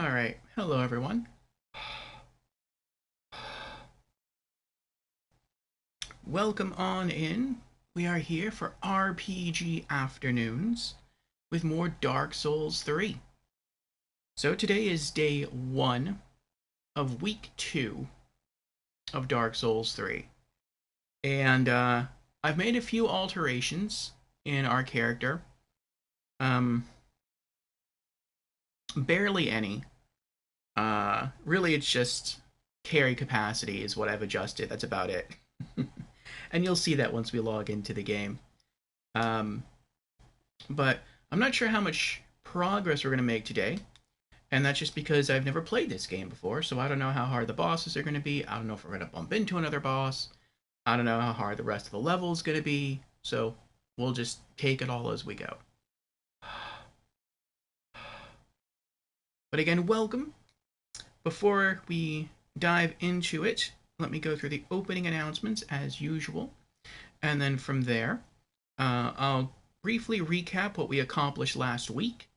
Alright, hello everyone. Welcome on in. We are here for RPG Afternoons with more Dark Souls 3. So today is day 1 of week 2 of Dark Souls 3. And I've made a few alterations in our character. Um, Barely any. Really it's just carry capacity is what I've adjusted. That's about it. And you'll see that once we log into the game. Um, but I'm not sure how much progress we're going to make today, and that's just because I've never played this game before, so I don't know how hard the bosses are going to be. I don't know if we're going to bump into another boss. I don't know how hard the rest of the level is going to be, so we'll just take it all as we go. But again, welcome. Before we dive into it, let me go through the opening announcements as usual. And then from there, I'll briefly recap what we accomplished last week.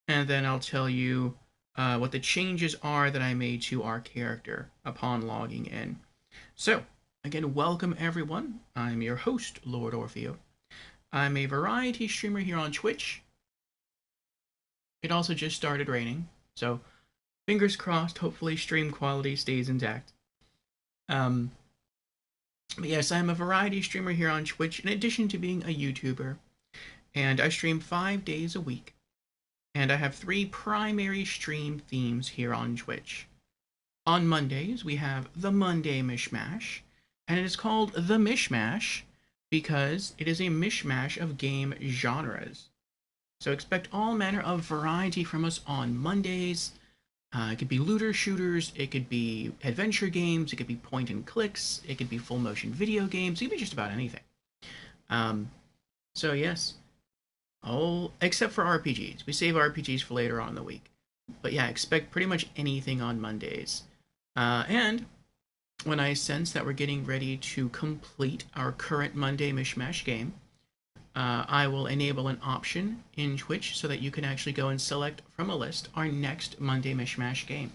And then I'll tell you what the changes are that I made to our character upon logging in. So, again, welcome everyone. I'm your host, Lord Orfeo. I'm a variety streamer here on Twitch. It also just started raining, so fingers crossed, hopefully stream quality stays intact. But yes, I'm a variety streamer here on Twitch in addition to being a YouTuber. And I stream 5 days a week. And I have 3 primary stream themes here on Twitch. On Mondays, we have the Monday Mishmash. And it is called the Mishmash because it is a mishmash of game genres. So expect all manner of variety from us on Mondays. It could be looter shooters, it could be adventure games, it could be point and clicks, it could be full motion video games, it could be just about anything. So yes, all except for RPGs. We save RPGs for later on in the week. But yeah, expect pretty much anything on Mondays. And when I sense that we're getting ready to complete our current Monday Mishmash game, I will enable an option in Twitch so that you can actually go and select from a list our next Monday Mishmash game.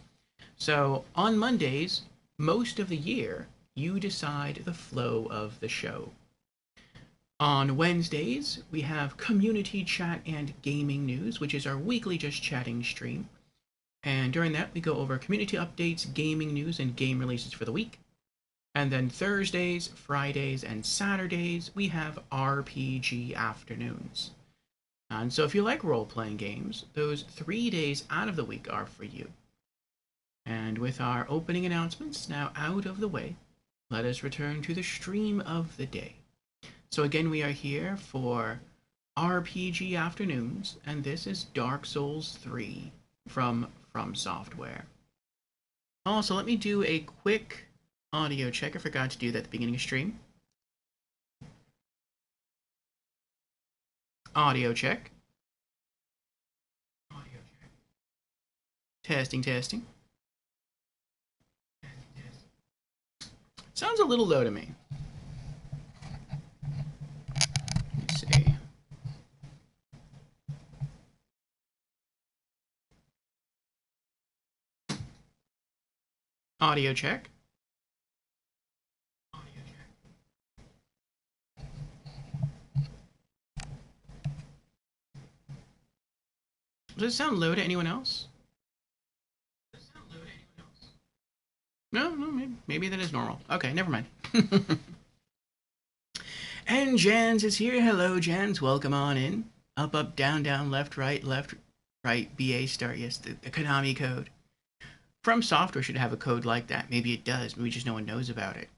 So on Mondays, most of the year, you decide the flow of the show. On Wednesdays, we have community chat and gaming news, which is our weekly just chatting stream. And during that, we go over community updates, gaming news, and game releases for the week. And then Thursdays, Fridays, and Saturdays, we have RPG afternoons. And so if you like role-playing games, those 3 days out of the week are for you. And with our opening announcements now out of the way, let us return to the stream of the day. So again, we are here for RPG afternoons, and this is Dark Souls 3 from Software. Also, let me do a quick audio check. I forgot to do that at the beginning of stream. Audio check. Audio check. Testing, testing. Sounds a little low to me. Let's see. Audio check. Does it sound low to anyone else? No, maybe that is normal. Okay, never mind. And Jans is here. Hello, Jans. Welcome on in. Up, up, down, down, left, right, BA start. Yes, the Konami code. From Software should have a code like that. Maybe it does. Maybe just no one knows about it.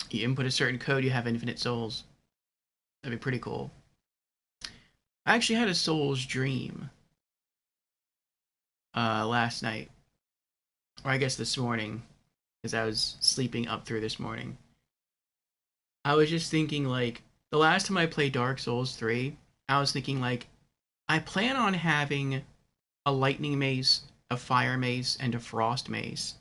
You input a certain code, you have infinite souls. That'd be pretty cool. I actually had a Souls dream last night. Or I guess this morning, because I was sleeping up through this morning. I was just thinking, like, the last time I played Dark Souls 3, I was thinking, like, I plan on having a lightning mace, a fire mace, and a frost mace.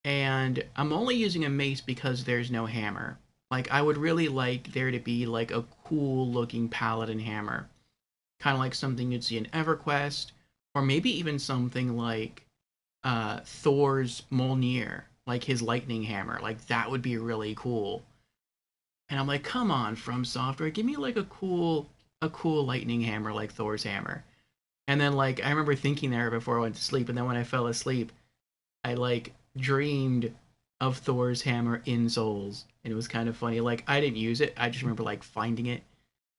And I'm only using a mace because there's no hammer. Like, I would really like there to be, like, a cool looking paladin hammer. Kind of like something you'd see in EverQuest, or maybe even something like Thor's Mjolnir, like his lightning hammer. Like that would be really cool. And I'm like, come on, From Software, give me like a cool lightning hammer like Thor's hammer. And then like I remember thinking there before I went to sleep, and then when I fell asleep, I like dreamed of Thor's hammer in Souls, and it was kind of funny. Like I didn't use it, I just remember like finding it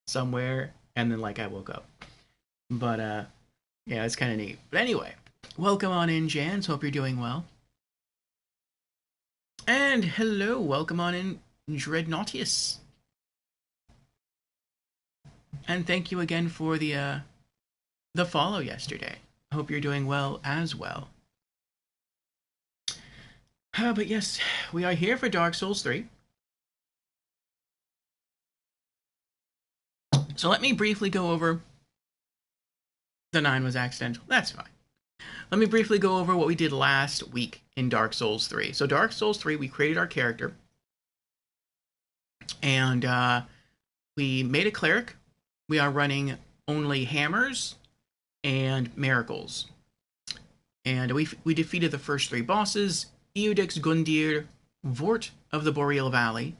somewhere, and then like I woke up. But yeah, it's kind of neat. But anyway, welcome on in, Jans. Hope you're doing well. And hello, welcome on in, Dreadnautius. And thank you again for the follow yesterday. Hope you're doing well as well. But yes, we are here for Dark Souls 3. So let me briefly go over... The 9 was accidental. That's fine. Let me briefly go over what we did last week in Dark Souls 3. So Dark Souls 3, we created our character. And we made a cleric. We are running only hammers and miracles. And we defeated the first 3 bosses: Eudix Gundir, Vort of the Boreal Valley,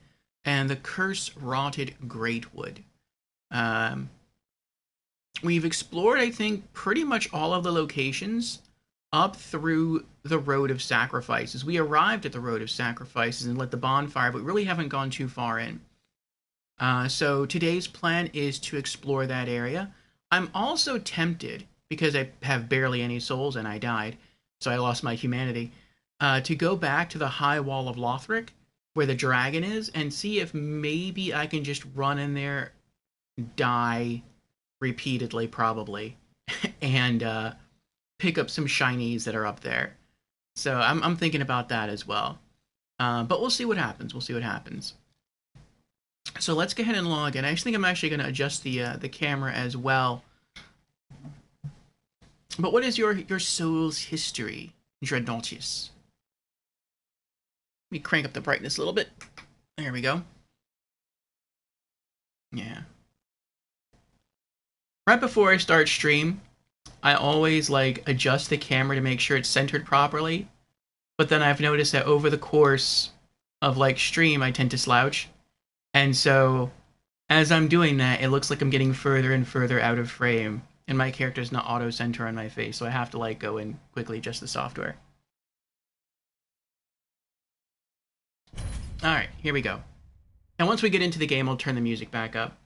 and the Curse-Rotted Greatwood. We've explored, I think, pretty much all of the locations up through the Road of Sacrifices. We arrived at the Road of Sacrifices and lit the bonfire, but we really haven't gone too far in. So today's plan is to explore that area. I'm also tempted, because I have barely any souls and I died, so I lost my humanity, to go back to the High Wall of Lothric, where the dragon is, and see if maybe I can just run in there, die repeatedly probably, and pick up some shinies that are up there. So I'm thinking about that as well. But we'll see what happens. We'll see what happens. So let's go ahead and log in. I think I'm actually going to adjust the camera as well. But what is your soul's history, Dreadnautius? Let me crank up the brightness a little bit. There we go. Yeah. Right before I start stream, I always like adjust the camera to make sure it's centered properly. But then I've noticed that over the course of like stream, I tend to slouch. And so as I'm doing that, it looks like I'm getting further and further out of frame, and my character's not auto-center on my face, so I have to like go and quickly adjust the software. Alright, here we go. And once we get into the game, I'll turn the music back up.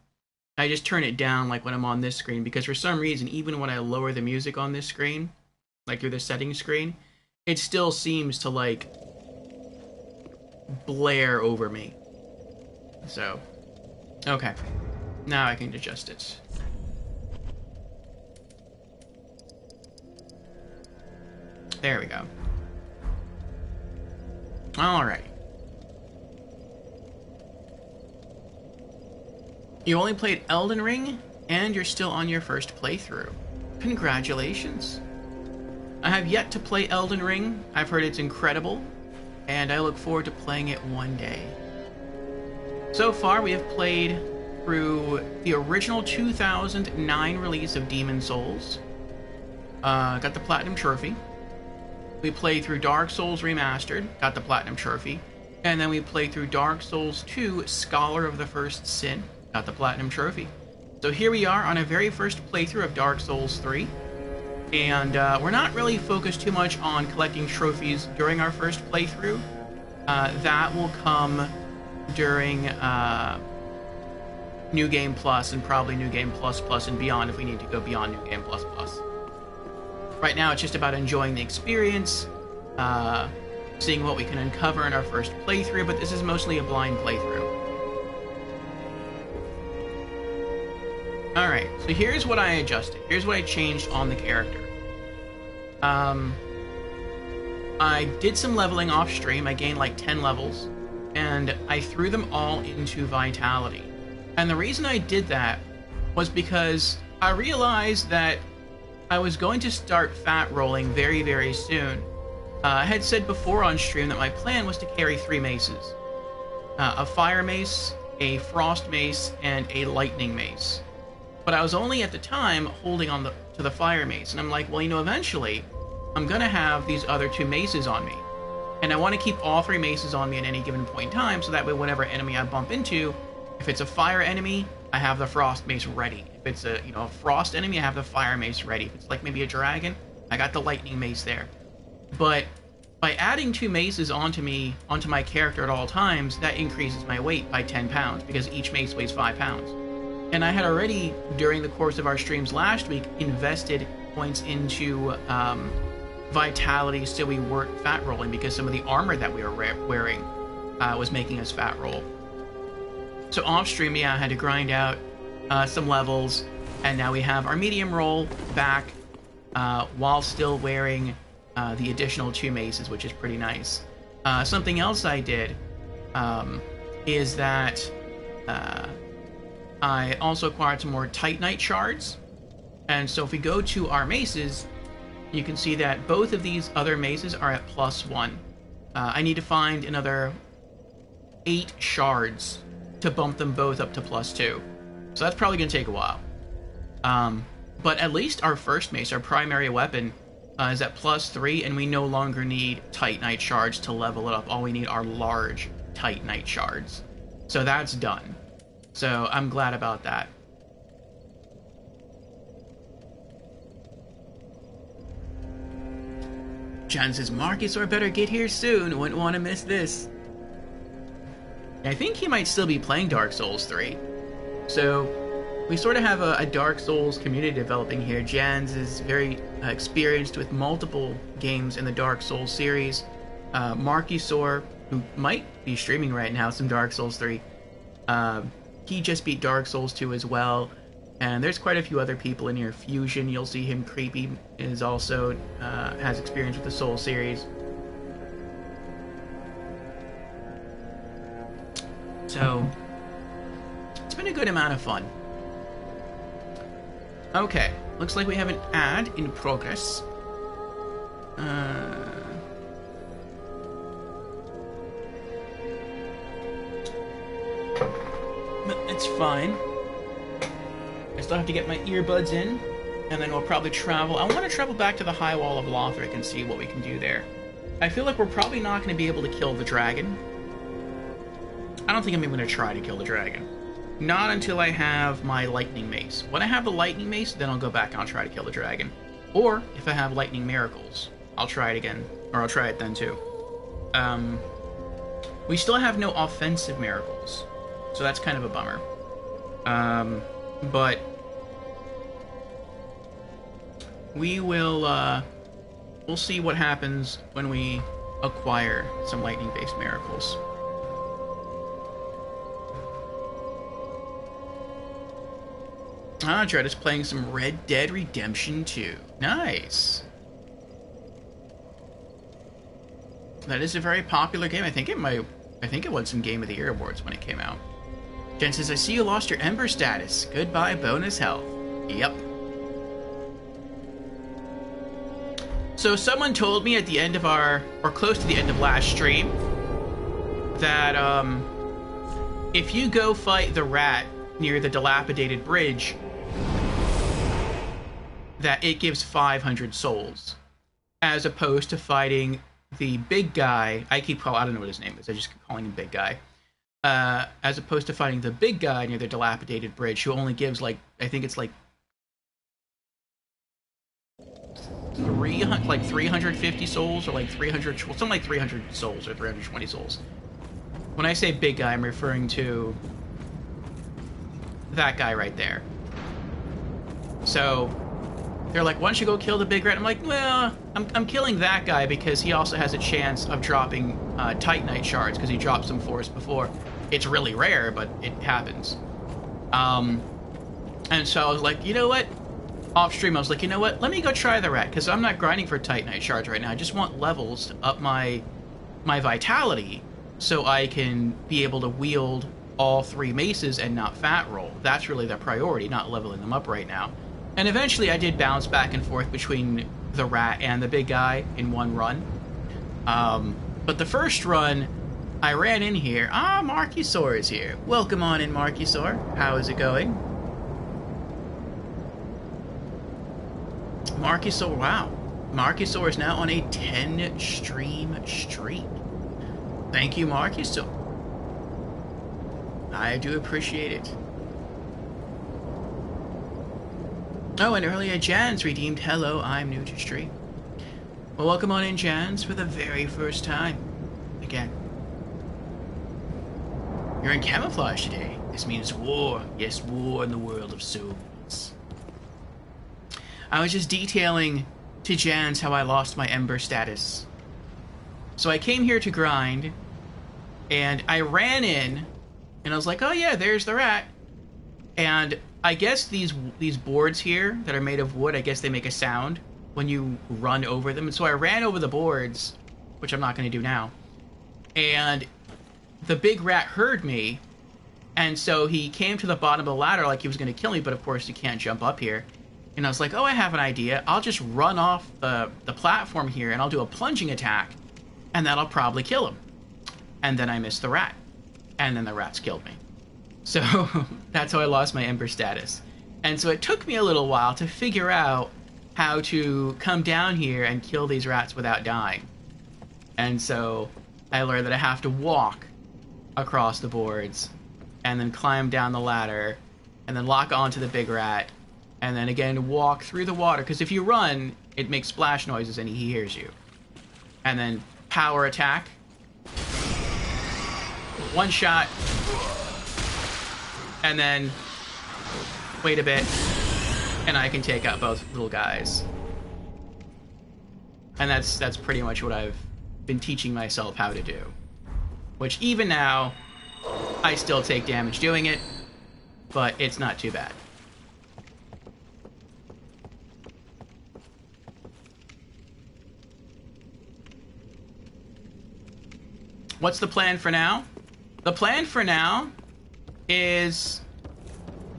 I just turn it down like when I'm on this screen, because for some reason, even when I lower the music on this screen, like through the settings screen, it still seems to like blare over me. So, okay. Now I can adjust it. There we go. Alright. You only played Elden Ring, and you're still on your first playthrough. Congratulations. I have yet to play Elden Ring. I've heard it's incredible, and I look forward to playing it one day. So far, we have played through the original 2009 release of Demon Souls. Got the Platinum Trophy. We played through Dark Souls Remastered. Got the Platinum Trophy. And then we played through Dark Souls 2, Scholar of the First Sin. Got the Platinum Trophy. So here we are on a very first playthrough of Dark Souls 3. And we're not really focused too much on collecting trophies during our first playthrough. That will come during New Game Plus, and probably New Game Plus Plus and beyond if we need to go beyond New Game Plus Plus. Right now it's just about enjoying the experience, seeing what we can uncover in our first playthrough, but this is mostly a blind playthrough. Alright, so here's what I adjusted. Here's what I changed on the character. I did some leveling off stream. I gained like 10 levels, and I threw them all into Vitality. And the reason I did that was because I realized that I was going to start fat rolling very, very soon. I had said before on stream that my plan was to carry 3 maces. A fire mace, a frost mace, and a lightning mace. but I was only at the time holding on to the fire mace, and I'm like, well, you know, eventually I'm gonna have these other 2 maces on me, and I want to keep all 3 maces on me at any given point in time, so that way whatever enemy I bump into, if it's a fire enemy, I have the frost mace ready. If it's a, you know, a frost enemy, I have the fire mace ready. If it's like maybe a dragon, I got the lightning mace there. But by adding 2 maces onto my character at all times, that increases my weight by 10 pounds, because each mace weighs 5 pounds. And I had already, during the course of our streams last week, invested points into vitality so we weren't fat rolling, because some of the armor that we were wearing was making us fat roll. So off stream, yeah, I had to grind out some levels, and now we have our medium roll back while still wearing the additional 2 maces, which is pretty nice. Something else I did is that I also acquired some more Titanite shards. And so if we go to our maces, you can see that both of these other maces are at +1. I need to find another 8 shards to bump them both up to +2. So that's probably going to take a while. But at least our first mace, our primary weapon, is at +3, and we no longer need Titanite shards to level it up. All we need are large Titanite shards. So that's done. So I'm glad about that. John says, Marcusor better get here soon. Wouldn't want to miss this. I think he might still be playing Dark Souls 3. So we sort of have a Dark Souls community developing here. Jans is very experienced with multiple games in the Dark Souls series. Marcusor, who might be streaming right now some Dark Souls 3, he just beat Dark Souls 2 as well. And there's quite a few other people in here. Fusion, you'll see him. Creepy is also has experience with the Soul series. So it's been a good amount of fun. Okay, looks like we have an ad in progress. But it's fine. I still have to get my earbuds in, and then we'll probably travel. I want to travel back to the High Wall of Lothric and see what we can do there. I feel like we're probably not going to be able to kill the dragon. I don't think I'm even going to try to kill the dragon. Not until I have my lightning mace. When I have the lightning mace, then I'll go back and I'll try to kill the dragon. Or, if I have lightning miracles, I'll try it again. Or I'll try it then too. We still have no offensive miracles, so that's kind of a bummer. But we will, we'll see what happens when we acquire some lightning-based miracles. Ah, Dread is playing some Red Dead Redemption 2. Nice. That is a very popular game. I think it won some Game of the Year awards when it came out. Jen says, I see you lost your Ember status. Goodbye, bonus health. Yep. So someone told me at the end of or close to the end of last stream, that if you go fight the rat near the dilapidated bridge, that it gives 500 souls, as opposed to fighting the big guy. I don't know what his name is. I just keep calling him Big Guy. As opposed to fighting the big guy near the dilapidated bridge, who only gives, like, I think it's like 350 souls, or like 300, something like 300 souls or 320 souls. When I say big guy, I'm referring to that guy right there. So they're like, why don't you go kill the big rat? I'm like, well, I'm killing that guy because he also has a chance of dropping Titanite shards, because he dropped some for us before. It's really rare, but it happens. And so I was like, you know what? Off stream, I was like, you know what? Let me go try the rat, because I'm not grinding for Titanite shards right now. I just want levels to up my vitality, so I can be able to wield all 3 maces and not fat roll. That's really the priority, not leveling them up right now. And eventually I did bounce back and forth between the rat and the big guy in one run. But the first run, I ran in here. Ah, Marcusor is here. Welcome on in, Marcusor. How is it going? Marcusaur, wow. Marcusaur is now on a 10 stream streak. Thank you, Marcusaur. I do appreciate it. Oh, and earlier Jans redeemed hello, I'm new to stream. Well, welcome on in, Jans, for the very first time. Again. You're in camouflage today. This means war. Yes, war in the world of souls. I was just detailing to Jans how I lost my Ember status. So I came here to grind, and I ran in, and I was like, oh yeah, there's the rat. And I guess these boards here that are made of wood, I guess they make a sound when you run over them. And so I ran over the boards, which I'm not going to do now. And the big rat heard me, and so he came to the bottom of the ladder like he was going to kill me, but of course you can't jump up here. And I was like, oh, I have an idea. I'll just run off the platform here, and I'll do a plunging attack, and that'll probably kill him. And then I missed the rat. And then the rats killed me. So that's how I lost my Ember status. And so it took me a little while to figure out how to come down here and kill these rats without dying. And so I learned that I have to walk across the boards, and then climb down the ladder, and then lock onto the big rat, and then again walk through the water, because if you run, it makes splash noises and he hears you. And then power attack. One shot. And then wait a bit, and I can take out both little guys. And that's pretty much what I've been teaching myself how to do. Which even now, I still take damage doing it, but it's not too bad. What's the plan for now? The plan for now is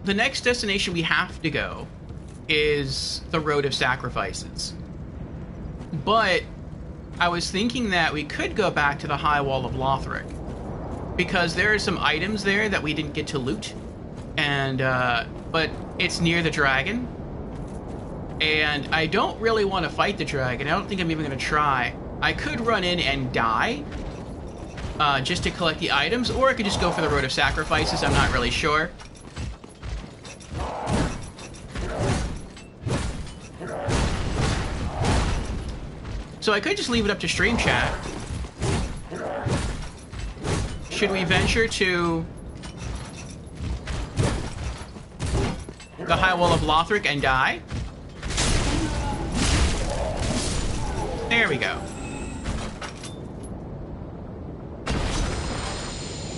the next destination we have to go is the Road of Sacrifices. But I was thinking that we could go back to the High Wall of Lothric, because there are some items there that we didn't get to loot, and but it's near the dragon, and I don't really want to fight the dragon. I don't think I'm even going to try. I could run in and die just to collect the items, or I could just go for the Road of Sacrifices. I'm not really sure. So I could just leave it up to stream chat. Should we venture to the High Wall of Lothric and die? There we go.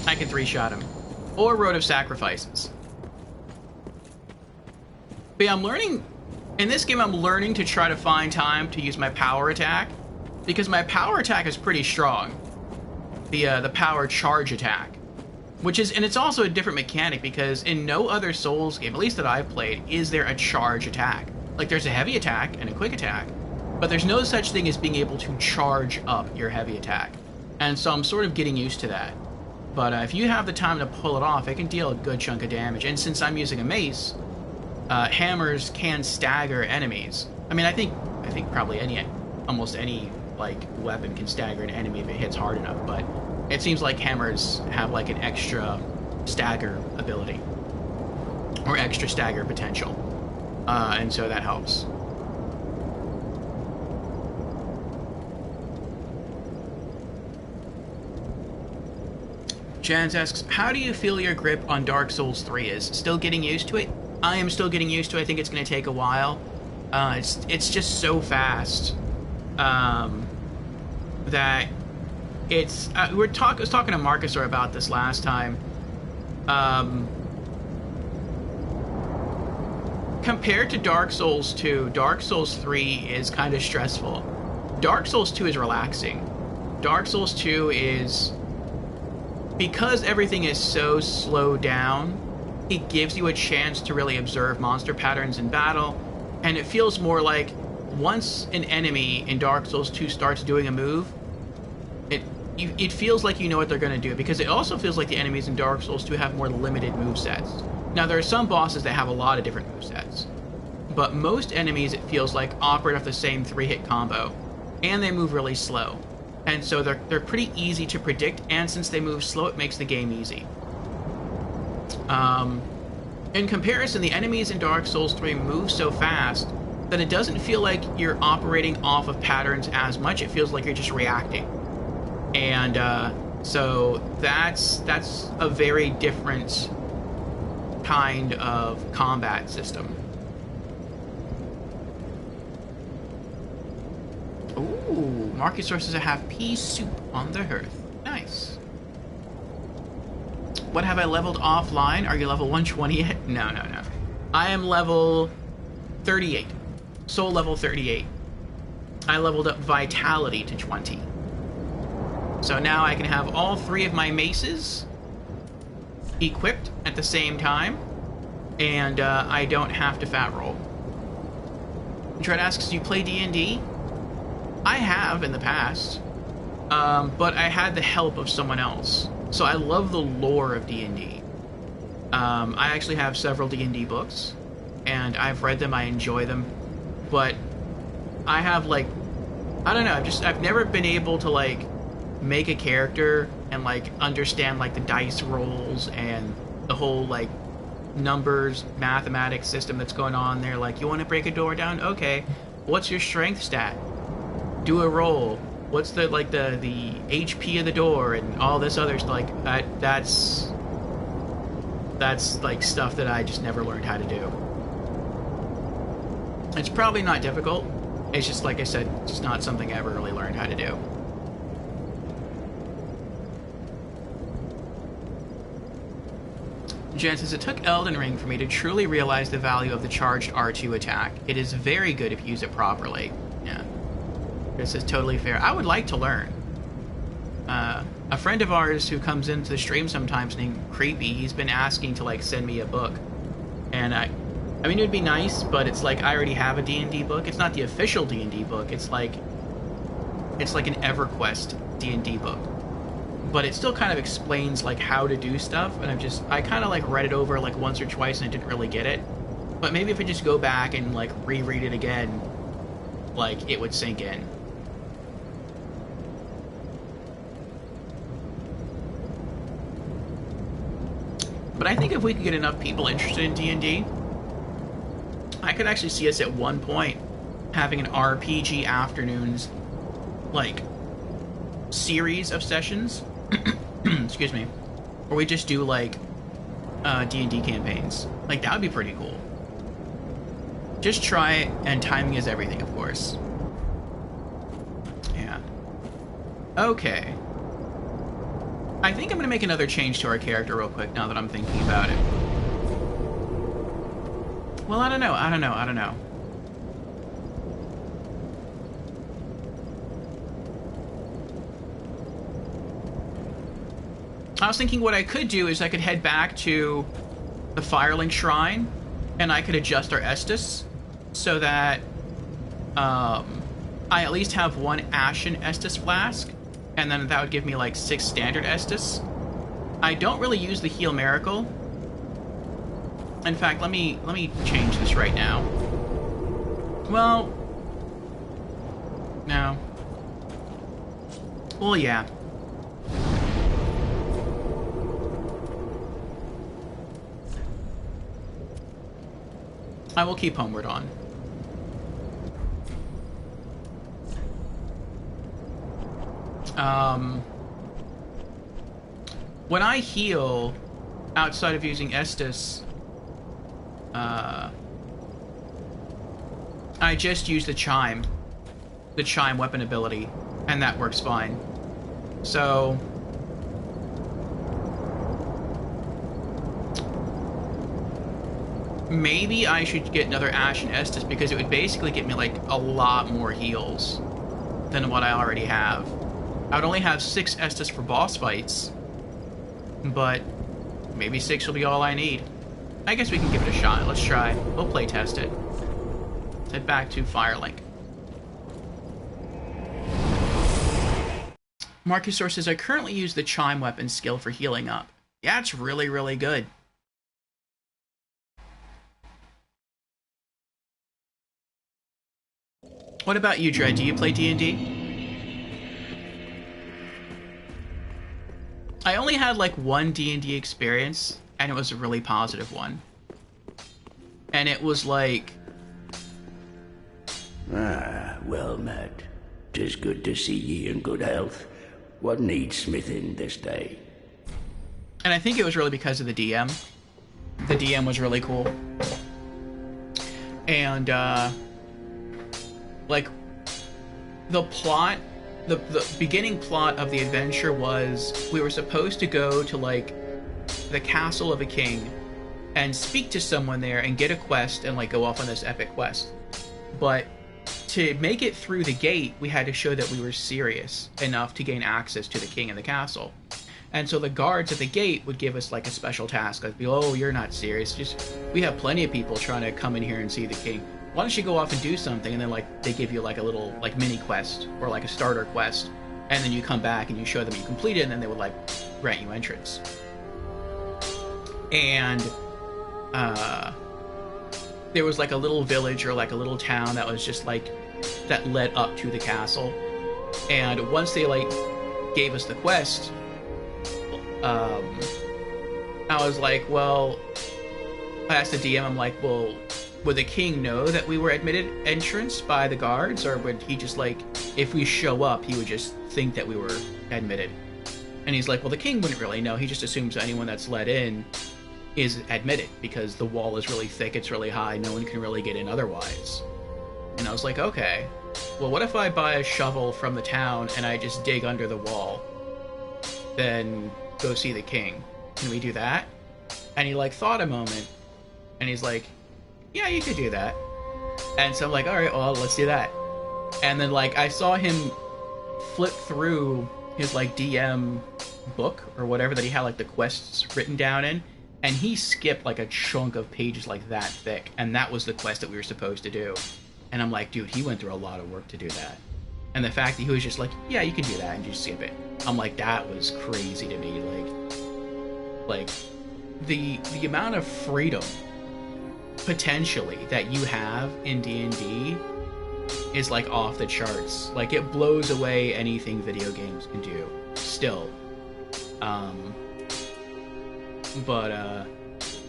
I can 3-shot him. Or Road of Sacrifices. But yeah, I'm learning... In this game, I'm learning to try to find time to use my power attack, because my power attack is pretty strong. The power charge attack. Which is... And it's also a different mechanic, because in no other Souls game, at least that I've played, is there a charge attack. Like, there's a heavy attack and a quick attack, but there's no such thing as being able to charge up your heavy attack. And so I'm sort of getting used to that. But if you have the time to pull it off, it can deal a good chunk of damage. And since I'm using a mace, hammers can stagger enemies. I mean, I think probably almost any like weapon can stagger an enemy if it hits hard enough. But it seems like hammers have like an extra stagger ability or extra stagger potential, and so that helps. Jans asks, how do you feel your grip on Dark Souls 3 is? Still getting used to it? I am still getting used to it. I think it's going to take a while. It's just so fast that it's... I was talking to Marcusaur about this last time. Compared to Dark Souls 2, Dark Souls 3 is kind of stressful. Dark Souls 2 is relaxing. Dark Souls 2 is... Because everything is so slowed down, it gives you a chance to really observe monster patterns in battle, and it feels more like once an enemy in Dark Souls 2 starts doing a move, it feels like you know what they're going to do, because it also feels like the enemies in Dark Souls 2 have more limited movesets. Now, there are some bosses that have a lot of different movesets, but most enemies, it feels like, operate off the same 3-hit combo, and they move really slow. And so they're pretty easy to predict, and since they move slow, it makes the game easy. In comparison, the enemies in Dark Souls 3 move so fast that it doesn't feel like you're operating off of patterns as much. It feels like you're just reacting. And so that's a very different kind of combat system. Ooh, market sources that have pea soup on the hearth. Nice. What have I leveled offline? Are you level 120 yet? No. I am level 38. Soul level 38. I leveled up Vitality to 20. So now I can have all 3 of my maces equipped at the same time, and I don't have to fat roll. Dread asks, do you play D&D? I have in the past, but I had the help of someone else. So I love the lore of D&D. I actually have several D&D books, and I've read them, I enjoy them, but I have, like, I don't know, I've never been able to, like, make a character and, like, understand, like, the dice rolls and the whole, like, numbers, mathematics system that's going on there. Like, you want to break a door down? Okay. What's your strength stat? Do a roll. What's the, like, the HP of the door and all this other stuff? Like, that's like stuff that I just never learned how to do. It's probably not difficult. It's just, like I said, just not something I ever really learned how to do. Jen says, it took Elden Ring for me to truly realize the value of the charged R2 attack. It is very good if you use it properly. Yeah. This is totally fair. I would like to learn. A friend of ours who comes into the stream sometimes named Creepy, he's been asking to, like, send me a book. And I mean, it would be nice, but it's like I already have a D&D book. It's not the official D&D book. It's like an EverQuest D&D book. But it still kind of explains, like, how to do stuff, and I kind of, like, read it over, like, once or twice and I didn't really get it. But maybe if I just go back and, like, reread it again, like, it would sink in. But I think if we could get enough people interested in D&D, I could actually see us at one point having an RPG afternoons, like, series of sessions, excuse me, where we just do, like, D&D campaigns. Like, that would be pretty cool. Just try it, and timing is everything, of course. Yeah. Okay. I think I'm going to make another change to our character real quick now that I'm thinking about it. Well, I don't know. I was thinking what I could do is I could head back to the Firelink Shrine, and I could adjust our Estus so that I at least have 1 Ashen Estus Flask, and then that would give me, like, 6 Standard Estus. I don't really use the Heal Miracle. In fact, let me change this right now. Well, no. Well, yeah. I will keep Homeward on. When I heal, outside of using Estus, I just use the Chime weapon ability, and that works fine. So maybe I should get another Ashen Estus, because it would basically get me, like, a lot more heals than what I already have. I would only have 6 Estus for boss fights, but maybe 6 will be all I need. I guess we can give it a shot. Let's try. We'll play test it. Let's head back to Firelink. Marcus Source says, I currently use the Chime weapon skill for healing up. Yeah, it's really, really good. What about you, Dred? Do you play D&D? I only had like one D&D experience, and it was a really positive one. And it was like... Ah, well met. 'Tis good to see ye in good health. What needs smithing this day? And I think it was really because of the DM. The DM was really cool. And, like, the plot, the beginning plot of the adventure was we were supposed to go to, like, the castle of a king and speak to someone there and get a quest and, like, go off on this epic quest. But to make it through the gate, we had to show that we were serious enough to gain access to the king and the castle. And so the guards at the gate would give us, like, a special task. Like, oh, you're not serious. Just, we have plenty of people trying to come in here and see the king. Why don't you go off and do something? And then, like, they give you, like, a little, like, mini quest or, like, a starter quest. And then you come back and you show them you completed it, and then they would, like, grant you entrance. And, there was, like, a little village or, like, a little town that was just, like, that led up to the castle. And once they, like, gave us the quest... I was like, well, I asked the DM, I'm like, well, would the king know that we were admitted entrance by the guards, or would he just, like, if we show up, he would just think that we were admitted? And he's like, well, the king wouldn't really know. He just assumes anyone that's let in is admitted, because the wall is really thick, it's really high, no one can really get in otherwise. And I was like, okay, well, what if I buy a shovel from the town and I just dig under the wall? Then... go see the king. Can we do that? And he, like, thought a moment, and he's like, yeah, you could do that. And so I'm like, alright, well, let's do that. And then, like, I saw him flip through his, like, DM book, or whatever that he had, like, the quests written down in, and he skipped, like, a chunk of pages, like, that thick, and that was the quest that we were supposed to do. And I'm like, dude, he went through a lot of work to do that. And the fact that he was just like, yeah, you can do that, and just skip it. I'm like, that was crazy to me. Like the amount of freedom, potentially, that you have in D&D is, like, off the charts. Like, it blows away anything video games can do, still. But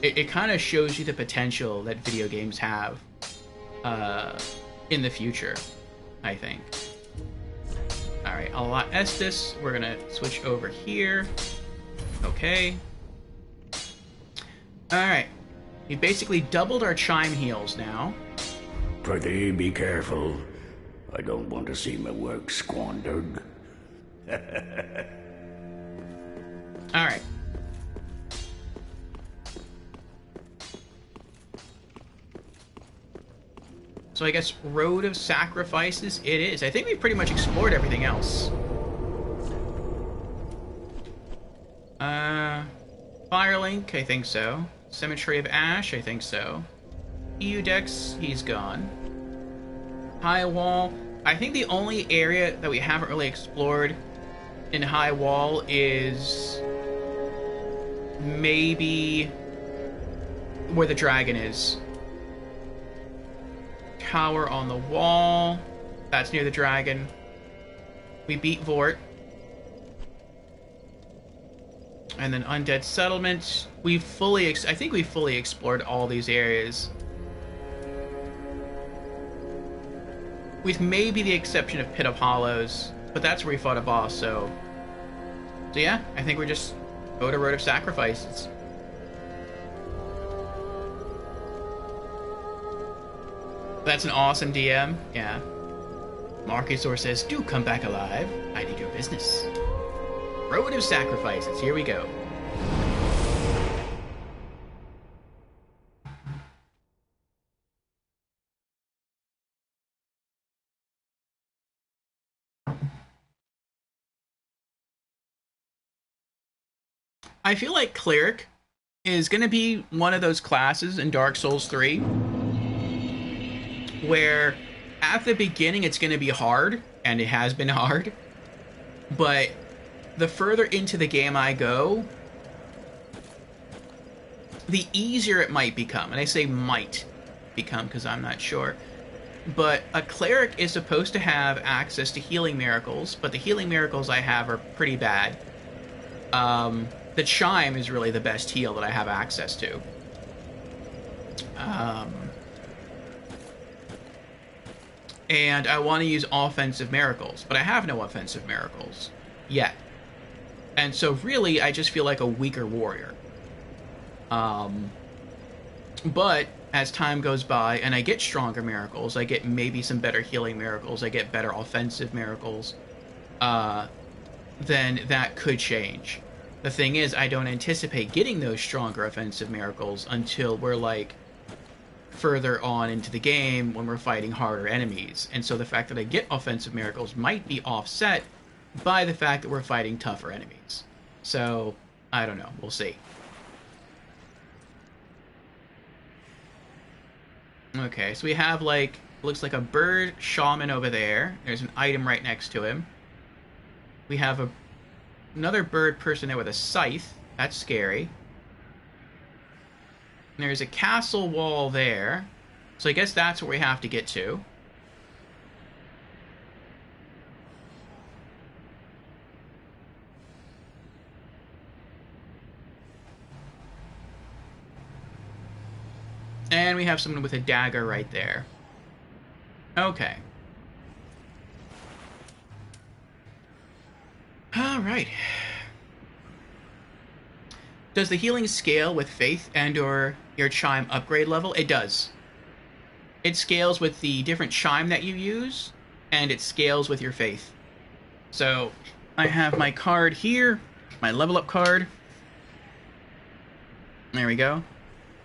it kind of shows you the potential that video games have in the future, I think. Alright, I'll Estes. We're gonna switch over here. Okay. Alright. We basically doubled our chime heals now. Prithee, be careful. I don't want to see my work squandered. Alright. So I guess Road of Sacrifices it is. I think we've pretty much explored everything else. Firelink, I think so. Cemetery of Ash, I think so. Eudex, he's gone. High Wall. I think the only area that we haven't really explored in High Wall is maybe where the dragon is. Tower on the Wall. That's near the dragon. We beat Vort. And then Undead Settlement. I think we fully explored all these areas. With maybe the exception of Pit of Hollows. But that's where we fought a boss, so yeah, I think we're just go to Road of Sacrifices. That's an awesome DM. Yeah. Marcusor says, do come back alive. I need your business. Road of Sacrifices. Here we go. I feel like Cleric is going to be one of those classes in Dark Souls 3 where at the beginning it's going to be hard, and it has been hard, but the further into the game I go, the easier it might become. And I say might become because I'm not sure. But a cleric is supposed to have access to healing miracles, but the healing miracles I have are pretty bad. The chime is really the best heal that I have access to. And I want to use offensive miracles, but I have no offensive miracles yet. And so really, I just feel like a weaker warrior. But as time goes by and I get stronger miracles, I get maybe some better healing miracles, I get better offensive miracles, then that could change. The thing is, I don't anticipate getting those stronger offensive miracles until we're like further on into the game when we're fighting harder enemies. And so the fact that I get offensive miracles might be offset by the fact that we're fighting tougher enemies. So, I don't know. We'll see. Okay, so we have, like, looks like a bird shaman over there. There's an item right next to him. We have another bird person there with a scythe. That's scary. And there's a castle wall there. So I guess that's where we have to get to. And we have someone with a dagger right there. Okay. Alright. Does the healing scale with faith and or your chime upgrade level? It does. It scales with the different chime that you use, and it scales with your faith. So, I have my card here, my level up card. There we go.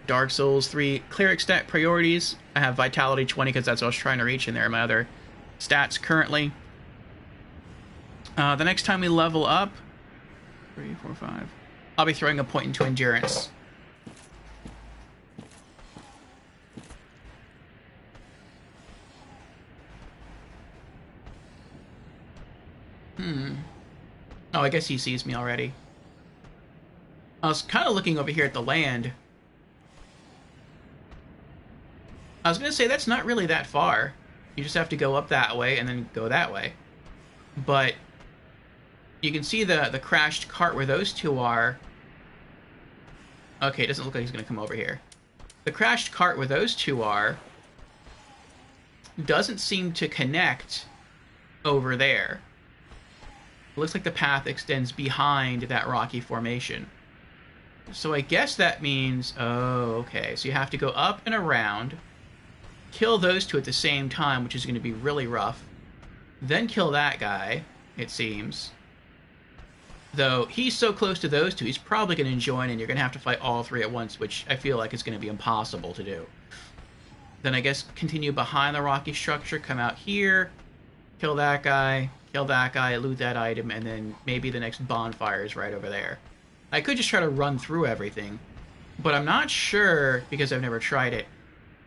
Dark Souls 3 Cleric stat priorities. I have Vitality 20 because that's what I was trying to reach, and there are my other stats currently. The next time we level up, 3, 4, 5, I'll be throwing a point into Endurance. Oh, I guess he sees me already. I was kind of looking over here at the land. I was going to say that's not really that far. You just have to go up that way and then go that way. But you can see the crashed cart where those two are. Okay, it doesn't look like he's going to come over here. The crashed cart where those two are doesn't seem to connect over there. It looks like the path extends behind that rocky formation. So I guess that means... Oh, okay. So you have to go up and around, kill those two at the same time, which is going to be really rough. Then kill that guy, it seems. Though, he's so close to those two, he's probably going to join, and you're going to have to fight all three at once, which I feel like is going to be impossible to do. Then I guess continue behind the rocky structure, come out here, kill that guy, loot that item, and then maybe the next bonfire is right over there. I could just try to run through everything, but I'm not sure, because I've never tried it,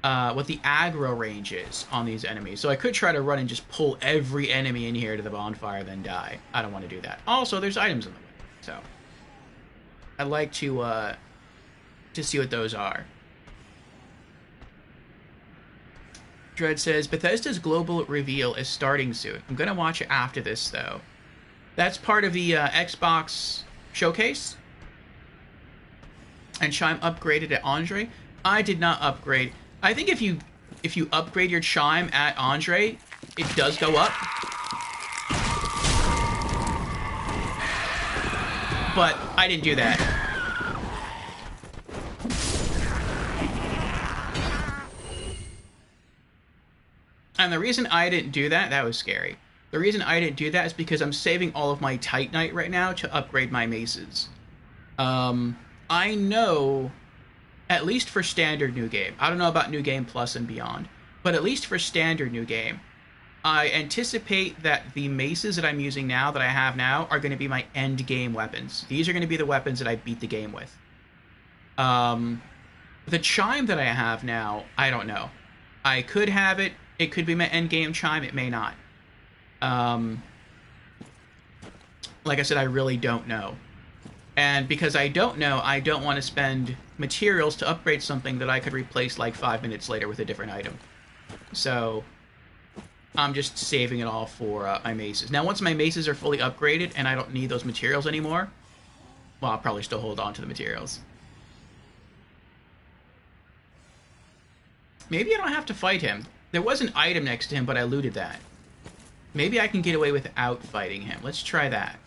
what the aggro range is on these enemies. So I could try to run and just pull every enemy in here to the bonfire, then die. I don't want to do that. Also, there's items in the way, so I'd like to see what those are. Dread says, Bethesda's global reveal is starting soon. I'm going to watch it after this, though. That's part of the Xbox showcase. And Chime upgraded at Andre. I did not upgrade. I think if you upgrade your Chime at Andre, it does go up. But I didn't do that. And the reason I didn't do that, that was scary. The reason I didn't do that is because I'm saving all of my Titanite right now to upgrade my maces. I know, at least for standard New Game, I don't know about New Game Plus and beyond, but at least for standard New Game, I anticipate that the maces that I'm using now, that I have now, are going to be my end game weapons. These are going to be the weapons that I beat the game with. The Chime that I have now, I don't know. I could have it. It could be my end game Chime. It may not. Like I said, I really don't know. And because I don't know, I don't want to spend materials to upgrade something that I could replace like 5 minutes later with a different item. So I'm just saving it all for my maces. Now, once my maces are fully upgraded and I don't need those materials anymore, well, I'll probably still hold on to the materials. Maybe I don't have to fight him. There was an item next to him, but I looted that. Maybe I can get away without fighting him. Let's try that.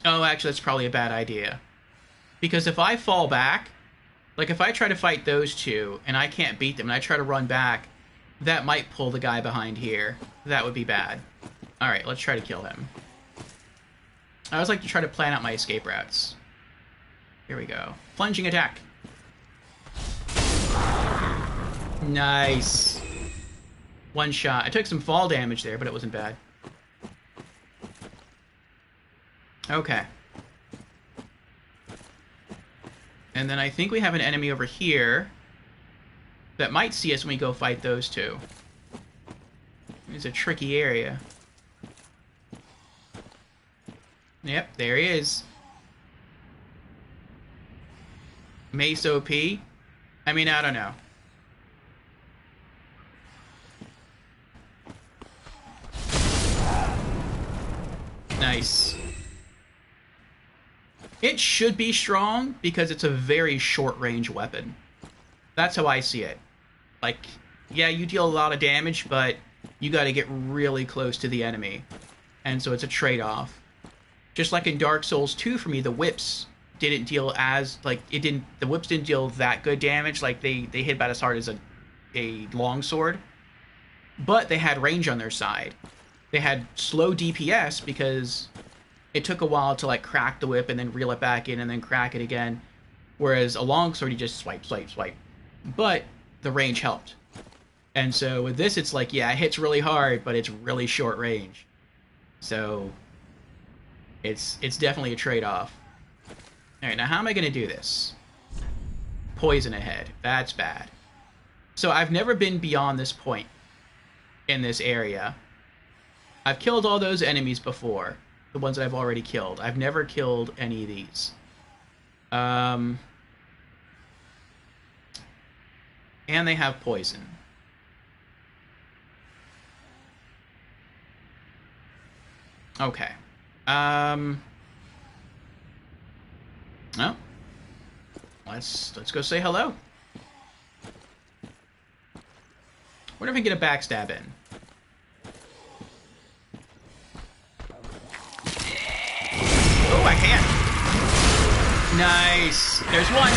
Oh, actually, that's probably a bad idea. Because if I fall back, like if I try to fight those two and I can't beat them and I try to run back, that might pull the guy behind here. That would be bad. Alright, let's try to kill him. I always like to try to plan out my escape routes. Here we go. Plunging attack. Nice. One shot. I took some fall damage there, but it wasn't bad. Okay. And then I think we have an enemy over here that might see us when we go fight those two. It's a tricky area. Yep, there he is. Mace OP? I mean, I don't know. Nice. It should be strong because it's a very short-range weapon. That's how I see it. Like, yeah, you deal a lot of damage, but you gotta get really close to the enemy. And so it's a trade-off. Just like in Dark Souls 2 for me, the whips didn't deal as, like, the whips didn't deal that good damage. Like, they hit about as hard as a longsword. But they had range on their side. They had slow DPS because it took a while to, like, crack the whip and then reel it back in and then crack it again. Whereas a longsword, you just swipe, swipe, swipe. But the range helped. And so with this, it's like, yeah, it hits really hard, but it's really short range. So it's definitely a trade-off. Alright, now how am I going to do this? Poison ahead. That's bad. So I've never been beyond this point in this area. I've killed all those enemies before. The ones that I've already killed. I've never killed any of these. And they have poison. Okay. Well, let's go say hello. Wonder if we can get a backstab in. Oh, I can. Nice. There's one.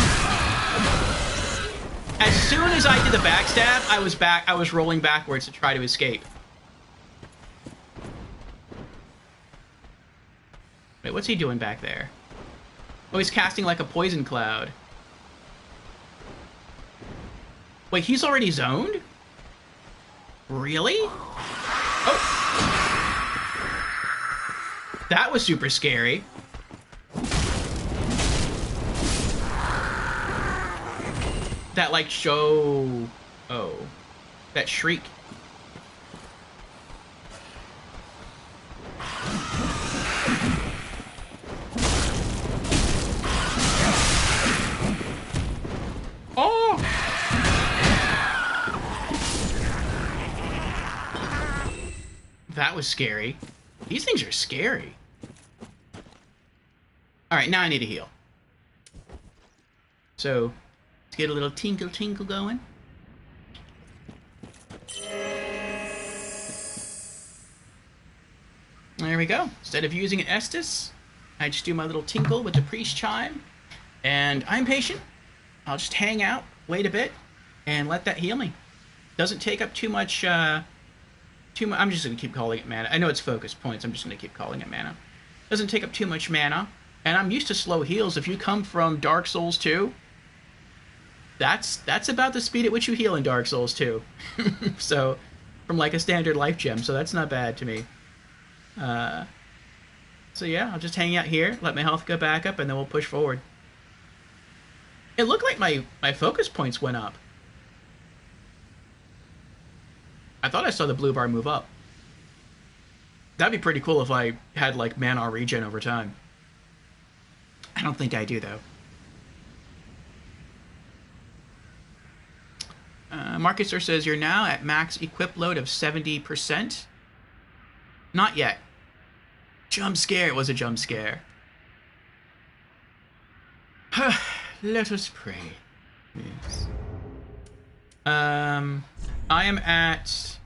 As soon as I did the backstab, I was rolling backwards to try to escape. Wait, what's he doing back there? Oh, he's casting like a poison cloud. Wait, he's already zoned? Really? Oh. That was super scary. That, like, show... Oh. That shriek. Oh! That was scary. These things are scary. Alright, now I need to heal. So, let's get a little tinkle tinkle going. There we go. Instead of using an Estus, I just do my little tinkle with the priest chime. And I'm patient. I'll just hang out, wait a bit, and let that heal me. Doesn't take up too much, I'm just going to keep calling it mana. I know it's focus points, I'm just going to keep calling it mana. Doesn't take up too much mana, and I'm used to slow heals. If you come from Dark Souls 2, that's about the speed at which you heal in Dark Souls 2. So, from like a standard life gem, so that's not bad to me. So yeah, I'll just hang out here, let my health go back up, and then we'll push forward. It looked like my focus points went up. I thought I saw the blue bar move up. That'd be pretty cool if I had, like, mana regen over time. I don't think I do, though. Market Source says you're now at max equip load of 70%. Not yet. Jump scare. It was a jump scare. Let us pray. Yes. I am at...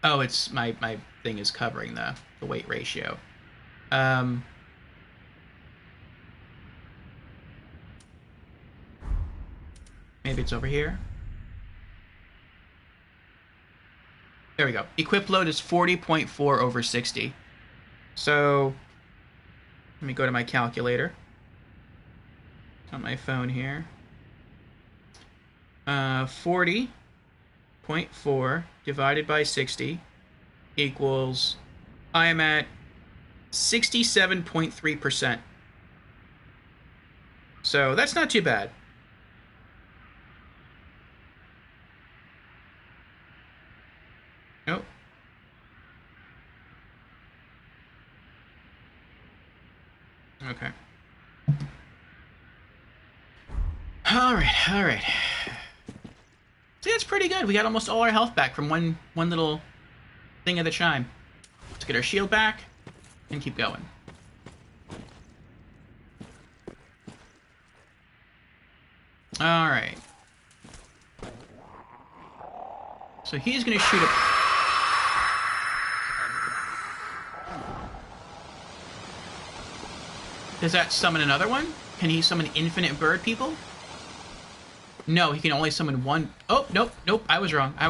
Oh, it's my thing is covering the weight ratio. Maybe it's over here. There we go. Equip load is 40.4 over 60. So, let me go to my calculator. It's on my phone here. 40.4 divided by 60 equals... I am at 67.3%. So, that's not too bad. Nope. Okay. All right. See, that's pretty good. We got almost all our health back from one little thing of the chime. Let's get our shield back and keep going. All right. So he's going to shoot a... Does that summon another one? Can he summon infinite bird people? No, he can only summon one. Oh, nope. I was wrong. I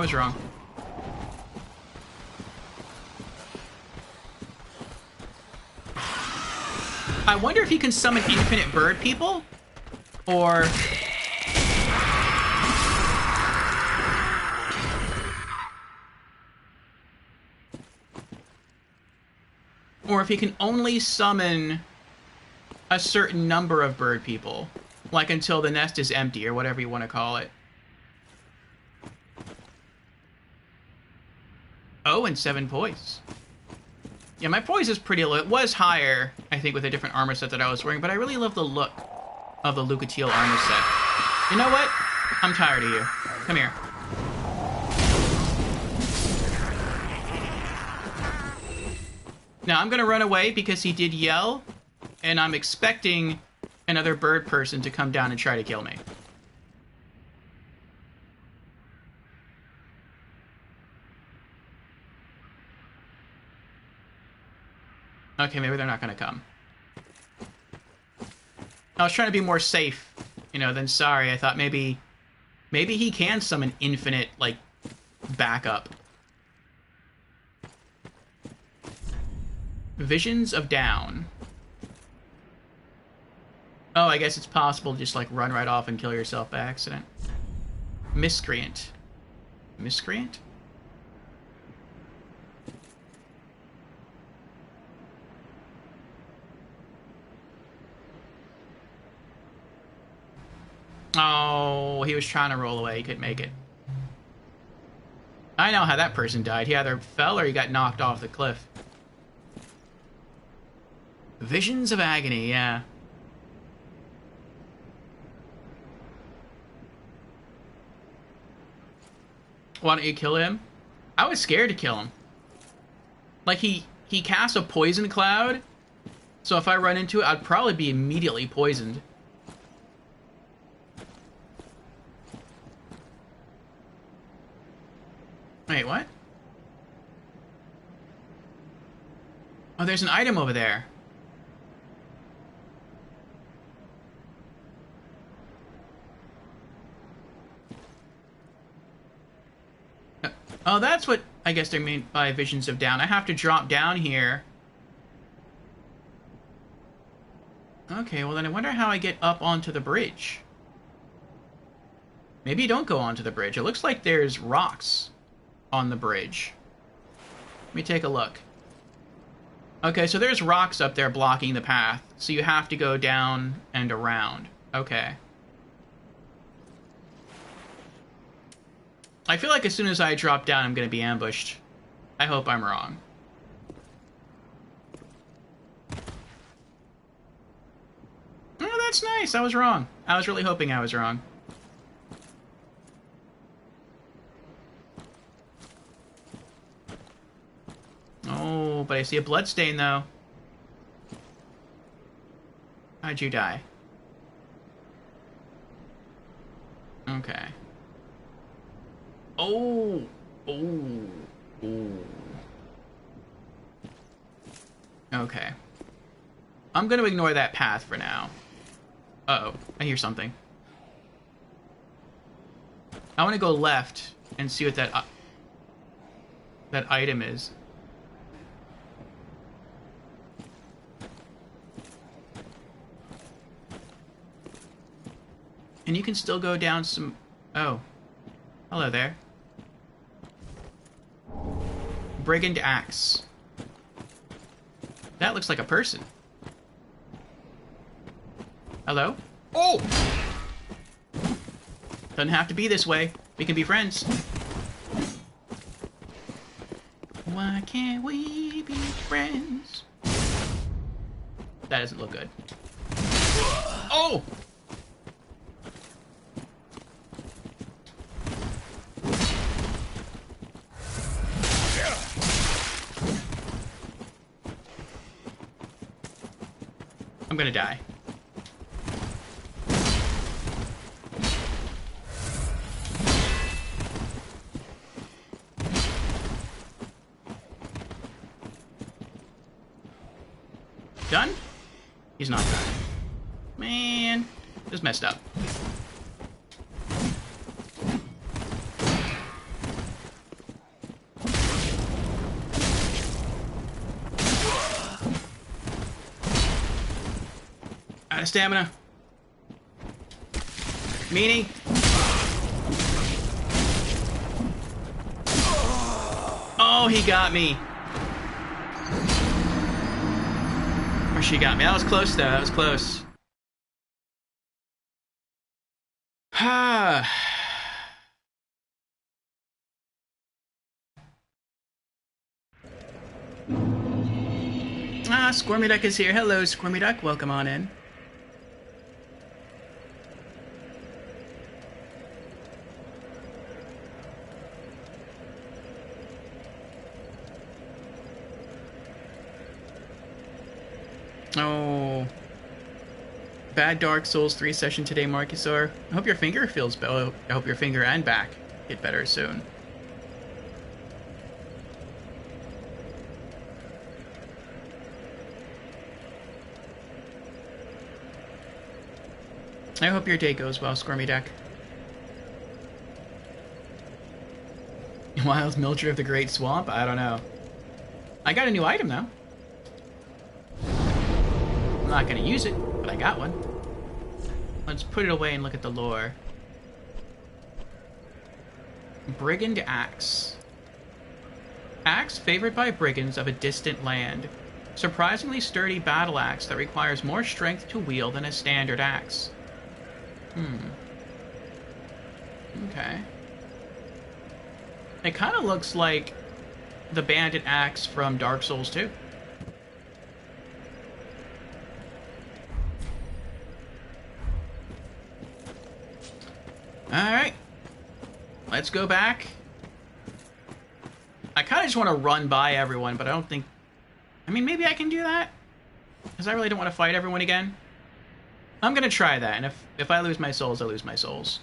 wonder if he can summon infinite bird people? Or... Or if he can only summon a certain number of bird people. Like until the nest is empty, or whatever you want to call it. Oh, and 7 poise. Yeah, my poise is pretty low. It was higher, I think, with a different armor set that I was wearing, but I really love the look of the Lucatiel armor set. You know what? I'm tired of you. Come here. Now, I'm going to run away because he did yell, and I'm expecting another bird person to come down and try to kill me. Okay, maybe they're not going to come. I was trying to be more safe, than sorry. I thought maybe he can summon infinite, backup. Visions of Down. Oh, I guess it's possible to just, run right off and kill yourself by accident. Miscreant. Miscreant? Oh, he was trying to roll away. He couldn't make it. I know how that person died. He either fell or he got knocked off the cliff. Visions of Agony, yeah. Why don't you kill him? I was scared to kill him. He casts a poison cloud, so if I run into it, I'd probably be immediately poisoned. Wait, what? Oh, there's an item over there. Oh, that's what I guess they mean by Visions of Down. I have to drop down here. Okay, well then I wonder how I get up onto the bridge. Maybe you don't go onto the bridge. It looks like there's rocks on the bridge. Let me take a look. Okay, so there's rocks up there blocking the path. So you have to go down and around. Okay. I feel like as soon as I drop down, I'm going to be ambushed. I hope I'm wrong. Oh, that's nice. I was wrong. I was really hoping I was wrong. Oh, but I see a bloodstain, though. How'd you die? Okay. Oh! Oh! Oh. Okay. I'm gonna ignore that path for now. Uh-oh. I hear something. I want to go left and see what that item is. And you can still go down some... Oh. Hello there. Brigand Axe. That looks like a person. Hello? Oh! Doesn't have to be this way. We can be friends. Why can't we be friends? That doesn't look good. Oh! I'm gonna die. Done? He's not done. Man, just messed up. Out of stamina. Meanie. Oh, he got me. Or she got me. That was close, though. That was close. Squirmy Duck is here. Hello, Squirmy Duck. Welcome on in. Oh. Bad Dark Souls 3 session today, Marcusor. I hope your finger feels better. I hope your finger and back get better soon. I hope your day goes well, Squirmy Duck. Wild Mildred of the Great Swamp? I don't know. I got a new item, though. I'm not going to use it, but I got one. Let's put it away and look at the lore. Brigand Axe. Axe favored by brigands of a distant land. Surprisingly sturdy battle axe that requires more strength to wield than a standard axe. Okay. It kind of looks like the bandit axe from Dark Souls 2. Alright. Let's go back. I kind of just want to run by everyone, but I don't think... I mean, maybe I can do that? Because I really don't want to fight everyone again. I'm going to try that, and if I lose my souls, I lose my souls.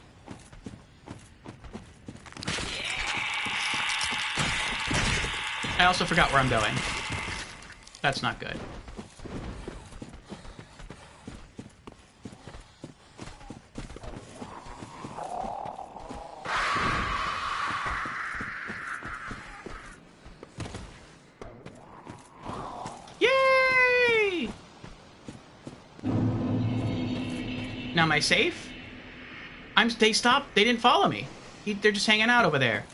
I also forgot where I'm going. That's not good. Yay! Now, am I safe? They stopped. They didn't follow me. They're just hanging out over there.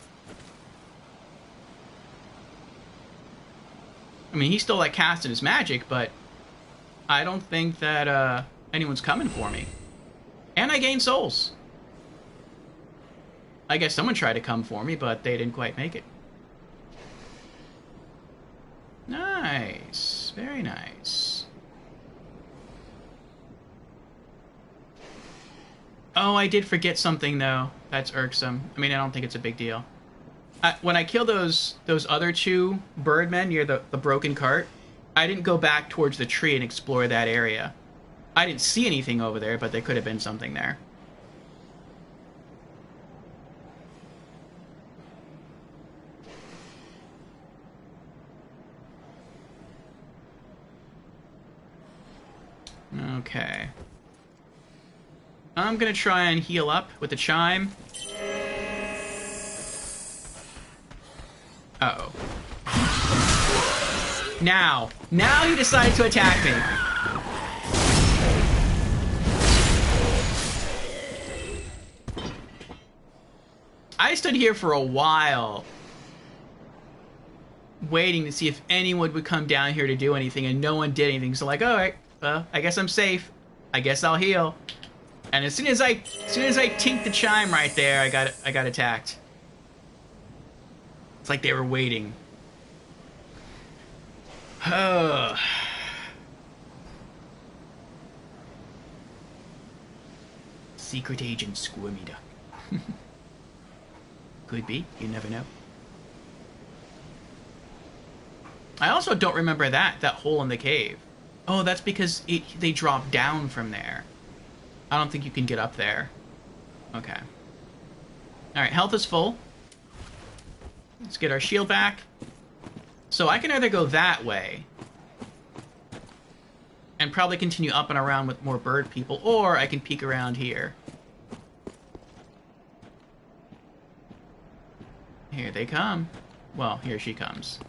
I mean, he's still, like, casting his magic, but I don't think that, anyone's coming for me. And I gained souls. I guess someone tried to come for me, but they didn't quite make it. Nice. Very nice. Oh, I did forget something, though. That's irksome. I mean, I don't think it's a big deal. When I kill those other two birdmen near the broken cart, I didn't go back towards the tree and explore that area. I didn't see anything over there, but there could have been something there. Okay. I'm gonna try and heal up with the chime. Uh-oh. Now he decided to attack me. I stood here for a while, waiting to see if anyone would come down here to do anything, and no one did anything. So like, all right, well, I guess I'm safe. I guess I'll heal. And as soon as I tinked the chime right there, I got attacked. It's like they were waiting. Secret Agent Squirmy Duck. Could be. You never know. I also don't remember that hole in the cave. Oh, that's because they drop down from there. I don't think you can get up there. Okay. Alright, health is full. Let's get our shield back. So I can either go that way and probably continue up and around with more bird people, or I can peek around here. Here they come. Well, here she comes.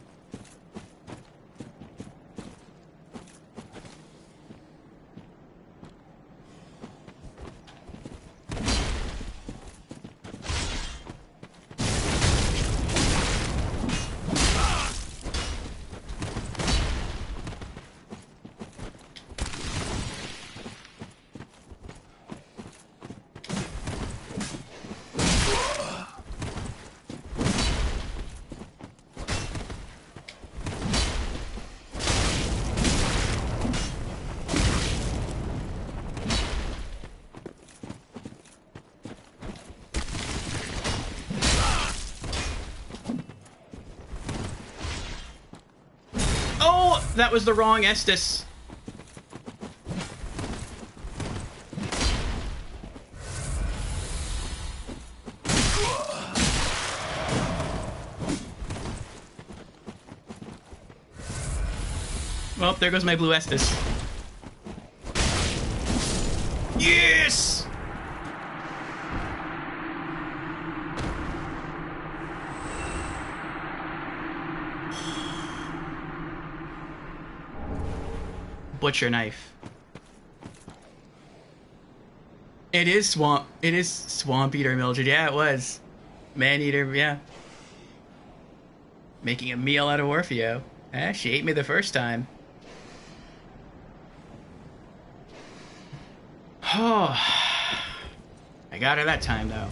That was the wrong Estus. Well, there goes my blue Estus. Yes! Butcher knife. It is swamp eater Mildred. Yeah, it was. Man eater, yeah. Making a meal out of Orfeo. Eh, she ate me the first time. Oh. I got her that time, though.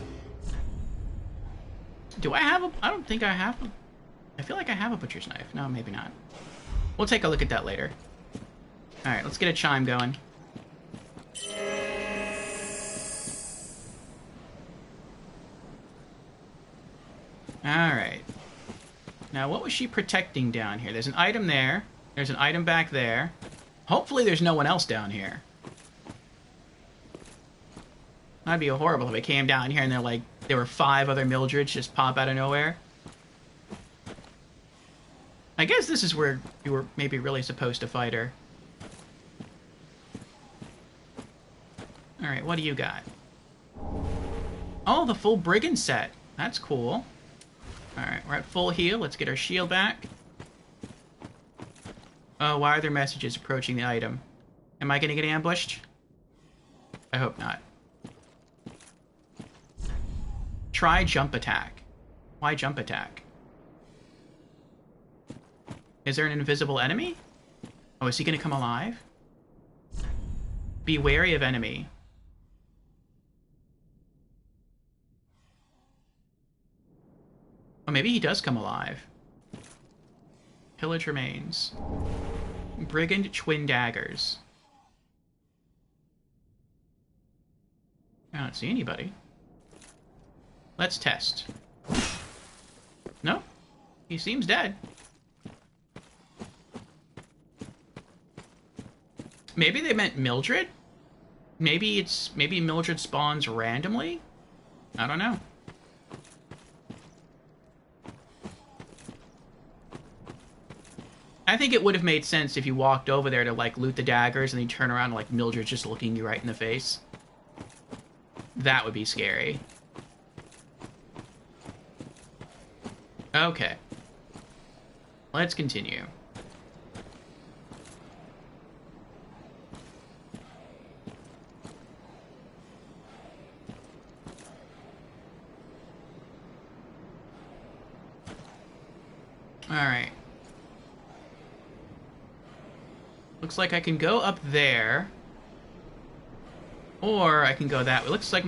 Do I have a... I don't think I have a... I feel like I have a butcher's knife. No, maybe not. We'll take a look at that later. Alright, let's get a chime going. Alright. Now, what was she protecting down here? There's an item there. There's an item back there. Hopefully there's no one else down here. That'd be horrible if I came down here and there were 5 other Mildreds just pop out of nowhere. I guess this is where you were maybe really supposed to fight her. Alright, what do you got? Oh, the full brigand set. That's cool. Alright, we're at full heal. Let's get our shield back. Oh, why are there messages approaching the item? Am I gonna get ambushed? I hope not. Try jump attack. Why jump attack? Is there an invisible enemy? Oh, is he gonna come alive? Be wary of enemy. Oh, maybe he does come alive. Pillage remains. Brigand twin daggers. I don't see anybody. Let's test. No, he seems dead. Maybe they meant Mildred? Maybe Mildred spawns randomly? I don't know. I think it would have made sense if you walked over there to, like, loot the daggers and then you turn around and, like, Mildred's just looking you right in the face. That would be scary. Okay. Let's continue. Alright. Looks like I can go up there. Or I can go that way. Looks like...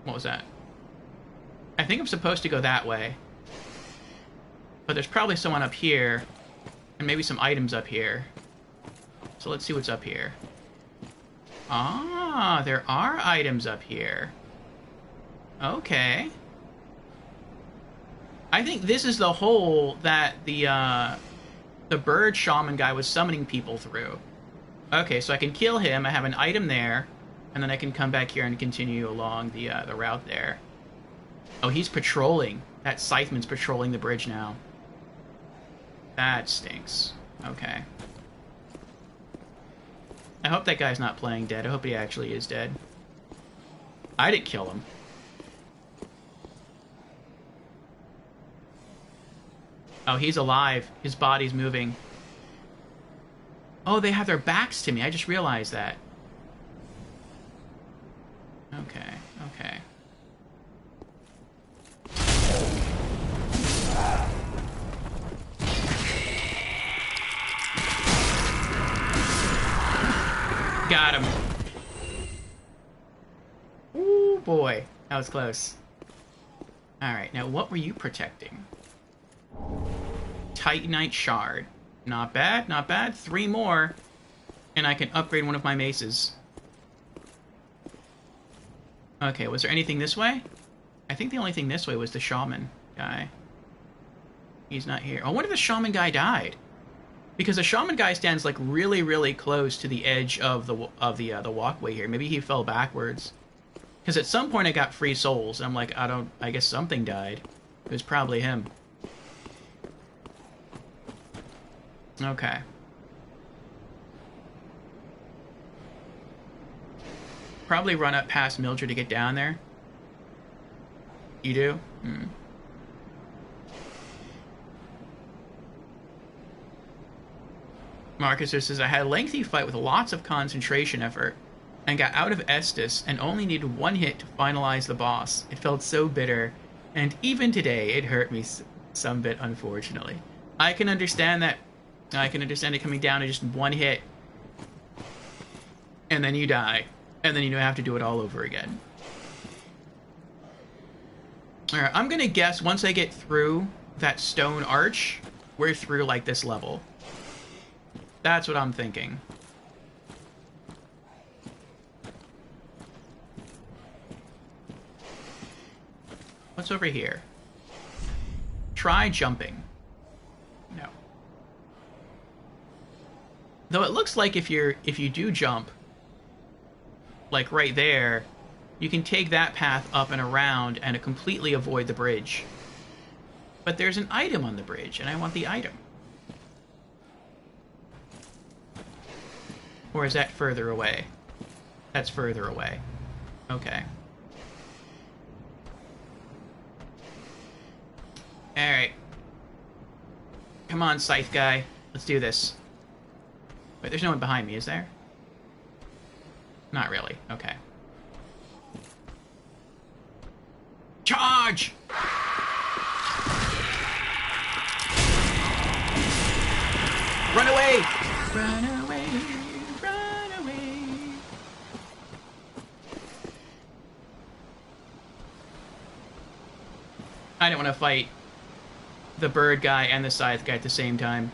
What was that? I think I'm supposed to go that way. But there's probably someone up here. And maybe some items up here. So let's see what's up here. Ah, there are items up here. Okay. I think this is the hole that the bird shaman guy was summoning people through. Okay, so I can kill him. I have an item there, and then I can come back here and continue along the route there. Oh, he's patrolling. That Scytheman's patrolling the bridge now. That stinks. Okay. I hope that guy's not playing dead. I hope he actually is dead. I didn't kill him. Oh, he's alive. His body's moving. Oh, they have their backs to me. I just realized that. Okay, okay. Got him. Ooh, boy. That was close. Alright, now what were you protecting? Titanite Shard. Not bad, not bad. 3 more. And I can upgrade one of my maces. Okay, was there anything this way? I think the only thing this way was the shaman guy. He's not here. Oh, I wonder if the shaman guy died. Because the shaman guy stands like really, really close to the edge of the walkway here. Maybe he fell backwards. Because at some point I got free souls, and I'm like, I guess something died. It was probably him. Okay. Probably run up past Mildred to get down there. You do? Hmm. Marcus says, I had a lengthy fight with lots of concentration effort and got out of Estus and only needed 1 hit to finalize the boss. It felt so bitter, and even today it hurt me some bit, unfortunately. I can understand that. I can understand it coming down to just 1 hit, and then you die, and then you have to do it all over again. Alright, I'm gonna guess once I get through that stone arch, we're through, like, this level. That's what I'm thinking. What's over here? Try jumping. No. Though it looks like if you do jump, like right there, you can take that path up and around and completely avoid the bridge. But there's an item on the bridge, and I want the item. Or is that further away? That's further away. Okay. Alright. Come on, scythe guy. Let's do this. Wait, there's no one behind me, is there? Not really. Okay. Charge! Run away! Run away! Run away! I don't want to fight the bird guy and the scythe guy at the same time.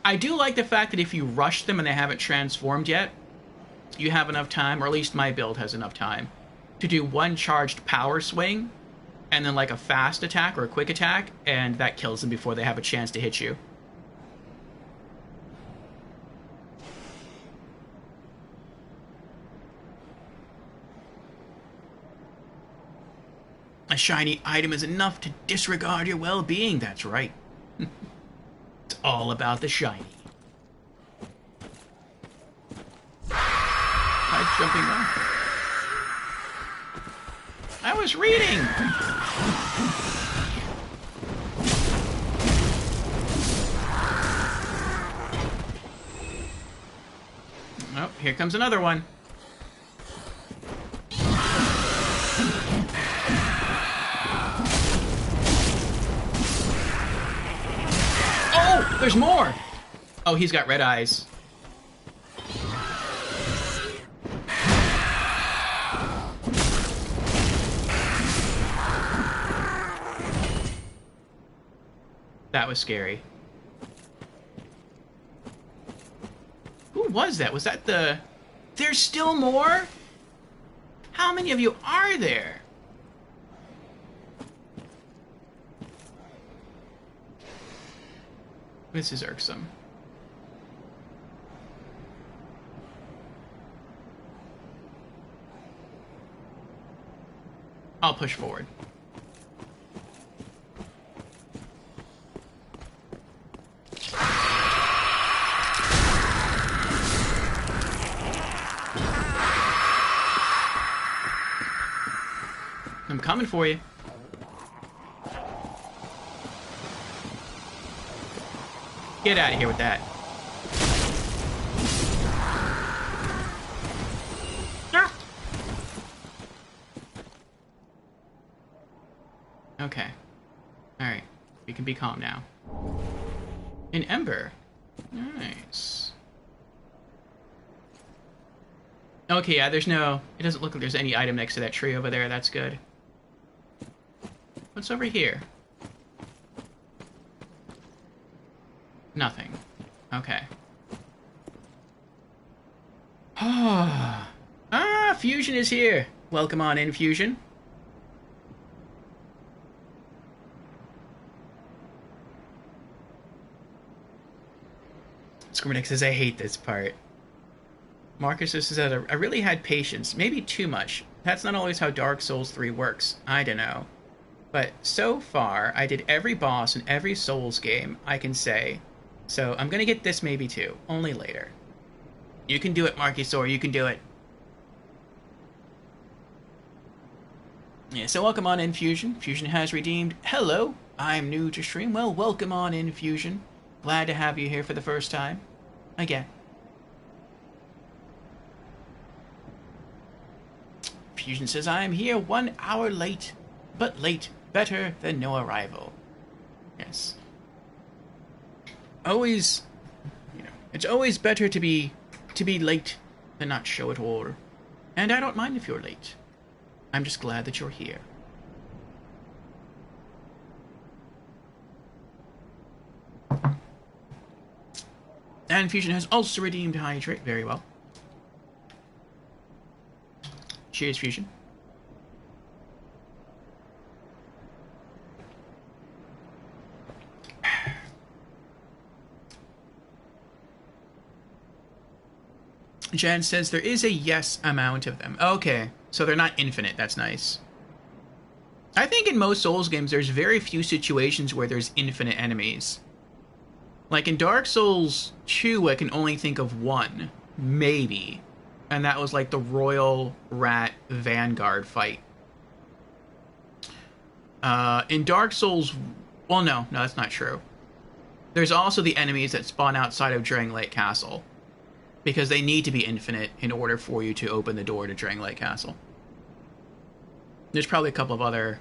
I do like the fact that if you rush them and they haven't transformed yet, you have enough time, or at least my build has enough time, to do one charged power swing, and then like a fast attack or a quick attack, and that kills them before they have a chance to hit you. A shiny item is enough to disregard your well-being, that's right. It's all about the shiny. Hi, jumping off. I was reading! Oh, here comes another one. Oh, there's more! Oh, he's got red eyes. That was scary. Who was that? Was that the... There's still more? How many of you are there? This is irksome. I'll push forward. I'm coming for you. Get out of here with that. Ah. Okay. Alright. We can be calm now. An ember. Nice. Okay, yeah, there's no... It doesn't look like there's any item next to that tree over there. That's good. What's over here? Nothing. Okay. Ah, Fusion is here. Welcome on in, Fusion. Squirminick says, I hate this part. Marcus says that I really had patience. Maybe too much. That's not always how Dark Souls 3 works. I don't know. But so far, I did every boss in every Souls game I can say. So I'm gonna get this maybe too. Only later. You can do it, Markysaur. You can do it. Yeah, so welcome on in, Fusion. Fusion has redeemed. Hello, I'm new to stream. Well, welcome on in, Fusion. Glad to have you here for the first time. Again. Fusion says, I am here 1 hour late. But late, better than no arrival. Yes. Always, you know, it's always better to be late than not show at all. And I don't mind if you're late. I'm just glad that you're here. And Fusion has also redeemed Hydrate. Very well. Cheers, Fusion. Jan says there is a yes amount of them. Okay, so they're not infinite. That's nice. I think in most Souls games, there's very few situations where there's infinite enemies. Like in Dark Souls 2, I can only think of one. Maybe. And that was like the Royal Rat Vanguard fight. In Dark Souls... Well, no, that's not true. There's also the enemies that spawn outside of Drangleic Castle. Because they need to be infinite in order for you to open the door to Drangleic Castle. There's probably a couple of other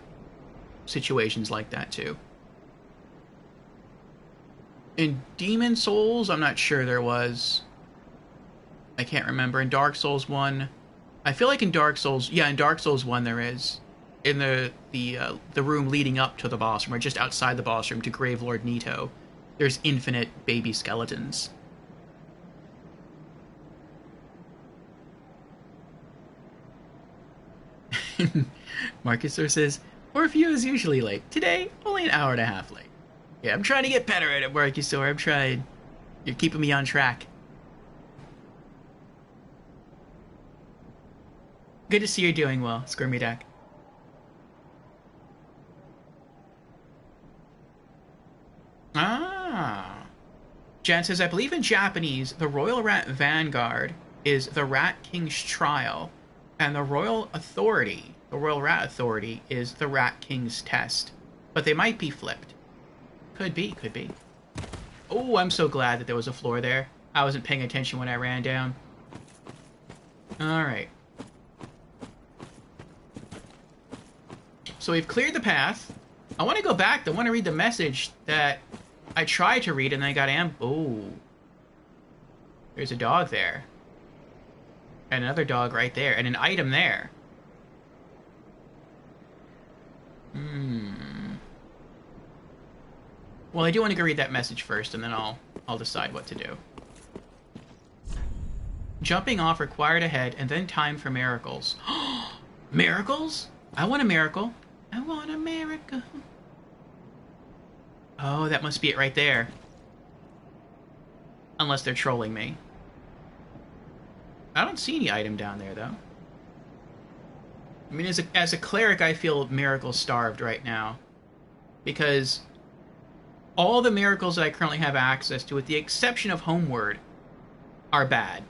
situations like that, too. In Demon Souls, I'm not sure there was. I can't remember. In Dark Souls 1... I feel like in Dark Souls... Yeah, in Dark Souls 1 there is. In the room leading up to the boss room, or just outside the boss room to Gravelord Nito, there's infinite baby skeletons. Marcusor says, or if you is usually late. Today, only an hour and a half late. Yeah, I'm trying to get better at it, Marcusor. I'm trying. You're keeping me on track. Good to see you're doing well, Squirmy Duck. Ah. Jan says, I believe in Japanese, the Royal Rat Vanguard is the Rat King's trial, and the Royal Authority, the Royal Rat Authority, is the Rat King's test. But they might be flipped. Could be, could be. Oh, I'm so glad that there was a floor there. I wasn't paying attention when I ran down. Alright. So we've cleared the path. I want to go back. I want to read the message that I tried to read and then I got Oh. There's a dog there. And another dog right there. And an item there. Well, I do want to go read that message first, and then I'll decide what to do. Jumping off required ahead, and then time for miracles. Miracles? I want a miracle. I want a miracle. Oh, that must be it right there. Unless they're trolling me. I don't see any item down there, though. I mean, as a cleric, I feel miracle starved right now. Because all the miracles that I currently have access to, with the exception of Homeward, are bad.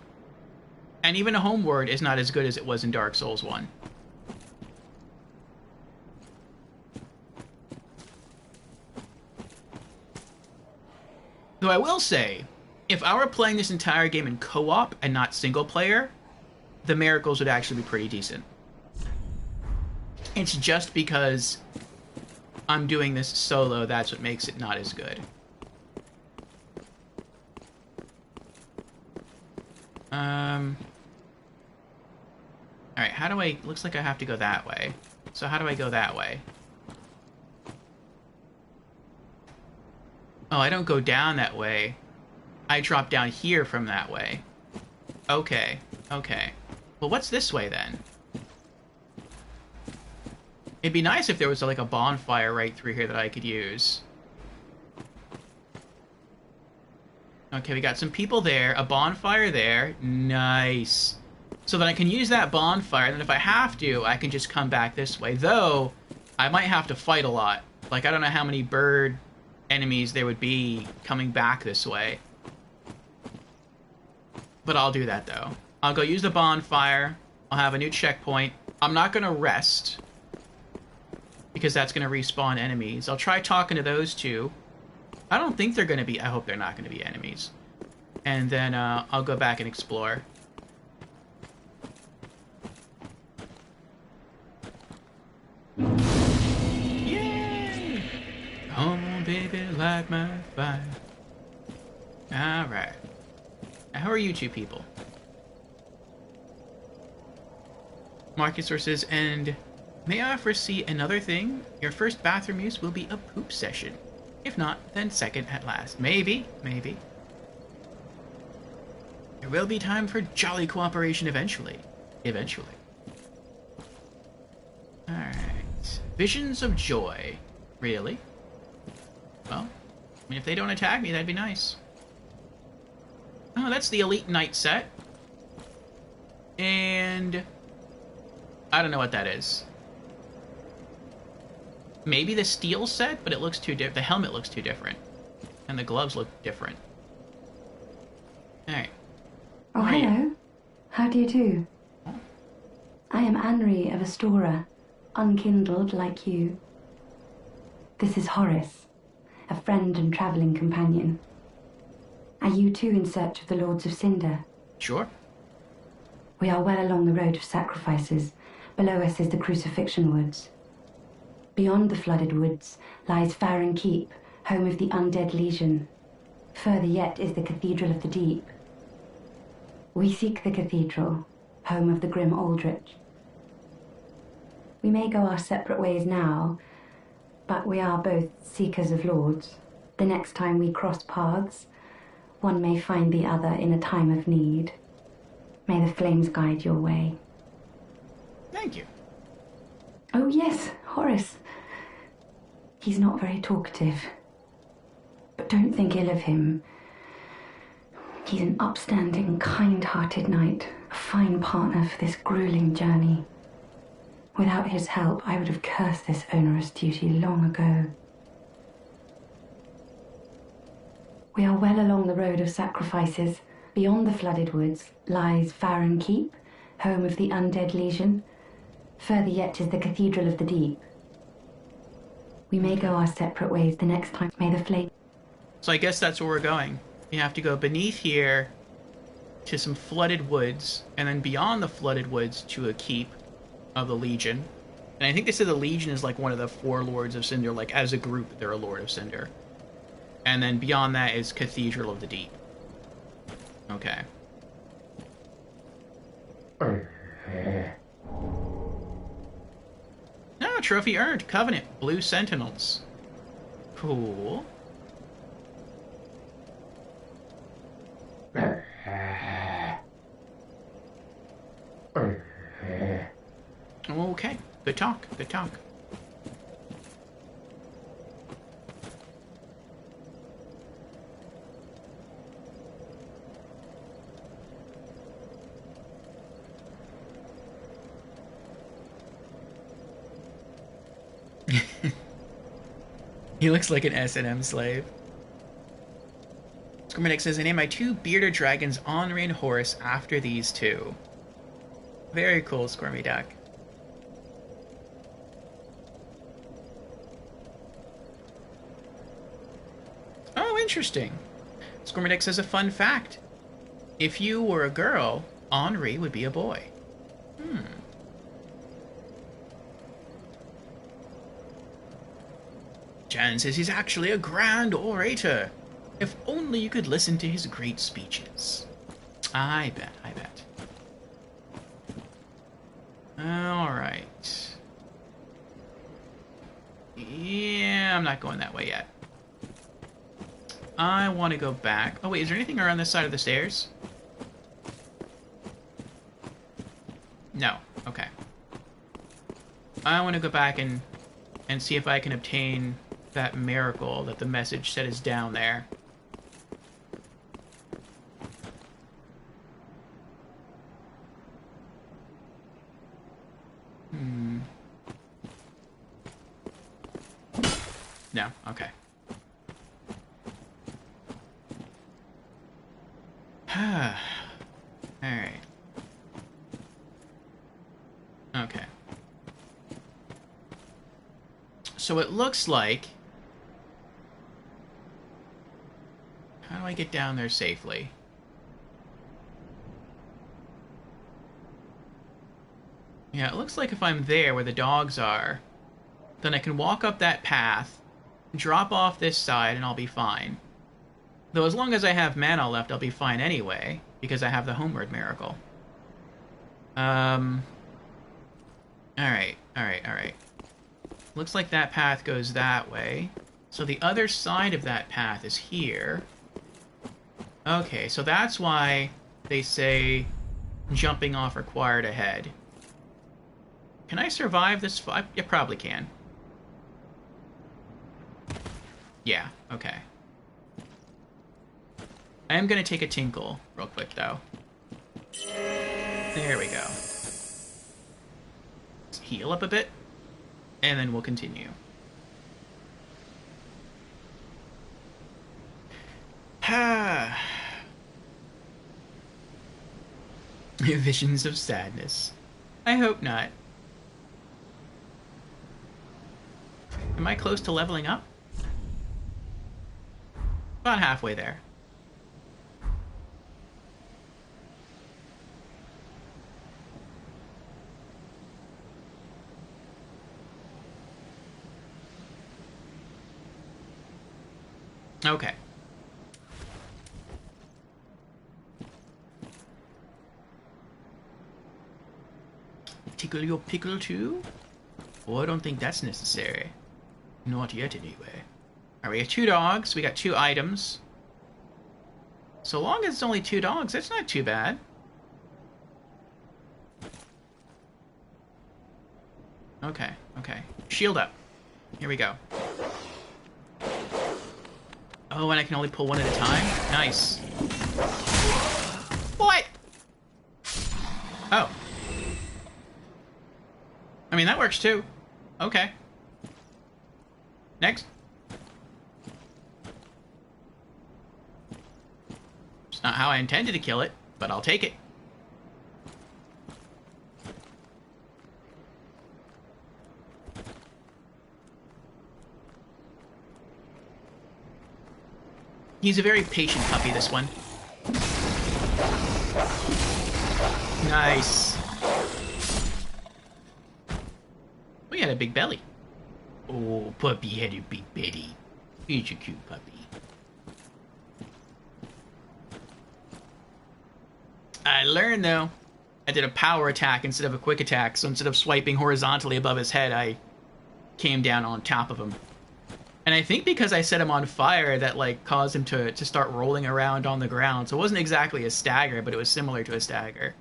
And even a Homeward is not as good as it was in Dark Souls 1. Though I will say, if I were playing this entire game in co-op and not single player, the miracles would actually be pretty decent. It's just because I'm doing this solo, that's what makes it not as good. Alright, how do I... Looks like I have to go that way. So how do I go that way? Oh, I don't go down that way. I drop down here from that way. Okay, okay. Well, what's this way, then? It'd be nice if there was, like, a bonfire right through here that I could use. Okay, we got some people there. A bonfire there. Nice. So then I can use that bonfire, and then if I have to, I can just come back this way. Though, I might have to fight a lot. Like, I don't know how many bird enemies there would be coming back this way. But I'll do that, though. I'll go use the bonfire. I'll have a new checkpoint. I'm not going to rest, because that's going to respawn enemies. I'll try talking to those two. I don't think they're going to be... I hope they're not going to be enemies. And then I'll go back and explore. Yay! Come on, baby, light my fire. Alright. Now, how are you two people? Marcus says, and may I foresee another thing? Your first bathroom use will be a poop session. If not, then second at last. Maybe, maybe. There will be time for jolly cooperation eventually. Eventually. Alright. Visions of joy. Really? Well, I mean, if they don't attack me, that'd be nice. Oh, that's the Elite Knight set. And I don't know what that is. Maybe the steel set, but it looks too different. The helmet looks too different. And the gloves look different. Alright. Oh, hello. How do you do? I am Anri of Astora, unkindled like you. This is Horace, a friend and travelling companion. Are you too in search of the Lords of Cinder? Sure. We are well along the road of sacrifices. Below us is the Crucifixion Woods. Beyond the flooded woods lies Farron Keep, home of the undead legion. Further yet is the Cathedral of the Deep. We seek the cathedral, home of the grim Aldrich. We may go our separate ways now, but we are both seekers of lords. The next time we cross paths, one may find the other in a time of need. May the flames guide your way. Thank you. Oh, yes, Horace. He's not very talkative. But don't think ill of him. He's an upstanding, kind-hearted knight, a fine partner for this grueling journey. Without his help, I would have cursed this onerous duty long ago. We are well along the road of sacrifices. Beyond the flooded woods lies Farron Keep, home of the undead legion. Further yet is the Cathedral of the Deep. We may go our separate ways the next time. May the flame... So I guess that's where we're going. You have to go beneath here to some flooded woods, and then beyond the flooded woods to a keep of the Legion. And I think they said the Legion is like one of the 4 Lords of Cinder. Like, as a group, they're a Lord of Cinder. And then beyond that is Cathedral of the Deep. Okay. No, trophy earned. Covenant. Blue Sentinels. Cool. Okay. Good talk. Good talk. He looks like an S&M slave. Squirmedic says, I named my 2 bearded dragons Henri and Horace after these 2. Very cool, Squirmy Duck. Oh, interesting. Squirmedic says a fun fact. If you were a girl, Henri would be a boy. Jan says he's actually a grand orator. If only you could listen to his great speeches. I bet, I bet. Alright. Yeah, I'm not going that way yet. I want to go back. Oh wait, is there anything around this side of the stairs? No. Okay. I want to go back and see if I can obtain that miracle that the message said is down there. No, okay. Alright. Okay. So it looks like... How do I get down there safely? Yeah, it looks like if I'm there where the dogs are, then I can walk up that path, drop off this side, and I'll be fine. Though as long as I have mana left, I'll be fine anyway, because I have the Homeward Miracle. Alright. Looks like that path goes that way. So the other side of that path is here. Okay, so that's why they say jumping off required ahead. Can I survive this fight? You probably can. Yeah, okay. I am going to take a tinkle real quick, though. There we go. Let's heal up a bit, and then we'll continue. Visions of sadness. I hope not. Am I close to leveling up? About halfway there. Okay. Tickle your pickle too? Oh, I don't think that's necessary. Not yet, anyway. Alright, we have 2 dogs. We got 2 items. So long as it's only 2 dogs, that's not too bad. Okay, okay. Shield up. Here we go. Oh, and I can only pull one at a time? Nice. What? Oh. I mean, that works too. Okay. Next. It's not how I intended to kill it, but I'll take it. He's a very patient puppy, this one. Nice. We had a big belly. Oh, puppy had a big belly. He's a cute puppy. I learned, though. I did a power attack instead of a quick attack, so instead of swiping horizontally above his head, I came down on top of him. And I think because I set him on fire, that, like, caused him to start rolling around on the ground. So it wasn't exactly a stagger, but it was similar to a stagger.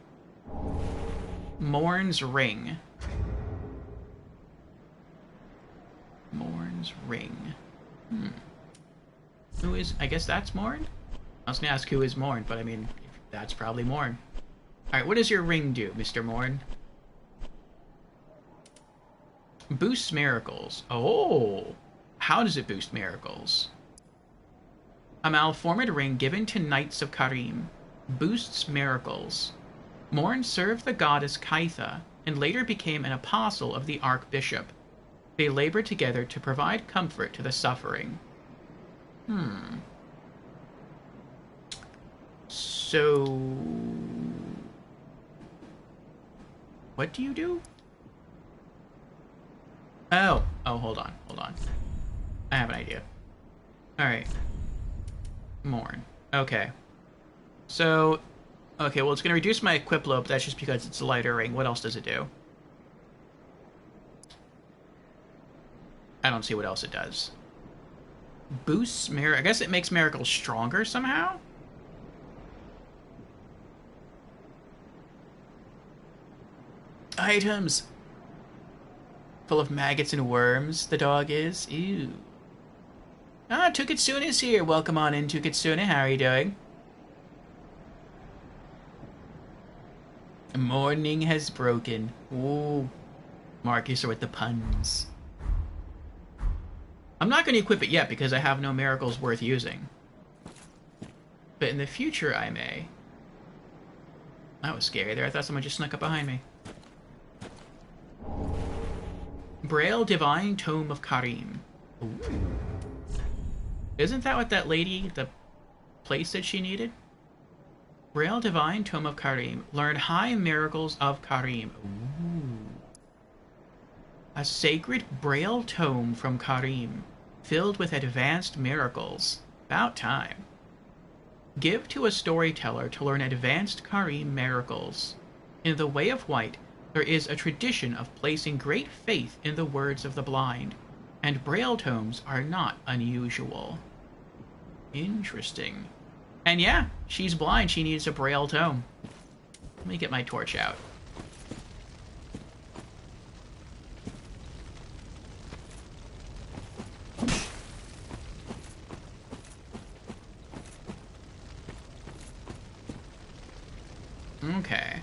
Morn's Ring. Morn's Ring. Who is... I guess that's Morn? I was gonna ask who is Morn, but I mean, that's probably Morn. Alright, what does your ring do, Mr. Morn? Boosts miracles. Oh! How does it boost miracles? A malformed ring given to Knights of Karim boosts miracles. Morn served the goddess Kaitha and later became an apostle of the Archbishop. They labor together to provide comfort to the suffering. So... what do you do? Oh, hold on. I have an idea. Alright. Morn. Okay. So, okay, well, it's going to reduce my equip load, but that's just because it's a lighter ring. What else does it do? I don't see what else it does. Boosts mirror. I guess it makes miracles stronger somehow? Items! Full of maggots and worms, the dog is. Ew. Ah, Tukitsune's here. Welcome on in, Tukitsune. How are you doing? Morning has broken. Ooh. Marcus are with the puns. I'm not going to equip it yet because I have no miracles worth using. But in the future I may. That was scary there. I thought someone just snuck up behind me. Braille Divine Tome of Karim. Ooh. Isn't that what that lady, the place said she needed? Braille Divine Tome of Karim. Learn high miracles of Karim. Ooh. A sacred Braille tome from Karim, filled with advanced miracles. About time. Give to a storyteller to learn advanced Karim miracles. In the Way of White, there is a tradition of placing great faith in the words of the blind, and Braille tomes are not unusual. Interesting. And yeah, she's blind. She needs a Braille tome. Let me get my torch out. Okay.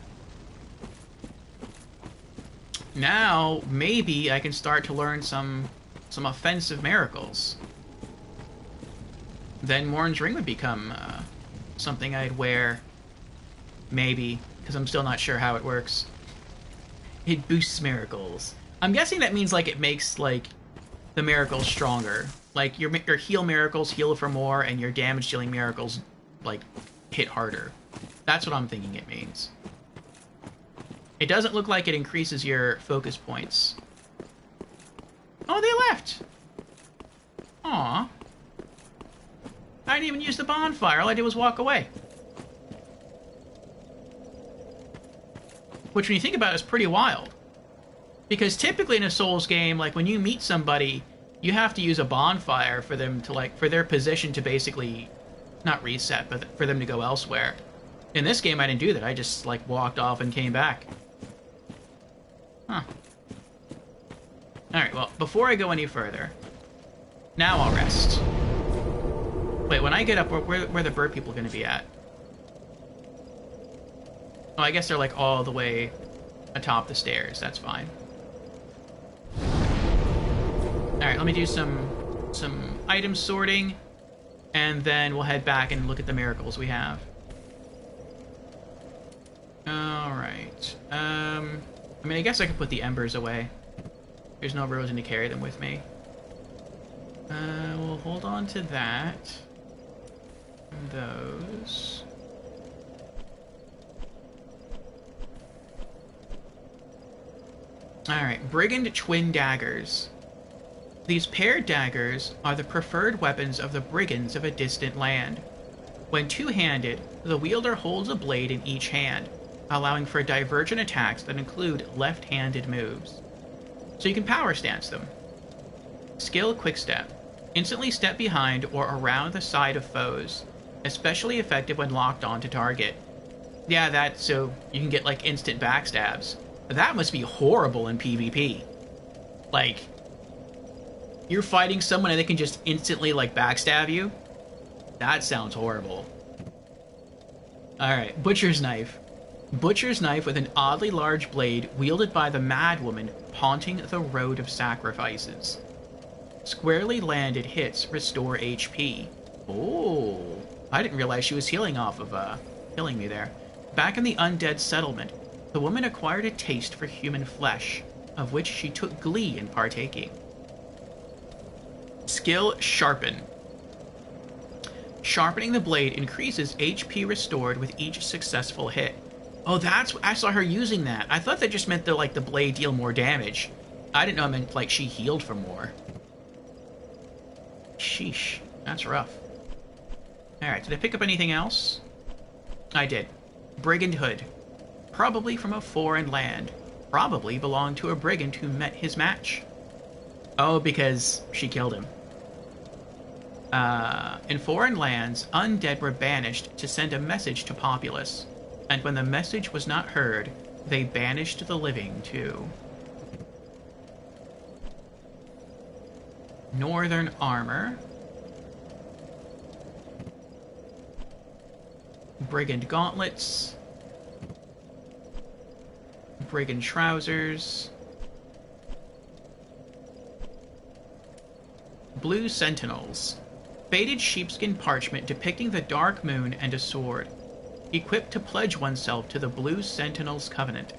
Now, maybe I can start to learn some offensive miracles. Then Morn's Ring would become something I'd wear. Maybe, because I'm still not sure how it works. It boosts miracles. I'm guessing that means, like, it makes, like, the miracles stronger. Like, your heal miracles heal for more, and your damage-dealing miracles, like, hit harder. That's what I'm thinking it means. It doesn't look like it increases your focus points. Oh, they left! Aw. I didn't even use the bonfire. All I did was walk away. Which, when you think about it, is pretty wild. Because typically in a Souls game, like, when you meet somebody, you have to use a bonfire for them to, like, for their position to basically, not reset, but for them to go elsewhere. In this game, I didn't do that. I just, like, walked off and came back. Huh. Alright, well, before I go any further, now I'll rest. Wait, when I get up, where are the bird people going to be at? Oh, I guess they're like all the way atop the stairs. That's fine. Alright, let me do some item sorting, and then we'll head back and look at the miracles we have. Alright. I mean, I guess I could put the embers away. There's no reason to carry them with me. We'll hold on to that. And those. Alright, Brigand Twin Daggers. These paired daggers are the preferred weapons of the brigands of a distant land. When two-handed, the wielder holds a blade in each hand, allowing for divergent attacks that include left-handed moves. So you can power stance them. Skill Quickstep. Instantly step behind or around the side of foes, especially effective when locked on to target. Yeah, that's so you can get like instant backstabs. That must be horrible in PvP. Like, you're fighting someone and they can just instantly like backstab you? That sounds horrible. Alright, Butcher's Knife. Butcher's Knife with an oddly large blade wielded by the madwoman haunting the Road of Sacrifices. Squarely landed hits restore HP. Oh, I didn't realize she was healing off of, killing me there. Back in the undead settlement, the woman acquired a taste for human flesh, of which she took glee in partaking. Skill Sharpen. Sharpening the blade increases HP restored with each successful hit. Oh, that's... I saw her using that. I thought that just meant that, like, the blade deal more damage. I didn't know it meant, like, she healed for more. Sheesh. That's rough. Alright, did I pick up anything else? I did. Brigand Hood. Probably from a foreign land. Probably belonged to a brigand who met his match. Oh, because she killed him. In foreign lands, undead were banished to send a message to populace. And when the message was not heard, they banished the living too. Northern Armor. Brigand Gauntlets. Brigand Trousers. Blue Sentinels. Faded sheepskin parchment depicting the dark moon and a sword. Equipped to pledge oneself to the Blue Sentinels Covenant.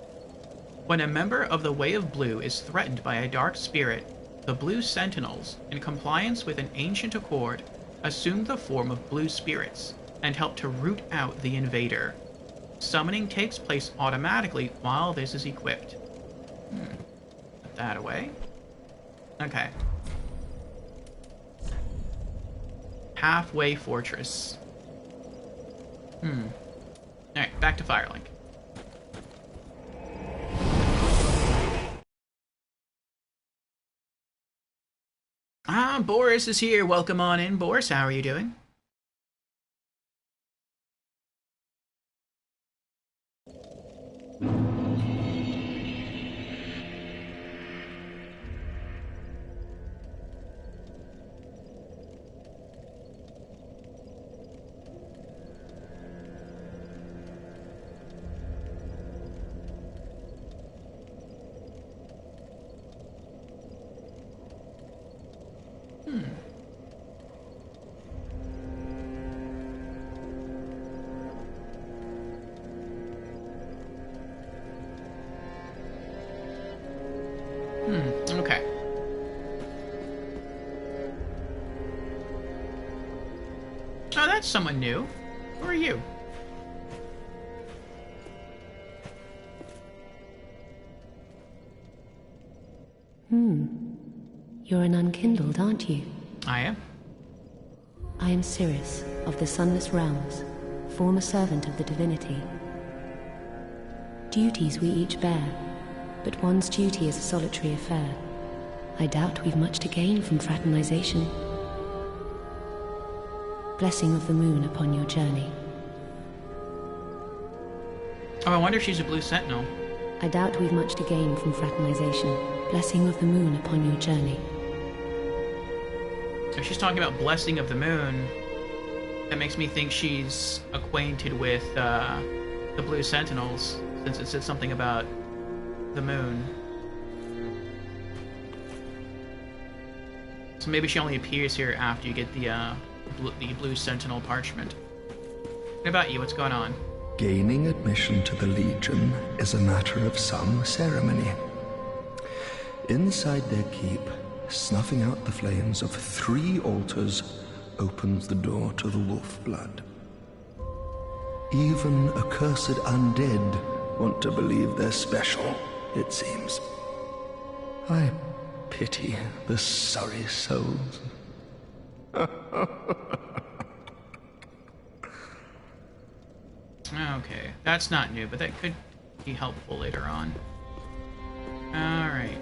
When a member of the Way of Blue is threatened by a dark spirit, the Blue Sentinels, in compliance with an ancient accord, assume the form of blue spirits and help to root out the invader. Summoning takes place automatically while this is equipped. Put that away. Okay. Halfway Fortress. Alright, back to Firelink. Boris is here. Welcome on in, Boris. How are you doing? Okay. Oh, that's someone new. Who are you? You're an unkindled, aren't you? I am. I am Sirius, of the Sunless Realms, former servant of the divinity. Duties we each bear, but one's duty is a solitary affair. I doubt we've much to gain from fraternization. Blessing of the moon upon your journey. Oh, I wonder if she's a Blue Sentinel. I doubt we've much to gain from fraternization. Blessing of the moon upon your journey. If she's talking about blessing of the moon, that makes me think she's acquainted with the Blue Sentinels, since it said something about the moon. So maybe she only appears here after you get the Blue Sentinel parchment. What about you? What's going on? Gaining admission to the Legion is a matter of some ceremony. Inside their keep, snuffing out the flames of 3 altars opens the door to the wolf blood. Even accursed undead want to believe they're special, it seems. I pity the sorry souls. Okay, that's not new, but that could be helpful later on. Alright.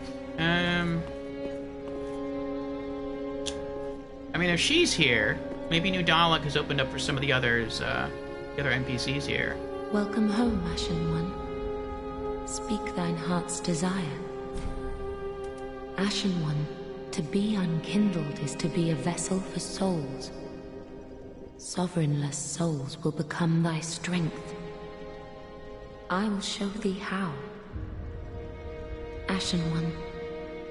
I mean, if she's here, maybe new dialogue has opened up for some of the others, the other NPCs here. Welcome home, Ashen One. Speak thine heart's desire. Ashen One, to be unkindled is to be a vessel for souls. Sovereignless souls will become thy strength. I will show thee how. Ashen One,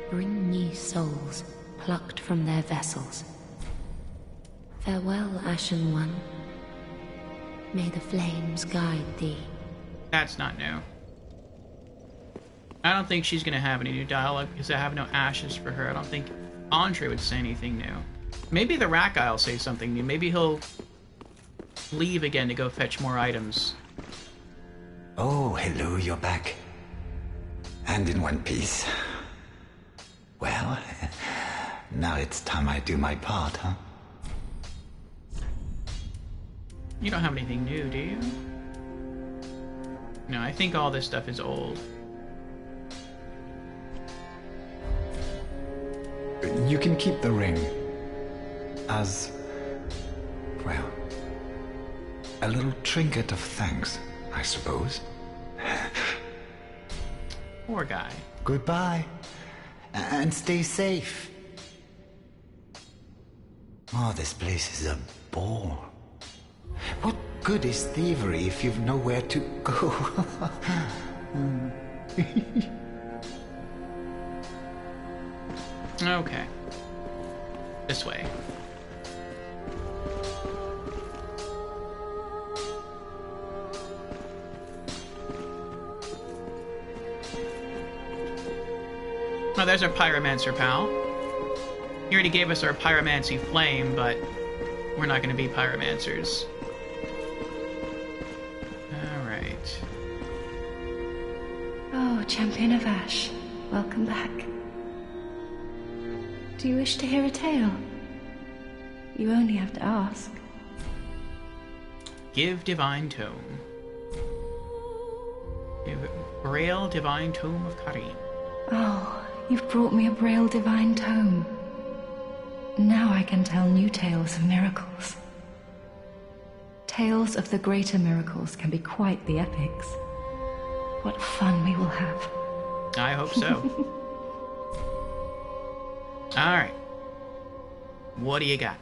bring me souls plucked from their vessels. Farewell, Ashen One. May the flames guide thee. That's not new. I don't think she's gonna have any new dialogue because I have no ashes for her. I don't think Andre would say anything new. Maybe the rat guy will say something new. Maybe he'll leave again to go fetch more items. Oh, hello, you're back. And in one piece. Well, now it's time I do my part, huh? You don't have anything new, do you? No, I think all this stuff is old. You can keep the ring. As, well, a little trinket of thanks, I suppose. Poor guy. Goodbye. And stay safe. Oh, this place is a bore. What good is thievery if you've nowhere to go? Okay. This way. Oh, there's our pyromancer pal. He already gave us our pyromancy flame, but we're not going to be pyromancers. Alright. Oh, Champion of Ash, welcome back. Do you wish to hear a tale? You only have to ask. Give Divine Tome. Give Braille Divine Tome of Karim. Oh, you've brought me a Braille Divine Tome. Now I can tell new tales of miracles. Tales of the greater miracles can be quite the epics. What fun we will have. I hope so. Alright. What do you got?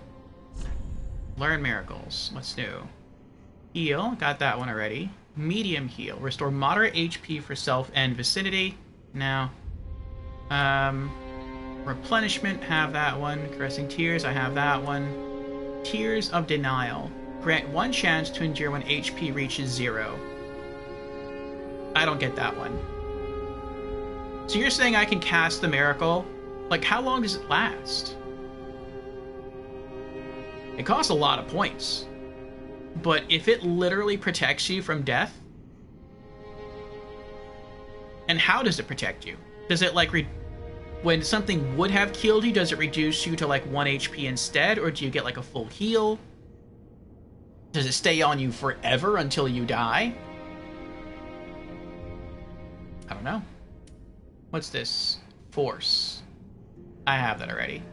Learn miracles. What's new? Heal. Got that one already. Medium heal. Restore moderate HP for self and vicinity. Now. Replenishment. Have that one. Caressing Tears. I have that one. Tears of Denial. Grant 1 chance to endure when HP reaches 0. I don't get that one. So you're saying I can cast the miracle? Like, how long does it last? It costs a lot of points. But if it literally protects you from death? And how does it protect you? Does it, like, when something would have killed you, does it reduce you to, like, 1 HP instead? Or do you get, like, a full heal? Does it stay on you forever until you die? I don't know. What's this? Force. I have that already.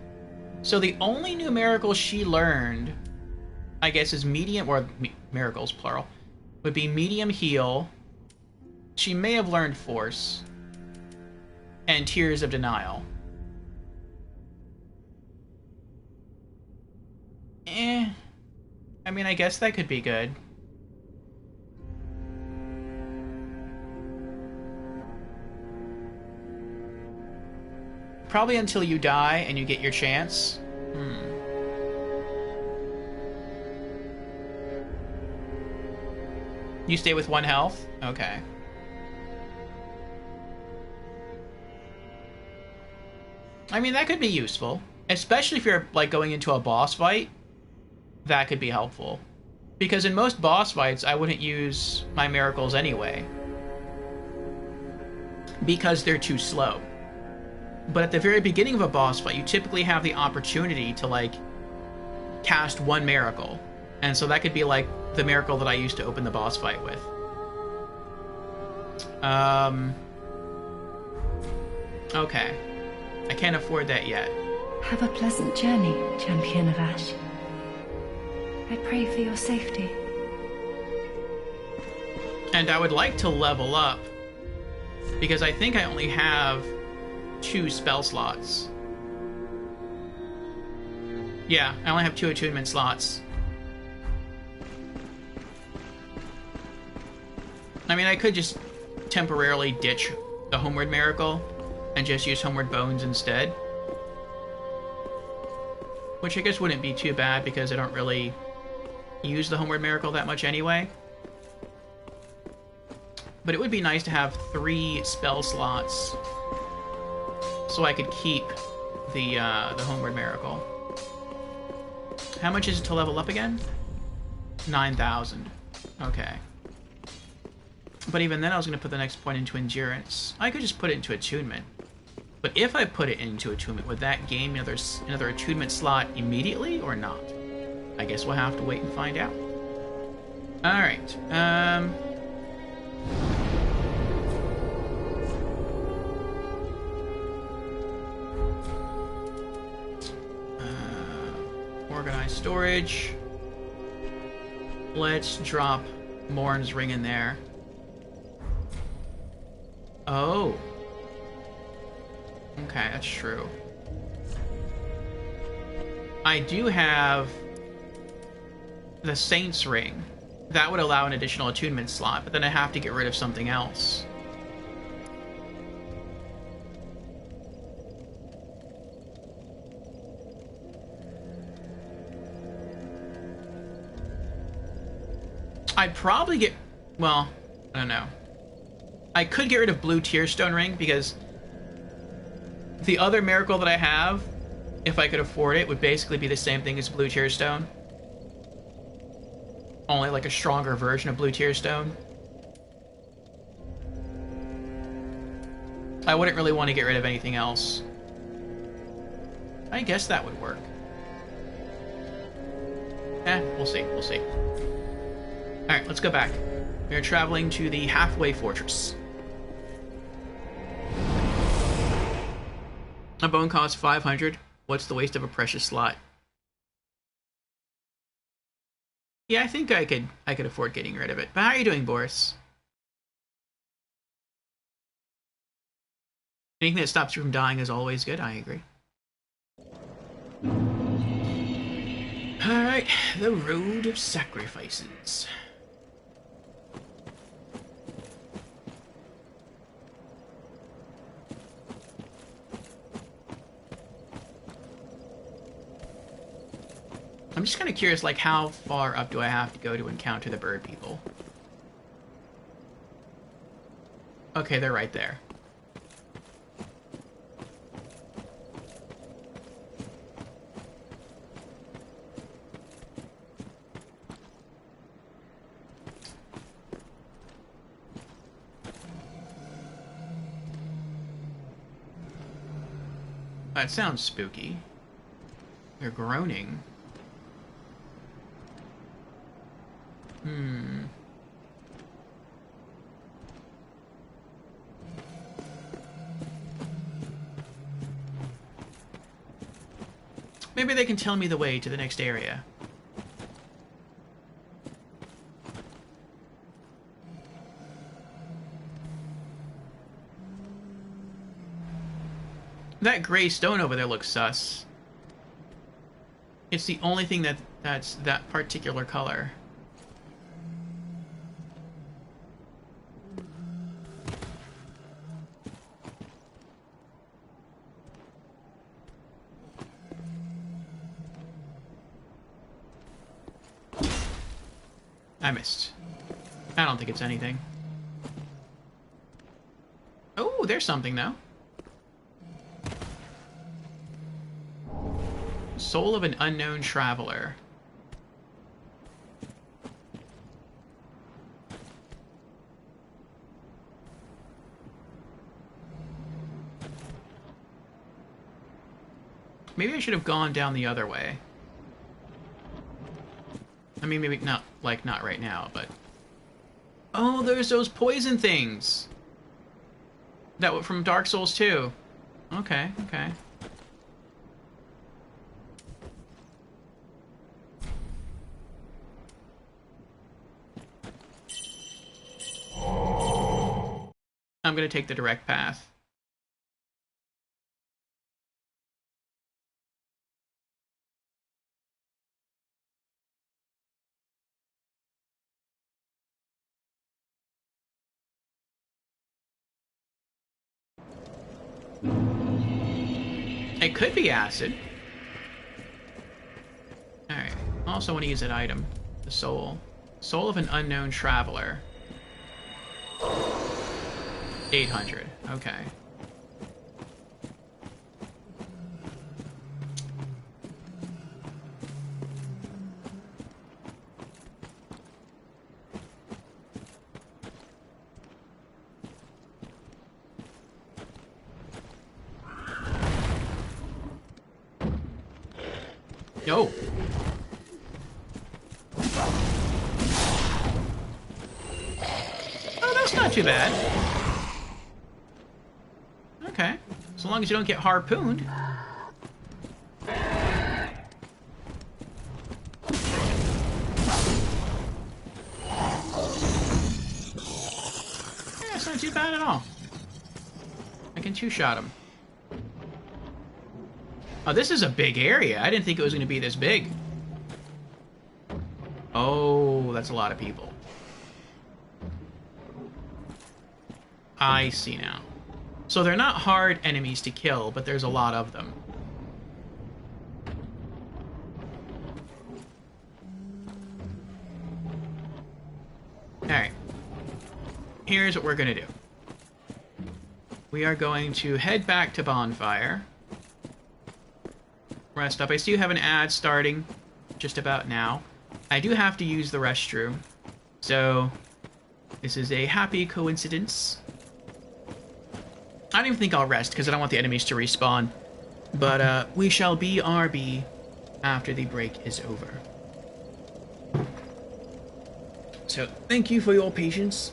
So the only new miracle she learned, I guess, is medium, or miracles, plural, would be medium heal, She may have learned Force and Tears of Denial. I mean, I guess that could be good. Probably until you die and you get your chance. You stay with 1 health? Okay. I mean, that could be useful. Especially if you're, like, going into a boss fight. That could be helpful. Because in most boss fights, I wouldn't use my miracles anyway. Because they're too slow. But at the very beginning of a boss fight, you typically have the opportunity to, like, cast 1 miracle. And so that could be, like, the miracle that I used to open the boss fight with. Okay. I can't afford that yet. Have a pleasant journey, Champion of Ash. I pray for your safety. And I would like to level up, because I think I only have 2 spell slots. Yeah, I only have 2 attunement slots. I mean, I could just temporarily ditch the Homeward Miracle and just use Homeward Bones instead. Which I guess wouldn't be too bad because I don't really use the Homeward Miracle that much anyway. But it would be nice to have 3 spell slots so I could keep the Homeward Miracle. How much is it to level up again? 9,000. Okay. But even then I was going to put the next point into Endurance. I could just put it into Attunement. But if I put it into Attunement, would that gain me another Attunement slot immediately or not? I guess we'll have to wait and find out. Alright, organized storage. Let's drop Morn's Ring in there. Oh. Okay, that's true. I do have the Saint's Ring. That would allow an additional attunement slot, but then I have to get rid of something else. I'd probably get... well, I don't know. I could get rid of Blue Tearstone Ring, because the other miracle that I have, if I could afford it, would basically be the same thing as Blue Tearstone. Only like a stronger version of Blue Tearstone. I wouldn't really want to get rid of anything else. I guess that would work. We'll see, we'll see. Alright, let's go back. We are traveling to the halfway fortress. A bone costs 500. What's the waste of a precious slot? Yeah, I think I could afford getting rid of it. But how are you doing, Boris? Anything that stops you from dying is always good, I agree. Alright, the Road of Sacrifices. I'm just kind of curious, like, how far up do I have to go to encounter the bird people? Okay, they're right there. That sounds spooky. They're groaning. Maybe they can tell me the way to the next area. That gray stone over there looks sus. It's the only thing that's that particular color. I missed. I don't think it's anything. Oh, there's something though. Soul of an unknown traveler. Maybe I should have gone down the other way. I mean, maybe not, like, not right now, but... Oh, there's those poison things! That were from Dark Souls 2. Okay, okay. I'm gonna take the direct path. It could be acid. Alright. Also want to use that item. The soul. Soul of an unknown traveler. 800. Okay. Yo. Oh, that's not too bad. Okay. So long as you don't get harpooned. Yeah, it's not too bad at all. I can two-shot him. Oh, this is a big area. I didn't think it was going to be this big. Oh, that's a lot of people. I see now. So they're not hard enemies to kill, but there's a lot of them. Alright. Here's what we're going to do. We are going to head back to Bonfire. Rest up. I see you have an ad starting just about now. I do have to use the restroom. So, this is a happy coincidence. I don't even think I'll rest, because I don't want the enemies to respawn. But, we shall be RB after the break is over. So, thank you for your patience.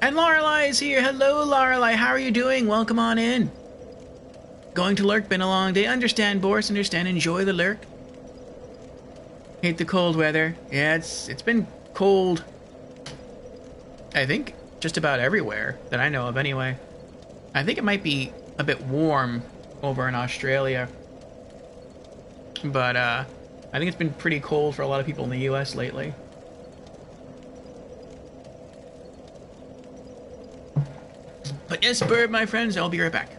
And Lorelei is here! Hello, Lorelei! How are you doing? Welcome on in. Going to lurk, been a long day. Understand, Boris, understand. Enjoy the lurk. Hate the cold weather. Yeah, it's been cold, I think, just about everywhere that I know of anyway. I think it might be a bit warm over in Australia. But, I think it's been pretty cold for a lot of people in the US lately. But yes, Bird, my friends, I'll be right back.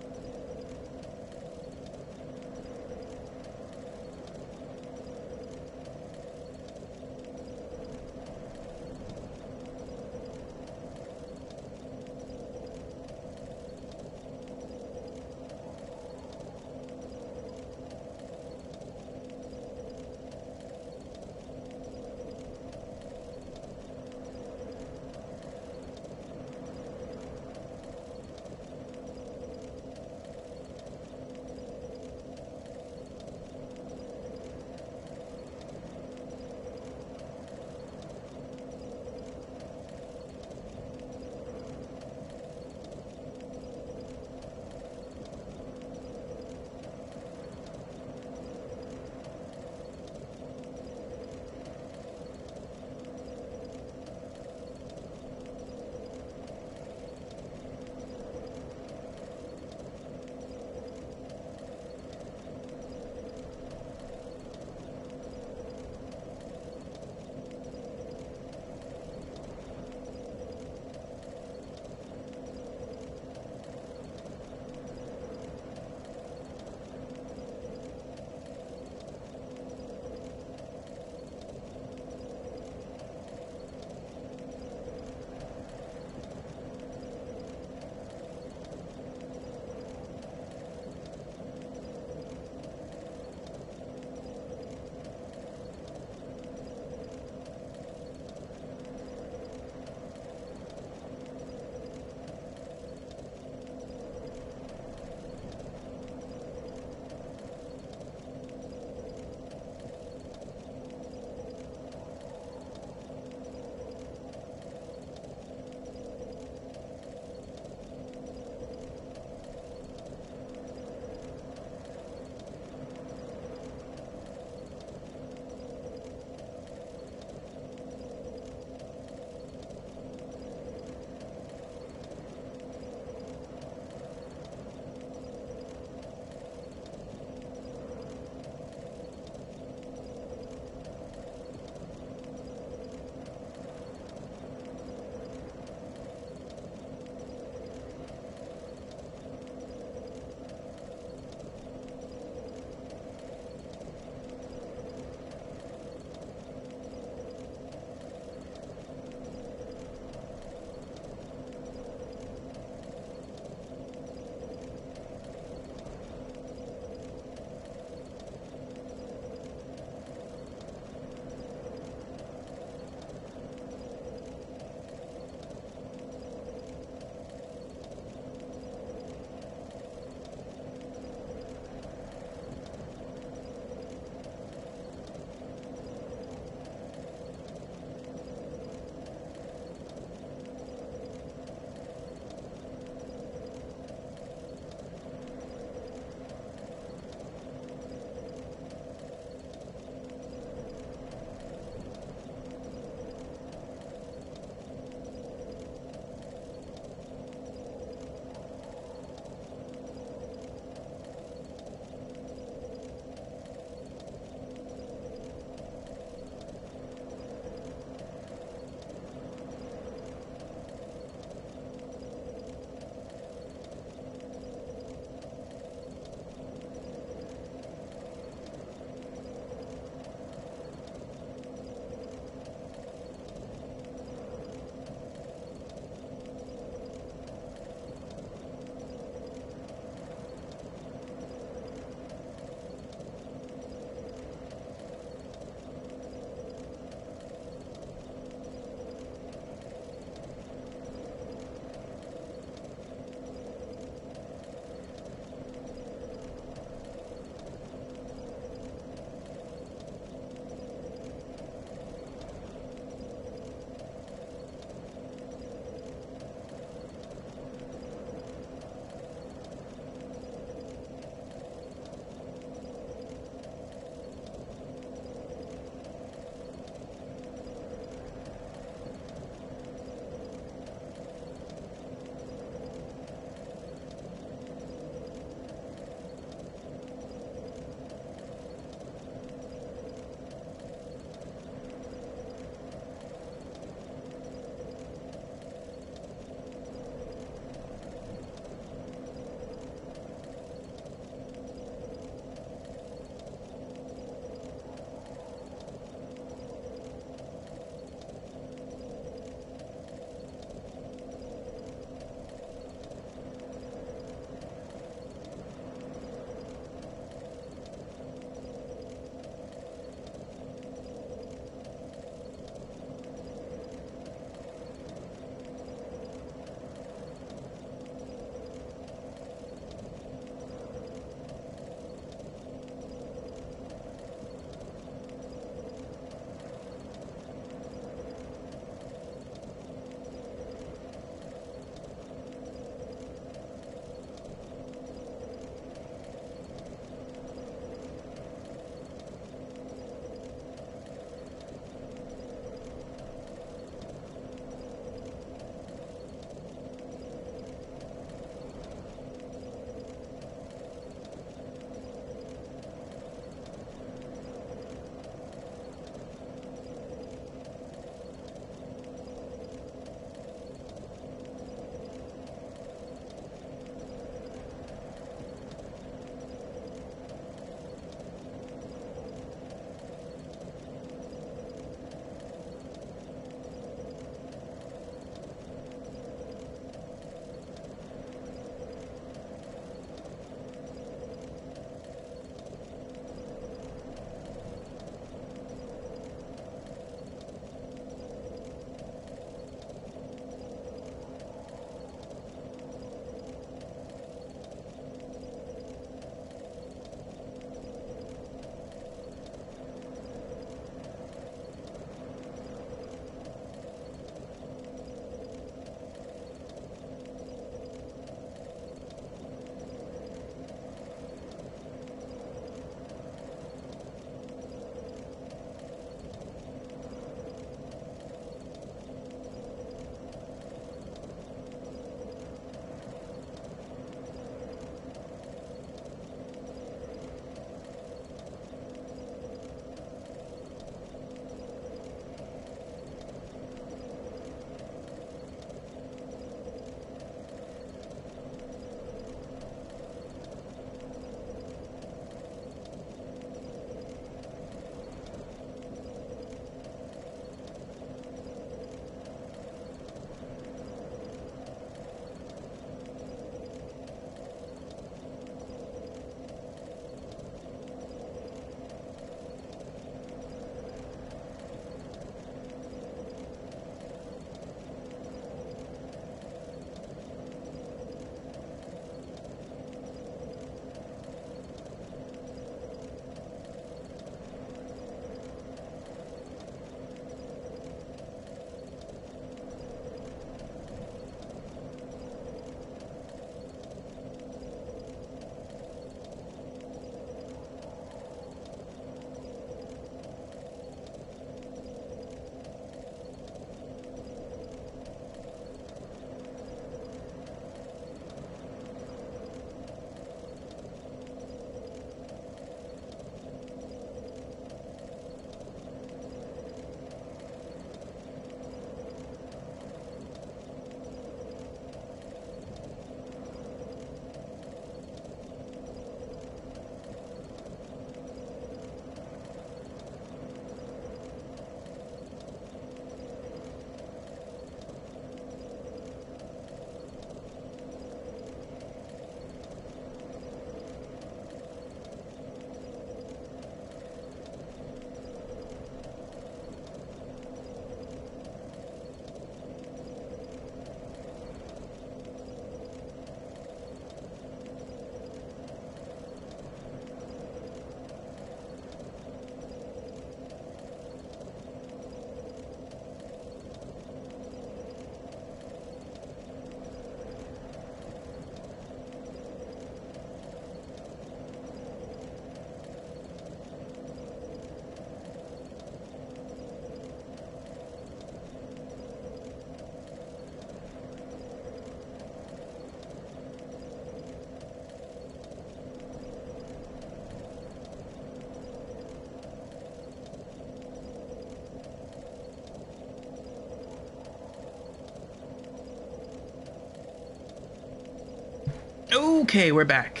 Okay, we're back.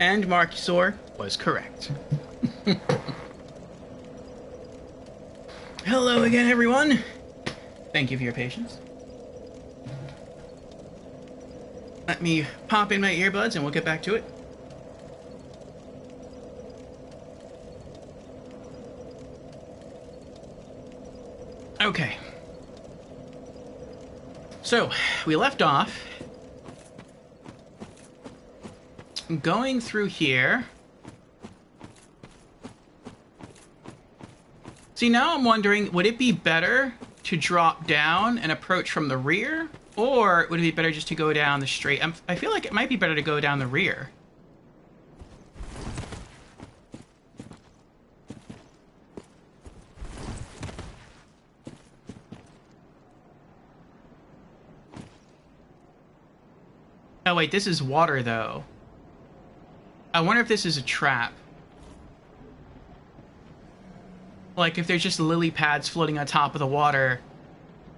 And Marcusor was correct. Hello again, everyone. Thank you for your patience. Let me pop in my earbuds and we'll get back to it. Okay. So, we left off going through here. See, now I'm wondering, would it be better to drop down and approach from the rear? Or would it be better just to go down the straight? I feel like it might be better to go down the rear. Oh wait, this is water though. I wonder if this is a trap. Like if there's just lily pads floating on top of the water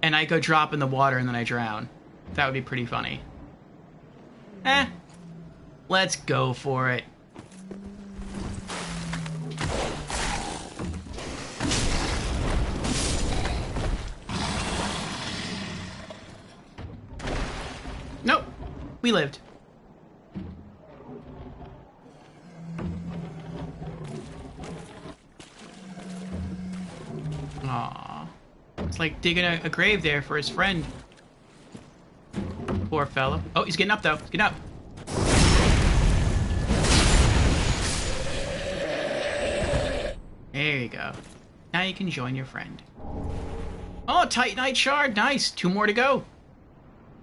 and I go drop in the water and then I drown. That would be pretty funny. Let's go for it. Nope. We lived. Aww. It's like digging a grave there for his friend. Poor fellow. Oh, he's getting up though. He's getting up. There you go. Now you can join your friend. Oh, Titanite shard. Nice. 2 more to go.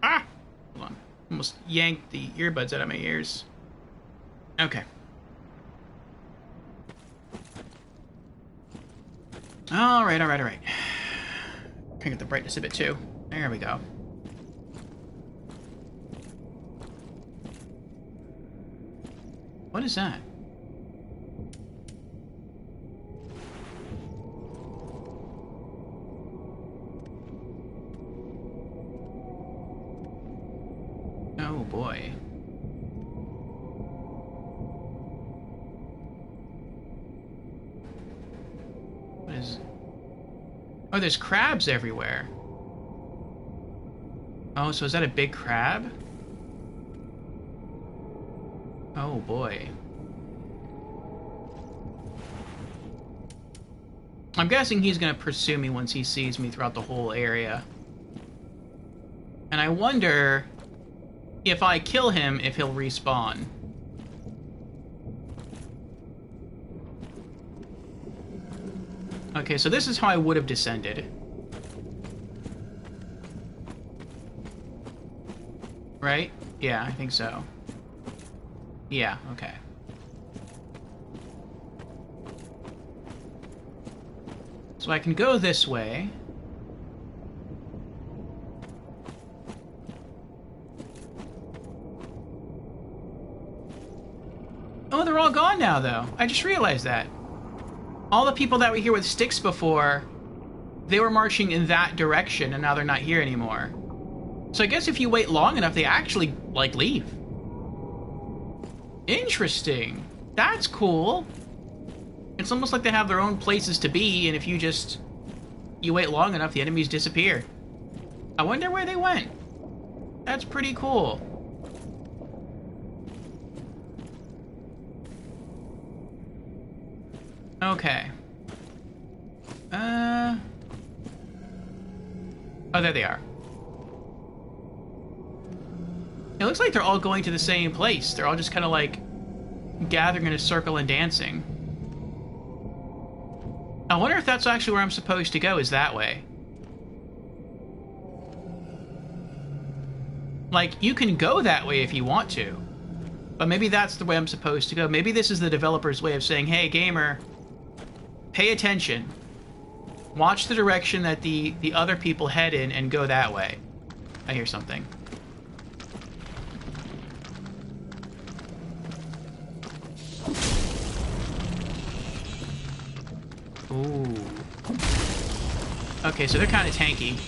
Ah! Hold on. Almost yanked the earbuds out of my ears. Okay. Alright. Crank up the brightness a bit too. There we go. What is that? Oh boy. What is... Oh, there's crabs everywhere. Oh, so is that a big crab? Oh boy. I'm guessing he's gonna pursue me once he sees me throughout the whole area. And I wonder if I kill him, if he'll respawn. Okay, so this is how I would have descended. Right? Yeah, I think so. Yeah, okay. So I can go this way. Oh, they're all gone now, though. I just realized that. All the people that were here with sticks before, they were marching in that direction, and now they're not here anymore. So I guess if you wait long enough, they actually, like, leave. Interesting. That's cool. It's almost like they have their own places to be, and if you just... you wait long enough, the enemies disappear. I wonder where they went. That's pretty cool. Okay. Oh, there they are. It looks like they're all going to the same place. They're all just kind of like gathering in a circle and dancing. I wonder if that's actually where I'm supposed to go, is that way. Like, you can go that way if you want to. But maybe that's the way I'm supposed to go. Maybe this is the developer's way of saying, hey, gamer, pay attention. Watch the direction that the other people head in and go that way. I hear something. Ooh. Okay, so they're kind of tanky.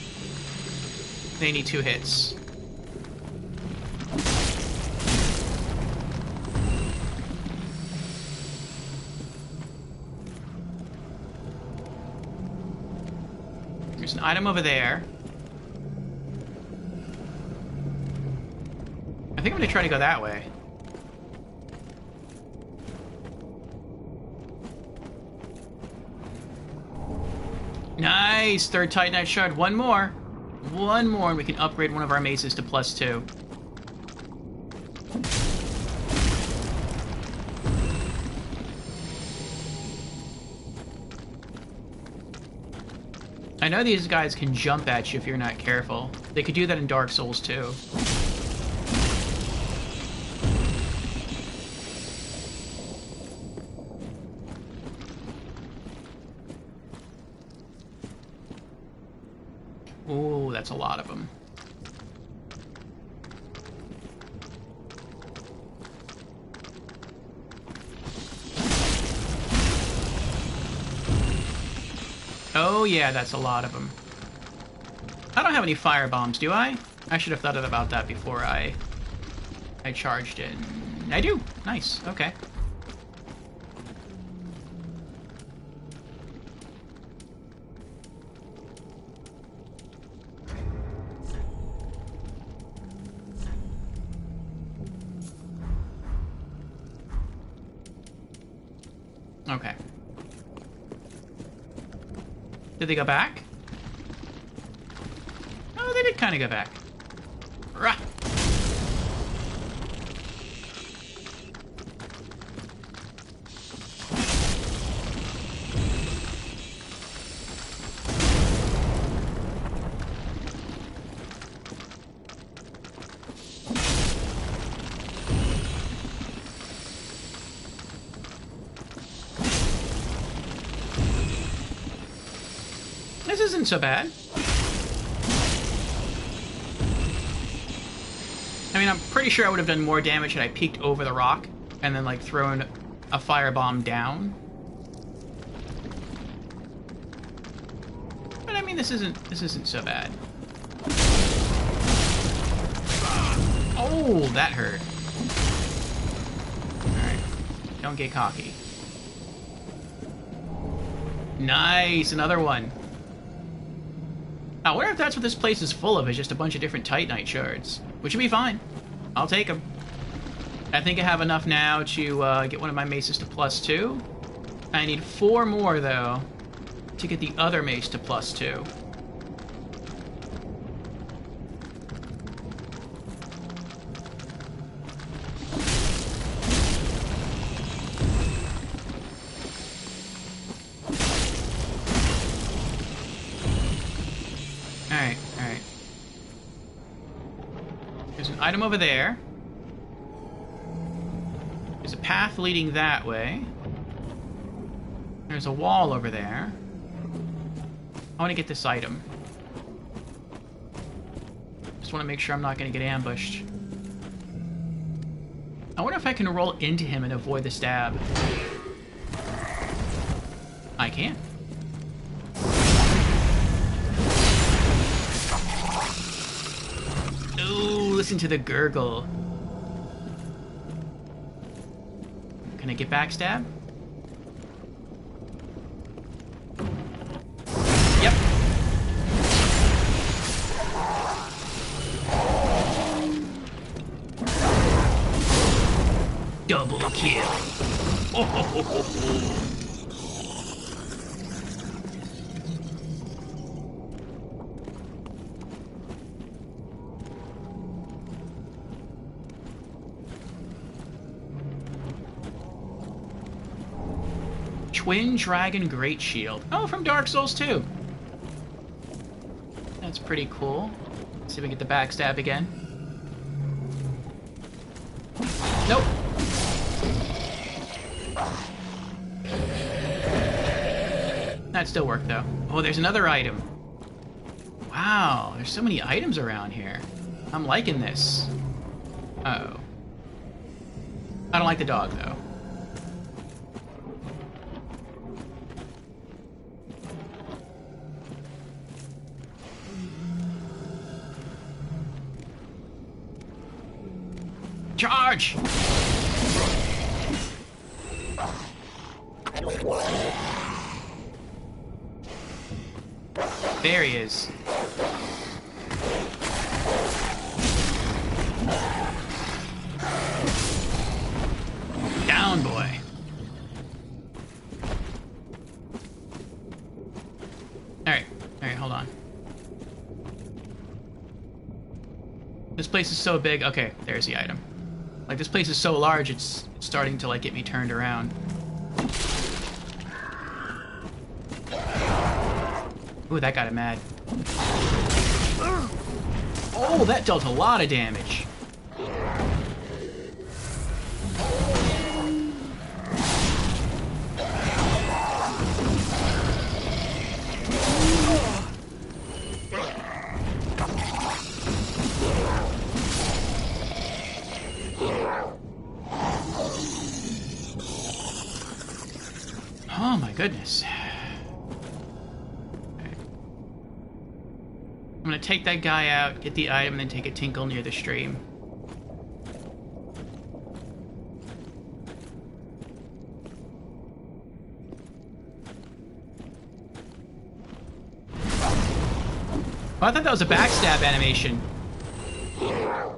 They need 2 hits. item over there. I think I'm gonna try to go that way. Nice! Third Titanite shard. One more. One more, and we can upgrade one of our maces to +2. I know these guys can jump at you if you're not careful. They could do that in Dark Souls too. Ooh, that's a lot of them. Oh yeah, that's a lot of them. I don't have any fire bombs, do I? I should have thought about that before I charged in. I do. Nice. Okay. Okay. Did they go back? Oh, they did kind of go back. Rah! This isn't so bad. I mean, I'm pretty sure I would have done more damage had I peeked over the rock and then, like, thrown a firebomb down. But I mean, this isn't so bad. Oh, that hurt. Alright. Don't get cocky. Nice, another one. I wonder if that's what this place is full of, is just a bunch of different Titanite shards. Which would be fine. I'll take them. I think I have enough now to get one of my maces to +2. I need 4 more, though, to get the other mace to +2. Alright, alright. There's an item over there. There's a path leading that way. There's a wall over there. I want to get this item. Just want to make sure I'm not going to get ambushed. I wonder if I can roll into him and avoid the stab. I can. Ooh, listen to the gurgle. Can I get backstab? Yep. Double kill. Oh, ho, ho, ho, ho. Twin Dragon Great Shield. Oh, from Dark Souls 2. That's pretty cool. Let's see if we get the backstab again. Nope. That still worked, though. Oh, there's another item. Wow, there's so many items around here. I'm liking this. Uh-oh. I don't like the dog, though. Charge! There he is. Down, boy. Alright, hold on. This place is so big. Okay, there's the item. Like, this place is so large, it's starting to, like, get me turned around. Ooh, that got him mad. Oh, that dealt a lot of damage. Oh my goodness. I'm gonna take that guy out, get the item, and then take a tinkle near the stream. Oh, I thought that was a backstab animation.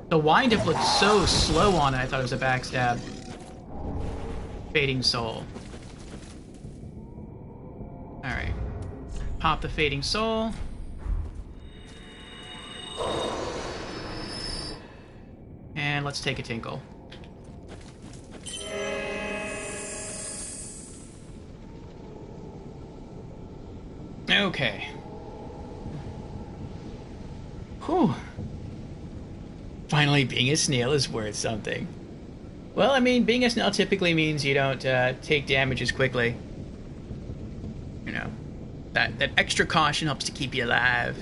The wind-up looked so slow on it, I thought it was a backstab. Fading Soul. Alright. Pop the Fading Soul. And let's take a tinkle. Okay. Whew. Finally, being a snail is worth something. Well, I mean, being a snail typically means you don't take damage as quickly. You know, that extra caution helps to keep you alive.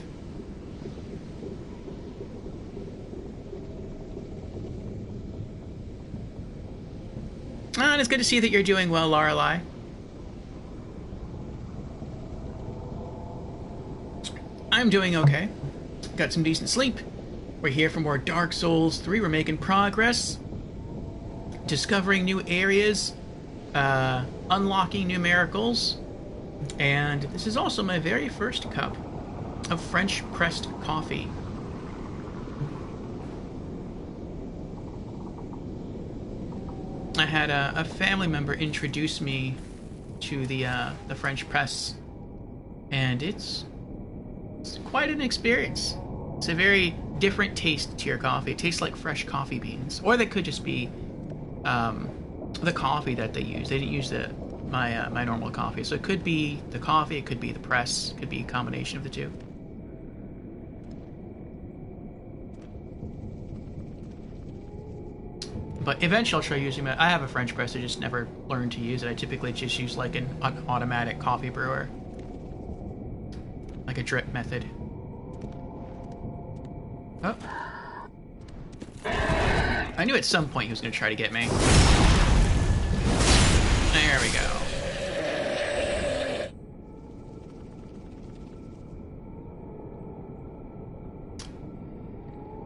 And it's good to see that you're doing well, Lorelei. I'm doing okay. Got some decent sleep. We're here for more Dark Souls 3. We're making progress. Discovering new areas. Unlocking new miracles. And this is also my very first cup of French pressed coffee. I had a family member introduce me to the French press, and it's quite an experience. It's a very different taste to your coffee. It tastes like fresh coffee beans, or they could just be the coffee that they use. They didn't use my normal coffee, so it could be the coffee, it could be the press, it could be a combination of the two. But eventually I'll try using it. I have a French press, I just never learned to use it. I typically just use like an automatic coffee brewer. Like a drip method. Oh. I knew at some point he was going to try to get me. There we go.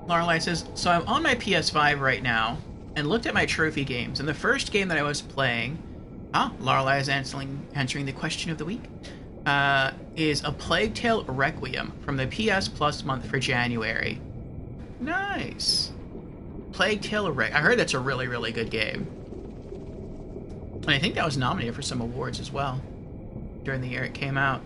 Lorelei says, so I'm on my PS5 right now, and looked at my trophy games, and the first game that I was playing, Lorelei is answering the question of the week, is A Plague Tale Requiem from the PS Plus month for January. Nice. Plague Tale Requiem. I heard that's a really, really good game. And I think that was nominated for some awards as well during the year it came out.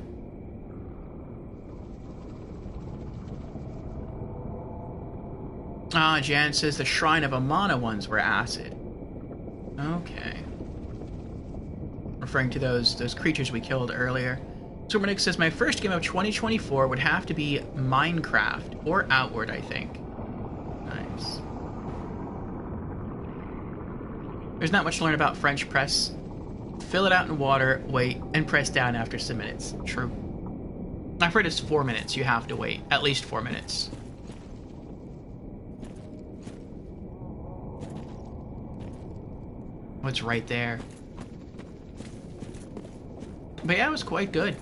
Jan says the Shrine of Amana ones were acid. Okay. Referring to those creatures we killed earlier. Supernick says my first game of 2024 would have to be Minecraft or Outward, I think. Nice. There's not much to learn about French press. Fill it out in water, wait, and press down after some minutes. True. I've heard it's 4 minutes. You have to wait. At least 4 minutes. What's right there? But yeah, it was quite good.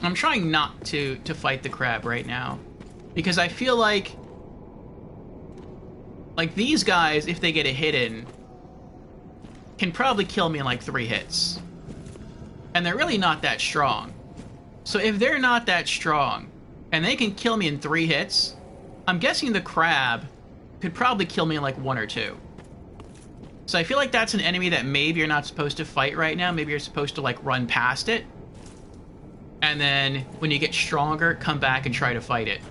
I'm trying not to fight the crab right now, because I feel like Like, these guys, if they get a hit in, can probably kill me in like 3 hits. And they're really not that strong. So if they're not that strong, and they can kill me in 3 hits, I'm guessing the crab could probably kill me in like 1 or 2. So I feel like that's an enemy that maybe you're not supposed to fight right now. Maybe you're supposed to like run past it. And then when you get stronger, come back and try to fight it.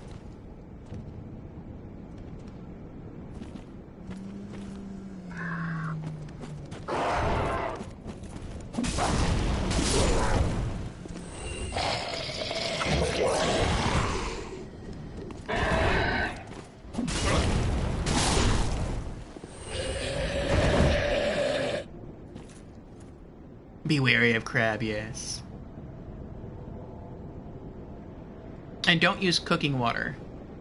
Be wary of crab, yes. And don't use cooking water.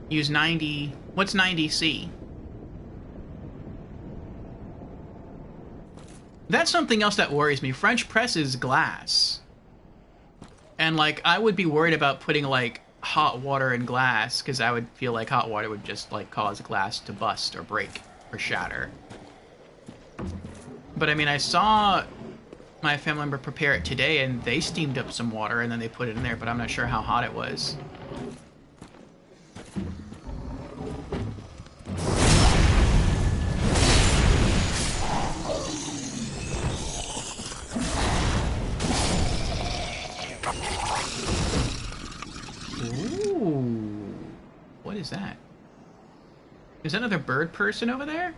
Use 90... What's 90C? That's something else that worries me. French press is glass. And, like, I would be worried about putting, like, hot water in glass, because I would feel like hot water would just, like, cause glass to bust or break or shatter. But, I mean, I saw my family member prepare it today, and they steamed up some water, and then they put it in there, but I'm not sure how hot it was. Ooh. What is that? Is that another bird person over there?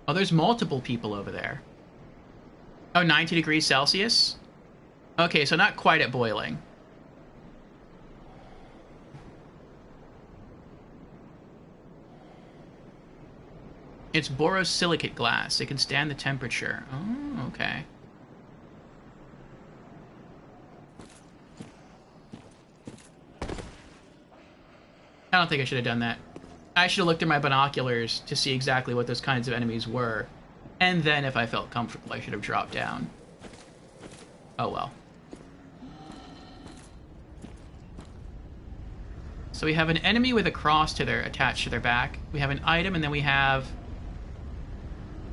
Oh, there's multiple people over there. Oh, 90 degrees Celsius? Okay, so not quite at boiling. It's borosilicate glass. It can stand the temperature. Oh, okay. I don't think I should have done that. I should have looked at my binoculars to see exactly what those kinds of enemies were. And then, if I felt comfortable, I should have dropped down. Oh well. So we have an enemy with a cross to their attached to their back. We have an item, and then we have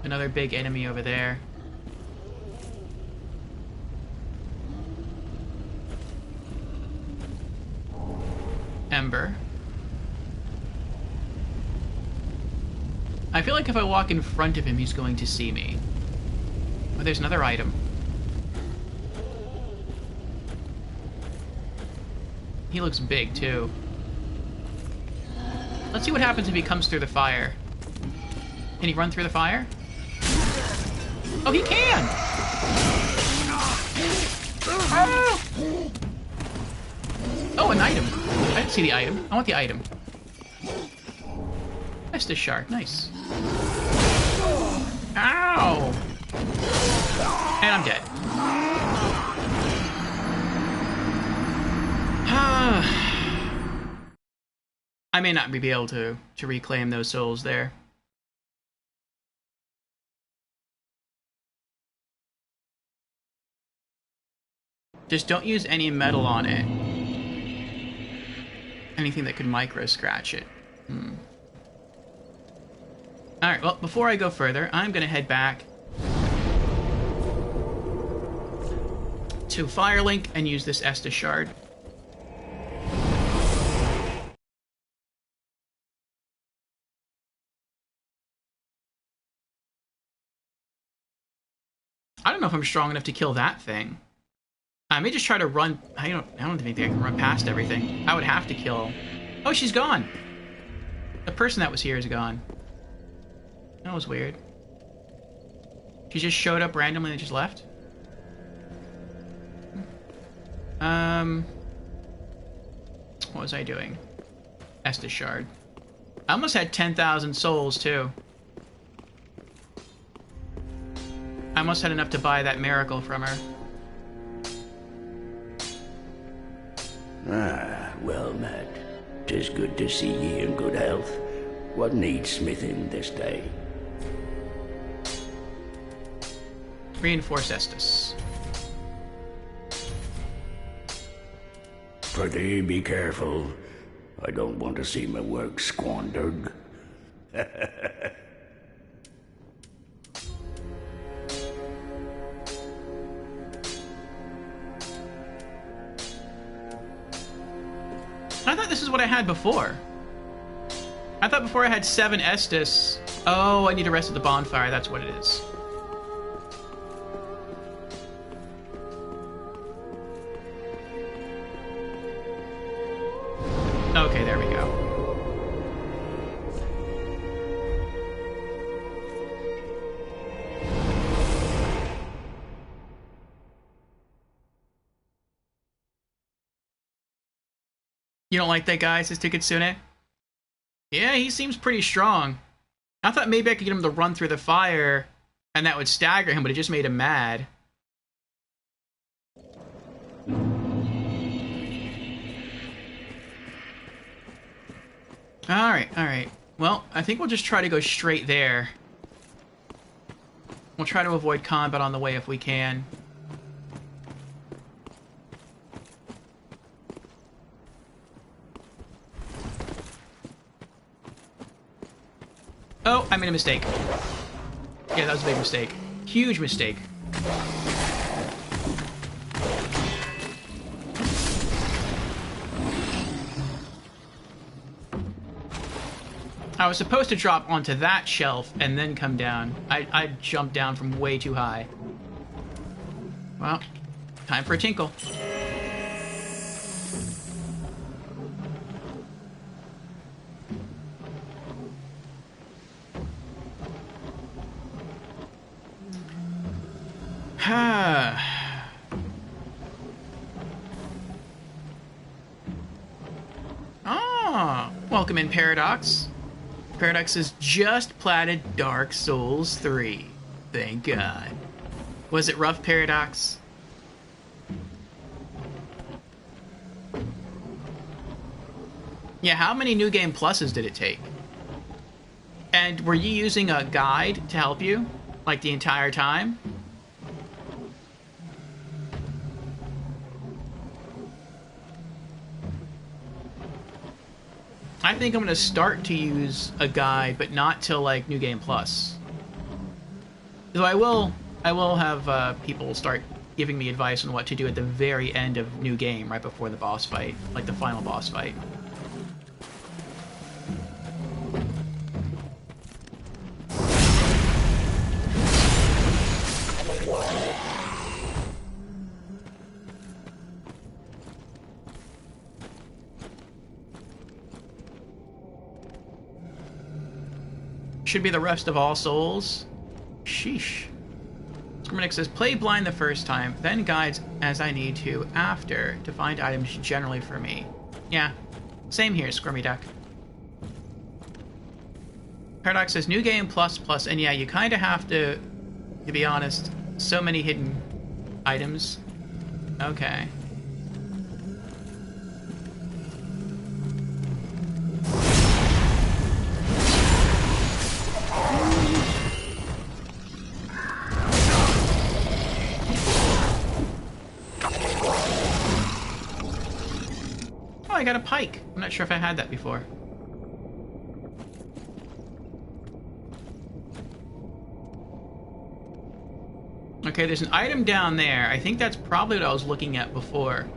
another big enemy over there. Ember. I feel like if I walk in front of him, he's going to see me. Oh, there's another item. He looks big, too. Let's see what happens if he comes through the fire. Can he run through the fire? Oh, he can! Oh, oh, an item. I didn't see the item. I want the item. That's the shark. Nice. Ow! And I'm dead. I may not be able to reclaim those souls there. Just don't use any metal on it. Anything that could micro-scratch it. Alright, well, before I go further, I'm going to head back to Firelink and use this Estus Shard. I don't know if I'm strong enough to kill that thing. I may just try to run... I don't think I can run past everything. I would have to kill... Oh, she's gone! The person that was here is gone. That was weird. She just showed up randomly and just left? What was I doing? Estus Shard. I almost had 10,000 souls, too. I almost had enough to buy that miracle from her. Ah, well met. 'Tis good to see ye in good health. What needs smithing this day? Reinforce Estus. Prithee, be careful. I don't want to see my work squandered. I thought this is what I had before. I thought before I had 7 Estus. Oh, I need to rest at the bonfire. That's what it is. Okay, there we go. You don't like that guy, says Tikitsune? Yeah, he seems pretty strong. I thought maybe I could get him to run through the fire and that would stagger him, but it just made him mad. Alright. Well, I think we'll just try to go straight there. We'll try to avoid combat on the way if we can. Oh, I made a mistake. Yeah, that was a big mistake. Huge mistake. I was supposed to drop onto that shelf and then come down. I jumped down from way too high. Well, time for a tinkle. Ah, welcome in, Paradox. Paradox has just platted Dark Souls 3. Thank God. Was it rough, Paradox? Yeah, how many New Game Pluses did it take? And were you using a guide to help you? Like the entire time? I think I'm going to start to use a guide, but not till, like, New Game Plus. Though I will have people start giving me advice on what to do at the very end of New Game, right before the boss fight, like the final boss fight. Should be the rest of all souls. Sheesh. Squirmidick says, play blind the first time, then guides as I need to after to find items generally for me. Yeah, same here, Squirmiduck. Paradox says, New Game plus, and yeah, you kind of have to be honest, so many hidden items. Okay. I got a pike. I'm not sure if I had that before. Okay, there's an item down there. I think that's probably what I was looking at before.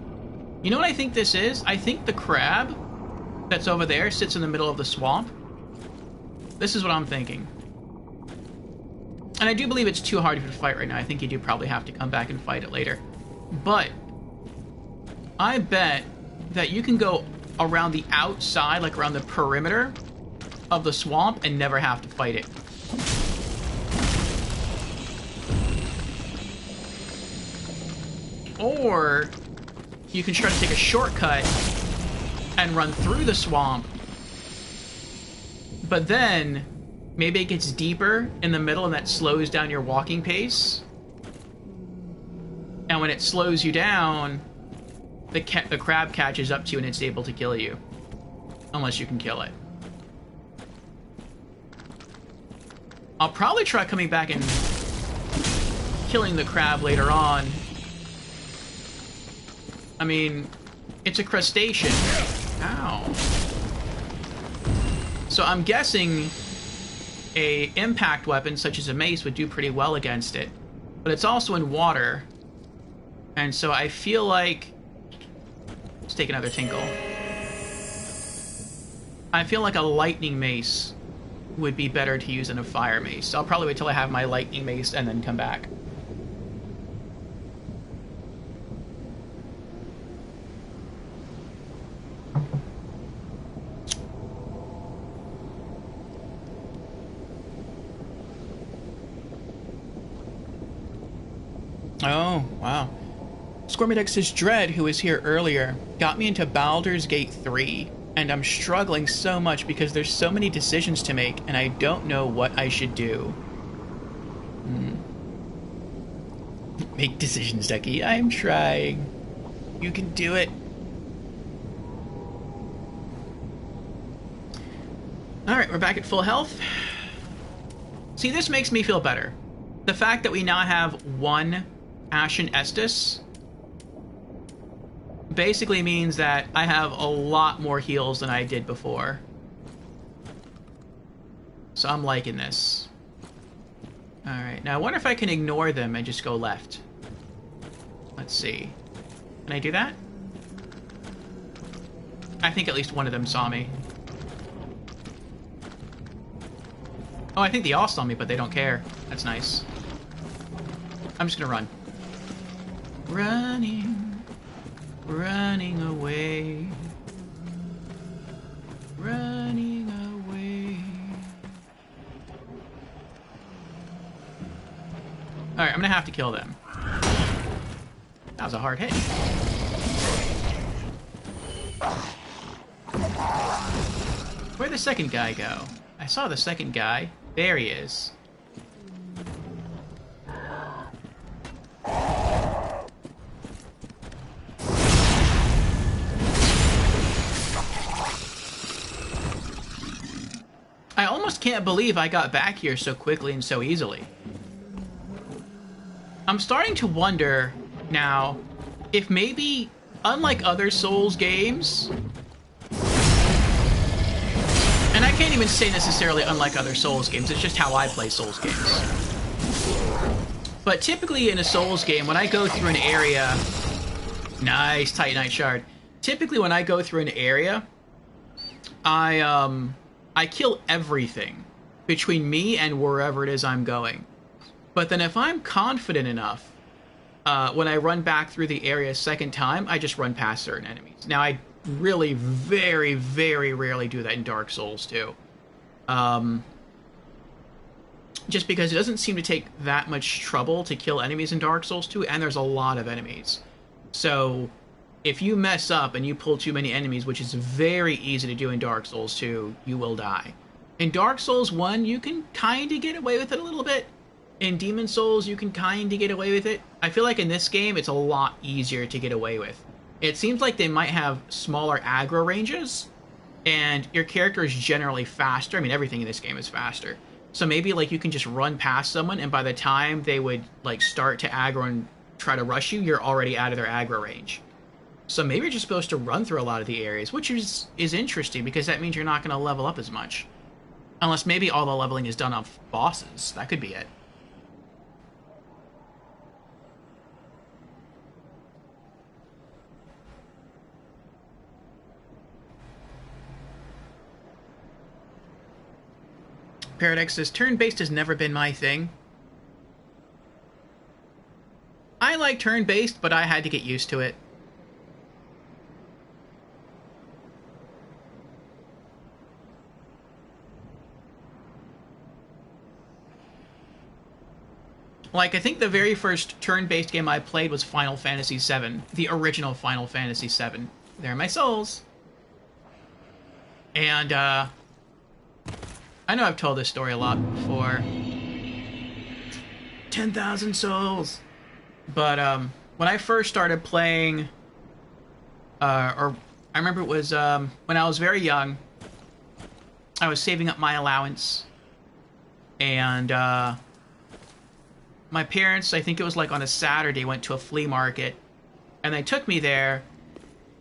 You know what I think this is? I think the crab that's over there sits in the middle of the swamp. This is what I'm thinking. And I do believe it's too hard to fight right now. I think you do probably have to come back and fight it later. But I bet that you can go around the outside, like around the perimeter of the swamp, and never have to fight it. Or you can try to take a shortcut and run through the swamp, but then maybe it gets deeper in the middle and that slows down your walking pace. And when it slows you down, the crab catches up to you and it's able to kill you. Unless you can kill it. I'll probably try coming back and killing the crab later on. I mean, it's a crustacean. Ow. So I'm guessing a impact weapon such as a mace would do pretty well against it, but it's also in water, and so I feel like, let's take another tinkle. I feel like a lightning mace would be better to use than a fire mace. I'll probably wait till I have my lightning mace and then come back. Oh, wow. Squirmidex says, Dread, who was here earlier, got me into Baldur's Gate 3, and I'm struggling so much because there's so many decisions to make, and I don't know what I should do. Make decisions, Ducky. I'm trying. You can do it. Alright, we're back at full health. See, this makes me feel better. The fact that we now have one Ashen Estus basically means that I have a lot more heals than I did before. So I'm liking this. Alright, now I wonder if I can ignore them and just go left. Let's see. Can I do that? I think at least one of them saw me. Oh, I think they all saw me, but they don't care. That's nice. I'm just gonna run. Running. Running away. Running away. Alright, I'm gonna have to kill them. That was a hard hit. Where'd the second guy go? I saw the second guy. There he is. I almost can't believe I got back here so quickly and so easily. I'm starting to wonder now if maybe, unlike other Souls games, and I can't even say necessarily unlike other Souls games, it's just how I play Souls games. But typically in a Souls game, when I go through an area... Nice, Titanite Shard. Typically when I go through an area, I kill everything between me and wherever it is I'm going. But then if I'm confident enough, when I run back through the area a second time, I just run past certain enemies. Now, I really very, very rarely do that in Dark Souls 2. Just because it doesn't seem to take that much trouble to kill enemies in Dark Souls 2, and there's a lot of enemies. So, if you mess up and you pull too many enemies, which is very easy to do in Dark Souls 2, you will die. In Dark Souls 1, you can kind of get away with it a little bit. In Demon Souls, you can kind of get away with it. I feel like in this game, it's a lot easier to get away with. It seems like they might have smaller aggro ranges, and your character is generally faster. I mean, everything in this game is faster. So maybe, like, you can just run past someone, and by the time they would, like, start to aggro and try to rush you, you're already out of their aggro range. So maybe you're just supposed to run through a lot of the areas, which is interesting, because that means you're not going to level up as much. Unless maybe all the leveling is done off bosses. That could be it. Paradox says, turn-based has never been my thing. I like turn-based, but I had to get used to it. Like, I think the very first turn-based game I played was Final Fantasy VII. The original Final Fantasy VII. There are my souls. And, I know I've told this story a lot before. 10,000 souls! But, when I first started playing, or I remember it was, when I was very young, I was saving up my allowance, and, my parents, I think it was like on a Saturday, went to a flea market, and they took me there,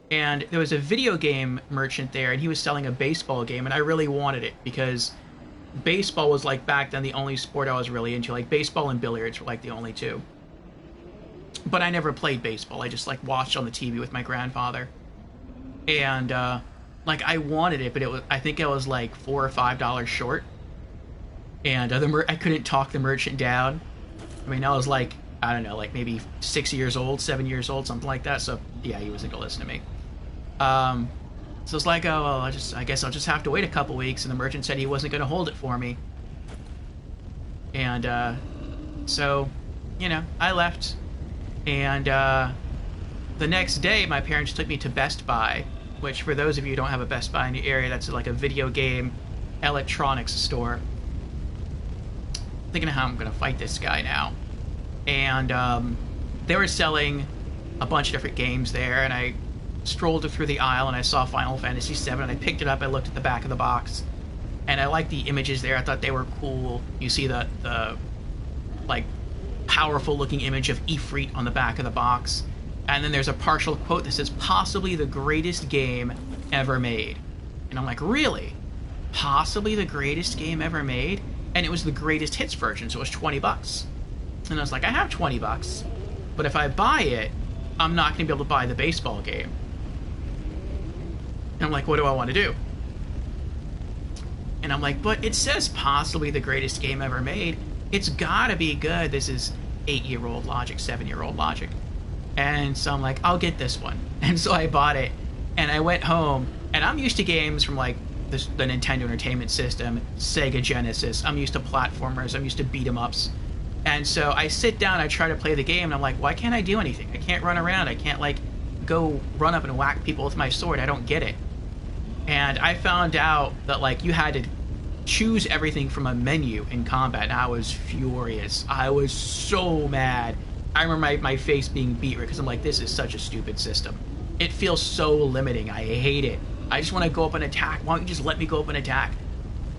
and there was a video game merchant there, and he was selling a baseball game, and I really wanted it, because baseball was like back then the only sport I was really into. Like baseball and billiards were like the only two. But I never played baseball. I just like watched on the TV with my grandfather. And like I wanted it, but I think it was like $4 or $5 short. And I couldn't talk the merchant down. I mean, I was like, I don't know, like maybe 6 years old, 7 years old, something like that. So yeah, he wasn't gonna listen to me. So it's like, oh well, I guess I'll just have to wait a couple weeks. And the merchant said he wasn't gonna hold it for me. And so, you know, I left. And the next day, my parents took me to Best Buy, which for those of you who don't have a Best Buy in the area, that's like a video game electronics store. Thinking of how I'm gonna fight this guy now. And they were selling a bunch of different games there, and I strolled through the aisle and I saw Final Fantasy VII, and I picked it up. I looked at the back of the box, and I liked the images there. I thought they were cool. You see the like powerful looking image of Ifrit on the back of the box, and then there's a partial quote that says possibly the greatest game ever made. And I'm like, really? Possibly the greatest game ever made? And it was the greatest hits version, so it was $20. And I was like, I have $20, but if I buy it, I'm not going to be able to buy the baseball game. And I'm like, what do I want to do? And I'm like, but it says possibly the greatest game ever made. It's gotta be good. This is 8-year-old logic, 7-year-old logic. And so I'm like, I'll get this one. And so I bought it, and I went home, and I'm used to games from like the Nintendo Entertainment System, Sega Genesis. I'm used to platformers. I'm used to beat-em-ups. And so I sit down, I try to play the game, and I'm like, why can't I do anything? I can't run around. I can't like go run up and whack people with my sword. I don't get it. And I found out that like you had to choose everything from a menu in combat, and I was furious. I was so mad. I remember my face being beat because I'm like, this is such a stupid system. It feels so limiting. I hate it. I just want to go up and attack. Why don't you just let me go up and attack?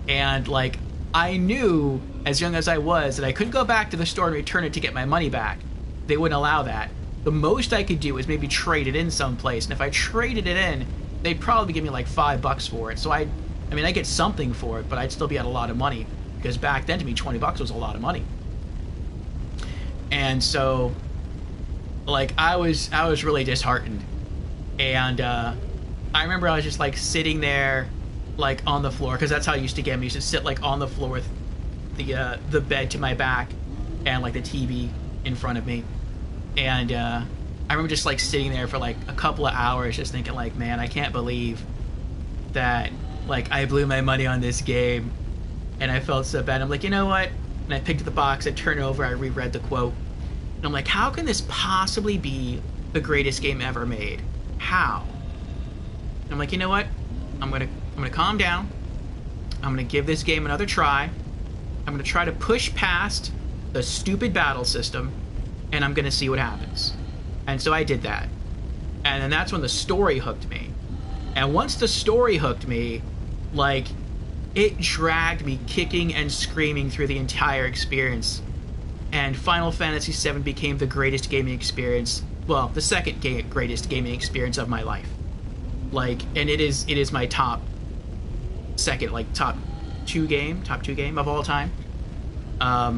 And like, I knew as young as I was that I couldn't go back to the store and return it to get my money back. They wouldn't allow that. The most I could do is maybe trade it in someplace, and if I traded it in, they'd probably give me like $5 for it. So I mean, I get something for it, but I'd still be at a lot of money, because back then to me $20 was a lot of money. And so like I was really disheartened. And I remember I was just like sitting there like on the floor, because that's how I used to get them. I used to sit like on the floor with the bed to my back and like the TV in front of me. And I remember just like sitting there for like a couple of hours just thinking like, man, I can't believe that like I blew my money on this game. And I felt so bad. I'm like, you know what? And I picked up the box, I turned it over, I reread the quote, and I'm like, how can this possibly be the greatest game ever made? How? And I'm like, you know what? I'm gonna calm down. I'm gonna give this game another try. I'm gonna try to push past the stupid battle system, and I'm gonna see what happens. And so I did that. And then that's when the story hooked me. And once the story hooked me, like, it dragged me kicking and screaming through the entire experience. And Final Fantasy VII became the greatest gaming experience, well, the second greatest gaming experience of my life. Like, and it is my top two game of all time. I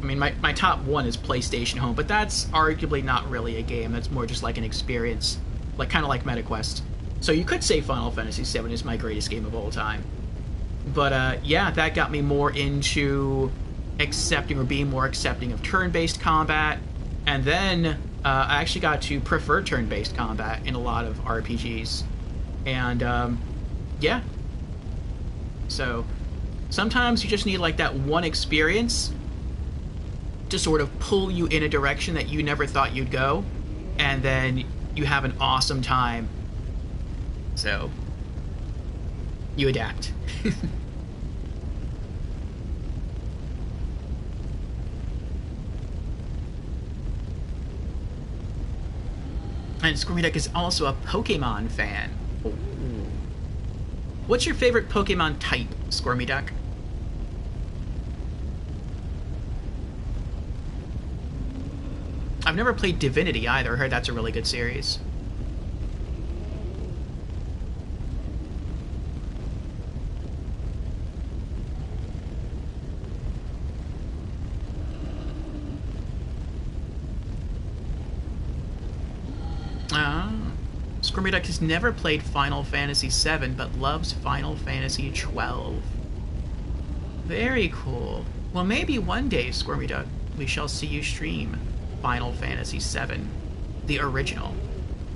mean, my top one is PlayStation Home, but that's arguably not really a game. That's more just like an experience, like kind of like MetaQuest. So you could say Final Fantasy VII is my greatest game of all time. But yeah, that got me more into accepting or being more accepting of turn-based combat. And then I actually got to prefer turn-based combat in a lot of RPGs. And yeah. So sometimes you just need like that one experience to sort of pull you in a direction that you never thought you'd go, and then you have an awesome time. So you adapt. And Squirmy Duck is also a Pokemon fan. Ooh. What's your favorite Pokemon type, Squirmy Duck? I've never played Divinity either. I heard that's a really good series. Ah. Squirmy Duck has never played Final Fantasy VII, but loves Final Fantasy XII. Very cool. Well, maybe one day, Squirmy Duck, we shall see you stream Final Fantasy VII, the original.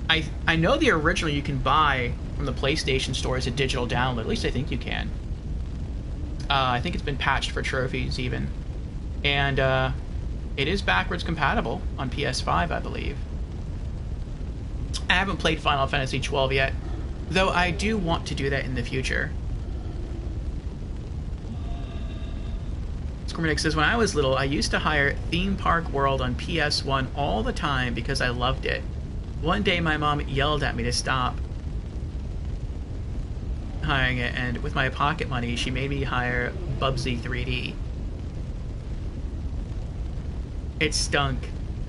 I know the original you can buy from the PlayStation Store as a digital download. At least I think you can. I think it's been patched for trophies even. And it is backwards compatible on PS5, I believe. I haven't played Final Fantasy XII yet, though I do want to do that in the future. Squirminic says, when I was little, I used to hire Theme Park World on PS1 all the time because I loved it. One day my mom yelled at me to stop hiring it, and with my pocket money, she made me hire Bubsy 3D. It stunk,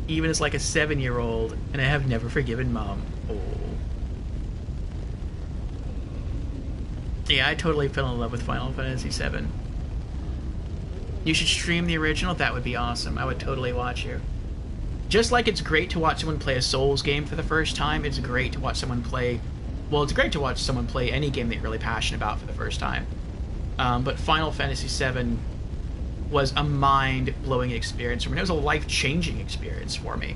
even as like a 7-year-old, and I have never forgiven Mom. Oh. Yeah, I totally fell in love with Final Fantasy VII. You should stream the original. That would be awesome. I would totally watch you. Just like it's great to watch someone play a Souls game for the first time, it's great to watch someone play... Well, it's great to watch someone play any game that you're really passionate about for the first time. But Final Fantasy VII was a mind-blowing experience for me. It was a life-changing experience for me.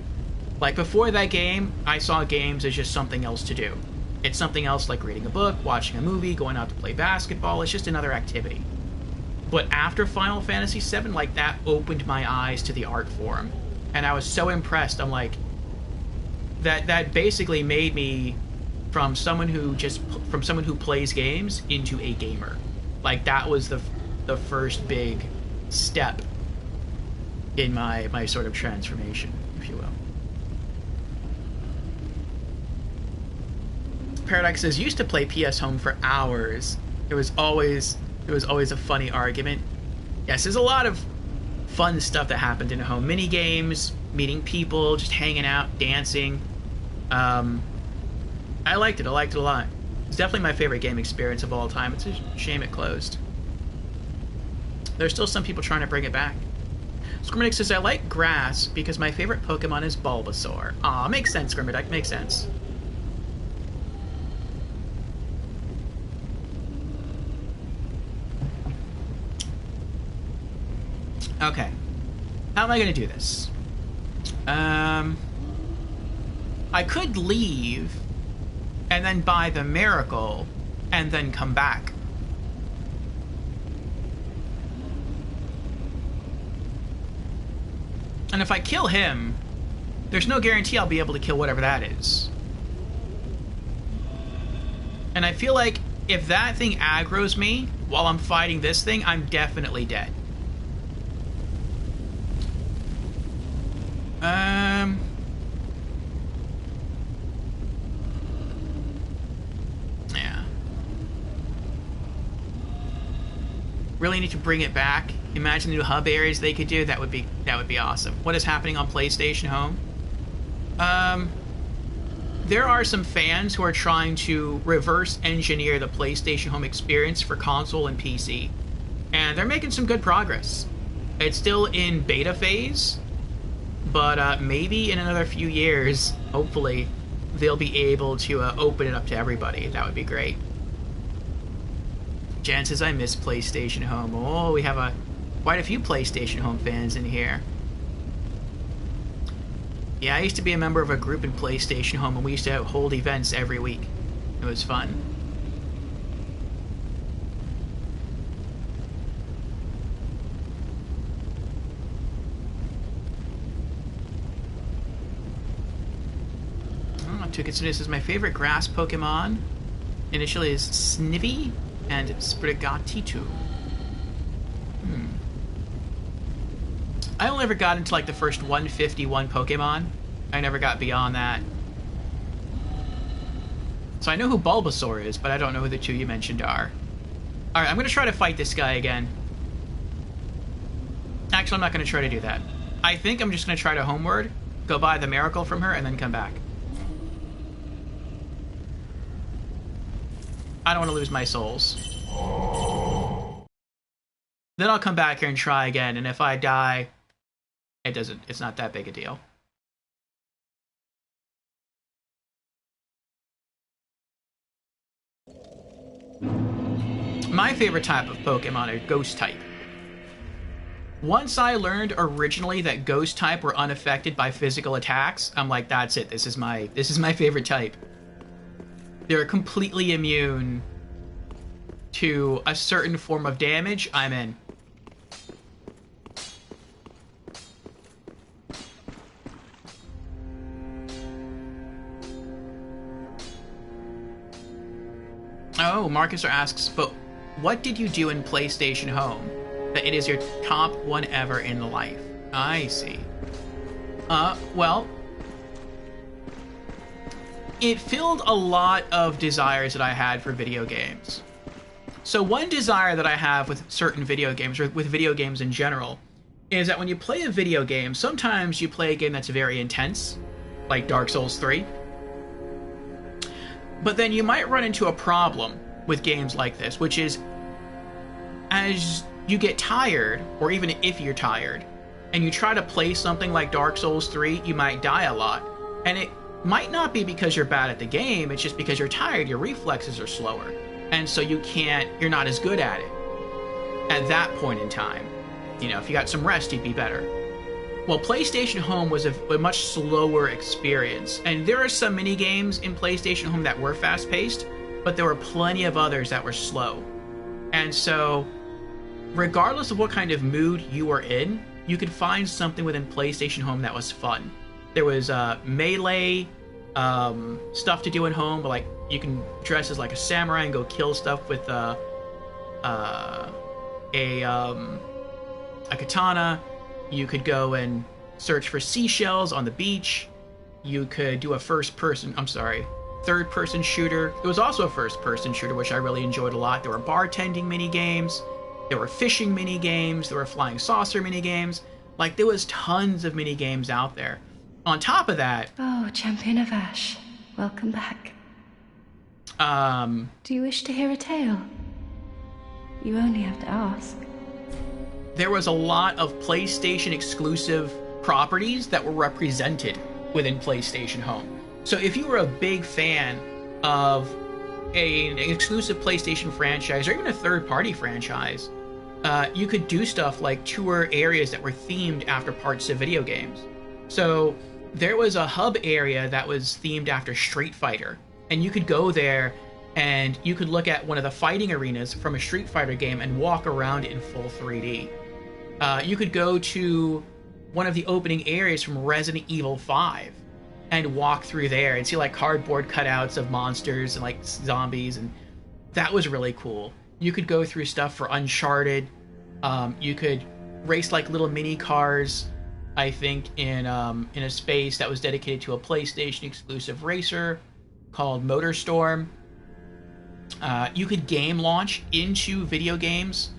Like, before that game, I saw games as just something else to do. It's something else like reading a book, watching a movie, going out to play basketball. It's just another activity. But after Final Fantasy VII, like, that opened my eyes to the art form. And I was so impressed. I'm like... That basically made me from someone who plays games into a gamer. Like, that was the first big step in my sort of transformation, if you will. Paradox says, used to play PS Home for hours. It was always a funny argument. Yes, there's a lot of fun stuff that happened in home. Mini games, meeting people, just hanging out, dancing. I liked it. I liked it a lot. It's definitely my favorite game experience of all time. It's a shame it closed. There's still some people trying to bring it back. Squirmidic says, I like grass because my favorite Pokemon is Bulbasaur. Aw, makes sense, Squirmidic. Makes sense. Okay. How am I going to do this? I could leave and then buy the miracle and then come back. And if I kill him, there's no guarantee I'll be able to kill whatever that is. And I feel like if that thing aggroes me while I'm fighting this thing, I'm definitely dead. Yeah. Really need to bring it back. Imagine the new hub areas they could do. That would be awesome. What is happening on PlayStation Home? There are some fans who are trying to reverse engineer the PlayStation Home experience for console and PC. And they're making some good progress. It's still in beta phase, but maybe in another few years, hopefully, they'll be able to open it up to everybody. That would be great. Jan says, I miss PlayStation Home. Oh, we have quite a few PlayStation Home fans in here. Yeah, I used to be a member of a group in PlayStation Home, and we used to hold events every week. It was fun. Tukitsune says, my favorite grass Pokemon initially is Snivy and Sprigatito. I only ever got into like the first 151 Pokemon. I never got beyond that. So I know who Bulbasaur is, but I don't know who the two you mentioned are. Alright, I'm going to try to fight this guy again. Actually, I'm not going to try to do that. I think I'm just going to try to homeward, go buy the miracle from her, and then come back. I don't want to lose my souls. Then I'll come back here and try again, and if I die, it's not that big a deal. my favorite type of Pokemon are Ghost type. Once I learned originally that Ghost type were unaffected by physical attacks, I'm like, that's it. This is my favorite type. They're completely immune to a certain form of damage. I'm in. Oh, Marcus asks, but what did you do in PlayStation Home that it is your top one ever in life? I see. Well, it filled a lot of desires that I had for video games. So one desire that I have with certain video games, or with video games in general, is that when you play a video game, sometimes you play a game that's very intense, like Dark Souls 3. But then you might run into a problem with games like this, which is as you get tired, or even if you're tired, and you try to play something like Dark Souls 3, you might die a lot. And it might not be because you're bad at the game, it's just because you're tired, your reflexes are slower. And so you're not as good at it at that point in time. You know, if you got some rest, you'd be better. Well, PlayStation Home was a much slower experience. And there are some mini games in PlayStation Home that were fast-paced, but there were plenty of others that were slow. And so, regardless of what kind of mood you were in, you could find something within PlayStation Home that was fun. There was melee stuff to do at home, but like you can dress as like a samurai and go kill stuff with a katana. You could go and search for seashells on the beach. You could do a third-person shooter. There was also a first-person shooter, which I really enjoyed a lot. There were bartending mini-games. There were fishing mini-games. There were flying saucer mini-games. Like, there was tons of mini-games out there. On top of that... Oh, Champion of Ash. Welcome back. Do you wish to hear a tale? You only have to ask. There was a lot of PlayStation exclusive properties that were represented within PlayStation Home. So if you were a big fan of an exclusive PlayStation franchise, or even a third-party franchise, you could do stuff like tour areas that were themed after parts of video games. So there was a hub area that was themed after Street Fighter, and you could go there and you could look at one of the fighting arenas from a Street Fighter game and walk around it in full 3D. You could go to one of the opening areas from Resident Evil 5 and walk through there and see like cardboard cutouts of monsters and like zombies, and that was really cool. You could go through stuff for Uncharted. You could race like little mini cars, I think, in a space that was dedicated to a PlayStation exclusive racer called MotorStorm. You could game launch into video games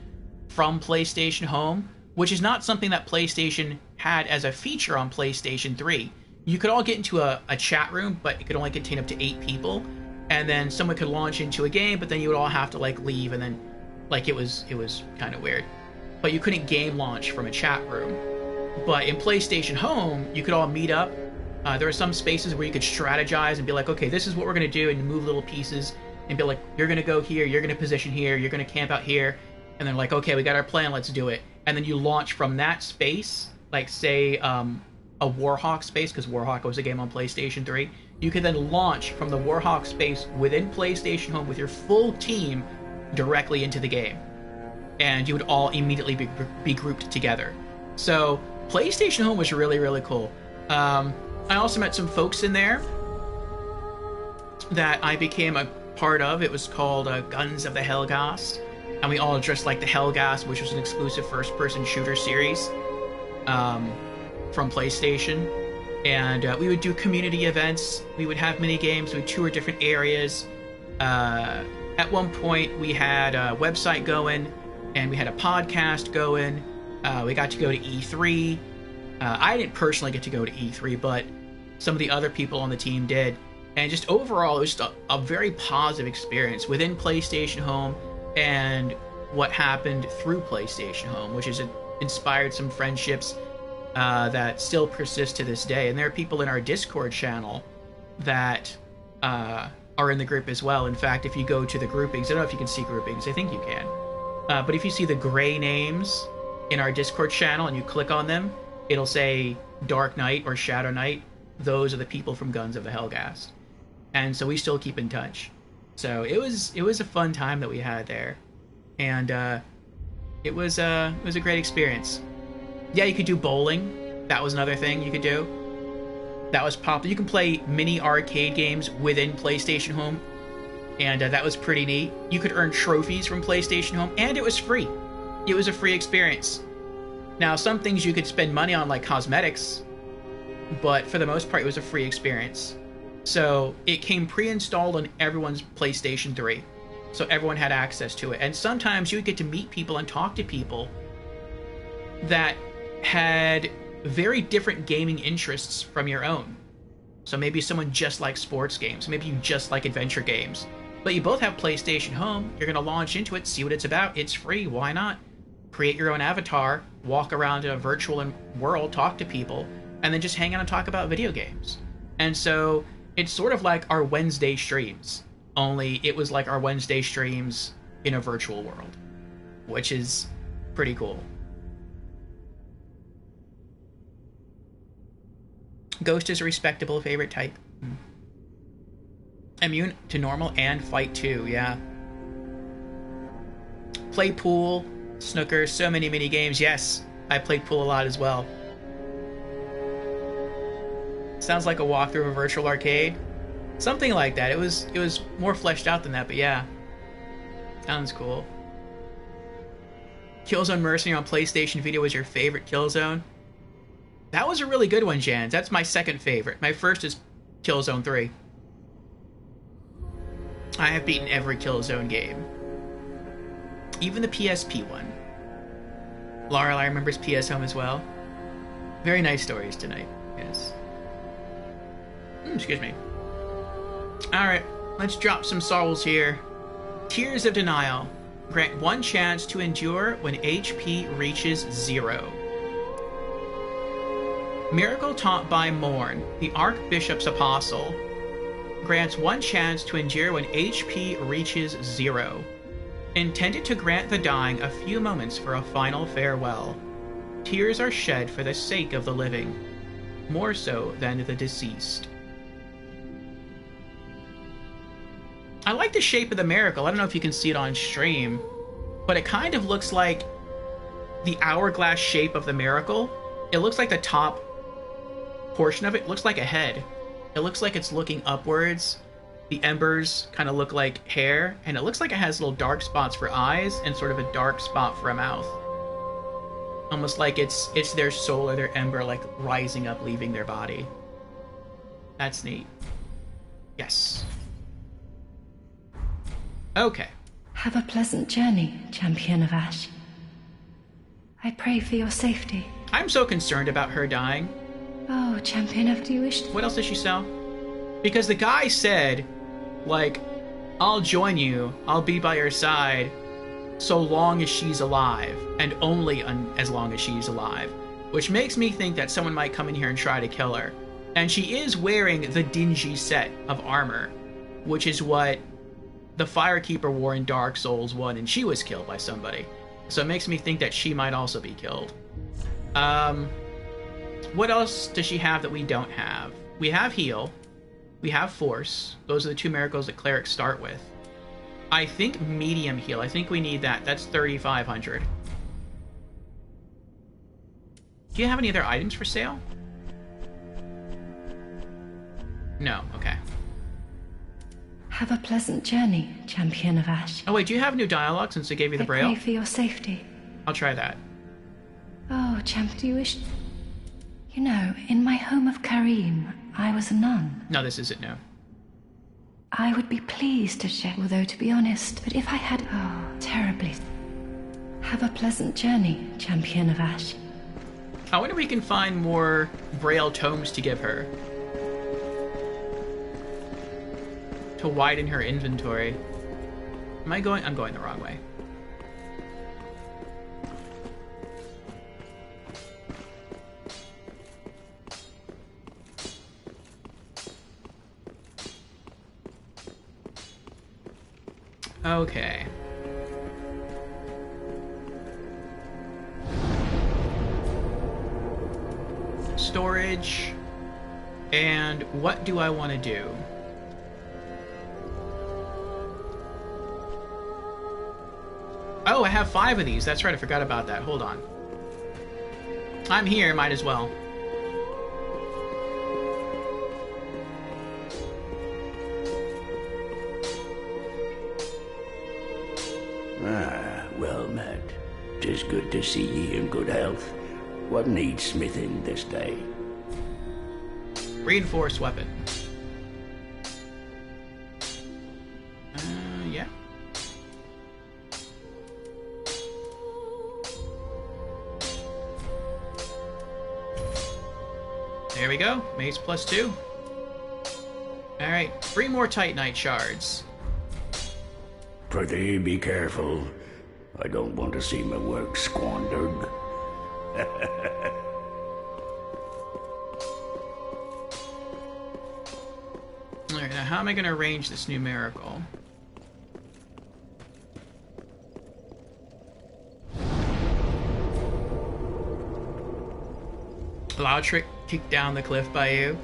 from PlayStation Home, which is not something that PlayStation had as a feature on PlayStation 3. You could all get into a chat room, but it could only contain up to 8 people, and then someone could launch into a game, but then you would all have to like leave, and then like it was kind of weird. But you couldn't game launch from a chat room. But in PlayStation Home, you could all meet up. There are some spaces where you could strategize and be like, okay, this is what we're going to do, and move little pieces and be like, you're going to go here, you're going to position here, you're going to camp out here, and then like, okay, we got our plan, let's do it. And then you launch from that space, like say a Warhawk space, because Warhawk was a game on PlayStation 3. You could then launch from the Warhawk space within PlayStation Home with your full team directly into the game. And you would all immediately be grouped together. So PlayStation Home was really, really cool. I also met some folks in there that I became a part of. It was called Guns of the Helghast. And we all dressed like the Helghast, which was an exclusive first-person shooter series from PlayStation. And we would do community events. We would have mini games. We would tour different areas. At one point, we had a website going, and we had a podcast going. We got to go to E3. I didn't personally get to go to E3, but some of the other people on the team did. And just overall, it was just a very positive experience within PlayStation Home and what happened through PlayStation Home, which has inspired some friendships that still persist to this day. And there are people in our Discord channel that are are in the group as well. In fact, if you go to the groupings, I don't know if you can see groupings. I think you can. But if you see the gray names in our Discord channel and you click on them, it'll say Dark Knight or Shadow Knight. Those are the people from Guns of the Helghast. And so we still keep in touch. So it was a fun time that we had there. And it was a great experience. Yeah, you could do bowling. That was another thing you could do. That was popular. You can play mini arcade games within PlayStation Home, and that was pretty neat. You could earn trophies from PlayStation Home, and it was free. It was a free experience. Now, some things you could spend money on, like cosmetics, but for the most part, it was a free experience. So it came pre-installed on everyone's PlayStation 3, so everyone had access to it. And sometimes you would get to meet people and talk to people that had very different gaming interests from your own. So maybe someone just likes sports games, maybe you just like adventure games, but you both have PlayStation Home. You're going to launch into it, see what it's about. It's free, why not? Create your own avatar, walk around a virtual world, talk to people, and then just hang out and talk about video games. And so it's sort of like our Wednesday streams, only it was like our Wednesday streams in a virtual world, which is pretty cool. Ghost is a respectable favorite type. Immune to normal and fight too, yeah. Play pool, snooker, so many mini games. Yes, I played pool a lot as well. Sounds like a walkthrough of a virtual arcade. Something like that. It was more fleshed out than that, but yeah. Sounds cool. Killzone Mercenary on PlayStation Vita was your favorite Killzone? That was a really good one, Jans. That's my second favorite. My first is Killzone 3. I have beaten every Killzone game. Even the PSP one. Lorelei remembers PS Home as well. Very nice stories tonight. Yes. Excuse me. Alright, let's drop some souls here. Tears of Denial. Grant one chance to endure when HP reaches 0. Miracle taught by Morn, the Archbishop's Apostle, grants one chance to endure when HP reaches 0. Intended to grant the dying a few moments for a final farewell. Tears are shed for the sake of the living, more so than the deceased. I like the shape of the miracle. I don't know if you can see it on stream, but it kind of looks like the hourglass shape of the miracle. It looks like the top portion of it looks like a head. It looks like it's looking upwards. The embers kind of look like hair, and it looks like it has little dark spots for eyes and sort of a dark spot for a mouth. Almost like it's their soul or their ember like rising up, leaving their body. That's neat. Yes. Okay. Have a pleasant journey, Champion of Ash. I pray for your safety. I'm so concerned about her dying. Oh, Champion of... Do you wish to... What else did she sell? Because the guy said, like, I'll join you, I'll be by your side, so long as she's alive, and only as long as she's alive. Which makes me think that someone might come in here and try to kill her. And she is wearing the dingy set of armor, which is what the Firekeeper wore in Dark Souls 1, and she was killed by somebody. So it makes me think that she might also be killed. What else does she have that we don't have? We have Heal. We have Force. Those are the two miracles that clerics start with. I think Medium Heal. I think we need that. That's 3,500. Do you have any other items for sale? No. Okay. Have a pleasant journey, Champion of Ash. Oh wait, do you have new dialogue since I gave you the braille? I pray for your safety. I'll try that. Oh, Champ, do you wish... You know, in my home of Karim, I was a nun. No, this isn't new. I would be pleased to share, although to be honest, but if I had... Oh, terribly. Have a pleasant journey, Champion of Ash. I wonder if we can find more braille tomes to give her. To widen her inventory. Am I going? I'm going the wrong way. Okay. Storage. And what do I want to do? Oh, I have 5 of these. That's right, I forgot about that. Hold on. I'm here, might as well. Ah, well met. 'Tis good to see ye in good health. What needs smithing this day? Reinforced weapon. Yeah. There we go. Mace +2. Alright, 3 more Titanite shards. Prithee, be careful. I don't want to see my work squandered. Alright, now how am I going to arrange this numerical? Allow trick kicked down the cliff by you.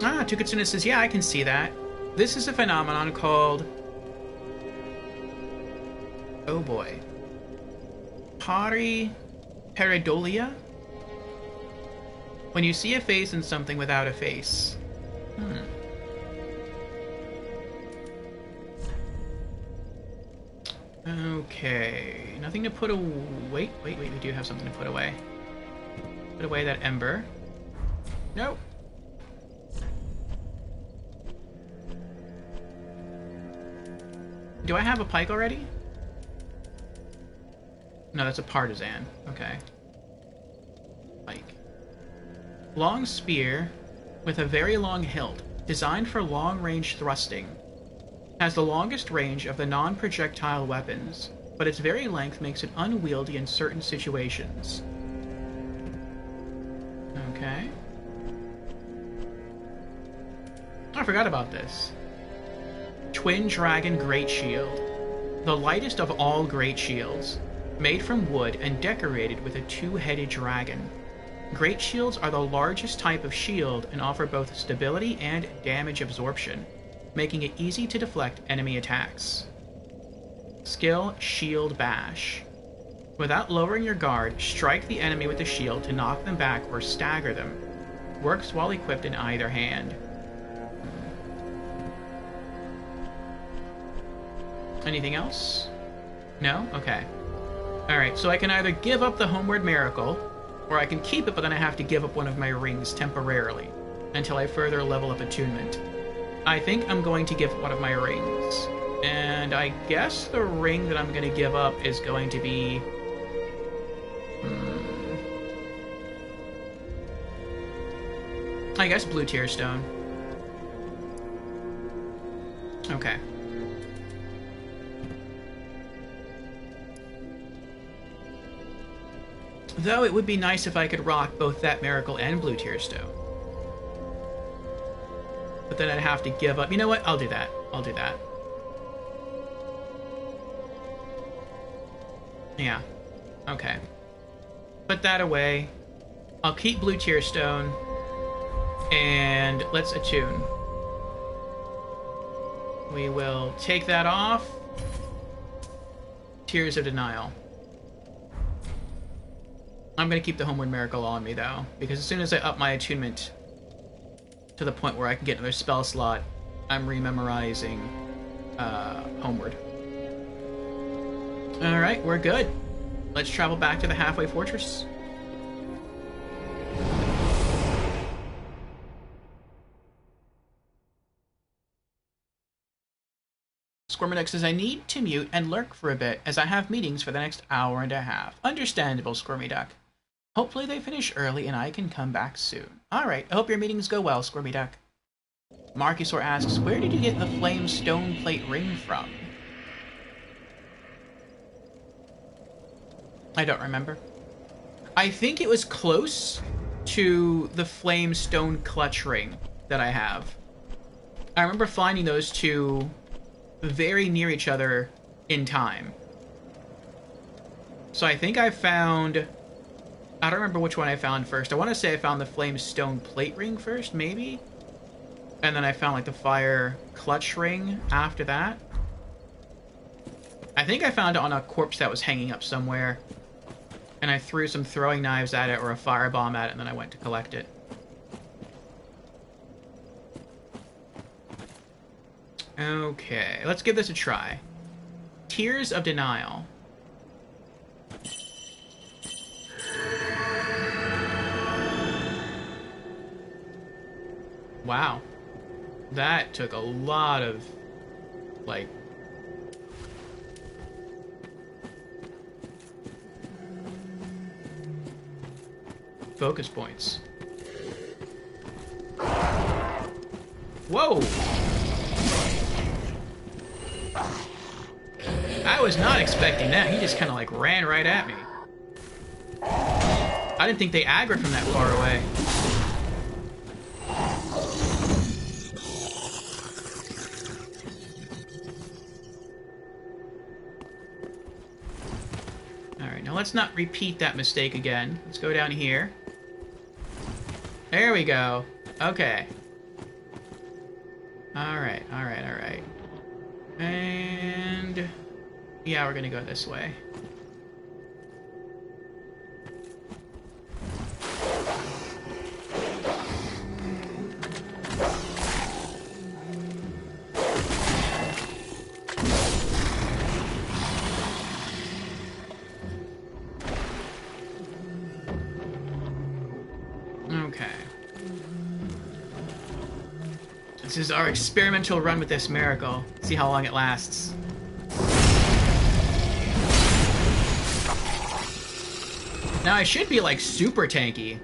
Ah, Tukatsuna says, yeah, I can see that. This is a phenomenon called... oh boy. Pareidolia? When you see a face in something without a face. Okay. Nothing to put away. Wait, we do have something to put away. Put away that ember. Nope. Do I have a pike already? No, that's a partisan. Okay. Pike. Long spear with a very long hilt, designed for long-range thrusting. Has the longest range of the non-projectile weapons, but its very length makes it unwieldy in certain situations. Okay. I forgot about this. Twin Dragon Great Shield. The lightest of all great shields, made from wood and decorated with a 2-headed dragon. Great shields are the largest type of shield and offer both stability and damage absorption, making it easy to deflect enemy attacks. Skill Shield Bash. Without lowering your guard, strike the enemy with the shield to knock them back or stagger them. Works while equipped in either hand. Anything else? No? Okay. Alright, so I can either give up the Homeward Miracle, or I can keep it, but then I have to give up one of my rings temporarily, until I further level up attunement. I think I'm going to give one of my rings. And I guess the ring that I'm going to give up is going to be... I guess Blue Tear Stone. Okay. Though it would be nice if I could rock both that Miracle and Blue Tear Stone. But then I'd have to give up. You know what? I'll do that. I'll do that. Yeah. Okay. Put that away. I'll keep Blue Tear Stone. And let's attune. We will take that off. Tears of Denial. I'm going to keep the Homeward Miracle on me, though, because as soon as I up my attunement to the point where I can get another spell slot, I'm rememorizing Homeward. Alright, we're good. Let's travel back to the Halfway Fortress. Squirmiduck says, I need to mute and lurk for a bit, as I have meetings for the next hour and a half. Understandable, Squirmiduck. Hopefully they finish early and I can come back soon. Alright, I hope your meetings go well, Squirmiduck. Marcusaur asks, where did you get the flame stone plate ring from? I don't remember. I think it was close to the flame stone clutch ring that I have. I remember finding those two very near each other in time. So I think I found... I don't remember which one I found first. I want to say I found the flame stone plate ring first, maybe? And then I found, like, the fire clutch ring after that. I think I found it on a corpse that was hanging up somewhere. And I threw some throwing knives at it or a firebomb at it, and then I went to collect it. Okay, let's give this a try. Tears of Denial. Wow. That took a lot of, like... focus points. Whoa! I was not expecting that. He just kind of like ran right at me. I didn't think they aggroed from that far away. Alright, now let's not repeat that mistake again. Let's go down here. There we go. Okay. Alright, alright, alright. And... yeah, we're gonna go this way. Okay. This is our experimental run with this miracle. See how long it lasts. Now I should be like super tanky.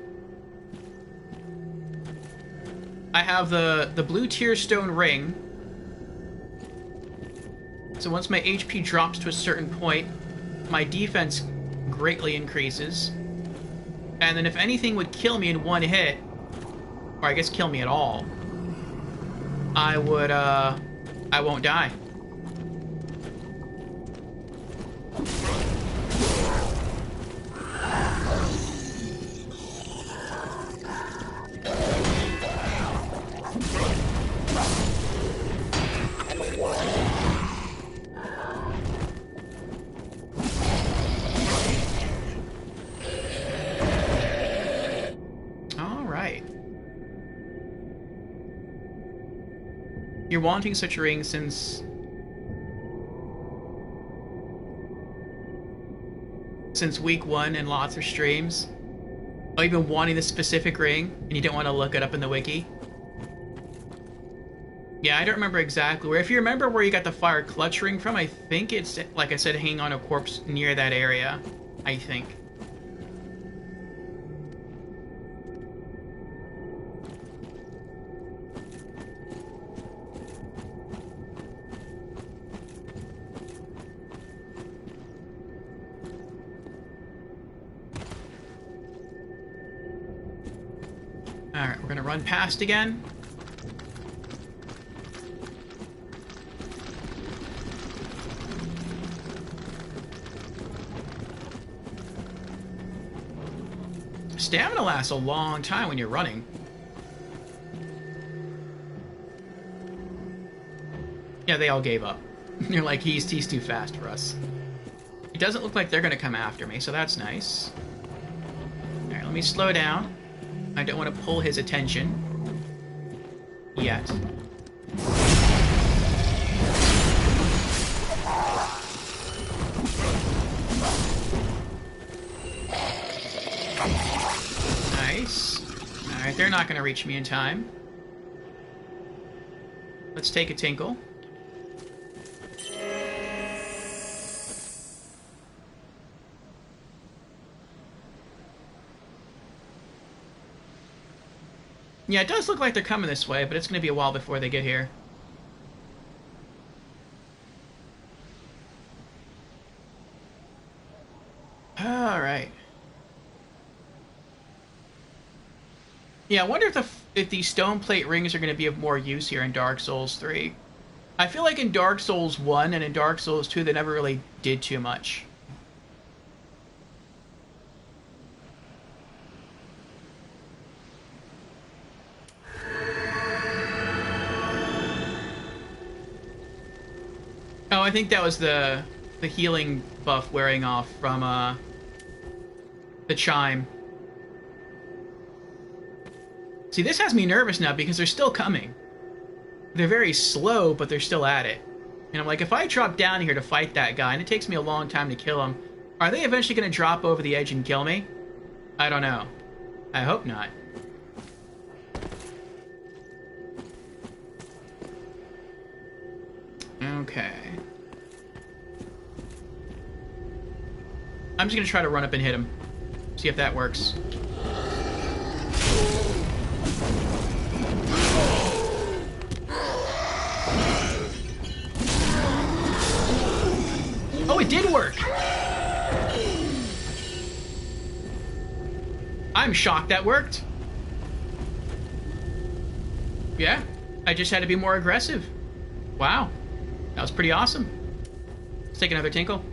I have the blue tear stone ring. So once my HP drops to a certain point, my defense greatly increases. And then if anything would kill me in one hit, or I guess kill me at all, I won't die. You're wanting such a ring since week 1 and lots of streams. Oh, you've been wanting this specific ring and you didn't want to look it up in the wiki? Yeah, I don't remember exactly where. If you remember where you got the fire clutch ring from, I think it's, like I said, hanging on a corpse near that area. I think. Alright, we're gonna run past again. Stamina lasts a long time when you're running. Yeah, they all gave up. You're like, he's too fast for us. It doesn't look like they're gonna come after me, so that's nice. Alright, let me slow down. I don't want to pull his attention. Yet. Nice. Alright, they're not going to reach me in time. Let's take a tinkle. Yeah, it does look like they're coming this way, but it's going to be a while before they get here. Yeah, I wonder if these stone plate rings are going to be of more use here in Dark Souls 3. I feel like in Dark Souls 1 and in Dark Souls 2, they never really did too much. Oh, I think that was the healing buff wearing off from the chime. See, this has me nervous now because they're still coming. They're very slow, but they're still at it. And I'm like, if I drop down here to fight that guy, and it takes me a long time to kill him, are they eventually going to drop over the edge and kill me? I don't know. I hope not. Okay. I'm just going to try to run up and hit him. See if that works. Oh, it did work! I'm shocked that worked. Yeah, I just had to be more aggressive. Wow, that was pretty awesome. Let's take another tinkle.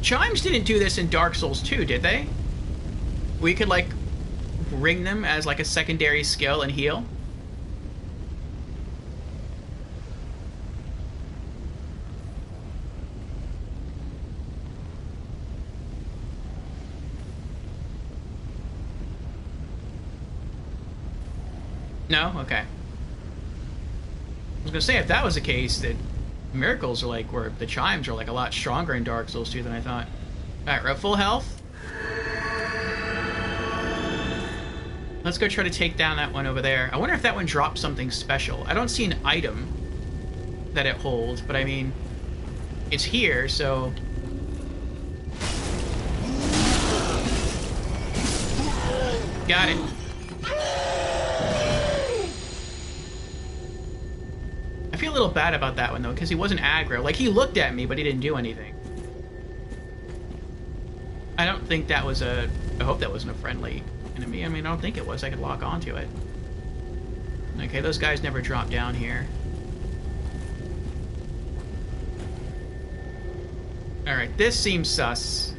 Chimes didn't do this in Dark Souls 2, did they? We could, like, ring them as, like, a secondary skill and heal? No? Okay. I was gonna say, if that was the case, that miracles are like, where the chimes are like a lot stronger in Dark Souls 2 than I thought. Alright, we're at full health. Let's go try to take down that one over there. I wonder if that one drops something special. I don't see an item that it holds, but I mean, it's here, so... Got it. I feel a little bad about that one, though, because he wasn't aggro. Like, he looked at me, but he didn't do anything. I don't think that was a... I hope that wasn't a friendly enemy. I mean, I don't think it was. I could lock onto it. Okay, those guys never drop down here. Alright, this seems sus.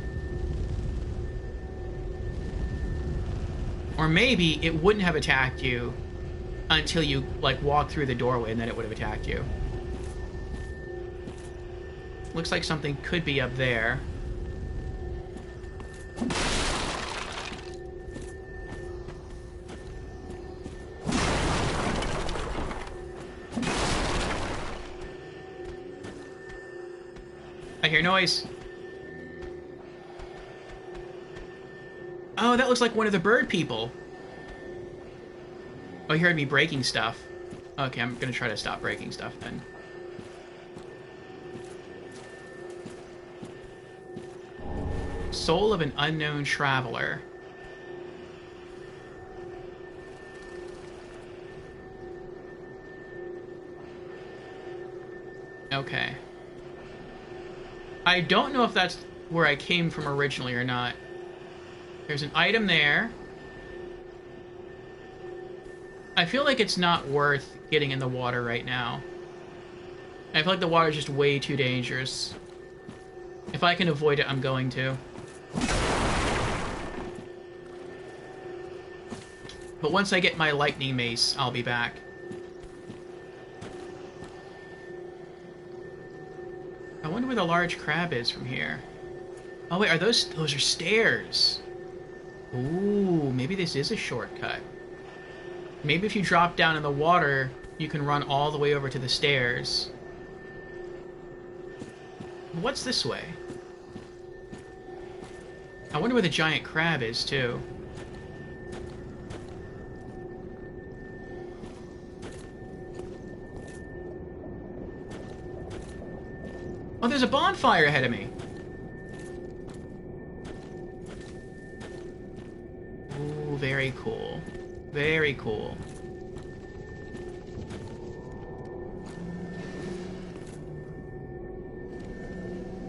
Or maybe it wouldn't have attacked you until you, like, walked through the doorway, and then it would have attacked you. Looks like something could be up there. I hear noise. Oh, that looks like one of the bird people. Oh, you heard me breaking stuff. Okay, I'm gonna try to stop breaking stuff then. Soul of an unknown traveler. Okay. I don't know if that's where I came from originally or not. There's an item there. I feel like it's not worth getting in the water right now. I feel like the water's just way too dangerous. If I can avoid it, I'm going to. But once I get my lightning mace, I'll be back. I wonder where the large crab is from here. Oh wait, are those are stairs? Ooh, maybe this is a shortcut. Maybe if you drop down in the water, you can run all the way over to the stairs. What's this way? I wonder where the giant crab is, too. Oh, there's a bonfire ahead of me. cool. Very cool.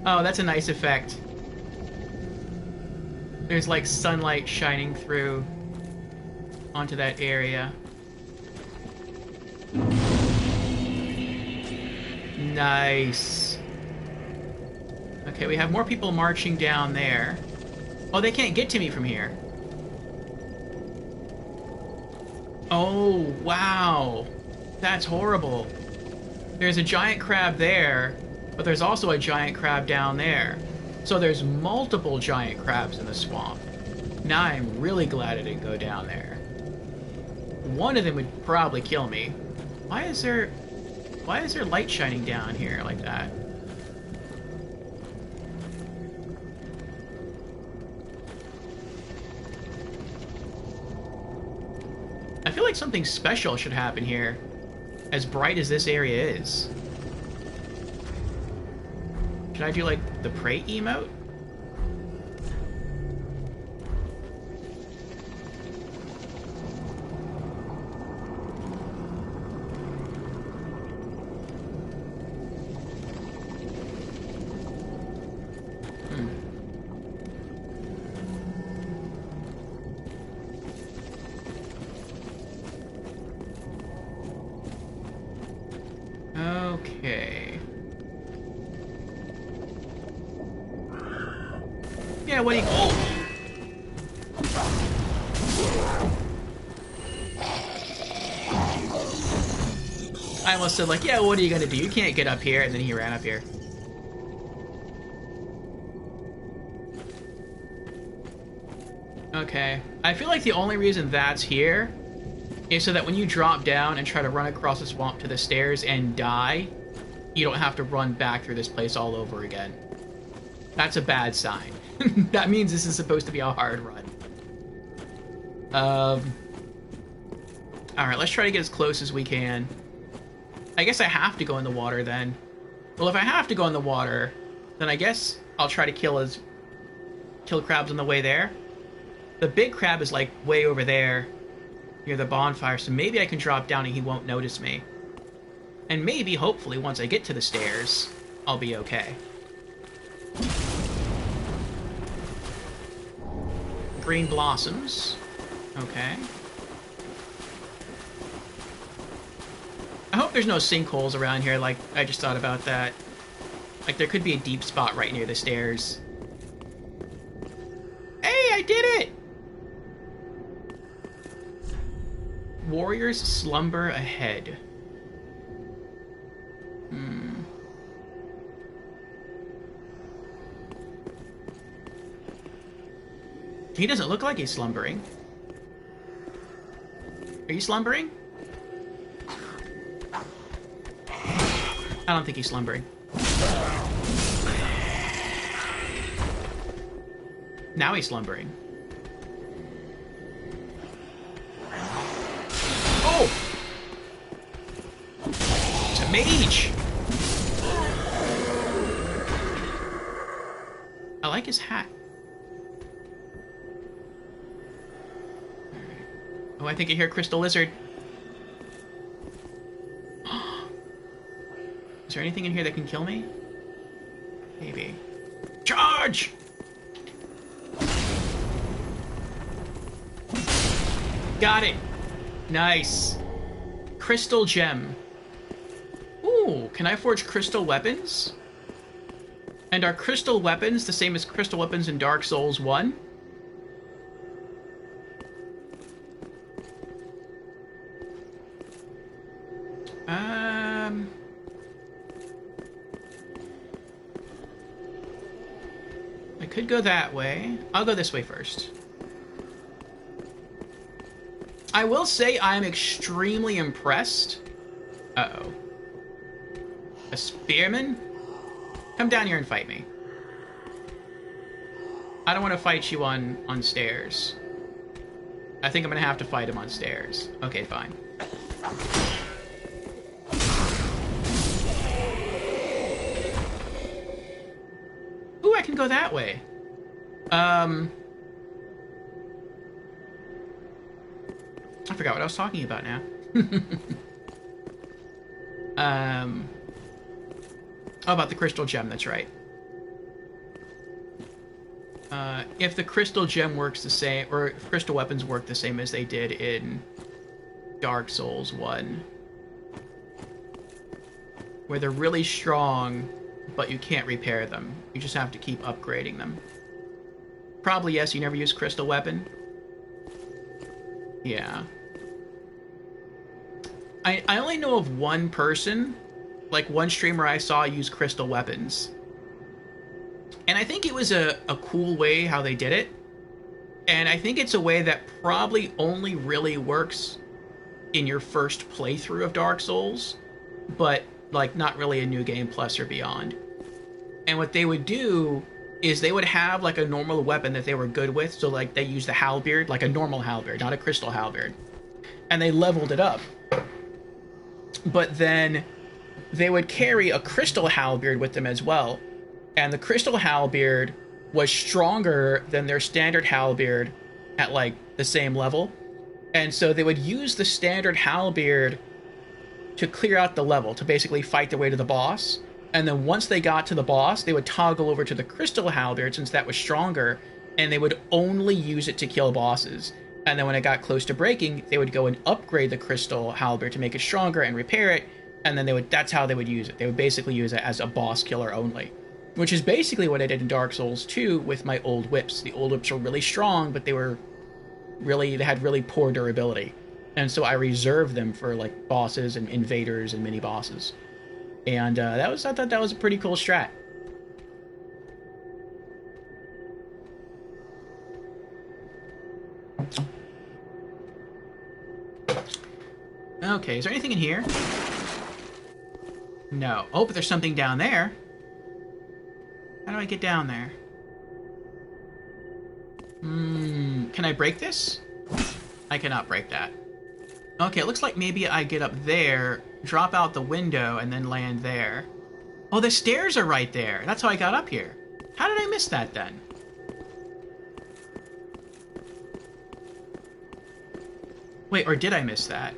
Oh, that's a nice effect. There's like sunlight shining through onto that area. Nice. Okay, we have more people marching down there. Oh, they can't get to me from here. Oh, wow. That's horrible. There's a giant crab there, but there's also a giant crab down there. So there's multiple giant crabs in the swamp. Now I'm really glad I didn't go down there. One of them would probably kill me. Why is there light shining down here like that? I feel like something special should happen here, as bright as this area is. Should I do, like, the prey emote? Okay. Yeah, what do you... Oh! I almost said, like, yeah, what are you gonna do? You can't get up here, and then he ran up here. Okay. I feel like the only reason that's here is so that when you drop down and try to run across the swamp to the stairs and die, you don't have to run back through this place all over again. That's a bad sign. That means this is supposed to be a hard run. Alright, let's try to get as close as we can. I guess I have to go in the water then. Well, if I have to go in the water, then I guess I'll try to kill crabs on the way there. The big crab is like way over there near the bonfire, so maybe I can drop down and he won't notice me. And maybe, hopefully, once I get to the stairs, I'll be okay. Green blossoms. Okay. I hope there's no sinkholes around here, like, I just thought about that. Like, there could be a deep spot right near the stairs. Hey, I did it! Warriors slumber ahead. He doesn't look like he's slumbering. Are you slumbering? I don't think he's slumbering. Now he's slumbering. Oh! It's a mage! I like his hat. Oh, I think I hear Crystal Lizard. Is there anything in here that can kill me? Maybe. Charge! Got it! Nice. Crystal gem. Ooh, can I forge crystal weapons? And are crystal weapons the same as crystal weapons in Dark Souls 1? I could go that way. I'll go this way first. I will say I'm extremely impressed. Uh-oh. A spearman? Come down here and fight me. I don't want to fight you on stairs. I think I'm gonna have to fight him on stairs. Okay, fine. Ooh, I can go that way. forgot what I was talking about now. Oh, about the crystal gem, that's right. If the crystal gem works the same, or if crystal weapons work the same as they did in Dark Souls 1, where they're really strong, but you can't repair them. You just have to keep upgrading them. Probably yes, you never use crystal weapon. Yeah. I only know of one person, like one streamer I saw use crystal weapons. And I think it was a cool way how they did it. And I think it's a way that probably only really works in your first playthrough of Dark Souls, but like not really a New Game Plus or beyond. And what they would do is they would have like a normal weapon that they were good with. So like they used the halberd, like a normal halberd, not a crystal halberd. And they leveled it up. But then they would carry a crystal halberd with them as well. And the crystal halberd was stronger than their standard halberd at like the same level. And so they would use the standard halberd to clear out the level, to basically fight their way to the boss. And then once they got to the boss, they would toggle over to the crystal halberd since that was stronger, and they would only use it to kill bosses. And then when it got close to breaking, they would go and upgrade the crystal halberd to make it stronger and repair it, and then that's how they would use it. They would basically use it as a boss killer only. Which is basically what I did in Dark Souls 2 with my old whips. The old whips were really strong, but they had really poor durability. And so I reserved them for like bosses and invaders and mini bosses. And I thought that was a pretty cool strat. Okay, is there anything in here? No. Oh, but there's something down there. How do I get down there? Can I break this? I cannot break that. Okay, it looks like maybe I get up there, drop out the window, and then land there. Oh, the stairs are right there. That's how I got up here. How did I miss that then? Wait, or did I miss that?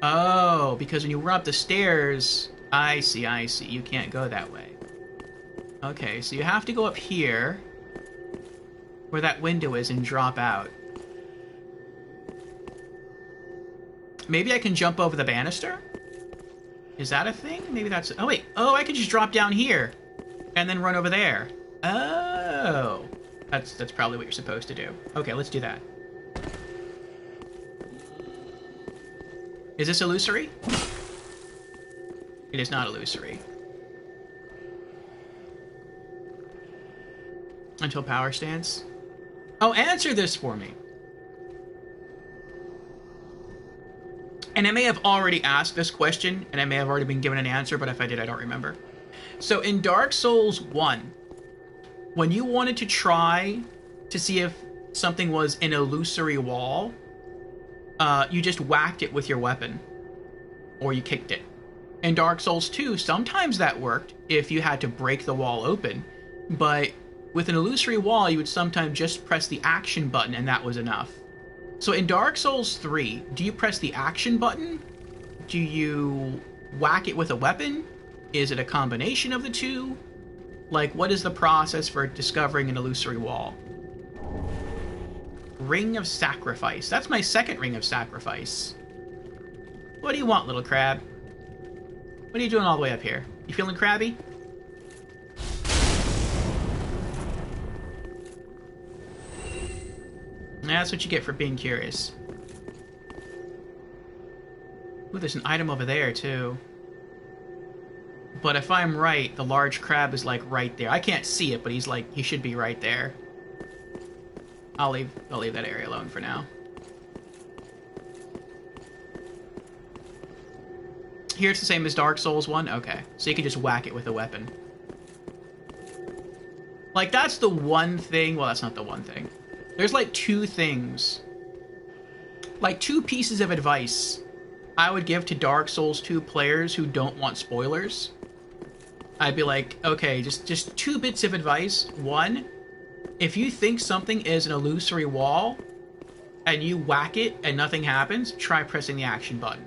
Oh, because when you run up the stairs... I see. You can't go that way. Okay, so you have to go up here, where that window is, and drop out. Maybe I can jump over the banister? Is that a thing? Maybe that's... Oh, wait. Oh, I can just drop down here, and then run over there. Oh. That's probably what you're supposed to do. Okay, let's do that. Is this illusory? It is not illusory. Until power stance. Oh, answer this for me. And I may have already asked this question, and I may have already been given an answer, but if I did, I don't remember. So in Dark Souls 1, when you wanted to try to see if something was an illusory wall, you just whacked it with your weapon. Or you kicked it. In Dark Souls 2, sometimes that worked if you had to break the wall open, but with an illusory wall, you would sometimes just press the action button and that was enough. So in Dark Souls 3, do you press the action button? Do you whack it with a weapon? Is it a combination of the two? Like, what is the process for discovering an illusory wall? Ring of Sacrifice. That's my second Ring of Sacrifice. What do you want, little crab? What are you doing all the way up here? You feeling crabby? That's what you get for being curious. Ooh, there's an item over there, too. But if I'm right, the large crab is, like, right there. I can't see it, but he's, like, he should be right there. I'll leave that area alone for now. Here it's the same as Dark Souls 1? Okay. So you can just whack it with a weapon. Like, that's the one thing... Well, that's not the one thing. There's, like, two things. Like, two pieces of advice I would give to Dark Souls 2 players who don't want spoilers. I'd be like, okay, just two bits of advice. One, if you think something is an illusory wall, and you whack it and nothing happens, try pressing the action button.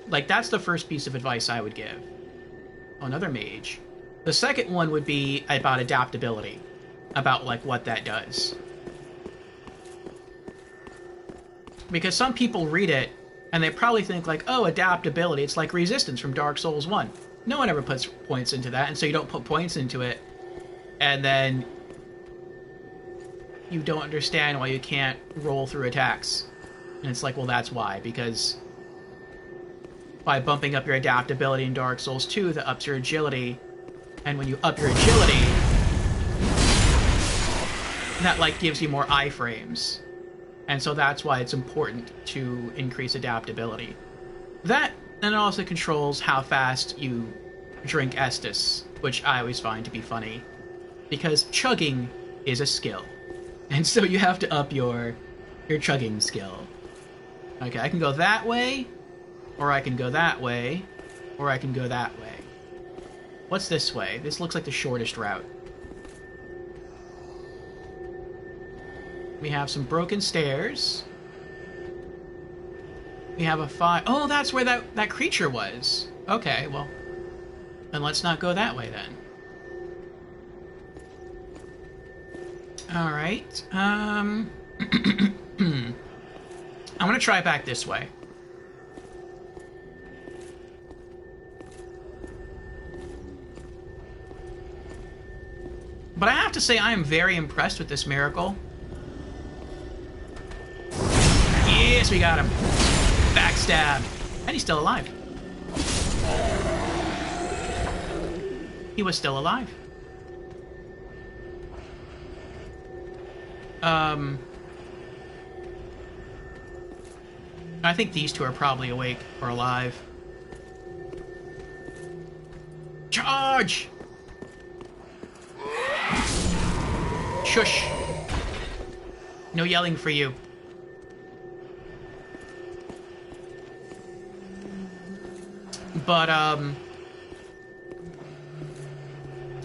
Like, that's the first piece of advice I would give. Oh, another mage. The second one would be about adaptability. About, like, what that does. Because some people read it, and they probably think, like, oh, adaptability, it's like resistance from Dark Souls 1. No one ever puts points into that, and so you don't put points into it, and then you don't understand why you can't roll through attacks. And it's like, well, that's why, because by bumping up your adaptability in Dark Souls 2, that ups your agility, and when you up your agility, that, like, gives you more iframes. And so that's why it's important to increase adaptability. That, and it also controls how fast you drink Estus, which I always find to be funny, because chugging is a skill. And so you have to up your chugging skill. Okay, I can go that way, or I can go that way, or I can go that way. What's this way? This looks like the shortest route. We have some broken stairs. We have a fire. Oh, that's where that creature was. Okay, well, then let's not go that way then. Alright, I'm gonna try back this way. But I have to say, I am very impressed with this miracle. Yes, we got him. Backstab. And he's still alive. He was still alive. I think these two are probably awake or alive. Charge! Shush. No yelling for you. But,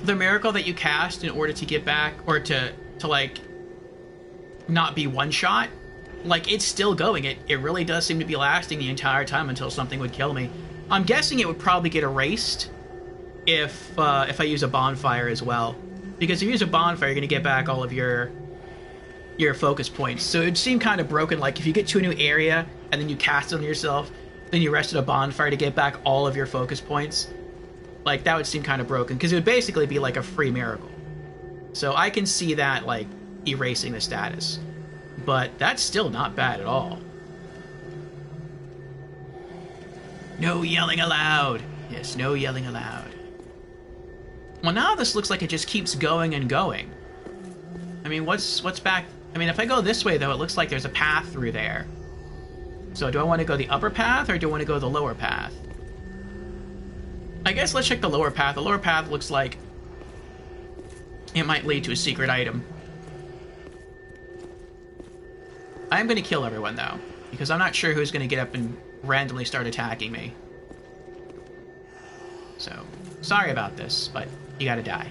the miracle that you cast in order to get back, or to like, not be one-shot, like, it's still going. It really does seem to be lasting the entire time until something would kill me. I'm guessing it would probably get erased if I use a bonfire as well. Because if you use a bonfire, you're going to get back all of your focus points. So it would seem kind of broken, like, if you get to a new area, and then you cast it on yourself, then you rest at a bonfire to get back all of your focus points. Like, that would seem kind of broken, because it would basically be like a free miracle. So I can see that, like, erasing the status. But that's still not bad at all. No yelling aloud. Yes, no yelling aloud. Well, now this looks like it just keeps going and going. I mean, what's back? I mean, if I go this way, though, it looks like there's a path through there. So do I want to go the upper path, or do I want to go the lower path? I guess let's check the lower path. The lower path looks like it might lead to a secret item. I'm going to kill everyone, though, because I'm not sure who's going to get up and randomly start attacking me. So, sorry about this, but you gotta die.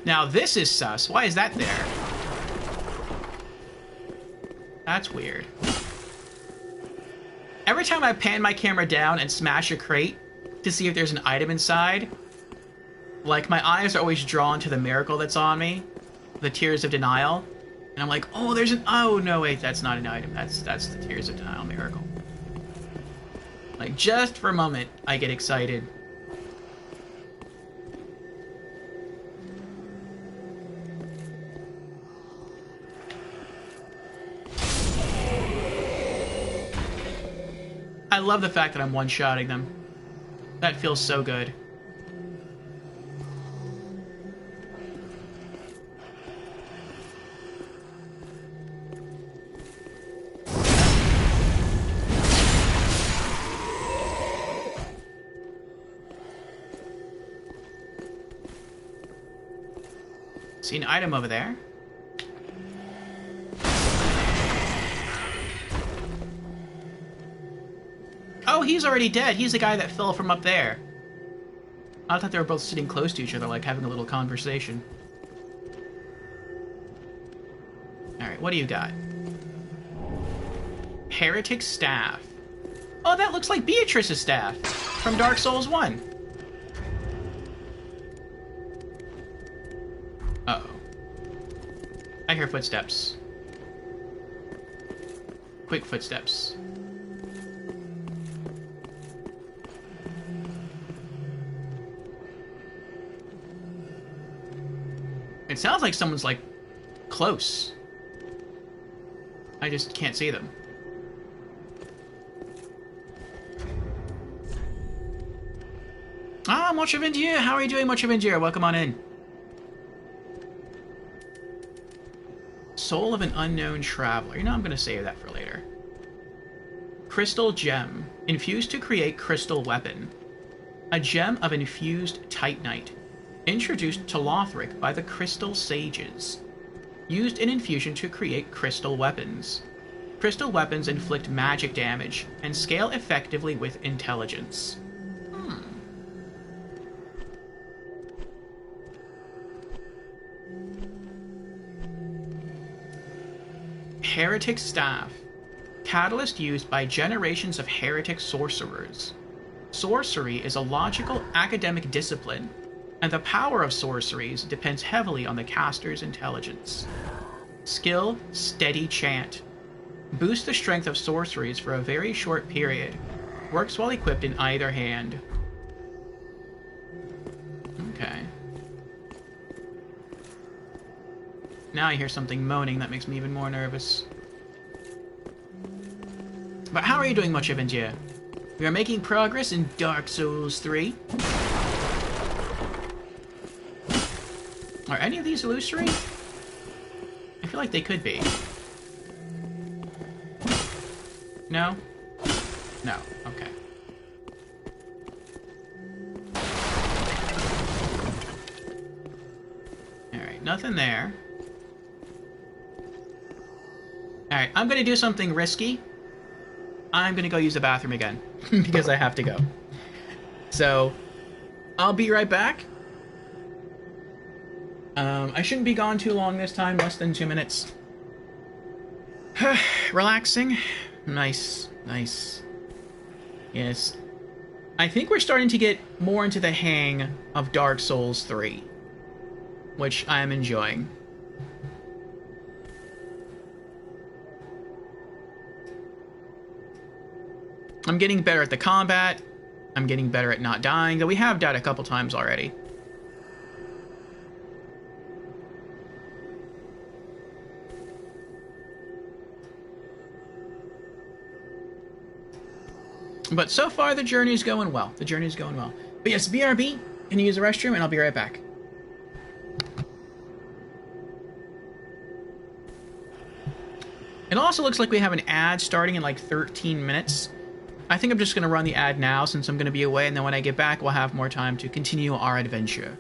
Now this is sus. Why is that there? That's weird. Every time I pan my camera down and smash a crate to see if there's an item inside, like, my eyes are always drawn to the miracle that's on me, the Tears of Denial, and I'm like, oh, there's an, oh, no, wait, that's not an item, that's the Tears of Denial miracle. Like, just for a moment, I get excited. I love the fact that I'm one-shotting them. That feels so good. See an item over there. Oh, he's already dead. He's the guy that fell from up there. I thought they were both sitting close to each other, like having a little conversation. Alright, what do you got? Heretic Staff. Oh, that looks like Beatrice's staff from Dark Souls 1. Uh-oh. I hear footsteps. Quick footsteps. It sounds like someone's, like, close. I just can't see them. Ah, Much of India! How are you doing, Much of India? Welcome on in. Soul of an Unknown Traveler. You know, I'm going to save that for later. Crystal Gem. Infused to create crystal weapon. A gem of infused titanite. Introduced to Lothric by the Crystal Sages. Used in infusion to create crystal weapons. Crystal weapons inflict magic damage and scale effectively with intelligence. Heretic Staff. Catalyst used by generations of heretic sorcerers. Sorcery is a logical academic discipline, and the power of sorceries depends heavily on the caster's intelligence. Skill, Steady Chant. Boosts the strength of sorceries for a very short period. Works while equipped in either hand. Okay. Now I hear something moaning that makes me even more nervous. But how are you doing, Much of India? We are making progress in Dark Souls 3. Are any of these illusory? I feel like they could be. No? No. Okay. Alright, nothing there. Alright, I'm gonna do something risky. I'm gonna go use the bathroom again. Because I have to go. So, I'll be right back. I shouldn't be gone too long this time, less than 2 minutes. Relaxing. Nice, nice. Yes. I think we're starting to get more into the hang of Dark Souls 3. Which I am enjoying. I'm getting better at the combat. I'm getting better at not dying, though we have died a couple times already. But so far, the journey's going well. The journey's going well. But yes, BRB, can you use the restroom? And I'll be right back. It also looks like we have an ad starting in like 13 minutes. I think I'm just going to run the ad now since I'm going to be away, and then when I get back, we'll have more time to continue our adventure.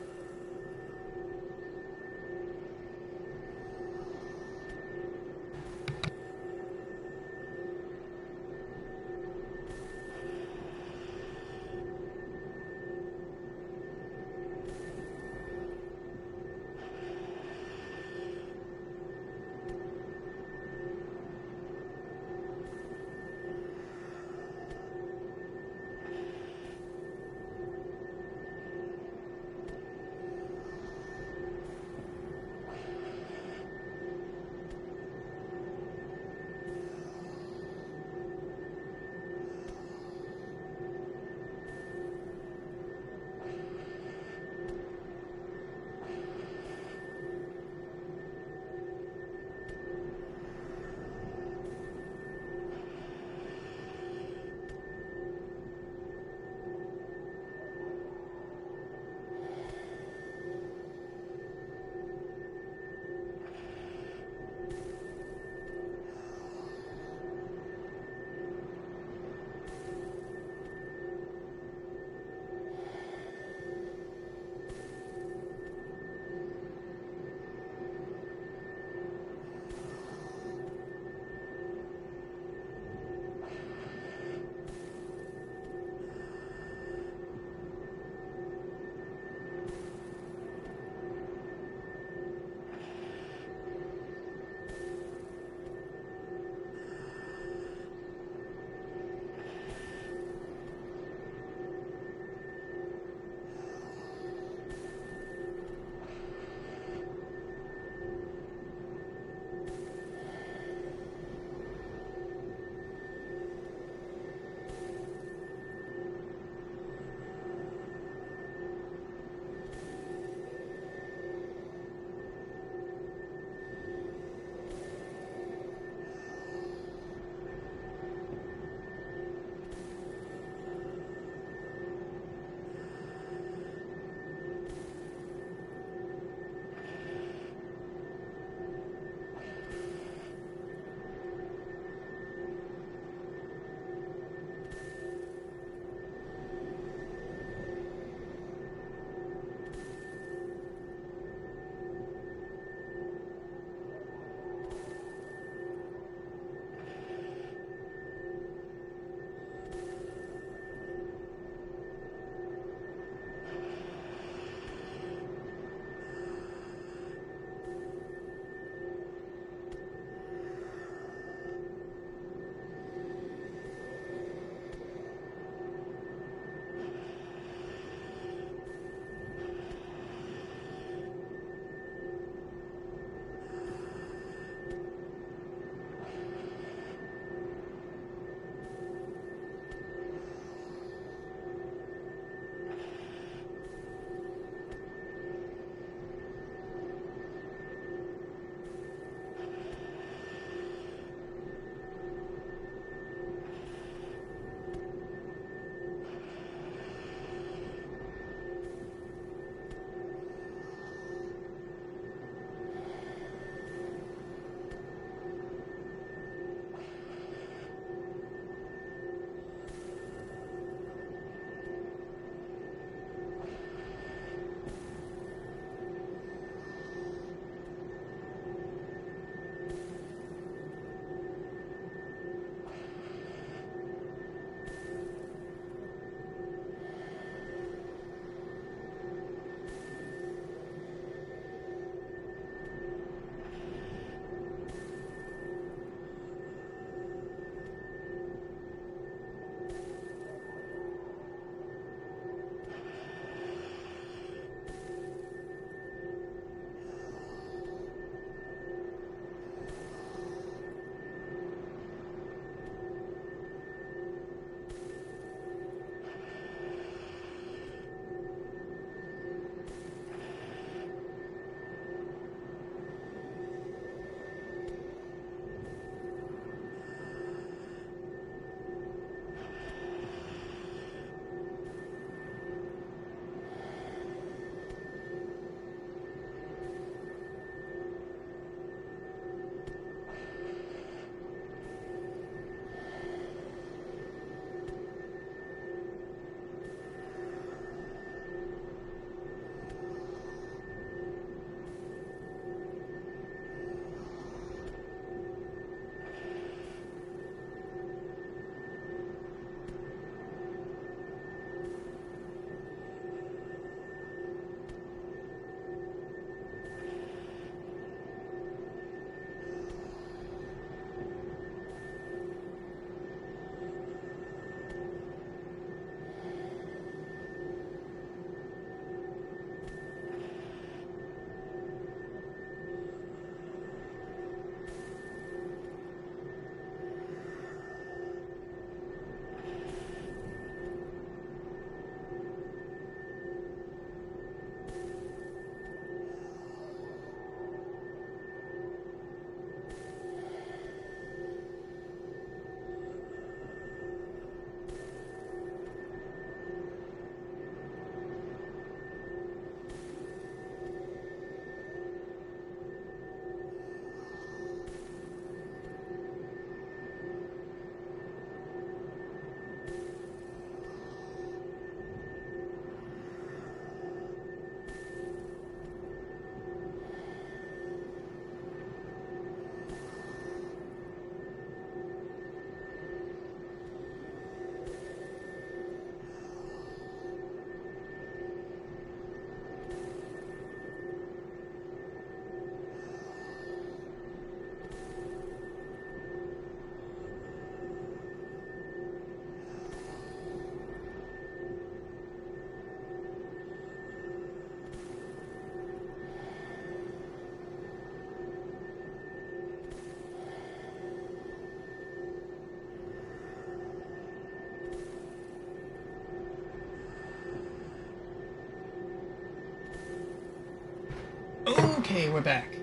Okay, we're back.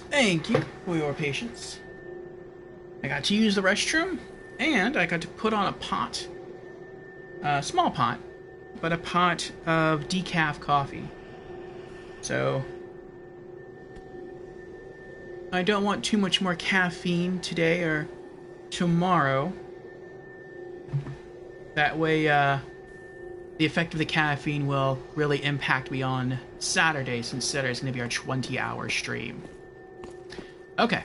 Thank you for your patience. I got to use the restroom, and I got to put on a pot. A small pot, but a pot of decaf coffee. So, I don't want too much more caffeine today or tomorrow. That way, the effect of the caffeine will really impact me on Saturday, since Saturday is going to be our 20-hour stream. Okay.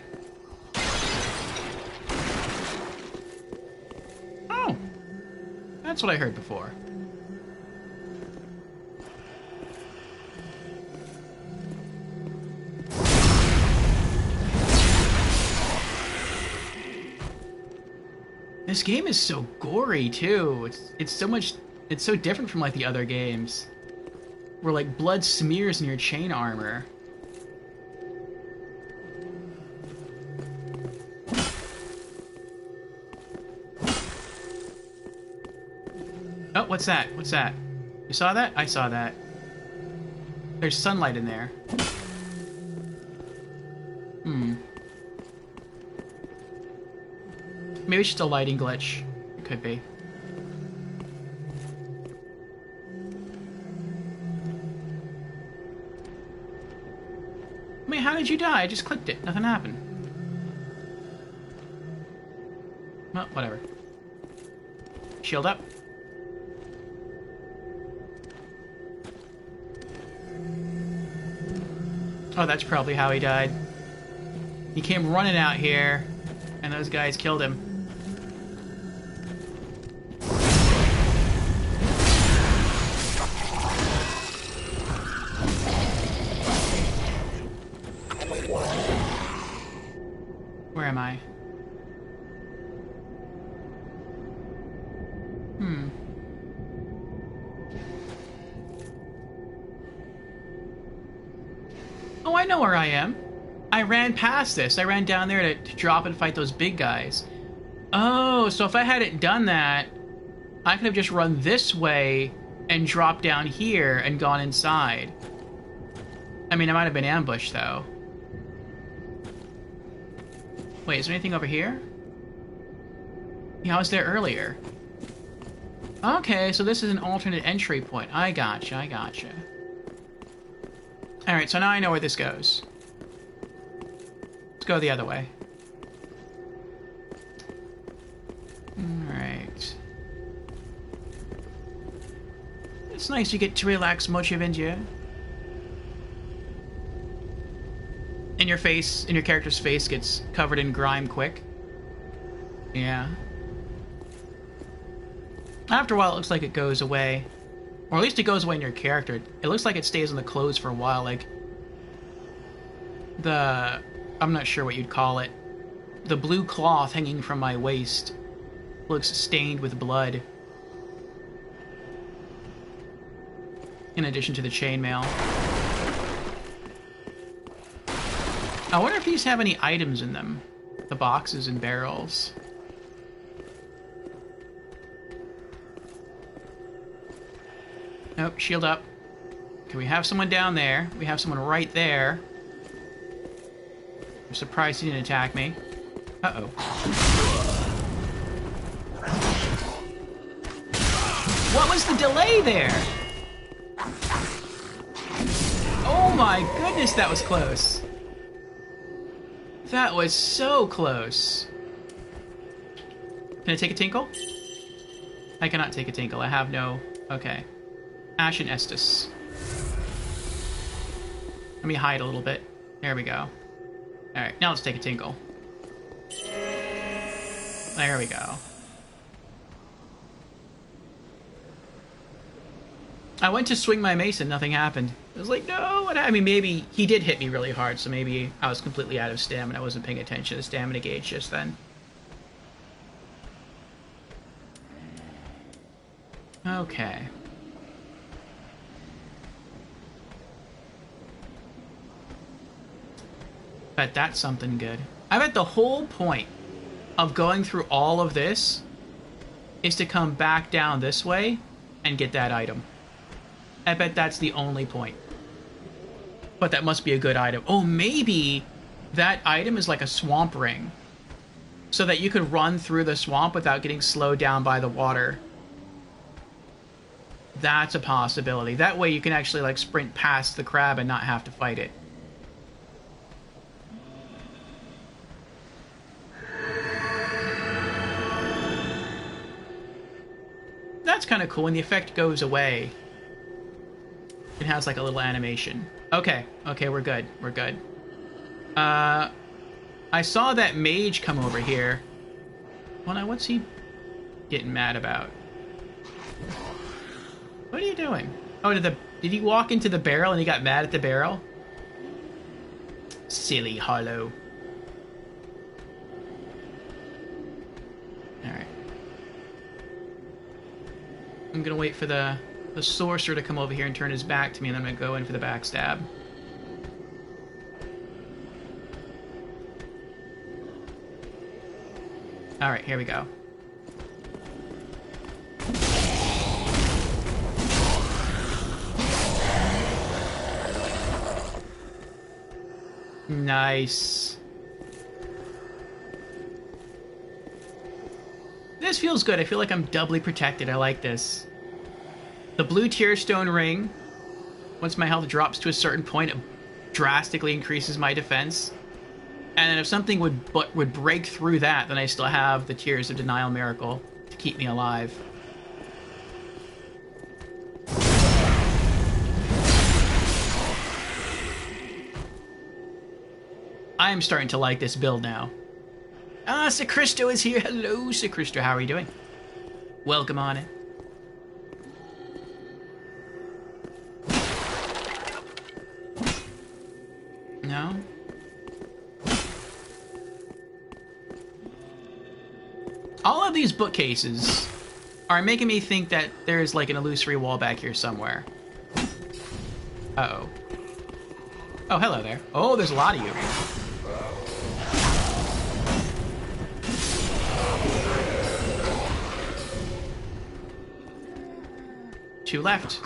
Oh! That's what I heard before. This game is so gory too. It's so different from like the other games, where like blood smears in your chain armor. Oh, what's that? What's that? You saw that? I saw that. There's sunlight in there. Maybe it's just a lighting glitch. It could be. I mean, how did you die? I just clicked it. Nothing happened. Well, whatever. Shield up. Oh, that's probably how he died. He came running out here, and those guys killed him. Where am I? Oh, I know where I am. I ran past this. I ran down there to drop and fight those big guys. Oh, so if I hadn't done that, I could have just run this way and dropped down here and gone inside. I mean, I might have been ambushed, though. Wait, is there anything over here? Yeah, I was there earlier. Okay, so this is an alternate entry point. I gotcha, I gotcha. Alright, so now I know where this goes. Let's go the other way. Alright. It's nice you get to relax much of India. And your face, and your character's face gets covered in grime quick. Yeah. After a while, it looks like it goes away. Or at least it goes away in your character. It looks like it stays on the clothes for a while, like... I'm not sure what you'd call it. The blue cloth hanging from my waist looks stained with blood. In addition to the chainmail. I wonder if these have any items in them. The boxes and barrels. Nope, shield up. Okay, we have someone down there. We have someone right there. I'm surprised he didn't attack me. Uh-oh. What was the delay there? Oh my goodness, that was close. That was so close. Can I take a tinkle? I cannot take a tinkle. I have no... Okay. Ashen Estus. Let me hide a little bit. There we go. Alright, now let's take a tinkle. There we go. I went to swing my mace and nothing happened. I was like, no, what happened? I mean, maybe he did hit me really hard, so maybe I was completely out of stamina. I wasn't paying attention to the stamina gauge just then. Okay. Bet that's something good. I bet the whole point of going through all of this is to come back down this way and get that item. I bet that's the only point. But that must be a good item. Oh, maybe that item is like a swamp ring. So that you could run through the swamp without getting slowed down by the water. That's a possibility. That way you can actually like sprint past the crab and not have to fight it. That's kind of cool. When the effect goes away, it has like a little animation. Okay, we're good. We're good. I saw that mage come over here. Well, now what's he getting mad about? What are you doing? Oh, did he walk into the barrel and he got mad at the barrel? Silly Hollow. Alright. I'm gonna wait for the sorcerer to come over here and turn his back to me, and then I'm gonna go in for the backstab. Alright, here we go. Nice. This feels good. I feel like I'm doubly protected. I like this. The blue tier stone ring, once my health drops to a certain point, it drastically increases my defense. And then if something would break through that, then I still have the Tears of Denial Miracle to keep me alive. I am starting to like this build now. Ah, Sacristo is here. Hello, Sacristo. How are you doing? Welcome on in. No? All of these bookcases are making me think that there's like an illusory wall back here somewhere. Uh-oh. Oh, hello there. Oh, there's a lot of you. Two left.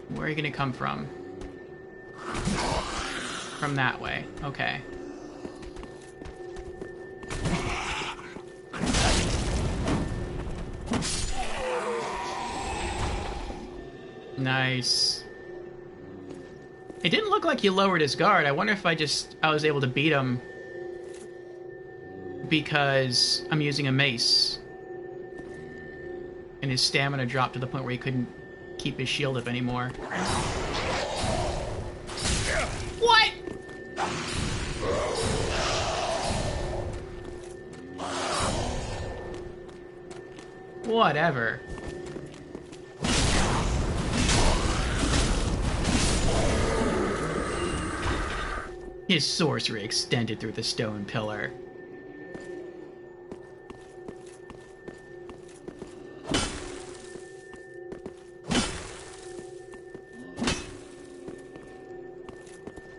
Where are you gonna come from? From that way. Okay. Nice. It didn't look like he lowered his guard. I wonder if I was able to beat him because I'm using a mace. And his stamina dropped to the point where he couldn't keep his shield up anymore. What? Whatever. His sorcery extended through the stone pillar.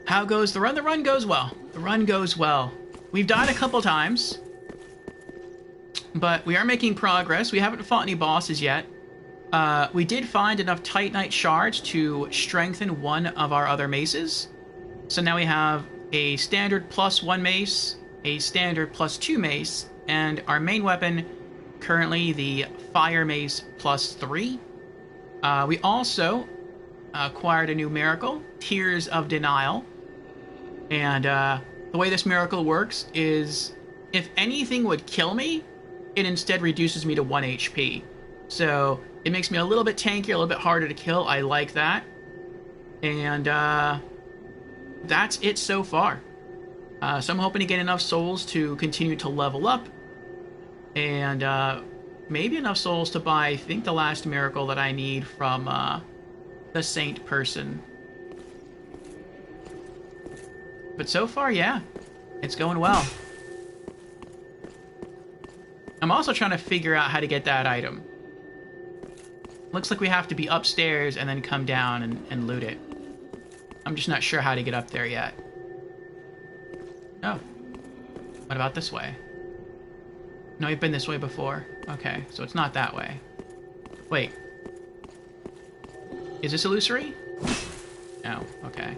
How goes the run? The run goes well. The run goes well. We've died a couple times, but we are making progress. We haven't fought any bosses yet. We did find enough Titanite shards to strengthen one of our other maces. So now we have a standard +1 mace, a standard +2 mace, and our main weapon, currently the Fire Mace +3. We also acquired a new miracle, Tears of Denial. And the way this miracle works is if anything would kill me, it instead reduces me to 1 HP. So it makes me a little bit tankier, a little bit harder to kill. I like that. And that's it so far. So I'm hoping to get enough souls to continue to level up. And maybe enough souls to buy, I think, the last miracle that I need from the Saint person. But so far, yeah, it's going well. I'm also trying to figure out how to get that item. Looks like we have to be upstairs and then come down and loot it. I'm just not sure how to get up there yet. Oh. What about this way? No, I've been this way before. Okay, so it's not that way. Wait. Is this illusory? No, okay.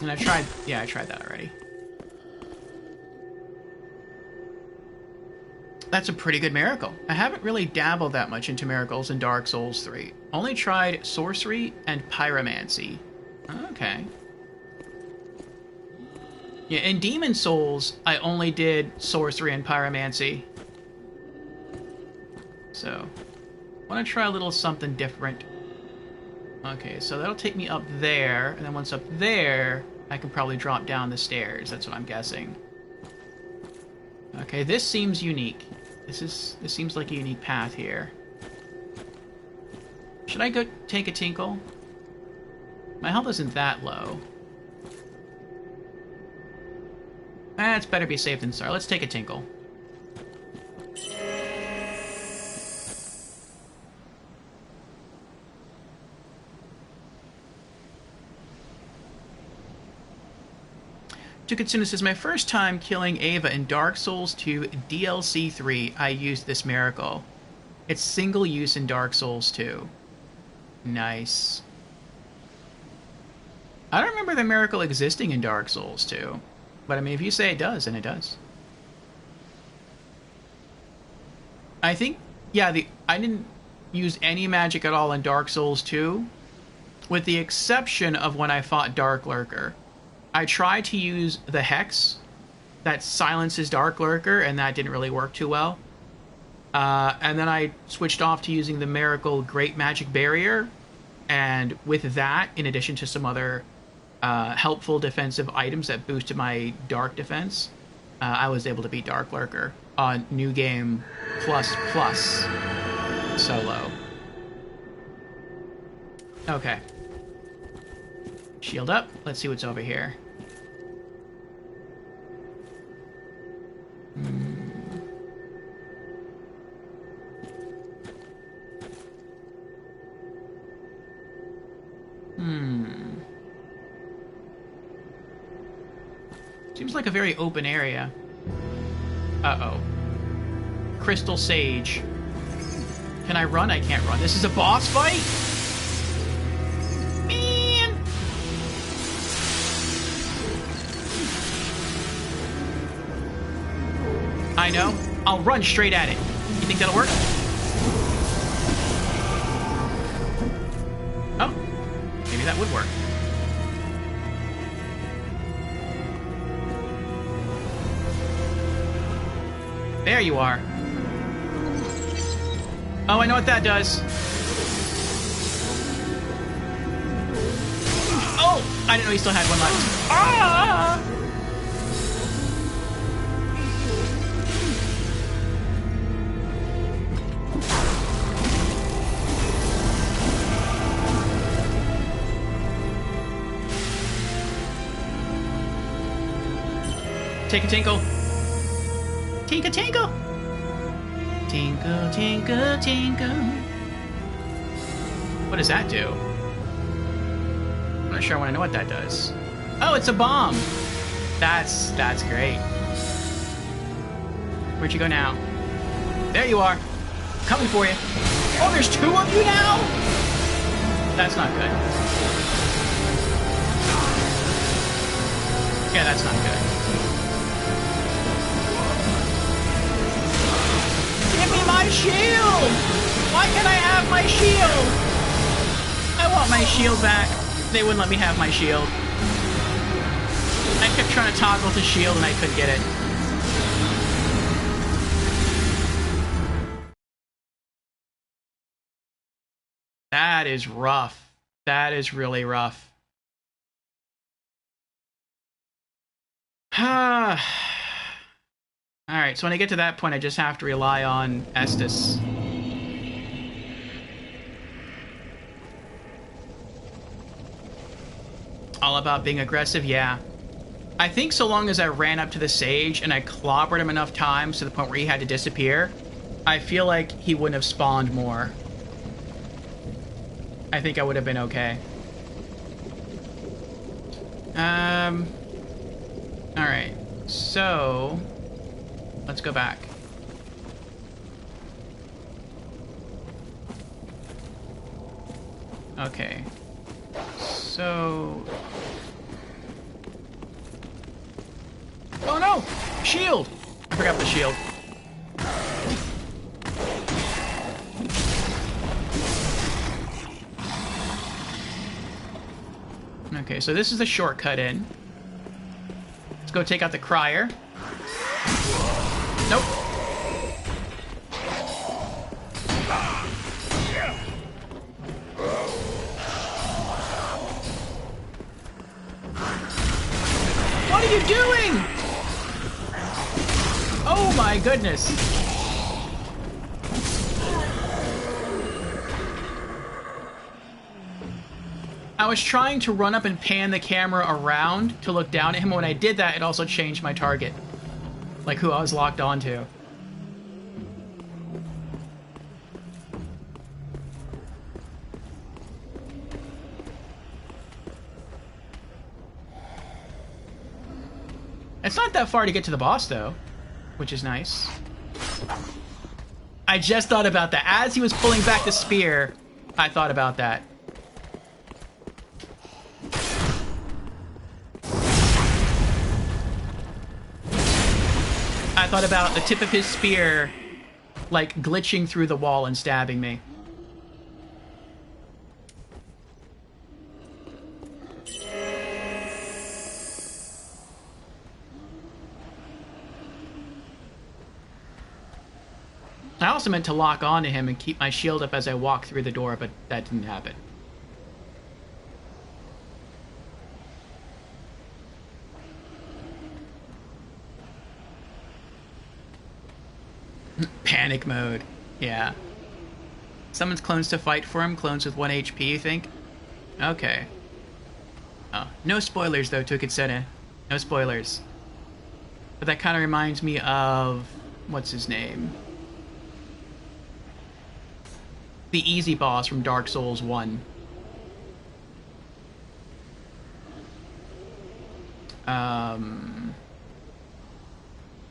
And I tried that already. That's a pretty good miracle. I haven't really dabbled that much into miracles in Dark Souls 3. Only tried sorcery and pyromancy. Okay. Yeah, in Demon Souls, I only did sorcery and pyromancy. So, I want to try a little something different. Okay, so that'll take me up there, and then once up there, I can probably drop down the stairs. That's what I'm guessing. Okay, this seems unique. This seems like a unique path here. Should I go take a tinkle? My health isn't that low. It's better be safe than sorry. Let's take a tinkle. Tukitsuna says, my first time killing Ava in Dark Souls 2 DLC 3, I used this miracle. It's single use in Dark Souls 2. Nice. I don't remember the miracle existing in Dark Souls 2. But I mean, if you say it does, then it does. I think, yeah, I didn't use any magic at all in Dark Souls 2, with the exception of when I fought Dark Lurker. I tried to use the Hex that silences Dark Lurker, and that didn't really work too well. And then I switched off to using the Miracle Great Magic Barrier, and with that, in addition to some other helpful defensive items that boosted my Dark defense, I was able to beat Dark Lurker on New Game Plus solo. Okay. Shield up. Let's see what's over here. Seems like a very open area. Uh-oh. Crystal Sage. Can I run? I can't run. This is a boss fight? Man! I know. I'll run straight at it. You think that'll work? Oh. Maybe that would work. There you are. Oh, I know what that does. Oh! I didn't know he still had one left. Ah! Take a tinkle. Tinkle, tinkle. Tinkle, tinkle, tinkle. What does that do? I'm not sure I want to know what that does. Oh, it's a bomb. That's great. Where'd you go now? There you are. Coming for you. Oh, there's two of you now? That's not good. Yeah, that's not good. Give me my shield! Why can't I have my shield? I want my shield back. They wouldn't let me have my shield. I kept trying to toggle to shield and I couldn't get it. That is rough. That is really rough. Alright, so when I get to that point, I just have to rely on Estus. All about being aggressive? Yeah. I think so long as I ran up to the Sage and I clobbered him enough times to the point where he had to disappear, I feel like he wouldn't have spawned more. I think I would have been okay. Alright, so let's go back. Okay. So... Oh no! Shield! I forgot the shield. Okay, so this is the shortcut in. Let's go take out the crier. Nope. What are you doing? Oh my goodness. I was trying to run up and pan the camera around to look down at him. When I did that, it also changed my target. Like who I was locked onto. It's not that far to get to the boss, though, which is nice. I just thought about that. As he was pulling back the spear, I thought about that. I thought about the tip of his spear, like, glitching through the wall and stabbing me. I also meant to lock onto him and keep my shield up as I walk through the door, but that didn't happen. Panic mode. Yeah. Summons clones to fight for him. Clones with 1 HP, you think? Okay. Oh, no spoilers, though, Tukitsene. No spoilers. But that kind of reminds me of... what's his name? The easy boss from Dark Souls 1.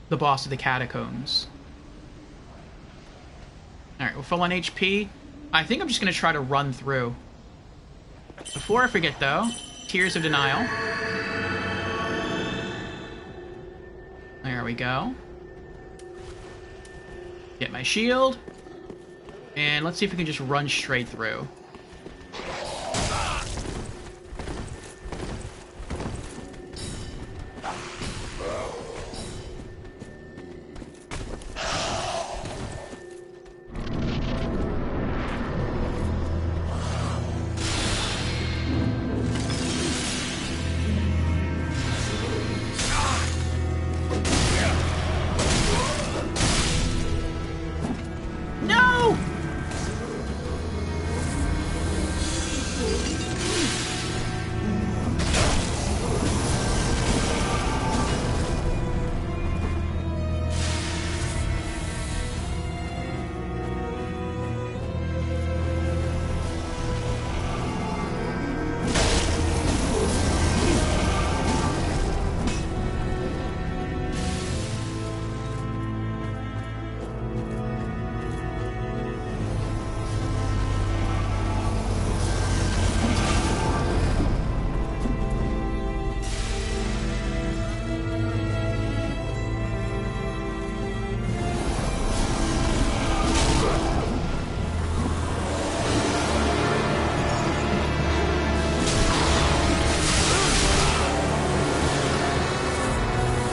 The boss of the catacombs. Alright, we're full on HP. I think I'm just going to try to run through. Before I forget, though, Tears of Denial. There we go. Get my shield. And let's see if we can just run straight through.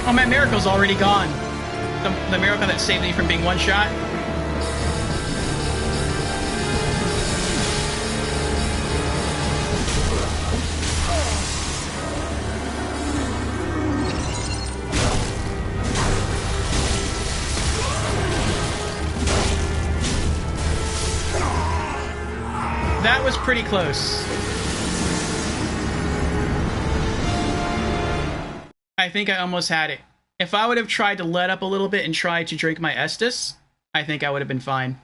Oh, my miracle's already gone. The miracle that saved me from being one-shot. That was pretty close. I think I almost had it. If I would have tried to let up a little bit and tried to drink my Estus, I think I would have been fine.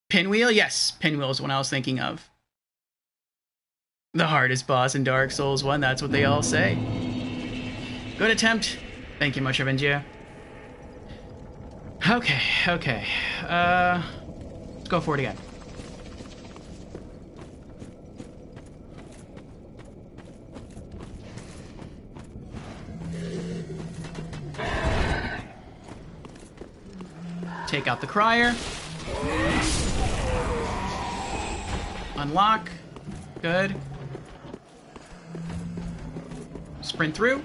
Pinwheel? Yes, Pinwheel is what I was thinking of. The hardest boss in Dark Souls 1, that's what they all say. Good attempt. Thank you much, Avengia. Okay. Let's go for it again. Take out the crier. Unlock. Good. Sprint through.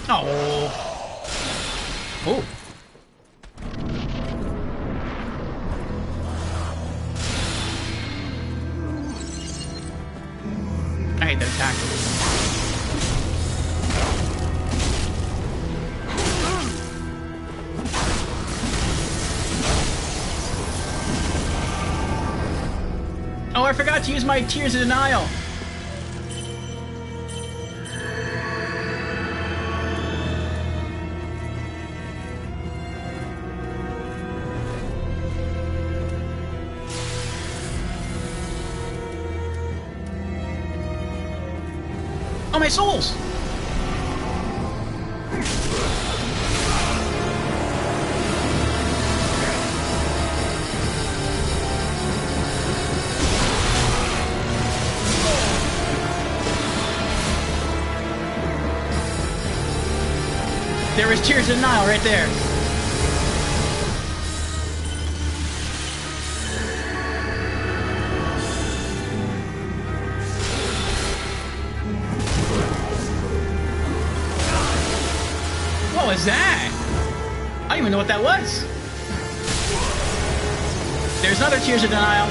Oh. Oh. I hate that attack. Oh, I forgot to use my Tears of Denial. Oh, my souls! There was Tears of Denial right there. What was that? I don't even know what that was. There's another Tears of Denial.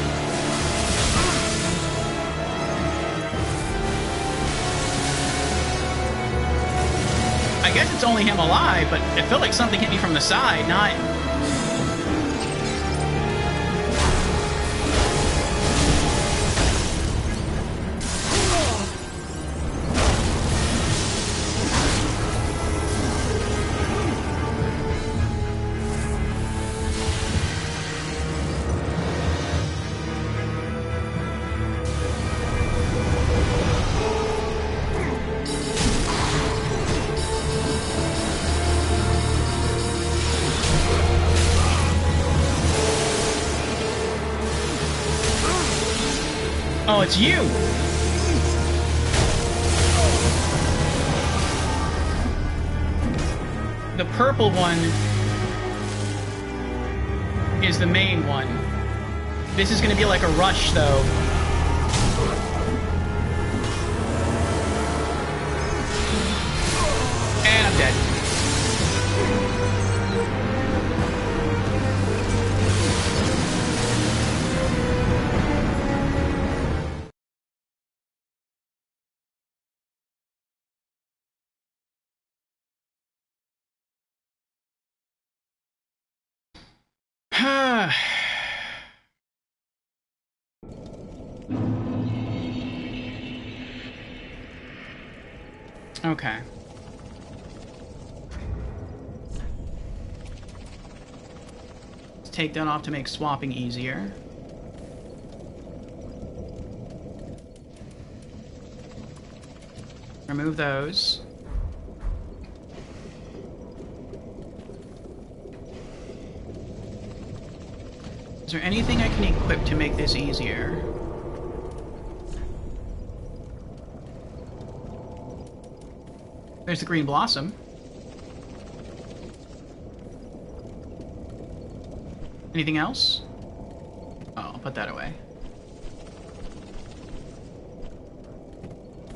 I guess it's only him alive, but it felt like something hit me from the side, not... Oh, it's you! The purple one is the main one. This is gonna be like a rush, though. And I'm dead. Okay. Let's take that off to make swapping easier. Remove those. Is there anything I can equip to make this easier? There's the green blossom. Anything else? Oh, I'll put that away.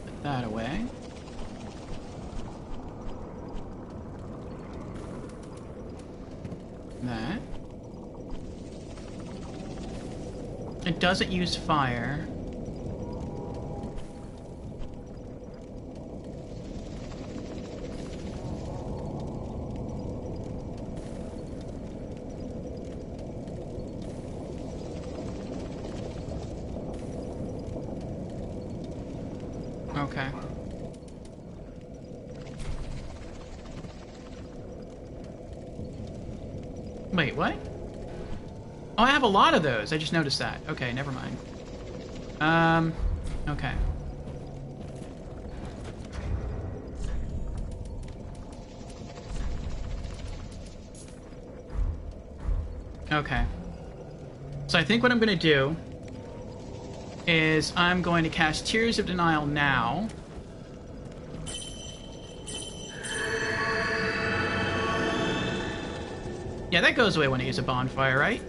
Put that away. That. It doesn't use fire. Okay. Wait, what? Oh, I have a lot of those. I just noticed that. Okay, never mind. Okay. Okay. So I think what I'm going to do is I'm going to cast Tears of Denial now. Yeah, that goes away when I use a bonfire, right?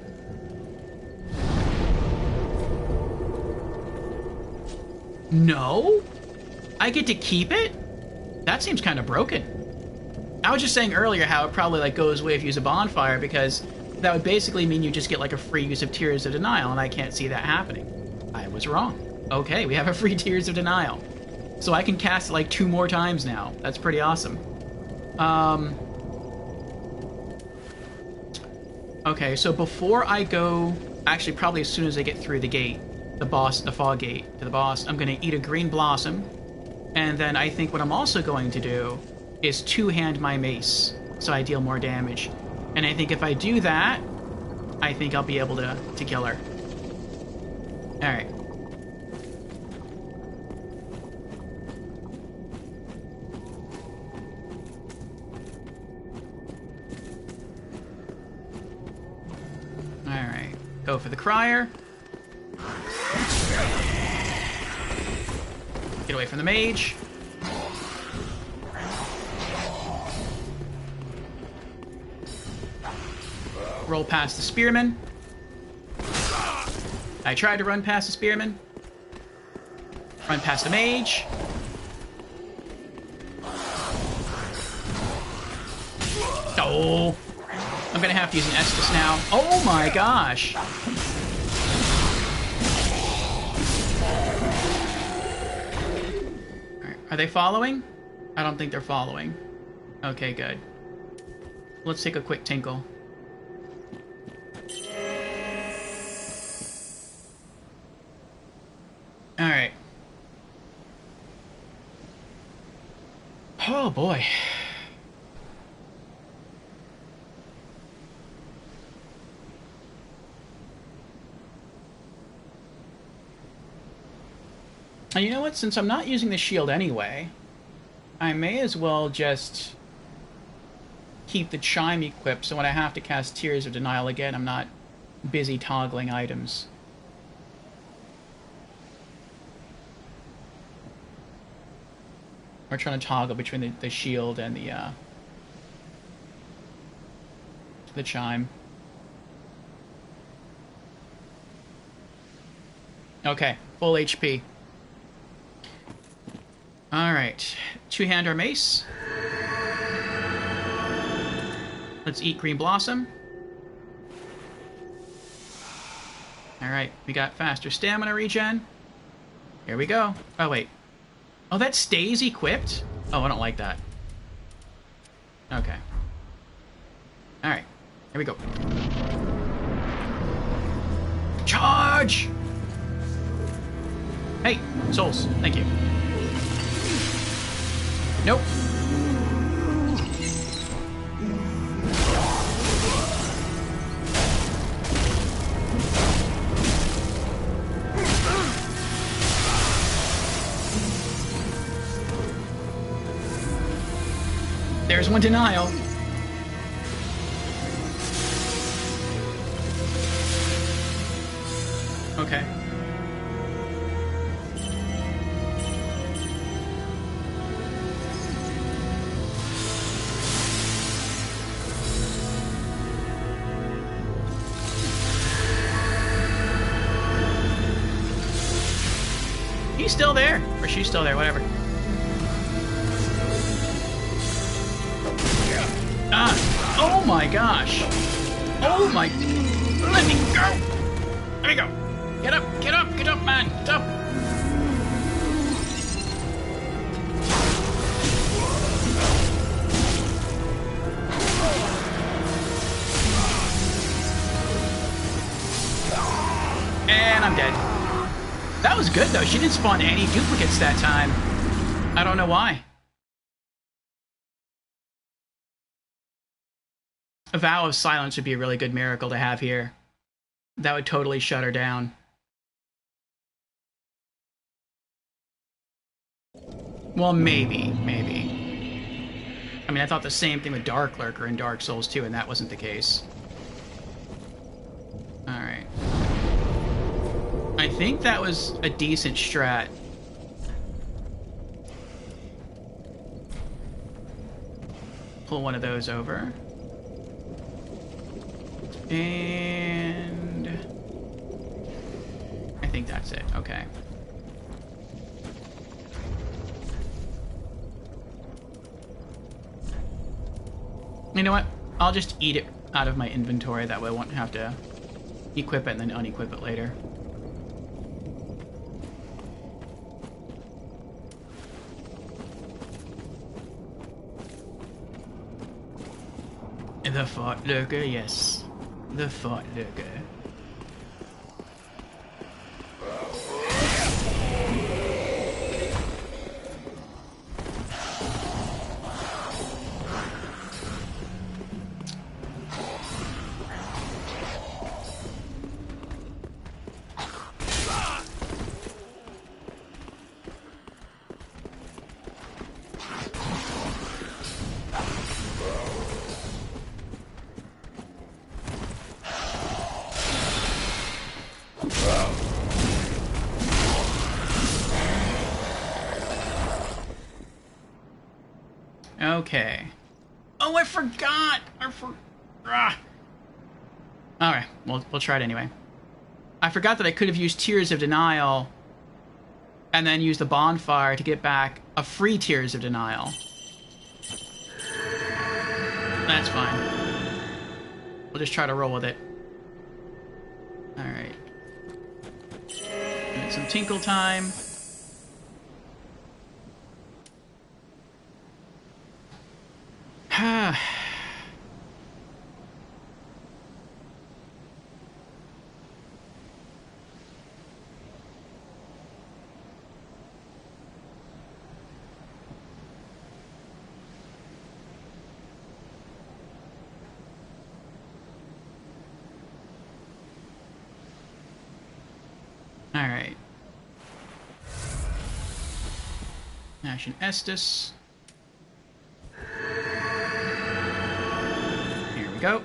No? I get to keep it? That seems kind of broken. I was just saying earlier how it probably like goes away if you use a bonfire, because that would basically mean you just get like a free use of Tears of Denial, and I can't see that happening. I was wrong. Okay, we have a free Tears of Denial. So I can cast it like 2 more times now. That's pretty awesome. Okay, so before I go, actually probably as soon as I get through the gate, the fog gate to the boss, I'm gonna eat a green blossom, and then I think what I'm also going to do is 2-hand my mace, so I deal more damage. And I think if I do that, I think I'll be able to kill her. Alright. Alright. Go for the crier. Get away from the mage. Roll past the spearman. I tried to run past the spearman. Run past the mage. Oh! I'm gonna have to use an Estus now. Oh my gosh! Alright, are they following? I don't think they're following. Okay, good. Let's take a quick tinkle. Alright. Oh boy. And you know what? Since I'm not using the shield anyway, I may as well just keep the chime equipped, so when I have to cast Tears of Denial again, I'm not busy toggling items. We're trying to toggle between the shield and the chime. Okay, full HP. Alright, 2-hand our mace. Let's eat green blossom. Alright, we got faster stamina regen. Here we go. Oh, wait. Oh, that stays equipped? Oh, I don't like that. Okay. Alright, here we go. Charge! Hey, souls, thank you. Nope. There's one denial. Okay. He's still there. Or she's still there, whatever. Ah! Oh my gosh! Oh my... Let me go! Let me go! Get up! Get up! Get up, man! Get up! And I'm dead. That was good, though. She didn't spawn any duplicates that time. I don't know why. A Vow of Silence would be a really good miracle to have here. That would totally shut her down. Well, maybe. I mean, I thought the same thing with Dark Lurker in Dark Souls 2, and that wasn't the case. I think that was a decent strat. Pull one of those over. And I think that's it. Okay. You know what? I'll just eat it out of my inventory. That way I won't have to equip it and then unequip it later. The fort lurker, yes. The fort lurker. Okay. Oh, I forgot! Alright, we'll try it anyway. I forgot that I could have used Tears of Denial and then used the bonfire to get back a free Tears of Denial. That's fine. We'll just try to roll with it. Alright. Some tinkle time. Alright. Ashen Estus. Here we go.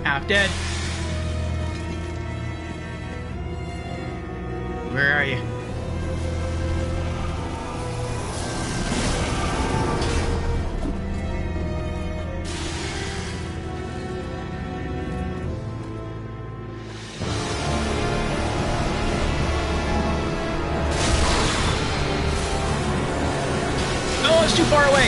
Half dead. Where are you? Oh, it's too far away.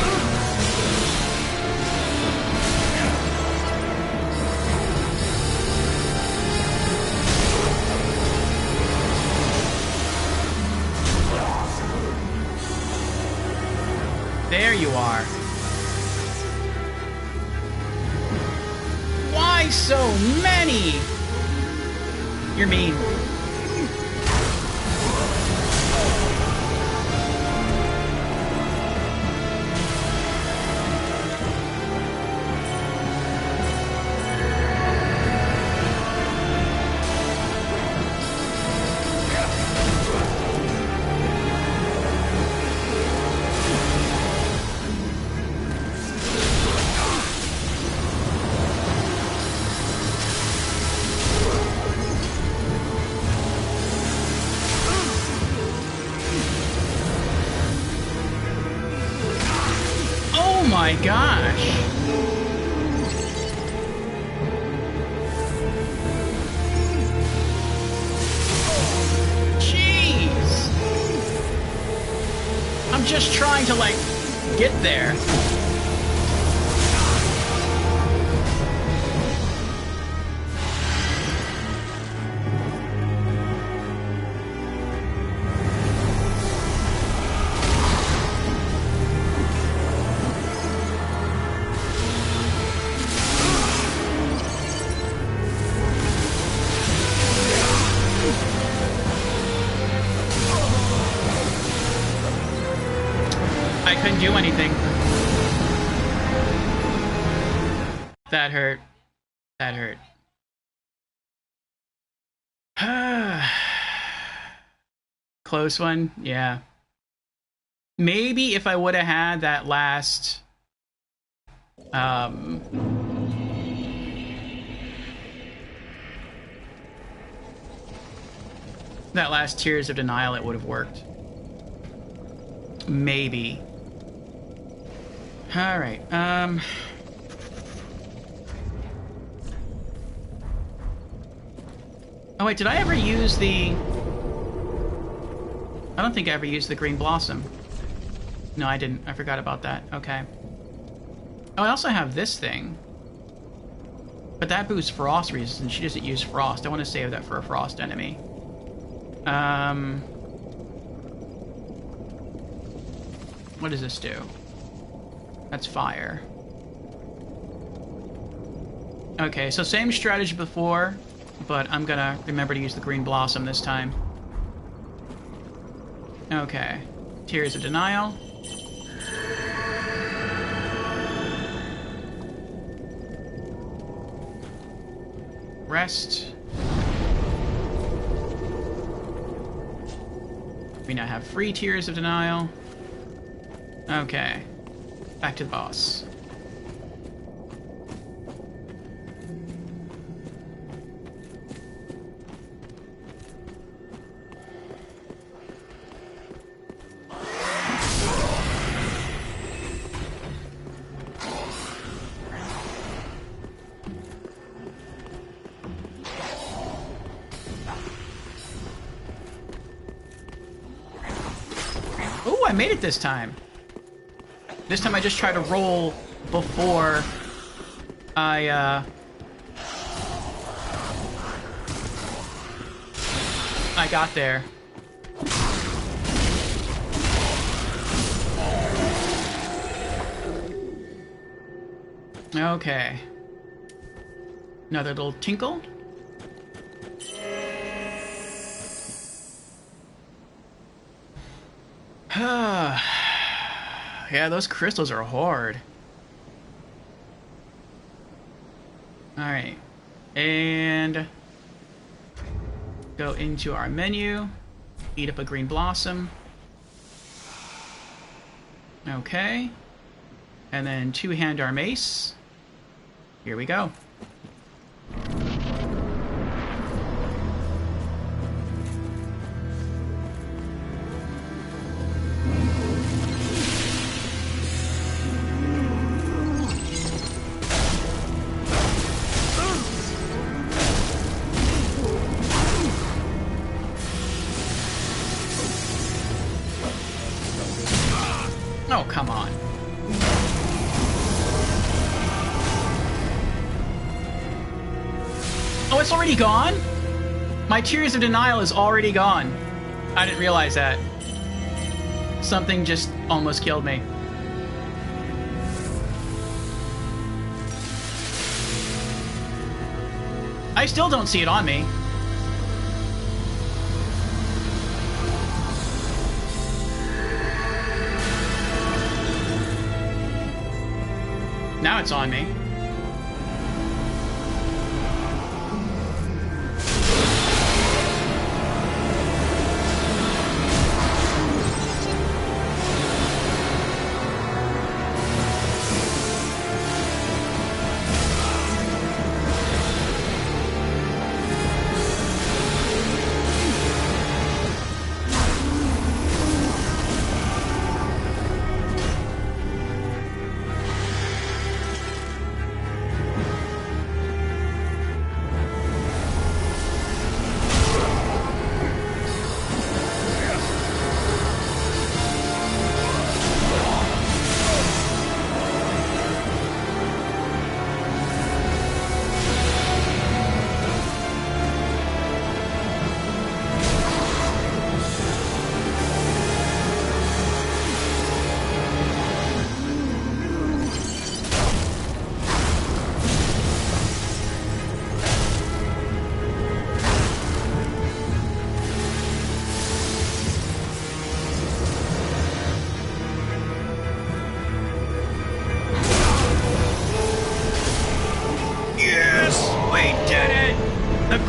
There you are. Why so many? You're mean. Oh my gosh! Jeez! I'm just trying to, like, get there. I couldn't do anything. That hurt. That hurt. Close one, yeah. Maybe if I would have had that last... that last Tears of Denial, it would have worked. Maybe. Alright, oh wait, did I ever use the... I don't think I ever used the Green Blossom. No, I didn't. I forgot about that. Okay. Oh, I also have this thing. But that boosts Frost resistance. She doesn't use Frost. I want to save that for a Frost enemy. What does this do? That's fire. Okay, so same strategy before, but I'm gonna remember to use the Green Blossom this time. Okay. Tears of Denial. Rest. We now have free Tears of Denial. Okay. Back to the boss. Oh, I made it this time. This time I just try to roll before I got there. Okay. Another little tinkle. Yeah, those crystals are hard. Alright. And go into our menu. Eat up a Green Blossom. Okay. And then two-hand our mace. Here we go. Oh, come on. Oh, it's already gone? My Tears of Denial is already gone. I didn't realize that. Something just almost killed me. I still don't see it on me. Now it's on me.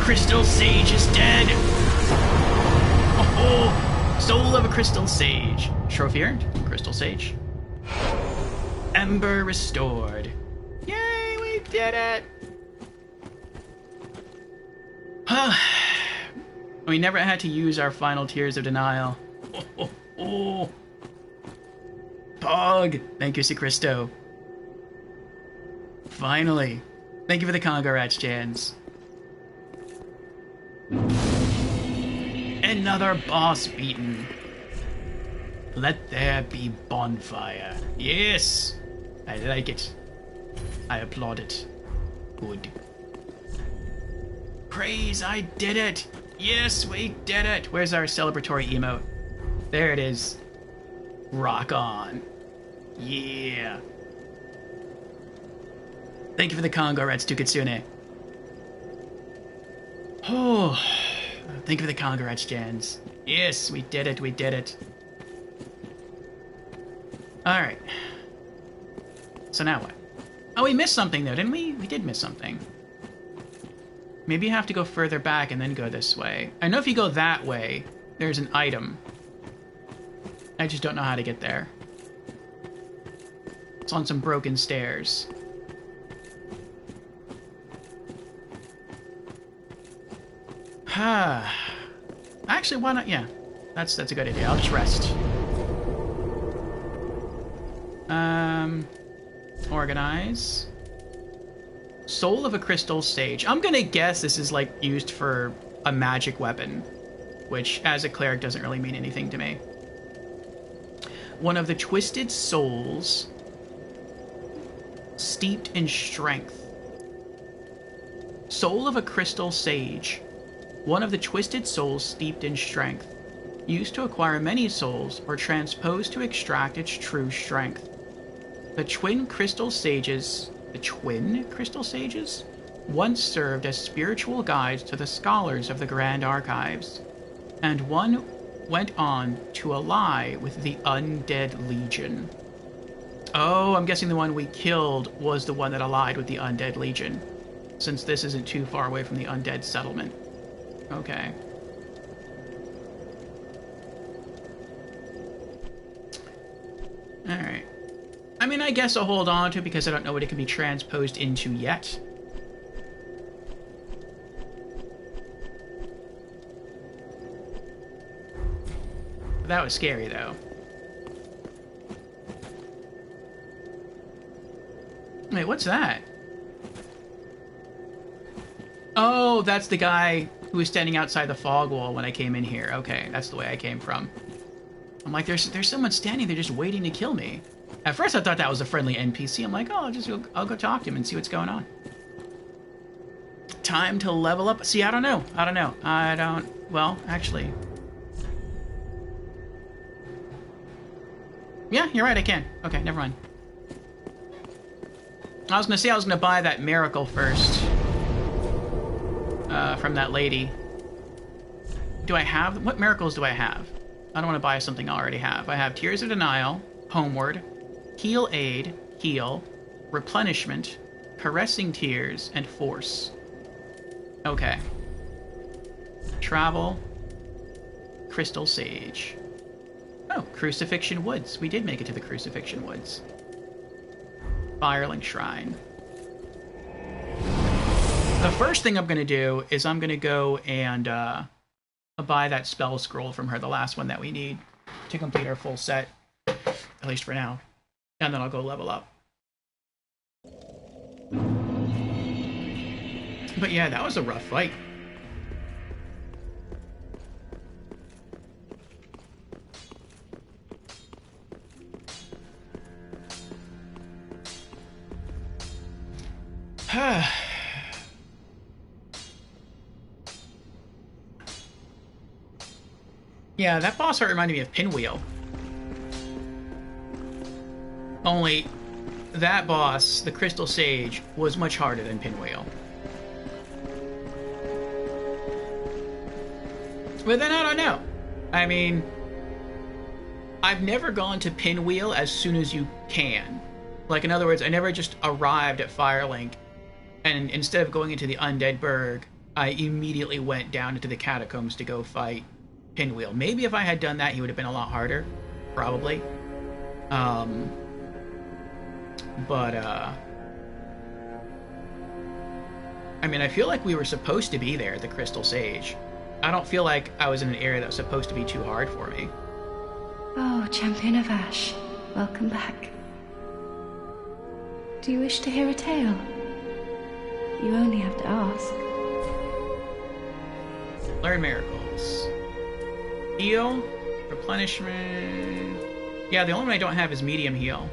Crystal Sage is dead! Oh, Soul of a Crystal Sage. Trophy earned. Crystal Sage. Ember restored. Yay, we did it! We never had to use our final Tears of Denial. Oh. Pog! Thank you, Sicristo. Finally. Thank you for the Congo Rats, Jans. Another boss beaten. Let there be bonfire. Yes! I like it. I applaud it. Good. Praise, I did it! Yes, we did it! Where's our celebratory emote? There it is. Rock on. Yeah. Thank you for the Congo Rats, Tukitsune. Oh, thank you for the Congo Rats, Jans. Yes, we did it, we did it. Alright. So now what? Oh, we missed something though, didn't we? We did miss something. Maybe you have to go further back and then go this way. I know if you go that way, there's an item. I just don't know how to get there. It's on some broken stairs. Actually, why not? Yeah, that's a good idea. I'll just rest. Organize. Soul of a Crystal Sage. I'm gonna guess this is like used for a magic weapon, which as a cleric doesn't really mean anything to me. One of the Twisted Souls steeped in strength. Soul of a Crystal Sage. One of the Twisted Souls steeped in strength. Used to acquire many souls or transposed to extract its true strength. The Twin Crystal Sages once served as spiritual guides to the scholars of the Grand Archives, and one went on to ally with the Undead Legion. Oh, I'm guessing the one we killed was the one that allied with the Undead Legion, since this isn't too far away from the Undead settlement. Okay. Alright. I mean, I guess I'll hold on to it because I don't know what it can be transposed into yet. That was scary, though. Wait, what's that? Oh, that's the guy who was standing outside the fog wall when I came in here. Okay, that's the way I came from. I'm like, there's someone standing there just waiting to kill me. At first I thought that was a friendly NPC. I'm like, oh, I'll go talk to him and see what's going on. Time to level up. See, I don't know. Well, actually. Yeah, you're right, I can. Okay, never mind. I was gonna buy that miracle first. From that lady. Do I have... What miracles do I have? I don't want to buy something I already have. I have Tears of Denial, Homeward, Heal Aid, Heal, Replenishment, Caressing Tears, and Force. Okay. Travel. Crystal Sage. Oh, Crucifixion Woods. We did make it to the Crucifixion Woods. Firelink Shrine. The first thing I'm going to do is I'm going to go and buy that spell scroll from her, the last one that we need to complete our full set, at least for now. And then I'll go level up. But yeah, that was a rough fight. Yeah, that boss fight reminded me of Pinwheel. Only, that boss, the Crystal Sage, was much harder than Pinwheel. But then I don't know. I mean, I've never gone to Pinwheel as soon as you can. Like, in other words, I never just arrived at Firelink, and instead of going into the Undead Burg, I immediately went down into the catacombs to go fight Pinwheel. Maybe if I had done that, he would have been a lot harder. Probably. But I mean, I feel like we were supposed to be there at the Crystal Sage. I don't feel like I was in an area that was supposed to be too hard for me. Oh, Champion of Ash, welcome back. Do you wish to hear a tale? You only have to ask. Learn miracles. Heal. Replenishment. Yeah, the only one I don't have is medium heal.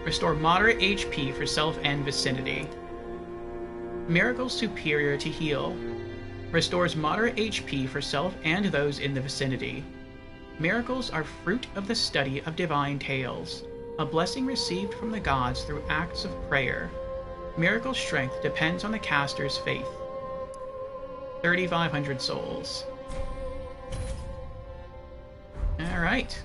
Restore moderate HP for self and vicinity. Miracles superior to heal. Restores moderate HP for self and those in the vicinity. Miracles are fruit of the study of divine tales, a blessing received from the gods through acts of prayer. Miracle strength depends on the caster's faith. 3,500 souls. Alright.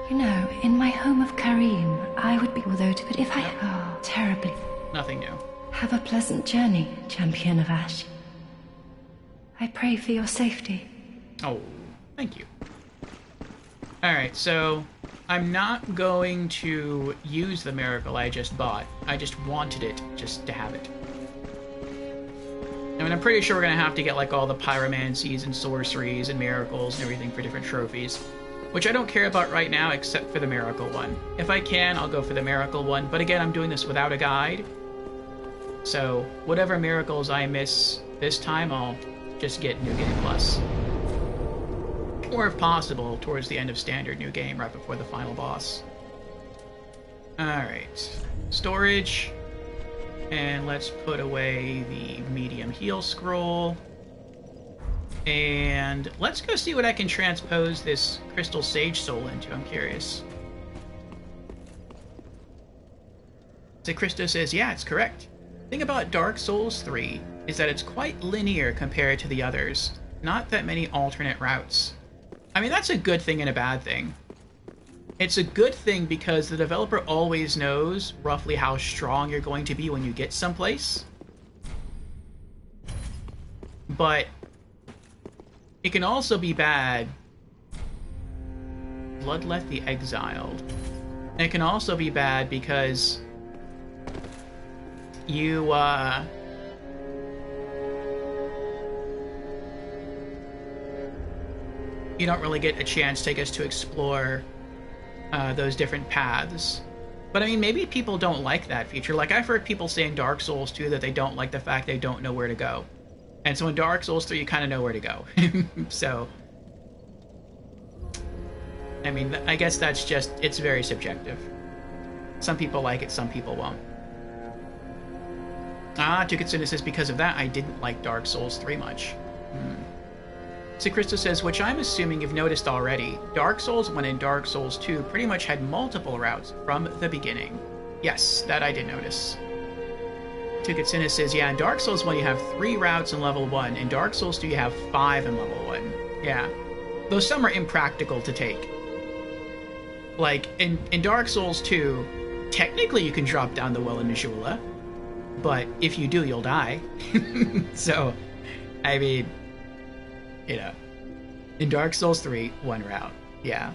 You know, in my home of Karim, I would be without it, but if I... Oh, terribly. Nothing new. Have a pleasant journey, Champion of Ash. I pray for your safety. Oh, thank you. Alright, so I'm not going to use the miracle I just bought. I just wanted it just to have it. I mean, I'm pretty sure we're going to have to get like all the pyromancies and sorceries and miracles and everything for different trophies, which I don't care about right now except for the miracle one. If I can, I'll go for the miracle one, but again, I'm doing this without a guide. So whatever miracles I miss this time, I'll just get New Game Plus. Or if possible, towards the end of Standard New Game, right before the final boss. Alright. Storage. And let's put away the medium heal scroll. And let's go see what I can transpose this Crystal Sage soul into. I'm curious. So Christo says, yeah, it's correct. The thing about Dark Souls 3 is that it's quite linear compared to the others. Not that many alternate routes. I mean, that's a good thing and a bad thing. It's a good thing because the developer always knows roughly how strong you're going to be when you get someplace. But it can also be bad. Bloodlet the Exiled. And it can also be bad because you don't really get a chance, I guess, to explore those different paths. But I mean, maybe people don't like that feature. Like, I've heard people say in Dark Souls 2 that they don't like the fact they don't know where to go. And so in Dark Souls 3, you kind of know where to go. So, I mean, I guess that's just, it's very subjective. Some people like it, some people won't. Tukitsuna says, because of that, I didn't like Dark Souls 3 much. So Krista says, which I'm assuming you've noticed already, Dark Souls 1 and Dark Souls 2 pretty much had multiple routes from the beginning. Yes, that I did notice. Tukitsuna says, yeah, in Dark Souls 1 you have 3 routes in level 1, in Dark Souls 2 you have 5 in level 1. Yeah. Though some are impractical to take. Like, in Dark Souls 2, technically you can drop down the well in Missoula, but if you do, you'll die. So, I mean, you know, in Dark Souls 3, 1 route. Yeah.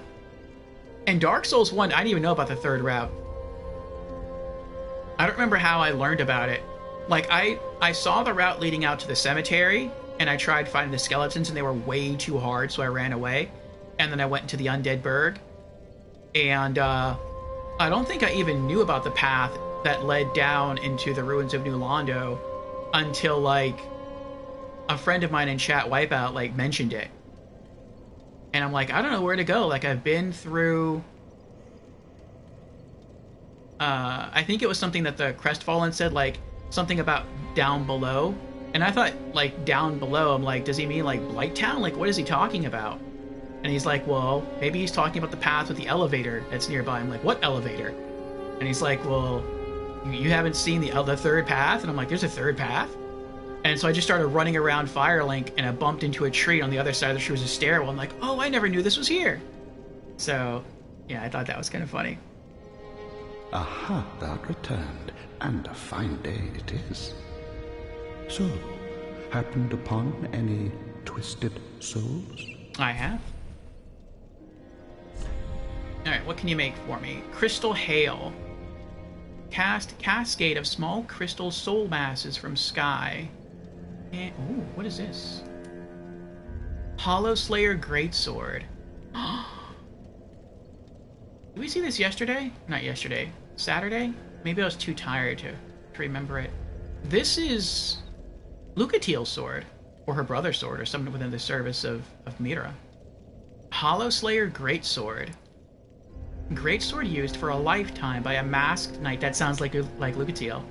In Dark Souls 1, I didn't even know about the 3rd route. I don't remember how I learned about it. Like, I saw the route leading out to the cemetery, and I tried finding the skeletons, and they were way too hard, so I ran away. And then I went into the Undead Burg. And, I don't think I even knew about the path that led down into the ruins of New Londo until, like, a friend of mine in chat, Wipeout, like, mentioned it. And I'm like, I don't know where to go. Like, I've been through... I think it was something that the Crestfallen said, like, something about down below. And I thought, like, down below, I'm like, does he mean, like, Blighttown? Like, what is he talking about? And he's like, well, maybe he's talking about the path with the elevator that's nearby. I'm like, what elevator? And he's like, well, you haven't seen the 3rd path? And I'm like, there's a 3rd path? And so I just started running around Firelink, and I bumped into a tree. On the other side of the tree was a stairwell. I'm like, oh, I never knew this was here. So, yeah, I thought that was kind of funny. Aha, thou'rt returned, and a fine day it is. So, happened upon any twisted souls? I have. Alright, what can you make for me? Crystal Hail. Cast cascade of small crystal soul masses from sky. And, ooh, what is this? Hollow Slayer Greatsword. Did we see this yesterday? Not yesterday. Saturday? Maybe I was too tired to remember it. This is Lucatiel's sword, or her brother's sword, or something within the service of Mira. Hollow Slayer Greatsword. Greatsword used for a lifetime by a masked knight, that sounds like Lucatiel,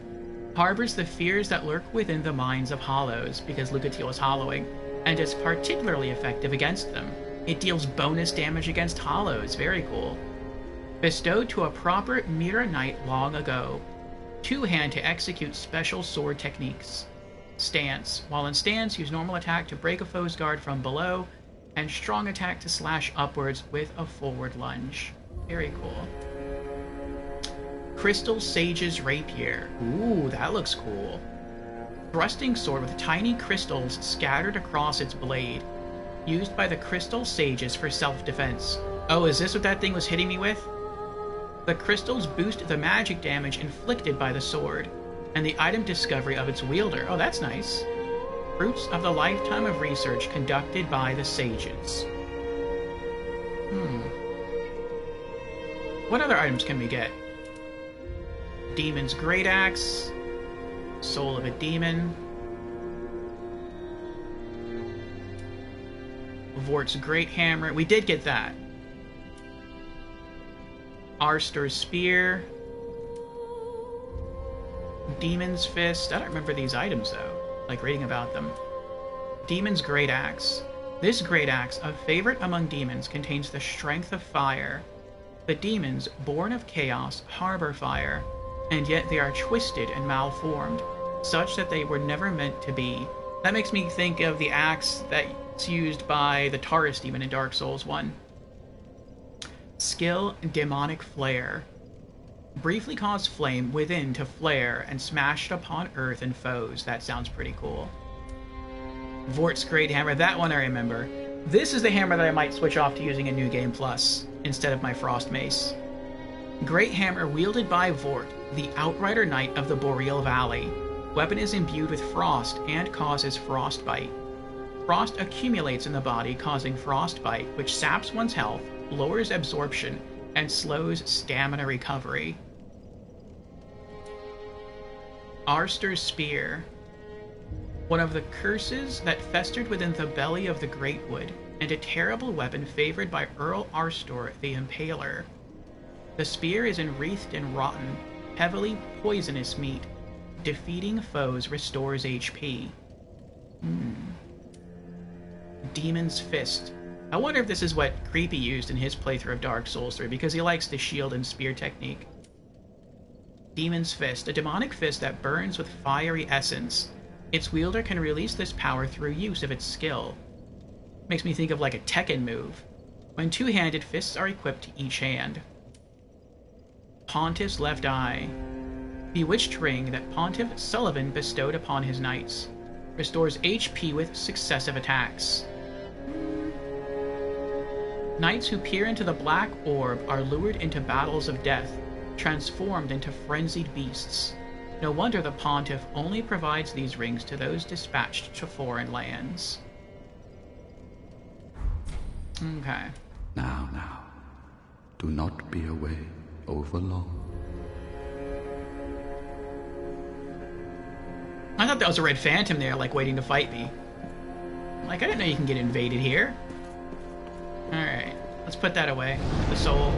harbors the fears that lurk within the minds of hollows, because Lucatiel is hollowing, and is particularly effective against them. It deals bonus damage against hollows. Very cool. Bestowed to a proper Mira knight long ago. Two-hand to execute special sword techniques. Stance. While in stance, use normal attack to break a foe's guard from below, and strong attack to slash upwards with a forward lunge. Very cool. Crystal Sage's Rapier. Ooh, that looks cool. Thrusting sword with tiny crystals scattered across its blade. Used by the Crystal Sages for self-defense. Oh, is this what that thing was hitting me with? The crystals boost the magic damage inflicted by the sword, and the item discovery of its wielder. Oh, that's nice. Fruits of the lifetime of research conducted by the sages. What other items can we get? Demon's Great Axe. Soul of a Demon. Vort's Great Hammer. We did get that. Arster's Spear. Demon's Fist. I don't remember these items, though. Like reading about them. Demon's Great Axe. This Great Axe, a favorite among demons, contains the strength of fire. The demons, born of chaos, harbor fire, and yet they are twisted and malformed, such that they were never meant to be. That makes me think of the axe that's used by the Taurus demon in Dark Souls 1. Skill, Demonic Flare. Briefly cause flame within to flare and smash it upon earth and foes. That sounds pretty cool. Vort's Great Hammer. That one I remember. This is the hammer that I might switch off to using in New Game Plus instead of my Frost Mace. Great Hammer wielded by Vort, the Outrider Knight of the Boreal Valley. Weapon is imbued with frost and causes frostbite. Frost accumulates in the body, causing frostbite, which saps one's health, lowers absorption, and slows stamina recovery. Arster's Spear. One of the curses that festered within the belly of the Greatwood, and a terrible weapon favored by Earl Arstor the Impaler. The spear is enwreathed in rotten, heavily poisonous meat. Defeating foes restores HP. Demon's Fist. I wonder if this is what Creepy used in his playthrough of Dark Souls 3, because he likes the shield and spear technique. Demon's Fist. A demonic fist that burns with fiery essence. Its wielder can release this power through use of its skill. Makes me think of like a Tekken move. When two-handed, fists are equipped to each hand. Pontiff's Left Eye. Bewitched ring that Pontiff Sullivan bestowed upon his knights. Restores HP with successive attacks. Knights who peer into the black orb are lured into battles of death, transformed into frenzied beasts. No wonder the Pontiff only provides these rings to those dispatched to foreign lands. Okay. Now, do not be away overlong. I thought that was a red phantom there, like waiting to fight me. Like, I didn't know you can get invaded here. Alright, let's put that away. The soul.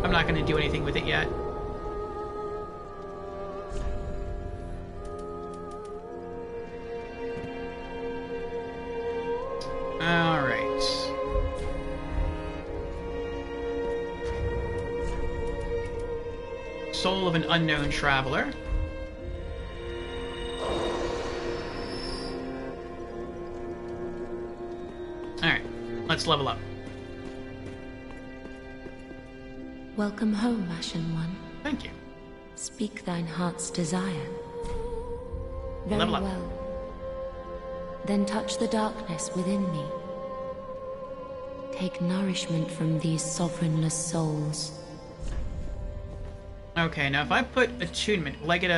I'm not going to do anything with it yet. Alright. Soul of an Unknown Traveler. Alright, let's level up. Welcome home, Ashen One. Thank you. Speak thine heart's desire. Very Level up. well. Then touch the darkness within me. Take nourishment from these sovereignless souls. Okay, now if I put attunement, will I get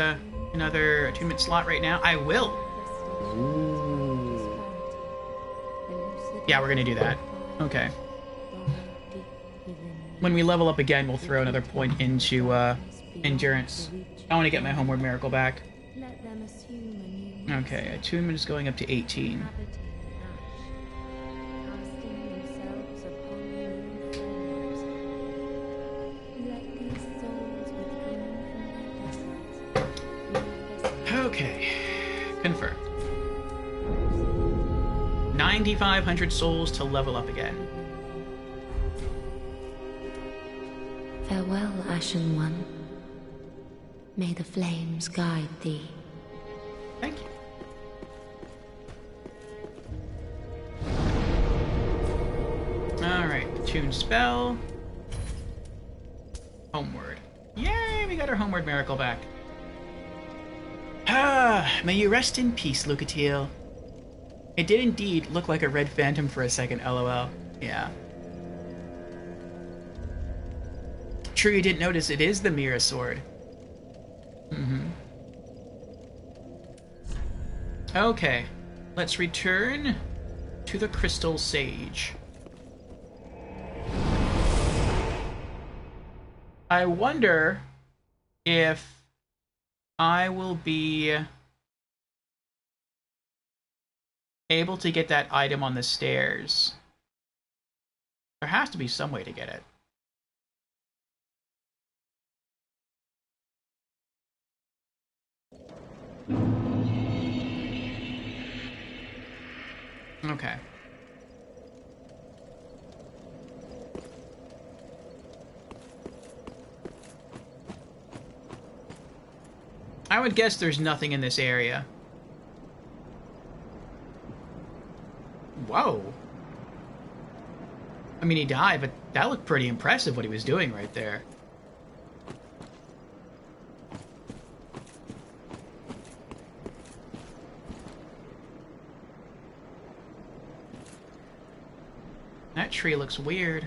another attunement slot right now? I will. Yeah, we're gonna do that. Okay. When we level up again, we'll throw another point into endurance. I want to get my homeward miracle back. Okay, attunement is going up to 18. Okay, confirmed. 9,500 souls to level up again. Farewell, Ashen One. May the flames guide thee. Thank you. Alright, attune spell. Homeward. Yay, we got our homeward miracle back. Ah, may you rest in peace, Lucatiel. It did indeed look like a red phantom for a second, lol. Yeah. True, you didn't notice it is the Mira sword. Okay, let's return to the Crystal Sage. I wonder if I will be able to get that item on the stairs. There has to be some way to get it. Okay. I would guess there's nothing in this area. Whoa. I mean, he died, but that looked pretty impressive what he was doing right there. That tree looks weird.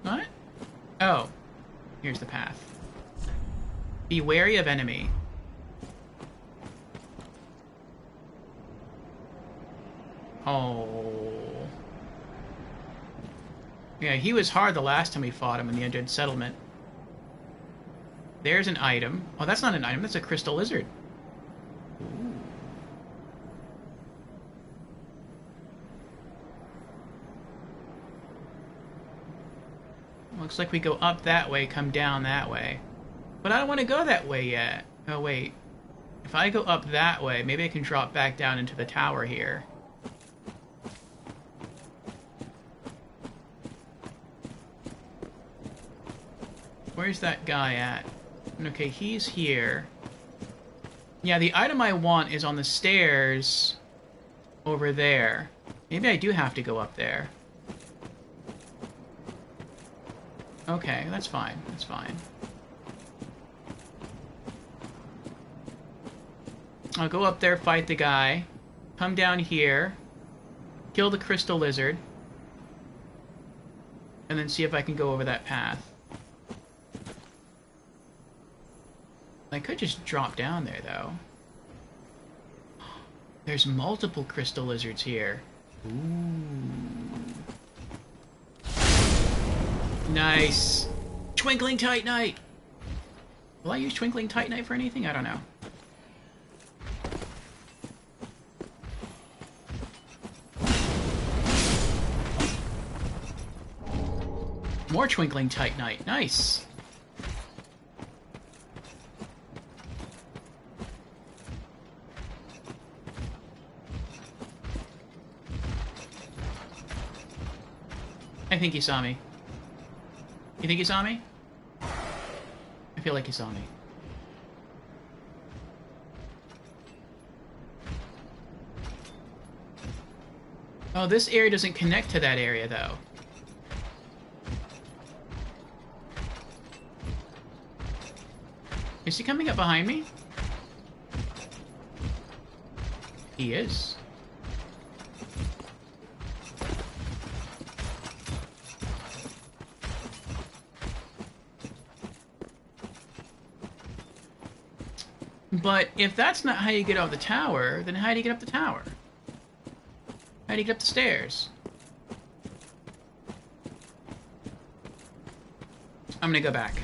What? Oh. Here's the path. Be wary of enemy. Oh. Yeah, he was hard the last time we fought him in the Undead Settlement. There's an item. Oh, that's not an item. That's a crystal lizard. Ooh. Looks like we go up that way, come down that way. But I don't want to go that way yet. Oh, wait. If I go up that way, maybe I can drop back down into the tower here. Where's that guy at? Okay, he's here. Yeah, the item I want is on the stairs over there. Maybe I do have to go up there. Okay, that's fine. That's fine. I'll go up there, fight the guy, come down here, kill the crystal lizard, and then see if I can go over that path. I could just drop down there, though. There's multiple crystal lizards here. Ooh. Nice. Twinkling Titanite! Will I use Twinkling Titanite for anything? I don't know. More Twinkling Titanite. Nice. I think he saw me. You think he saw me? I feel like he saw me. Oh, this area doesn't connect to that area, though. Is he coming up behind me? He is. But if that's not how you get out the tower, then how do you get up the tower? How do you get up the stairs? I'm gonna go back.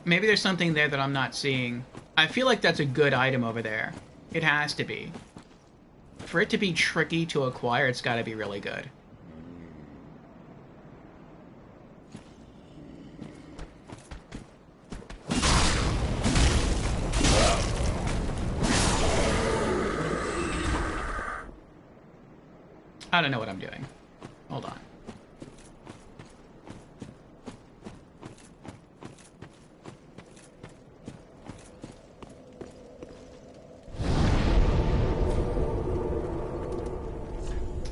Maybe there's something there that I'm not seeing. I feel like that's a good item over there. It has to be. For it to be tricky to acquire, it's gotta be really good. I don't know what I'm doing. Hold on.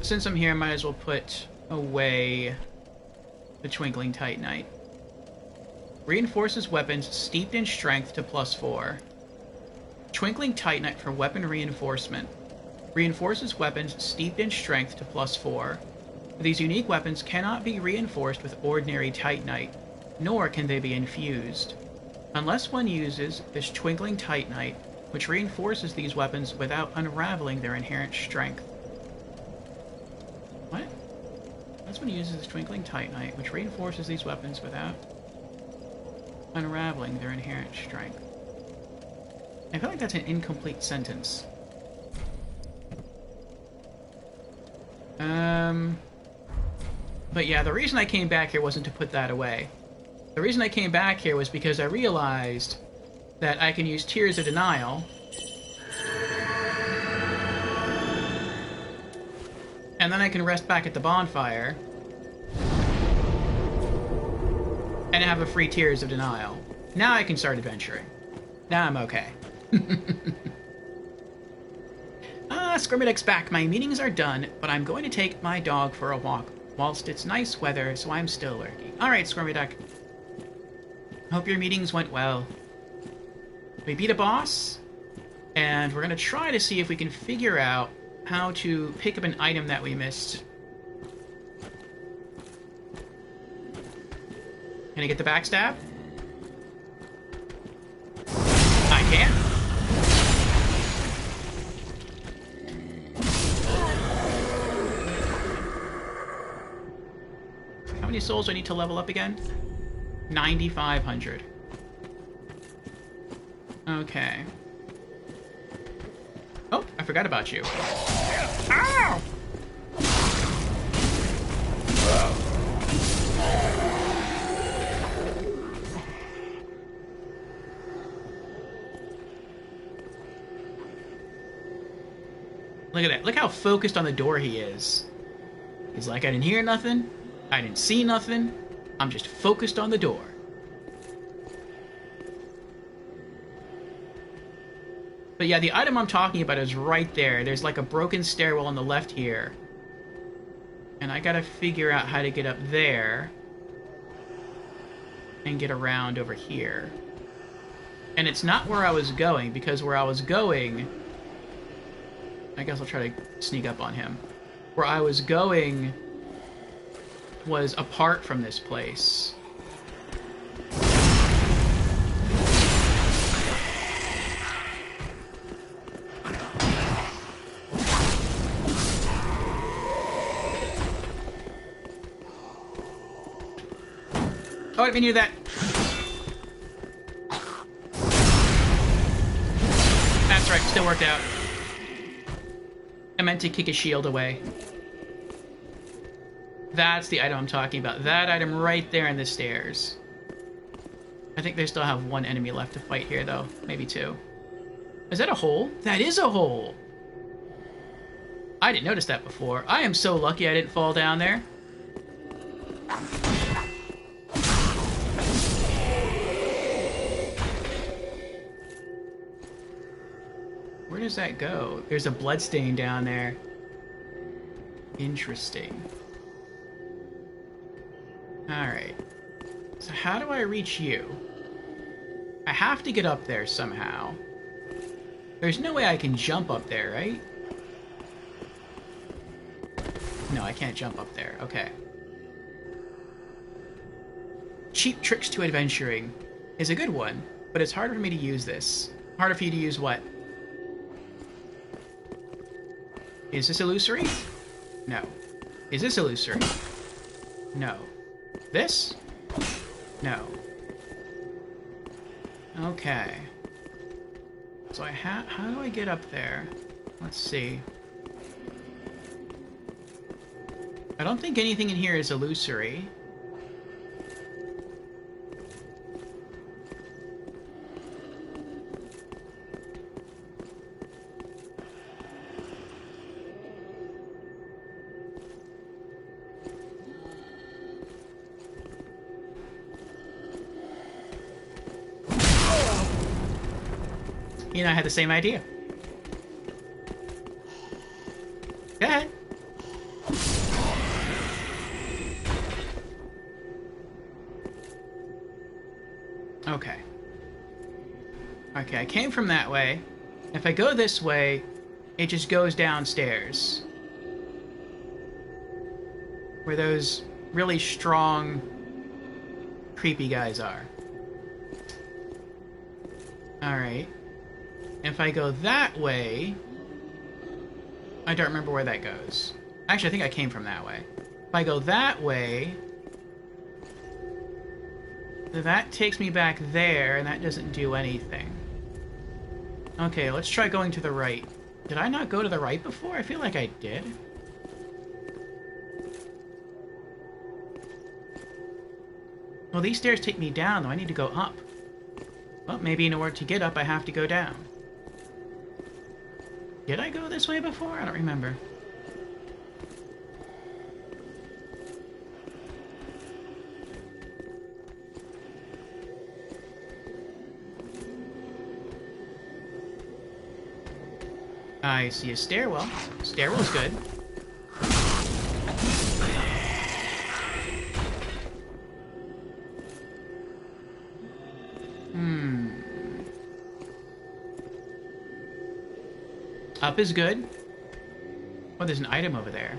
Since I'm here, I might as well put away the Twinkling Titanite. Reinforces weapons steeped in strength to +4. Twinkling Titanite for weapon reinforcement. Reinforces weapons steeped in strength to +4. These unique weapons cannot be reinforced with ordinary Titanite, nor can they be infused. Unless one uses this Twinkling Titanite, which reinforces these weapons without unraveling their inherent strength. What? Unless one uses this Twinkling Titanite, which reinforces these weapons without unraveling their inherent strength. I feel like that's an incomplete sentence. But yeah, the reason I came back here wasn't to put that away. The reason I came back here was because I realized that I can use Tears of Denial and then I can rest back at the bonfire and have a free Tears of Denial. Now I can start adventuring. Now I'm okay. Squirmideck's back. My meetings are done, but I'm going to take my dog for a walk whilst it's nice weather, so I'm still lurking. Alright, Squirmideck. Hope your meetings went well. We beat a boss, and we're going to try to see if we can figure out how to pick up an item that we missed. Can I get the backstab? I can. How many souls do I need to level up again? 9,500. Okay. Oh, I forgot about you. Ow! Look at that. Look how focused on the door he is. He's like, I didn't hear nothing. I didn't see nothing. I'm just focused on the door. But yeah, the item I'm talking about is right there. There's like a broken stairwell on the left here. And I gotta figure out how to get up there. And get around over here. And it's not where I was going, because where I was going... I guess I'll try to sneak up on him. Where I was going... was apart from this place. Oh, I didn't do that. That's right, still worked out. I meant to kick his shield away. That's the item I'm talking about. That item right there in the stairs. I think they still have one enemy left to fight here, though. Maybe two. Is that a hole? That is a hole! I didn't notice that before. I am so lucky I didn't fall down there. Where does that go? There's a bloodstain down there. Interesting. Alright. So how do I reach you? I have to get up there somehow. There's no way I can jump up there, right? No, I can't jump up there. Okay. Cheap tricks to adventuring is a good one, but it's harder for me to use this. Harder for you to use what? Is this illusory? No. Is this illusory? No. This? No. Okay. So how do I get up there? Let's see. I don't think anything in here is illusory. You know, I had the same idea. Go ahead. Okay. Okay, I came from that way. If I go this way, it just goes downstairs. Where those really strong, creepy guys are. Alright. If I go that way... I don't remember where that goes. Actually, I think I came from that way. If I go that way... that takes me back there, and that doesn't do anything. Okay, let's try going to the right. Did I not go to the right before? I feel like I did. Well, these stairs take me down, though. I need to go up. Well, maybe in order to get up, I have to go down. Did I go this way before? I don't remember. I see a stairwell. Stairwell's good. Up is good. Oh, there's an item over there.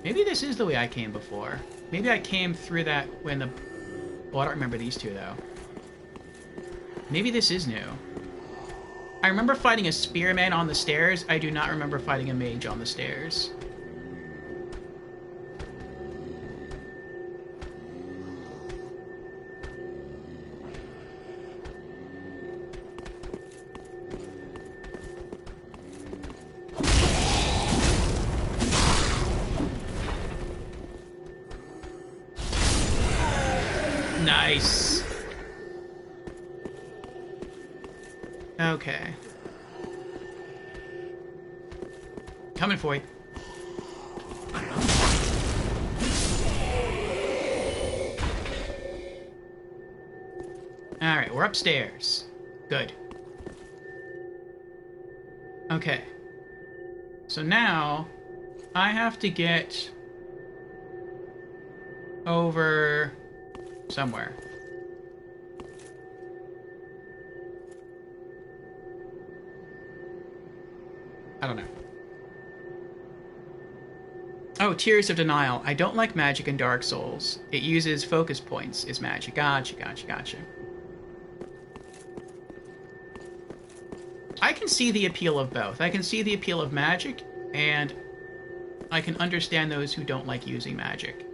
Maybe this is the way I came before. Maybe I came through that when the... Oh, I don't remember these two, though. Maybe this is new. I remember fighting a spearman on the stairs. I do not remember fighting a mage on the stairs. Nice. Okay. Coming for you. Alright, we're upstairs. Good. Okay. So now, I have to get over somewhere. I don't know. Oh, Tears of Denial. I don't like magic in Dark Souls. It uses focus points as magic. Gotcha, gotcha, gotcha. I can see the appeal of both. I can see the appeal of magic, and I can understand those who don't like using magic.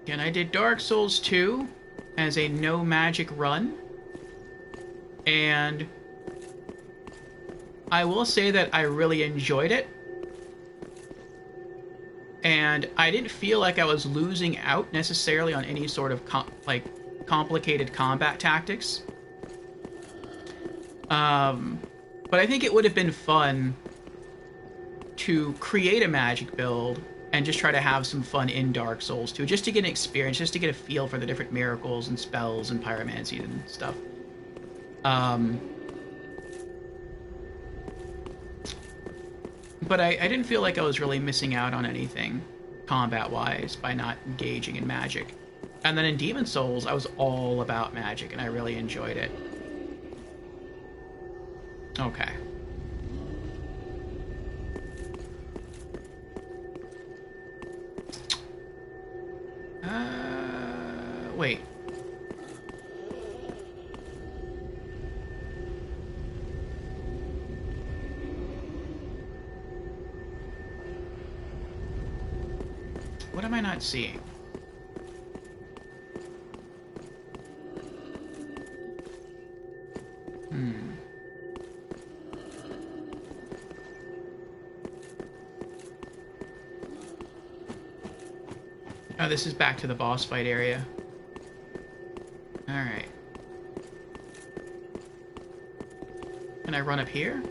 Again, I did Dark Souls 2 as a no magic run, and I will say that I really enjoyed it, and I didn't feel like I was losing out necessarily on any sort of complicated combat tactics. But I think it would have been fun to create a magic build and just try to have some fun in Dark Souls too, just to get an experience, just to get a feel for the different miracles and spells and pyromancy and stuff. But I didn't feel like I was really missing out on anything combat-wise by not engaging in magic. And then in Demon Souls, I was all about magic, and I really enjoyed it. Okay. Wait. What am I not seeing? Oh, this is back to the boss fight area. Alright. Can I run up here?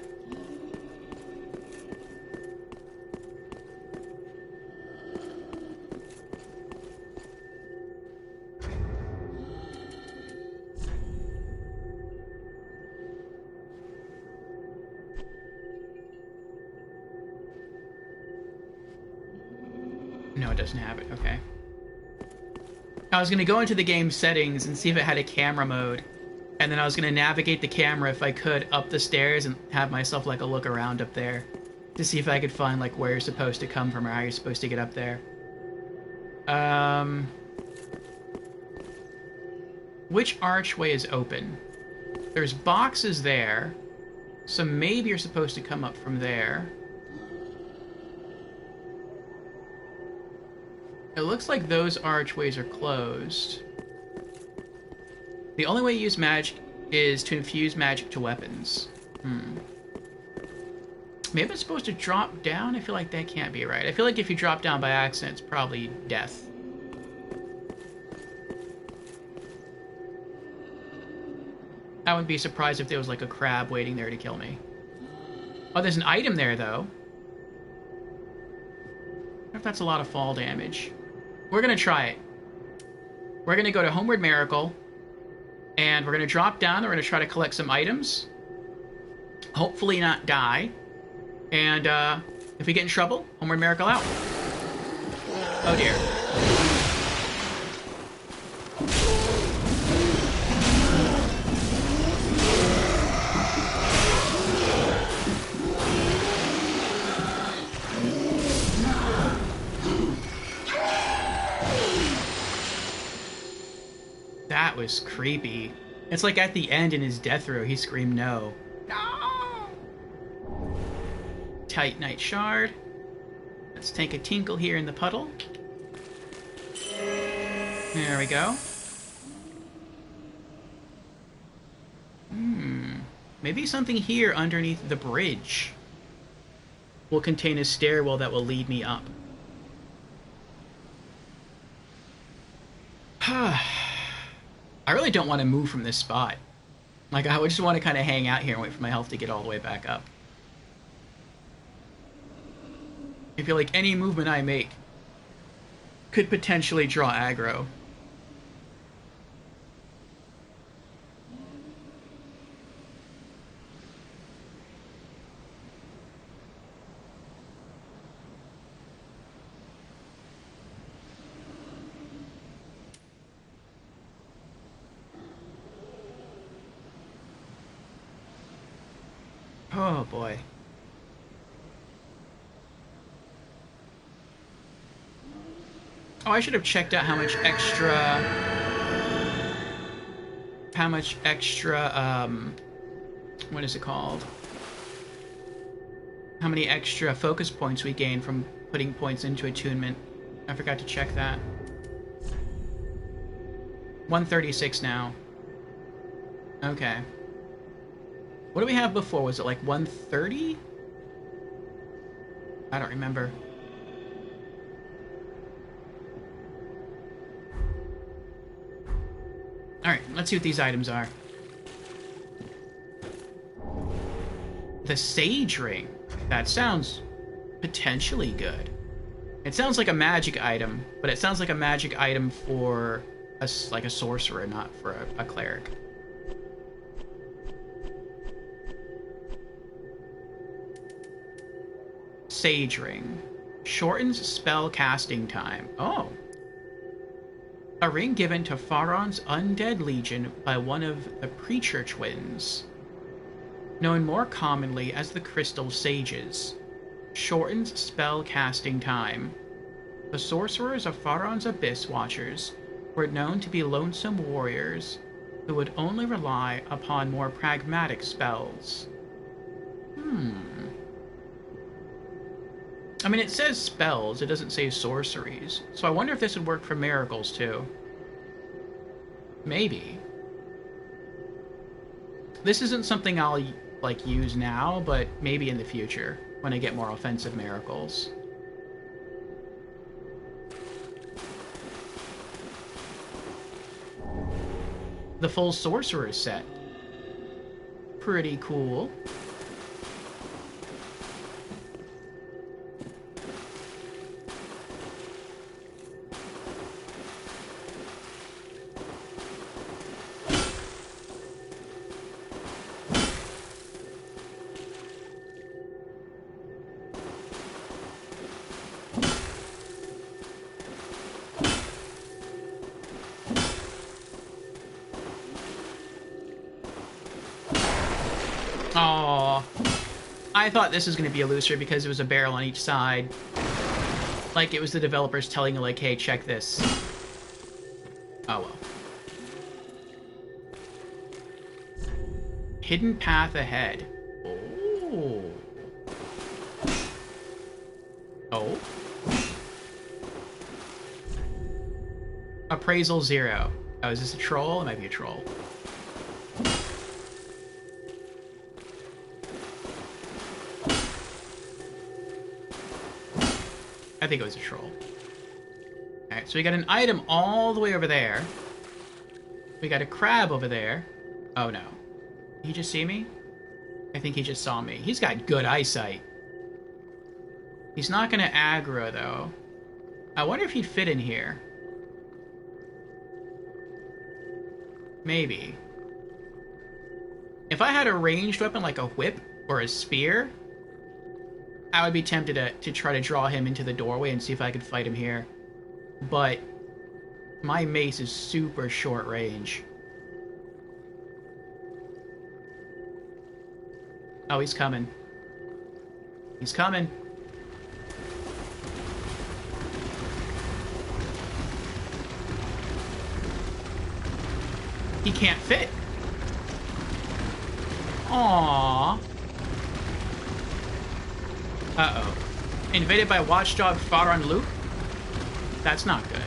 No, it doesn't have it. Okay. I was going to go into the game settings and see if it had a camera mode. And then I was going to navigate the camera, if I could, up the stairs and have myself, like, a look around up there. To see if I could find, like, where you're supposed to come from or how you're supposed to get up there. Which archway is open? There's boxes there. So maybe you're supposed to come up from there. It looks like those archways are closed. The only way you use magic is to infuse magic to weapons. Maybe it's supposed to drop down? I feel like that can't be right. I feel like if you drop down by accident, it's probably death. I wouldn't be surprised if there was like a crab waiting there to kill me. Oh, there's an item there, though. I wonder if that's a lot of fall damage. We're going to try it. We're going to go to Homeward Miracle, and we're going to drop down, and we're going to try to collect some items. Hopefully not die. And if we get in trouble, Homeward Miracle out. Oh dear. That was creepy. It's like at the end in his death row, he screamed no. No! Titanite shard. Let's take a tinkle here in the puddle. There we go. Maybe something here underneath the bridge will contain a stairwell that will lead me up. I really don't want to move from this spot. Like, I just want to kind of hang out here and wait for my health to get all the way back up. I feel like any movement I make could potentially draw aggro. Oh boy. Oh, I should have checked out how much extra, what is it called? How many extra focus points we gain from putting points into attunement. I forgot to check that. 136 now. Okay. What do we have before? Was it like 130? I don't remember. Alright, let's see what these items are. The Sage Ring. That sounds potentially good. It sounds like a magic item, but it sounds like a magic item for like a sorcerer, not for a cleric. Sage Ring. Shortens spell casting time. Oh. A ring given to Faron's undead legion by one of the Preacher Twins, known more commonly as the Crystal Sages. Shortens spell casting time. The sorcerers of Faron's Abyss Watchers were known to be lonesome warriors who would only rely upon more pragmatic spells. I mean, it says spells, it doesn't say sorceries. So I wonder if this would work for miracles, too. Maybe. This isn't something I'll, like, use now, but maybe in the future, when I get more offensive miracles. The full sorcerer set. Pretty cool. Oh, I thought this was going to be illusory because it was a barrel on each side. Like it was the developers telling you, like, hey, check this. Oh well. Hidden path ahead. Oh. Oh. Appraisal 0. Oh, is this a troll? It might be a troll. I think it was a troll. Alright, so we got an item all the way over there. We got a crab over there. Oh no. Did he just see me? I think he just saw me. He's got good eyesight. He's not gonna aggro though. I wonder if he'd fit in here. Maybe. If I had a ranged weapon like a whip or a spear, I would be tempted to try to draw him into the doorway and see if I could fight him here. But my mace is super short range. Oh, he's coming. He's coming. He can't fit. Aww. Uh-oh. Invaded by Watchdog Faron Luke? That's not good.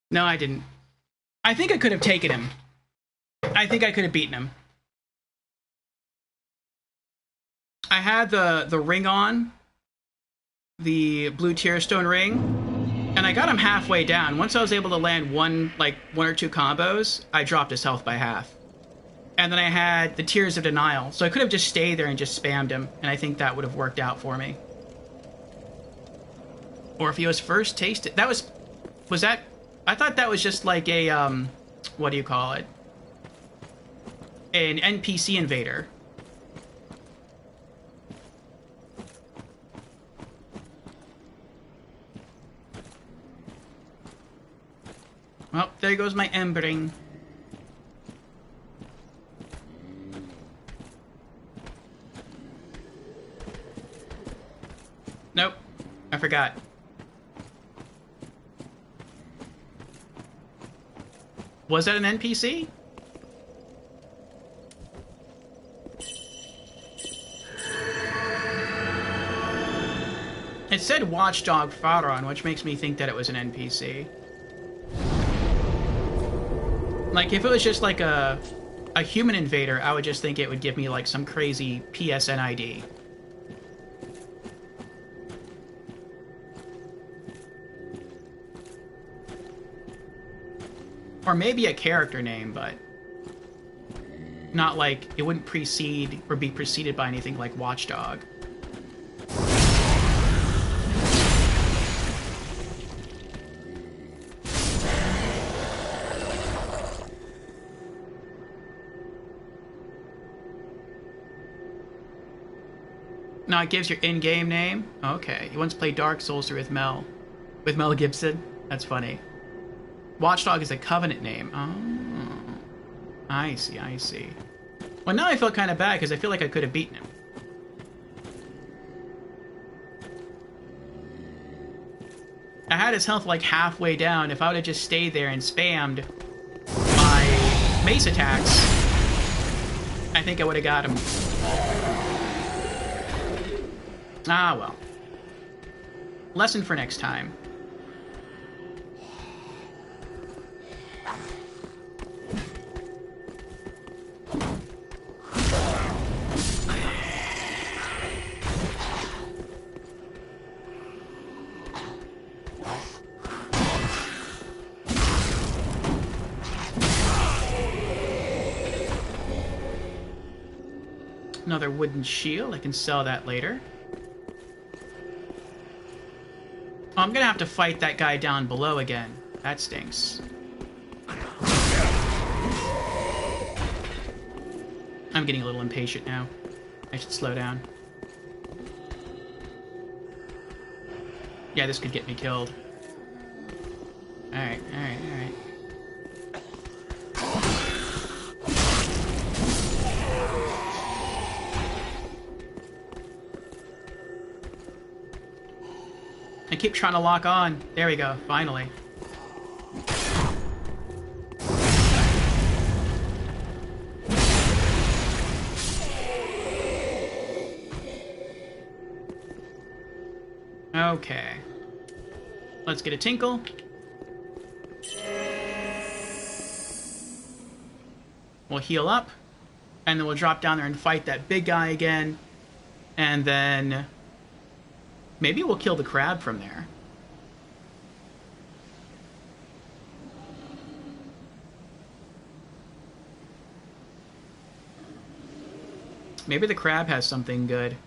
No, I didn't. I think I could have taken him. I think I could have beaten him. I had the ring on, the blue tearstone ring, and I got him halfway down. Once I was able to land one or two combos, I dropped his health by half. And then I had the Tears of Denial, so I could have just stayed there and just spammed him, and I think that would have worked out for me. Or if he was first tasted, that was that? I thought that was just like a what do you call it? An NPC invader. Well, there goes my embering. Nope, I forgot. Was that an NPC? It said Watchdog Faron, which makes me think that it was an NPC. Like, if it was just like a human invader, I would just think it would give me like some crazy PSN ID. Or maybe a character name, but not like it wouldn't precede or be preceded by anything like Watchdog. No, it gives your in-game name? Okay. You once played Dark Souls with Mel Gibson? That's funny. Watchdog is a Covenant name. Oh. I see, I see. Well, now I feel kind of bad because I feel like I could have beaten him. I had his health like halfway down. If I would have just stayed there and spammed my mace attacks, I think I would have got him. Ah, well. Lesson for next time. Another wooden shield. I can sell that later. Oh, I'm gonna have to fight that guy down below again. That stinks. I'm getting a little impatient now. I should slow down. Yeah, this could get me killed. Alright, alright, alright. I keep trying to lock on. There we go, finally. Okay. Let's get a tinkle. We'll heal up. And then we'll drop down there and fight that big guy again. And then maybe we'll kill the crab from there. Maybe the crab has something good.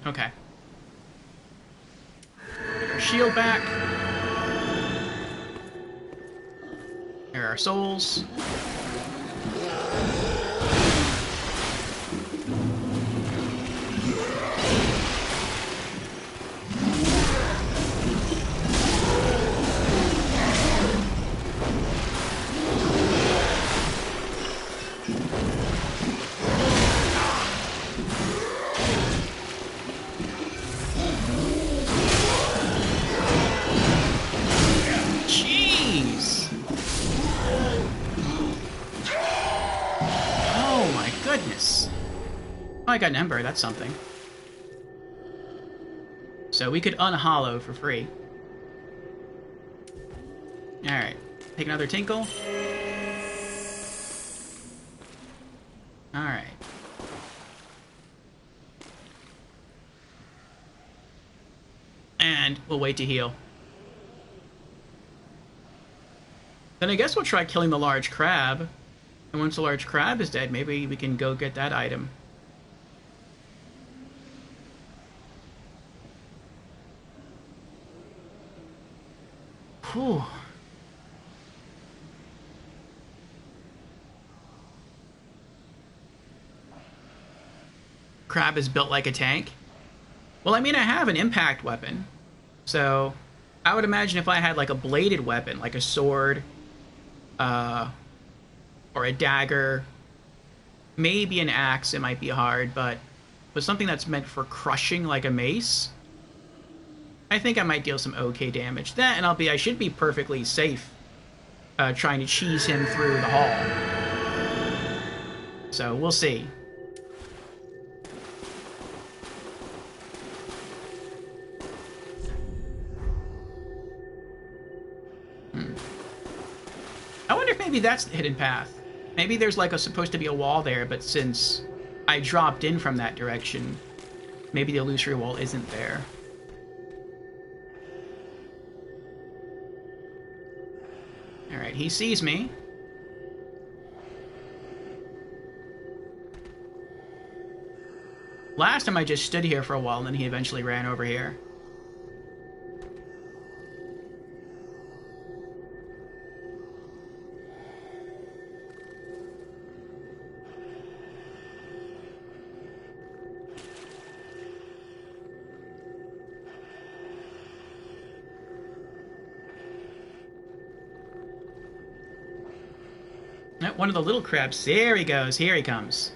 Okay. Get our shield back. Here are our souls. I got an ember, that's something. So we could unhollow for free. Alright, take another tinkle. Alright. And we'll wait to heal. Then I guess we'll try killing the large crab. And once the large crab is dead, maybe we can go get that item. Whew. Crab is built like a tank. Well, I mean, I have an impact weapon. So, I would imagine if I had like a bladed weapon, like a sword, or a dagger, maybe an axe, it might be hard, but with something that's meant for crushing like a mace, I think I might deal some okay damage. That, and I should be perfectly safe trying to cheese him through the hall. So, we'll see. I wonder if maybe that's the hidden path. Maybe there's like supposed to be a wall there, but since I dropped in from that direction, maybe the illusory wall isn't there. Alright, he sees me. Last time I just stood here for a while and then he eventually ran over here. One of the little crabs. There he goes. Here he comes.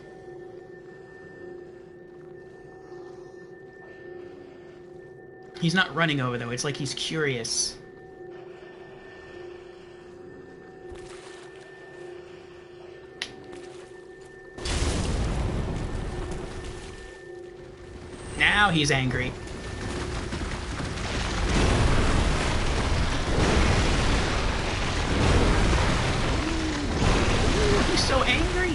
He's not running over, though. It's like he's curious. Now he's angry. He's so angry.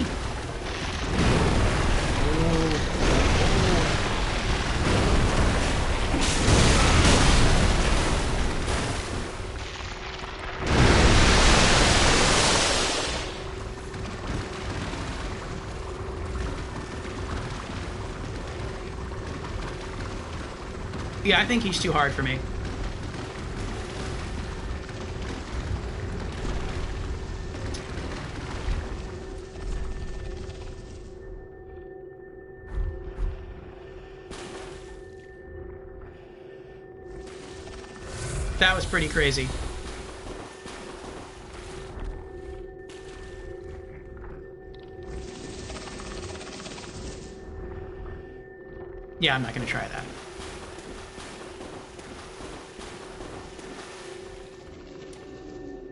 Yeah, I think he's too hard for me. That was pretty crazy. Yeah, I'm not gonna try that.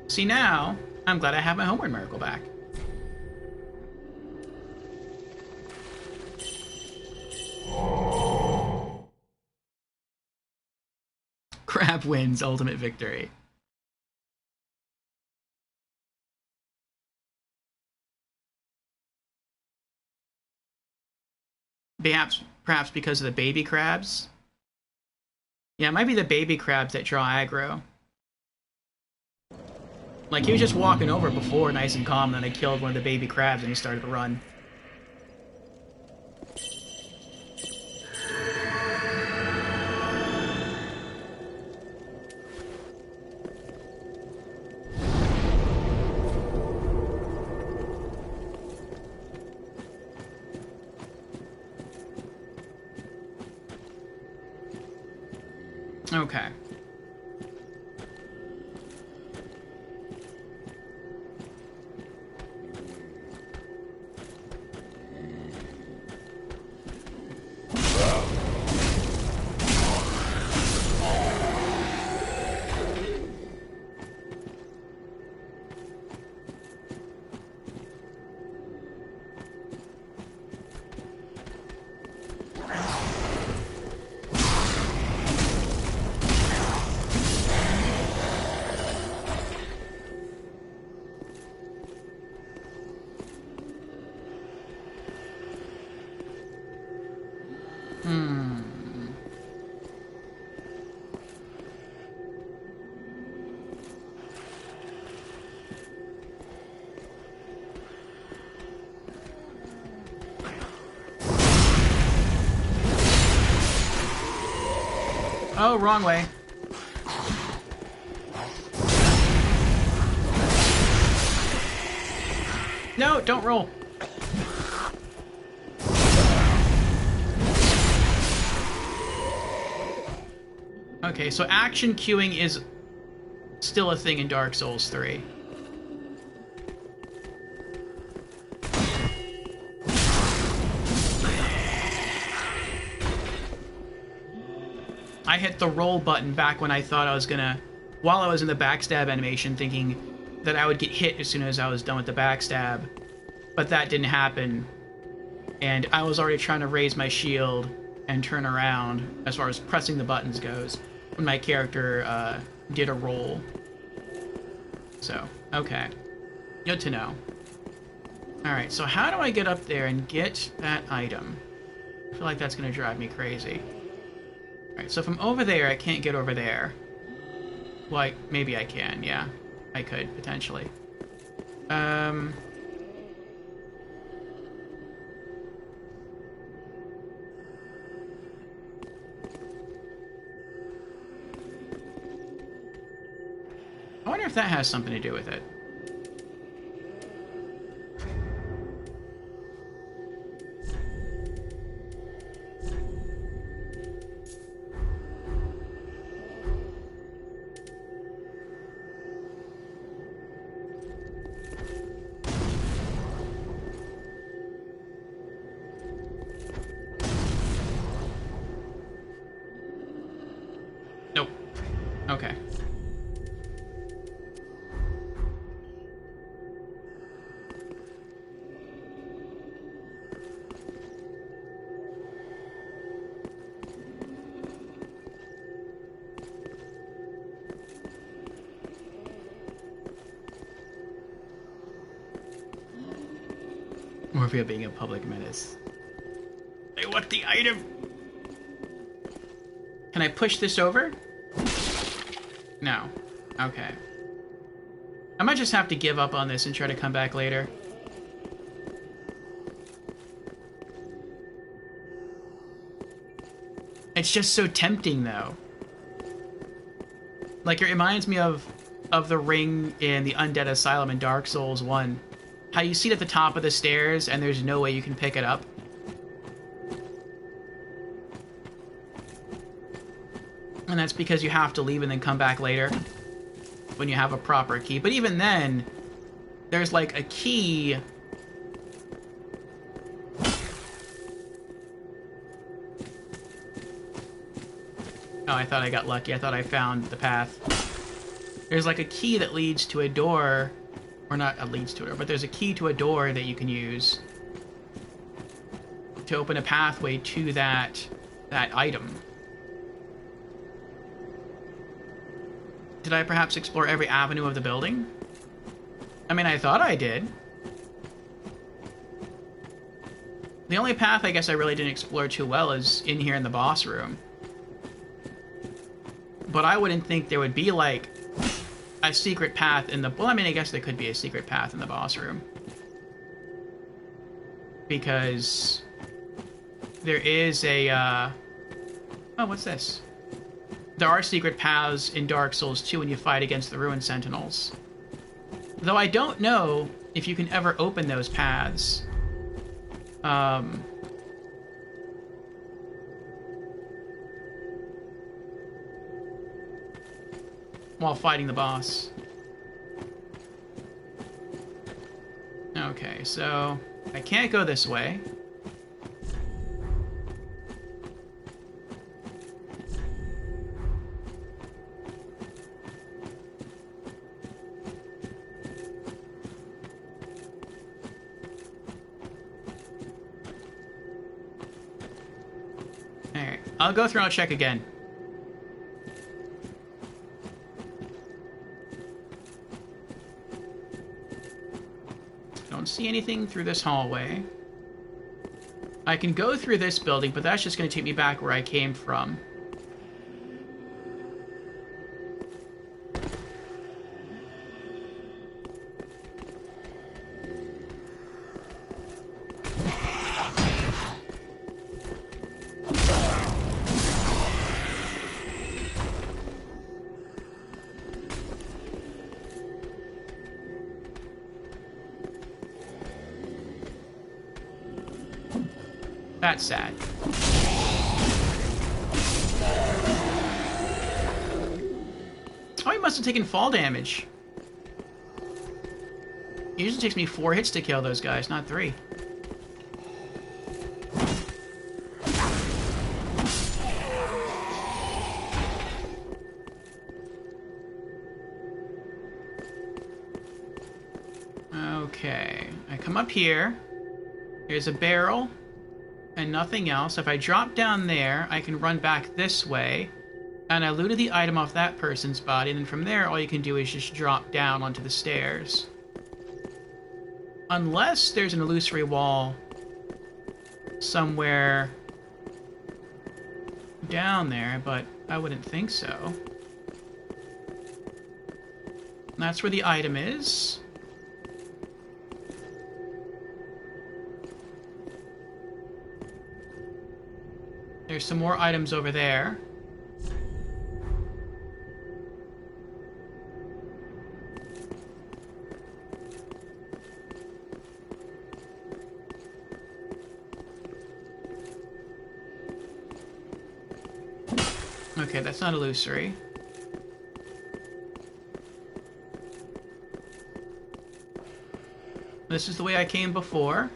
See, now, I'm glad I have my Homeward Miracle back. Crab wins ultimate victory. Perhaps because of the baby crabs? Yeah, it might be the baby crabs that draw aggro. Like, he was just walking over before, nice and calm, and then I killed one of the baby crabs and he started to run. Okay. Oh, wrong way. No, don't roll. Okay, so action queuing is still a thing in Dark Souls 3. I hit the roll button back when I thought I was gonna... While I was in the backstab animation, thinking that I would get hit as soon as I was done with the backstab. But that didn't happen. And I was already trying to raise my shield and turn around, as far as pressing the buttons goes, when my character did a roll. So, okay. Good to know. Alright, so how do I get up there and get that item? I feel like that's gonna drive me crazy. Alright, so from over there, I can't get over there. Well, maybe I can, yeah. I could, potentially. I wonder if that has something to do with it. Nope. Okay. Morphia being a public menace. I want the item! Can I push this over? No. Okay. I might just have to give up on this and try to come back later. It's just so tempting, though. Like, it reminds me of the ring in the Undead Asylum in Dark Souls 1. How you see it at the top of the stairs and there's no way you can pick it up. And that's because you have to leave and then come back later when you have a proper key. But even then, there's like a key. Oh, I thought I got lucky. I thought I found the path. There's like a key that leads to a door. Or not leads to it, but there's a key to a door that you can use to open a pathway to that item. Did I perhaps explore every avenue of the building? I mean, I thought I did. The only path I guess I really didn't explore too well is in here in the boss room. But I wouldn't think there would be, like, a secret path in the... Well, I mean, I guess there could be a secret path in the boss room. Because there is a, Oh, what's this? There are secret paths in Dark Souls 2 when you fight against the Ruined Sentinels. Though I don't know if you can ever open those paths. While fighting the boss. Okay, so I can't go this way. Alright, I'll go through and I'll check again. See anything through this hallway. I can go through this building, but that's just going to take me back where I came from. That's sad. Oh, he must have taken fall damage. It usually takes me 4 hits to kill those guys, not 3. Okay, I come up here. Here's a barrel and nothing else. If I drop down there, I can run back this way. And I looted the item off that person's body, and then from there, all you can do is just drop down onto the stairs. Unless there's an illusory wall somewhere down there, but I wouldn't think so. That's where the item is. There's some more items over there. Okay, that's not illusory. This is the way I came before.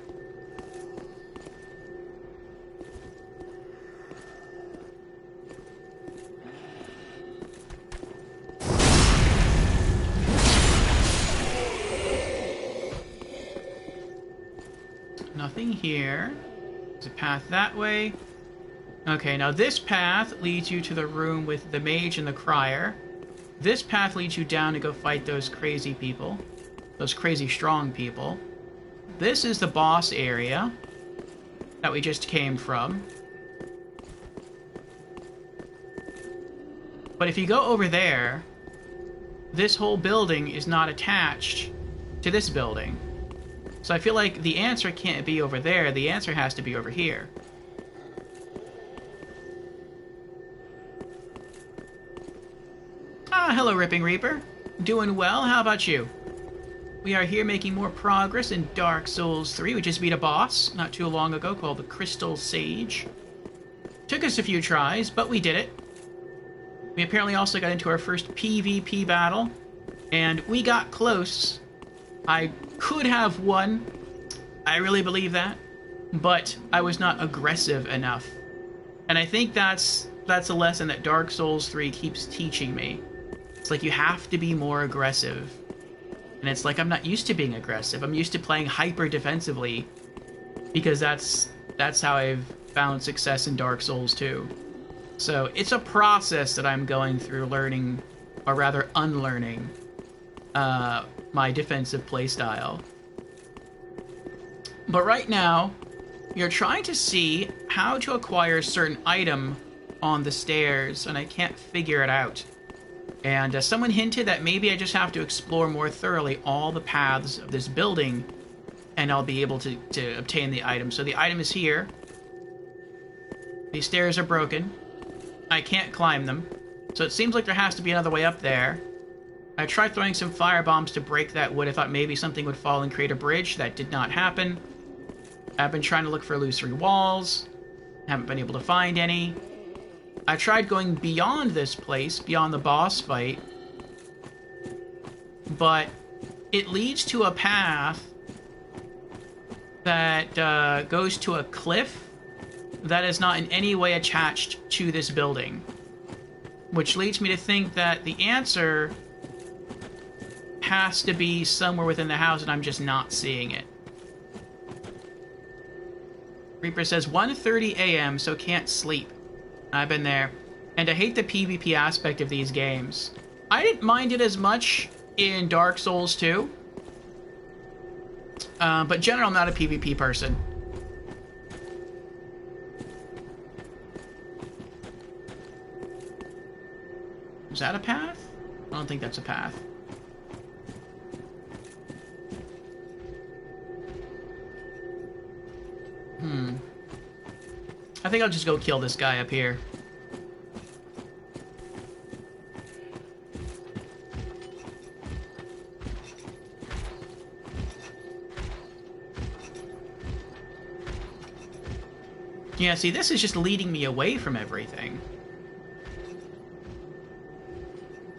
Nothing here. There's a path that way. Okay, now this path leads you to the room with the mage and the crier. This path leads you down to go fight those crazy people. Those crazy strong people. This is the boss area that we just came from. But if you go over there, this whole building is not attached to this building. So I feel like the answer can't be over there, the answer has to be over here. Ah, hello, Ripping Reaper. Doing well, how about you? We are here making more progress in Dark Souls 3. We just beat a boss not too long ago called the Crystal Sage. Took us a few tries, but we did it. We apparently also got into our first PvP battle, and we got close. I could have won. I really believe that. But I was not aggressive enough. And I think that's a lesson that Dark Souls 3 keeps teaching me. It's like you have to be more aggressive. And it's like I'm not used to being aggressive. I'm used to playing hyper defensively because that's how I've found success in Dark Souls 2. So it's a process that I'm going through, learning, or rather unlearning, my defensive playstyle. But right now, you're trying to see how to acquire a certain item on the stairs, and I can't figure it out. And someone hinted that maybe I just have to explore more thoroughly all the paths of this building, and I'll be able to obtain the item. So the item is here. These stairs are broken. I can't climb them. So it seems like there has to be another way up there. I tried throwing some fire bombs to break that wood. I thought maybe something would fall and create a bridge. That did not happen. I've been trying to look for illusory walls. Haven't been able to find any. I tried going beyond this place, beyond the boss fight, but it leads to a path that goes to a cliff that is not in any way attached to this building, which leads me to think that the answer has to be somewhere within the house and I'm just not seeing it. Reaper says 1:30 a.m. so can't sleep. I've been there. And I hate the PvP aspect of these games. I didn't mind it as much in Dark Souls 2. But generally, I'm not a PvP person. Is that a path? I don't think that's a path. I think I'll just go kill this guy up here. Yeah, see, this is just leading me away from everything.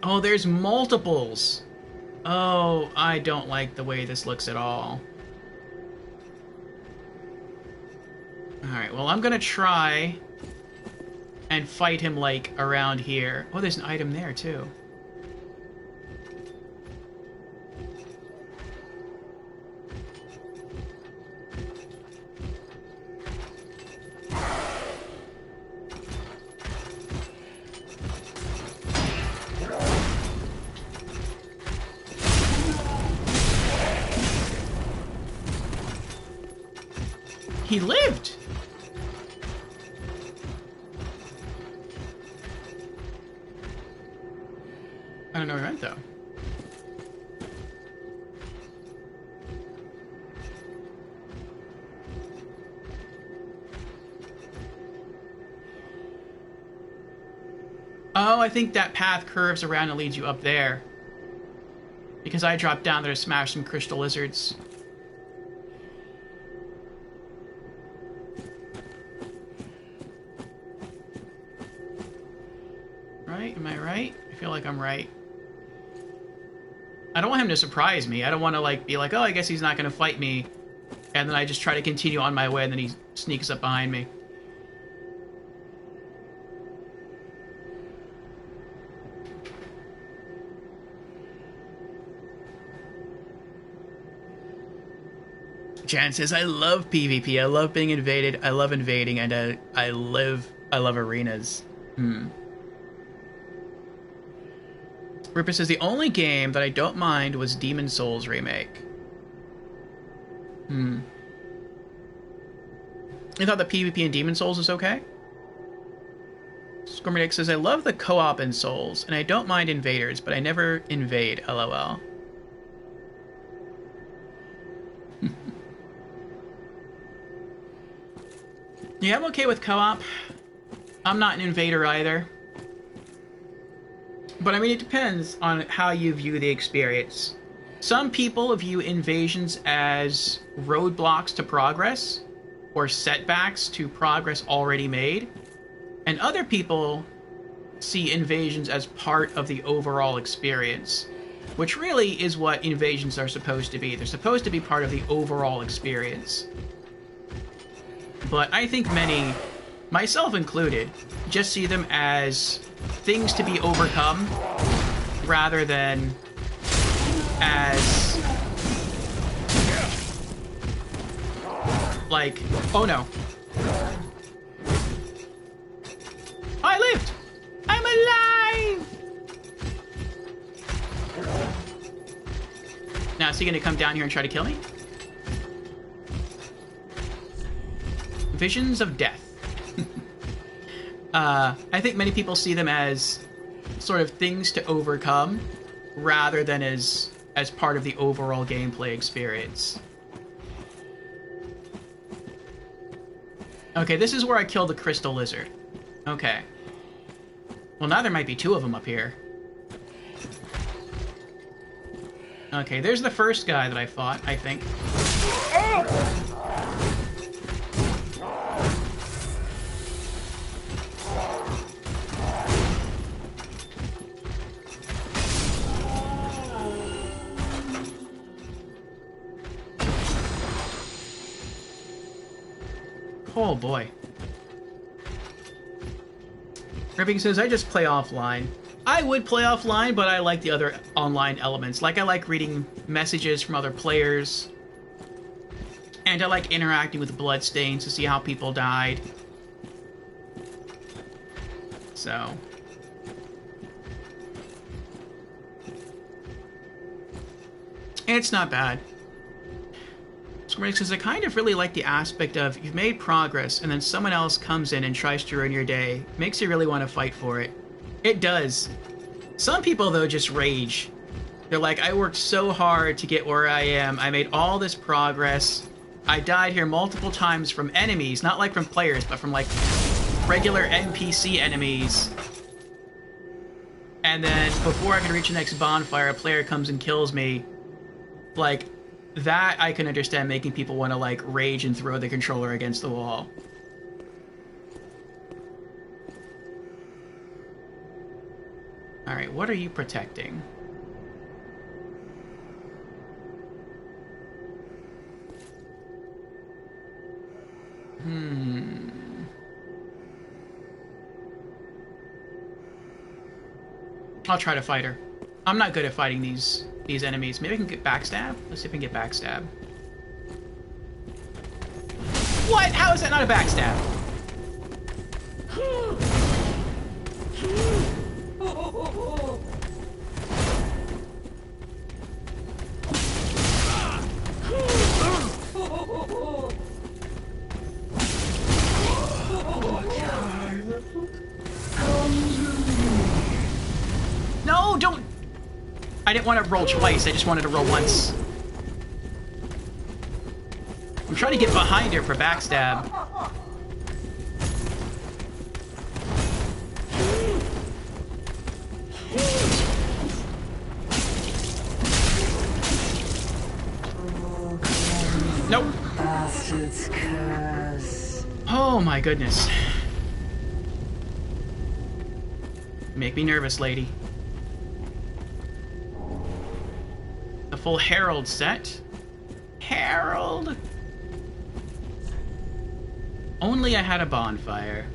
Oh, there's multiples. Oh, I don't like the way this looks at all. Alright, well, I'm gonna try and fight him, like, around here. Oh, there's an item there, too. He lived! I don't know where he went, though. Oh, I think that path curves around and leads you up there. Because I dropped down there to smash some crystal lizards. Right? Am I right? I feel like I'm right. I don't want him to surprise me. I don't want to, like, be like, oh, I guess he's not going to fight me. And then I just try to continue on my way, and then he sneaks up behind me. Jan says, I love PvP. I love being invaded. I love invading, and I love arenas. Ripper says, the only game that I don't mind was Demon Souls Remake. I thought the PvP in Demon Souls was okay. Scormedic says, I love the co-op in Souls, and I don't mind invaders, but I never invade, lol. Yeah, I'm okay with co-op. I'm not an invader either. But I mean, it depends on how you view the experience. Some people view invasions as roadblocks to progress, or setbacks to progress already made. And other people see invasions as part of the overall experience, which really is what invasions are supposed to be. They're supposed to be part of the overall experience. But I think many, myself included, just see them as things to be overcome rather than as, like, oh no. I lived! I'm alive! Now, is he gonna come down here and try to kill me? Visions of death. I think many people see them as sort of things to overcome rather than as part of the overall gameplay experience. Okay, this is where I killed the crystal lizard. Okay. Well, now there might be two of them up here. Okay, there's the first guy that I fought, I think. Oh boy. Ripping says, I just play offline. I would play offline, but I like the other online elements. Like, I like reading messages from other players. And I like interacting with bloodstains to see how people died. So. It's not bad. Square says, I kind of really like the aspect of you've made progress and then someone else comes in and tries to ruin your day. Makes you really want to fight for it. It does. Some people, though, just rage. They're like, I worked so hard to get where I am. I made all this progress. I died here multiple times from enemies, not like from players, but from like regular NPC enemies. And then before I can reach the next bonfire, a player comes and kills me. Like, that I can understand making people want to, like, rage and throw the controller against the wall. Alright, what are you protecting? I'll try to fight her. I'm not good at fighting these enemies. Maybe I can get backstab? Let's see if I can get backstab. What? How is that not a backstab? No, don't! I didn't want to roll twice, I just wanted to roll once. I'm trying to get behind her for backstab. Nope. Bastard's curse. Oh my goodness. Make me nervous, lady. The full Herald set. Herald! Only I had a bonfire.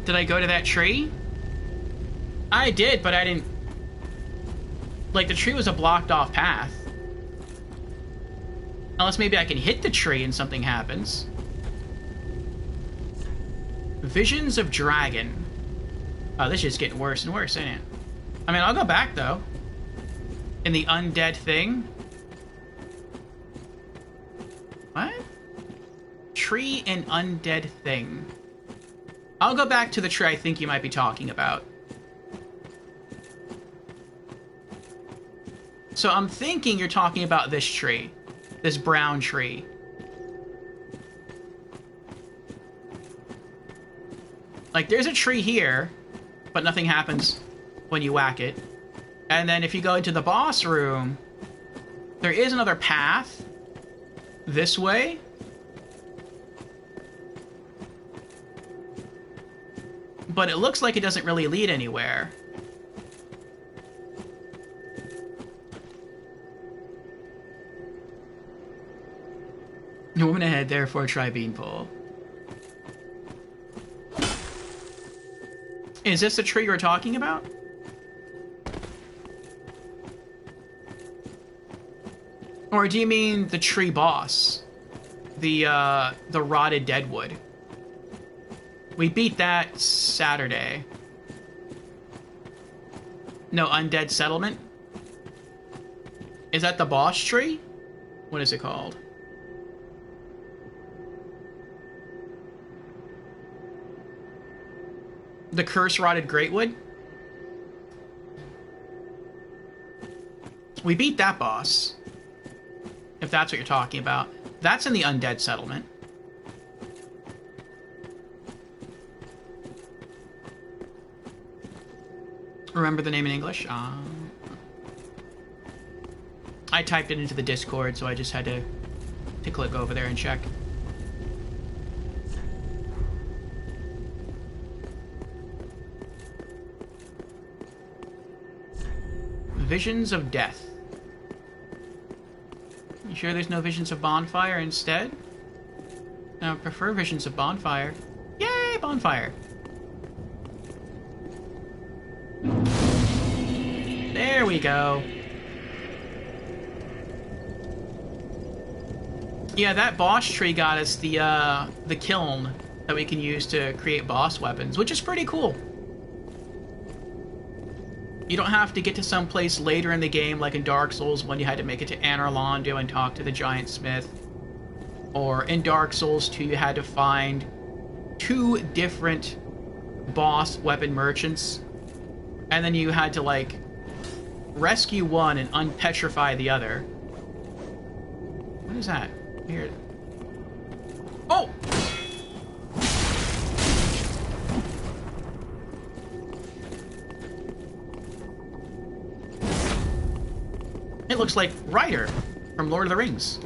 Did I go to that tree? I did, but I didn't... Like, the tree was a blocked off path. Unless maybe I can hit the tree and something happens. Visions of Dragon. Oh, this is just getting worse and worse, ain't it? I mean, I'll go back, though. In the undead thing. What? Tree and undead thing. I'll go back to the tree I think you might be talking about. So I'm thinking you're talking about this tree. This brown tree. Like, there's a tree here, but nothing happens when you whack it. And then if you go into the boss room, there is another path this way. But it looks like it doesn't really lead anywhere. Woman ahead, therefore try beanpole. Is this the tree you're talking about? Or do you mean the tree boss? The rotted deadwood. We beat that Saturday. No, Undead Settlement? Is that the boss tree? What is it called? The Curse-Rotted Greatwood? We beat that boss. If that's what you're talking about. That's in the Undead Settlement. Remember the name in English? I typed it into the Discord, so I just had to click over there and check. Visions of Death. You sure there's no Visions of Bonfire instead? I would prefer Visions of Bonfire. Yay, Bonfire! There we go. Yeah, that boss tree got us the kiln that we can use to create boss weapons, which is pretty cool. You don't have to get to some place later in the game, like in Dark Souls, when you had to make it to Anor Londo and talk to the Giant Smith. Or in Dark Souls 2, you had to find 2 different boss weapon merchants. And then you had to, like, rescue one and unpetrify the other. What is that? Here. Oh! It looks like Ryder from Lord of the Rings.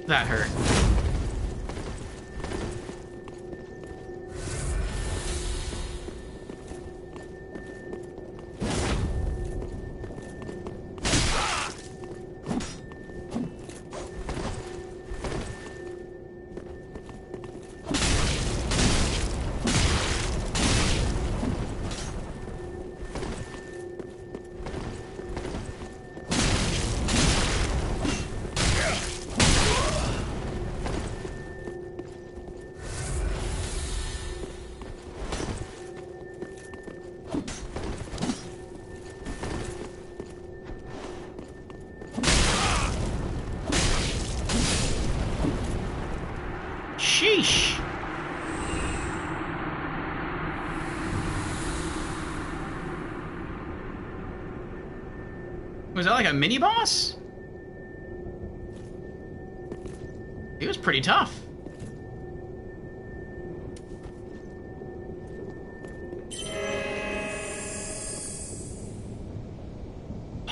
That hurt. Sheesh! Was that like a mini-boss? He was pretty tough.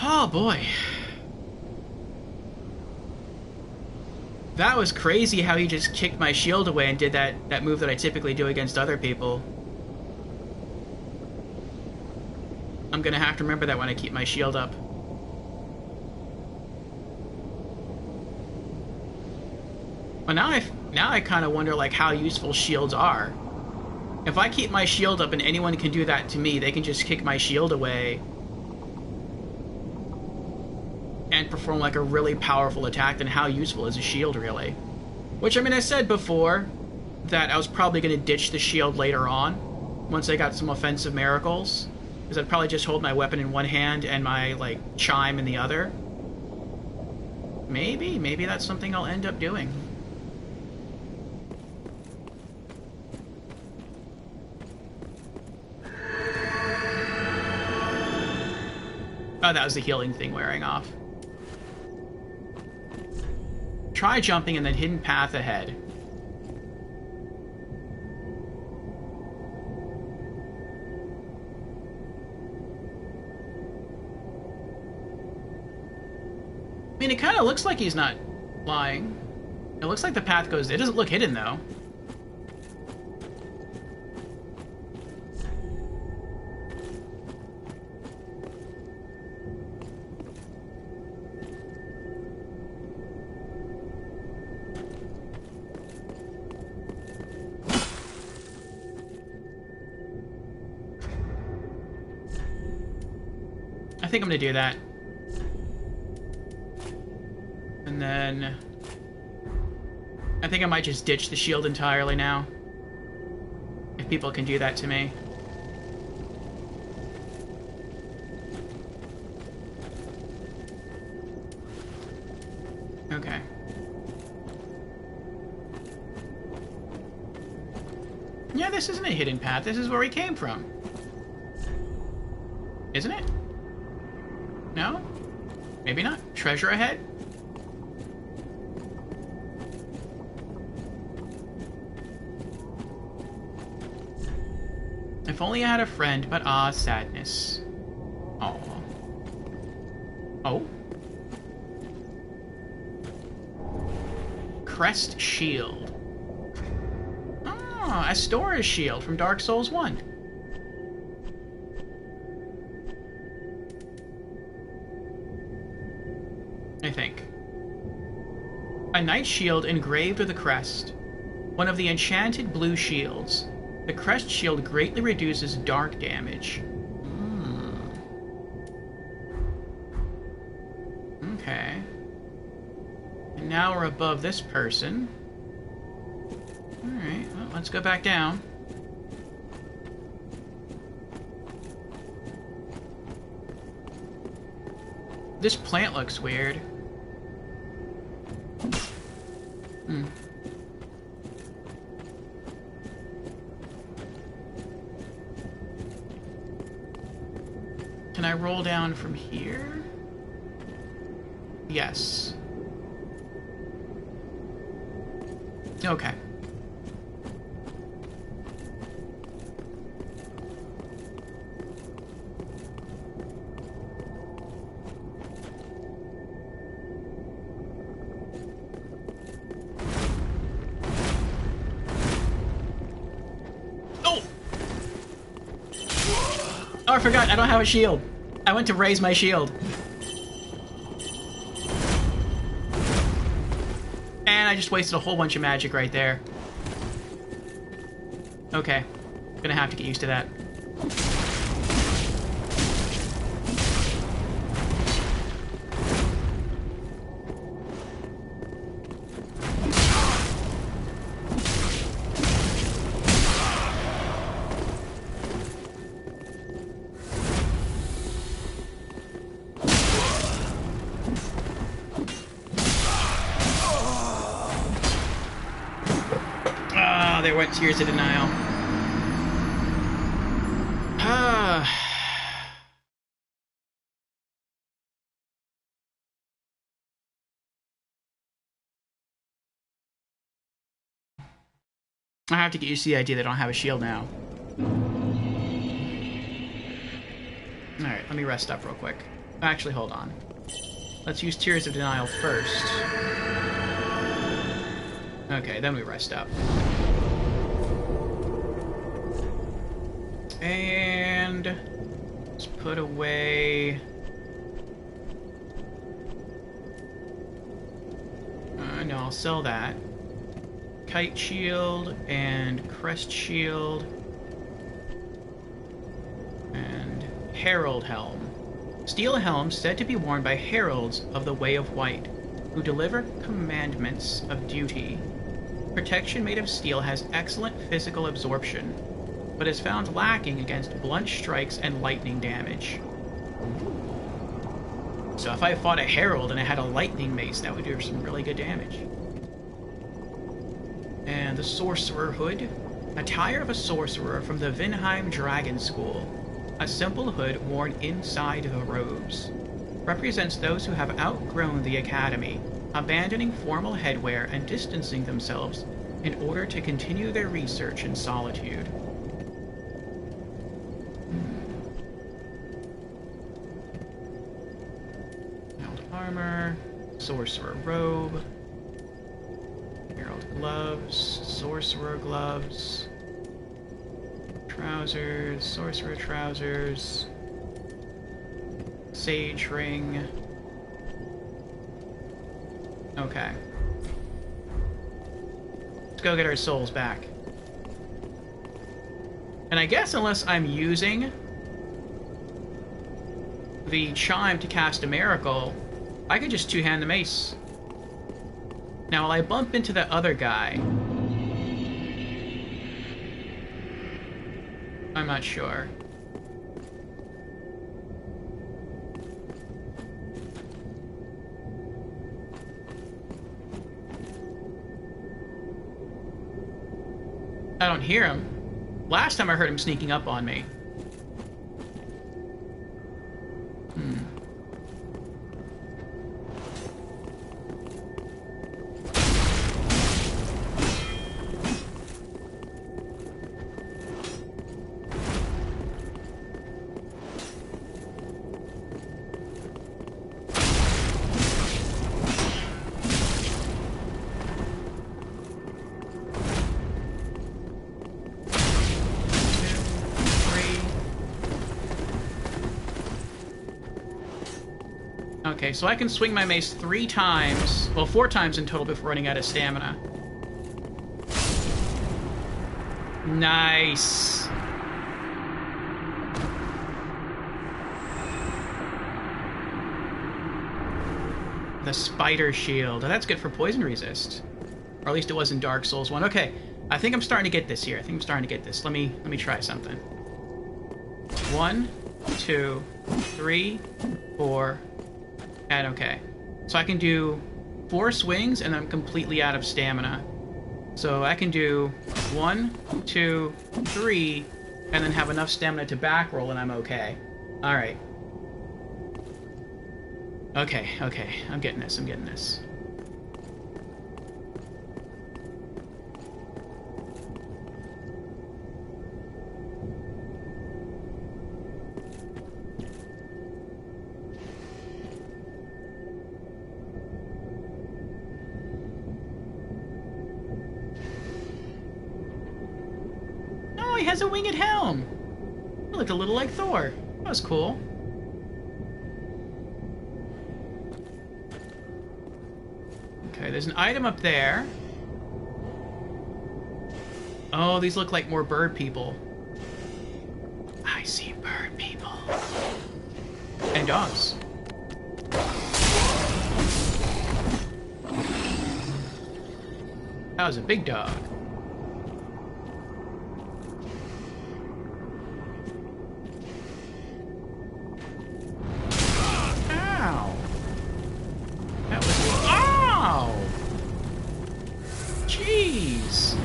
Oh boy. That was crazy how he just kicked my shield away and did that move that I typically do against other people. I'm gonna have to remember that when I keep my shield up. Well, now I kind of wonder like how useful shields are. If I keep my shield up and anyone can do that to me, they can just kick my shield away and perform like a really powerful attack, then how useful is a shield really? Which, I mean, I said before that I was probably going to ditch the shield later on once I got some offensive miracles, because I'd probably just hold my weapon in one hand and my like chime in the other. Maybe that's something I'll end up doing. Oh, that was the healing thing wearing off. Try jumping and then hidden path ahead. I mean, it kind of looks like he's not lying. It looks like the path goes... It doesn't look hidden, though. I think I'm gonna do that. And then... I think I might just ditch the shield entirely now. If people can do that to me. Okay. Yeah, this isn't a hidden path. This is where we came from. Isn't it? No? Maybe not. Treasure ahead? If only I had a friend, but ah, sadness. Aw. Oh? Crest Shield. Ah, Astora's shield from Dark Souls 1. I think. A knight shield engraved with a crest. One of the enchanted blue shields. The crest shield greatly reduces dark damage. Okay. And now we're above this person. Alright, well, let's go back down. This plant looks weird. Can I roll down from here? Yes. Okay. Oh, I forgot. I don't have a shield. I went to raise my shield. And I just wasted a whole bunch of magic right there. Okay. Gonna have to get used to that. Ah, there went Tears of Denial. Ah. I have to get used to the idea that I don't have a shield now. Alright, let me rest up real quick. Actually, hold on. Let's use Tears of Denial first. Okay, then we rest up. And let's put away... no, I'll sell that. Kite Shield and Crest Shield. And Herald Helm. Steel helm said to be worn by heralds of the Way of White, who deliver commandments of duty. Protection made of steel has excellent physical absorption, but is found lacking against blunt strikes and lightning damage. So if I fought a herald and I had a lightning mace, that would do some really good damage. And the Sorcerer Hood. Attire of a sorcerer from the Vinheim Dragon School. A simple hood worn inside the robes. Represents those who have outgrown the academy, abandoning formal headwear and distancing themselves in order to continue their research in solitude. Herald armor, sorcerer robe, herald gloves, sorcerer gloves, trousers, sorcerer trousers, sage ring. Okay. Let's go get our souls back. And I guess unless I'm using the chime to cast a miracle, I could just two-hand the mace. Now, will I bump into that other guy? I'm not sure. I don't hear him. Last time I heard him sneaking up on me. Okay, so I can swing my mace 3 times, well, 4 times in total before running out of stamina. Nice. The spider shield. Oh, that's good for poison resist. Or at least it was in Dark Souls 1. Okay, I think I'm starting to get this here. I think I'm starting to get this. Let me try something. 1, 2, 3, 4... And okay. So I can do 4 swings and I'm completely out of stamina. So I can do 1, 2, 3, and then have enough stamina to back roll and I'm okay. Alright. Okay, okay. I'm getting this, I'm getting this. He has a winged helm. It looked a little like Thor. That was cool. Okay, there's an item up there. Oh, these look like more bird people. I see bird people. And dogs. That was a big dog. Ow. That was... Ow! Jeez.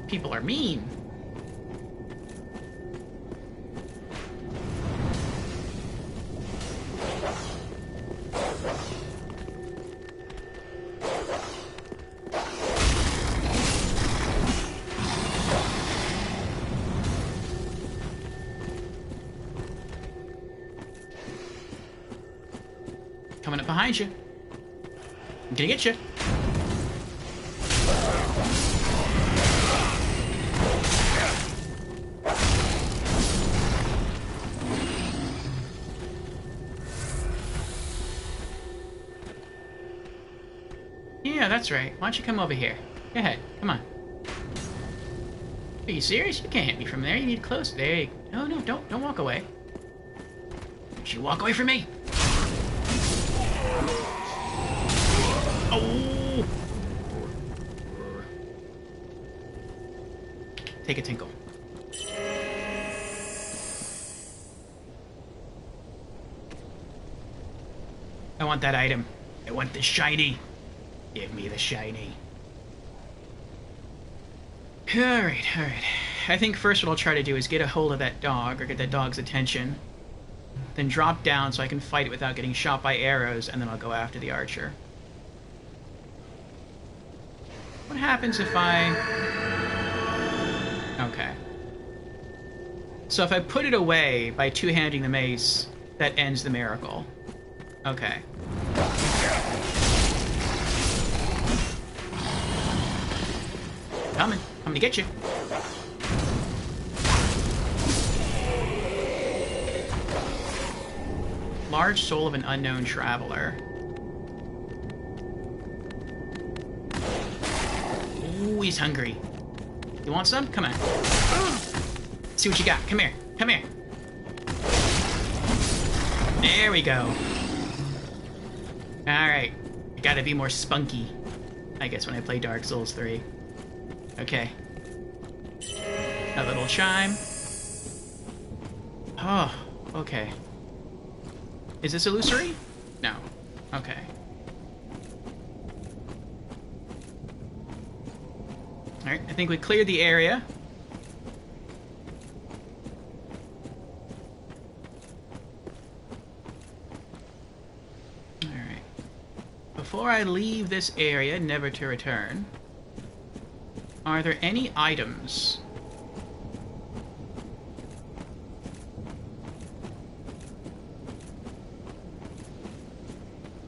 People are mean. Coming up behind you. I'm gonna get you. Yeah, that's right. Why don't you come over here? Go ahead. Come on. Are you serious? You can't hit me from there. You need close. There you go. No, don't walk away. Don't you walk away from me. Oh! Take a tinkle. I want that item. I want the shiny. Give me the shiny. Alright. I think first what I'll try to do is get a hold of that dog, or get that dog's attention. Then drop down so I can fight it without getting shot by arrows, and then I'll go after the archer. What happens if I... Okay. So if I put it away by two-handing the mace, that ends the miracle. Okay. Coming to get you. Large soul of an unknown traveler. Ooh, he's hungry. You want some? Come on. See what you got. Come here. Come here. There we go. Alright. I gotta be more spunky, I guess, when I play Dark Souls 3. Okay. A little chime. Oh, okay. Is this illusory? No. Okay. Alright, I think we cleared the area. Alright. Before I leave this area, never to return, are there any items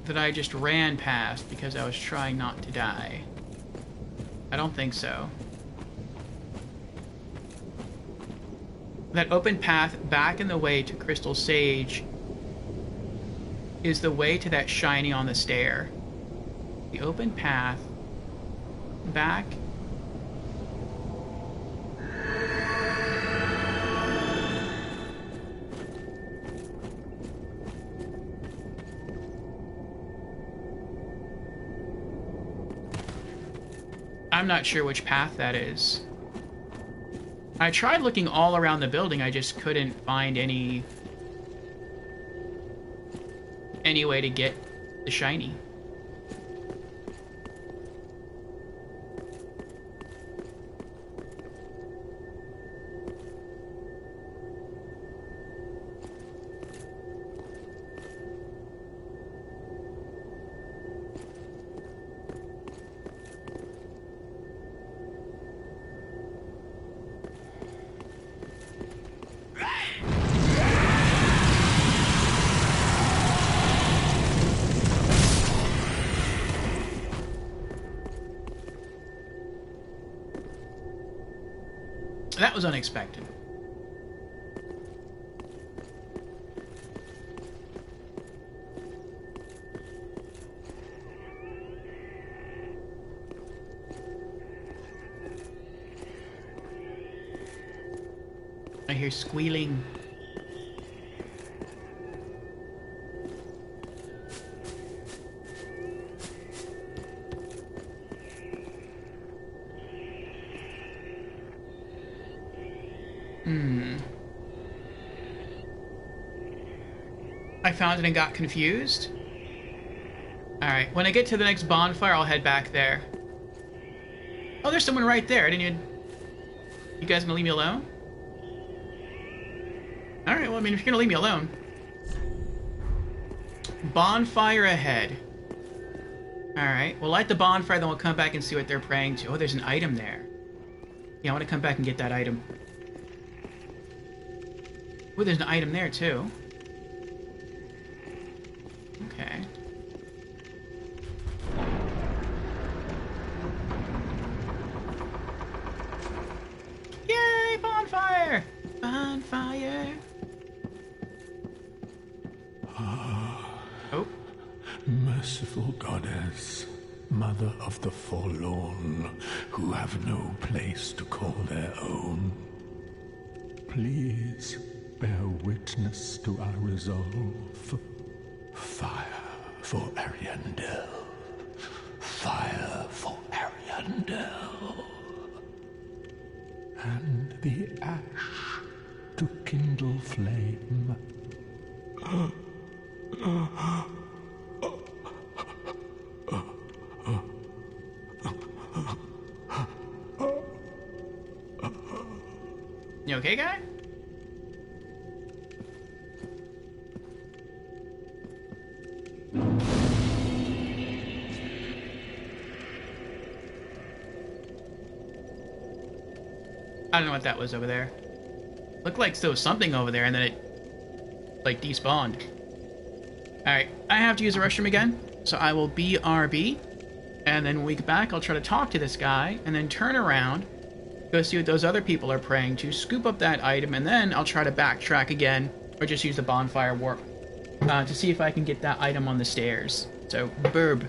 that I just ran past because I was trying not to die? I don't think so. That open path back in the way to Crystal Sage is the way to that shiny on the stair. The open path back... I'm not sure which path that is. I tried looking all around the building, I just couldn't find any way to get the shiny. That was unexpected. hear squealing. I found it and got confused. Alright, when I get to the next bonfire, I'll head back there. Oh, there's someone right there. I didn't even... You guys gonna leave me alone? Alright, well, I mean, if you're gonna leave me alone. Bonfire ahead. Alright, we'll light the bonfire, then we'll come back and see what they're praying to. Oh, there's an item there. Yeah, I want to come back and get that item. Oh, there's an item there, too. Okay. Yay, bonfire! Bonfire! Oh. Merciful goddess, mother of the forlorn, who have no place to call their own, please bear witness to our resolve. Fire for Ariandel. Fire for Ariandel. And the ash to kindle flame. You okay, guy? I don't know what that was over there. Looked like there was something over there, and then it, like, despawned. Alright, I have to use the restroom again, so I will BRB, and then when we get back, I'll try to talk to this guy, and then turn around, go see what those other people are praying to, scoop up that item, and then I'll try to backtrack again, or just use the bonfire warp, to see if I can get that item on the stairs. So, burb.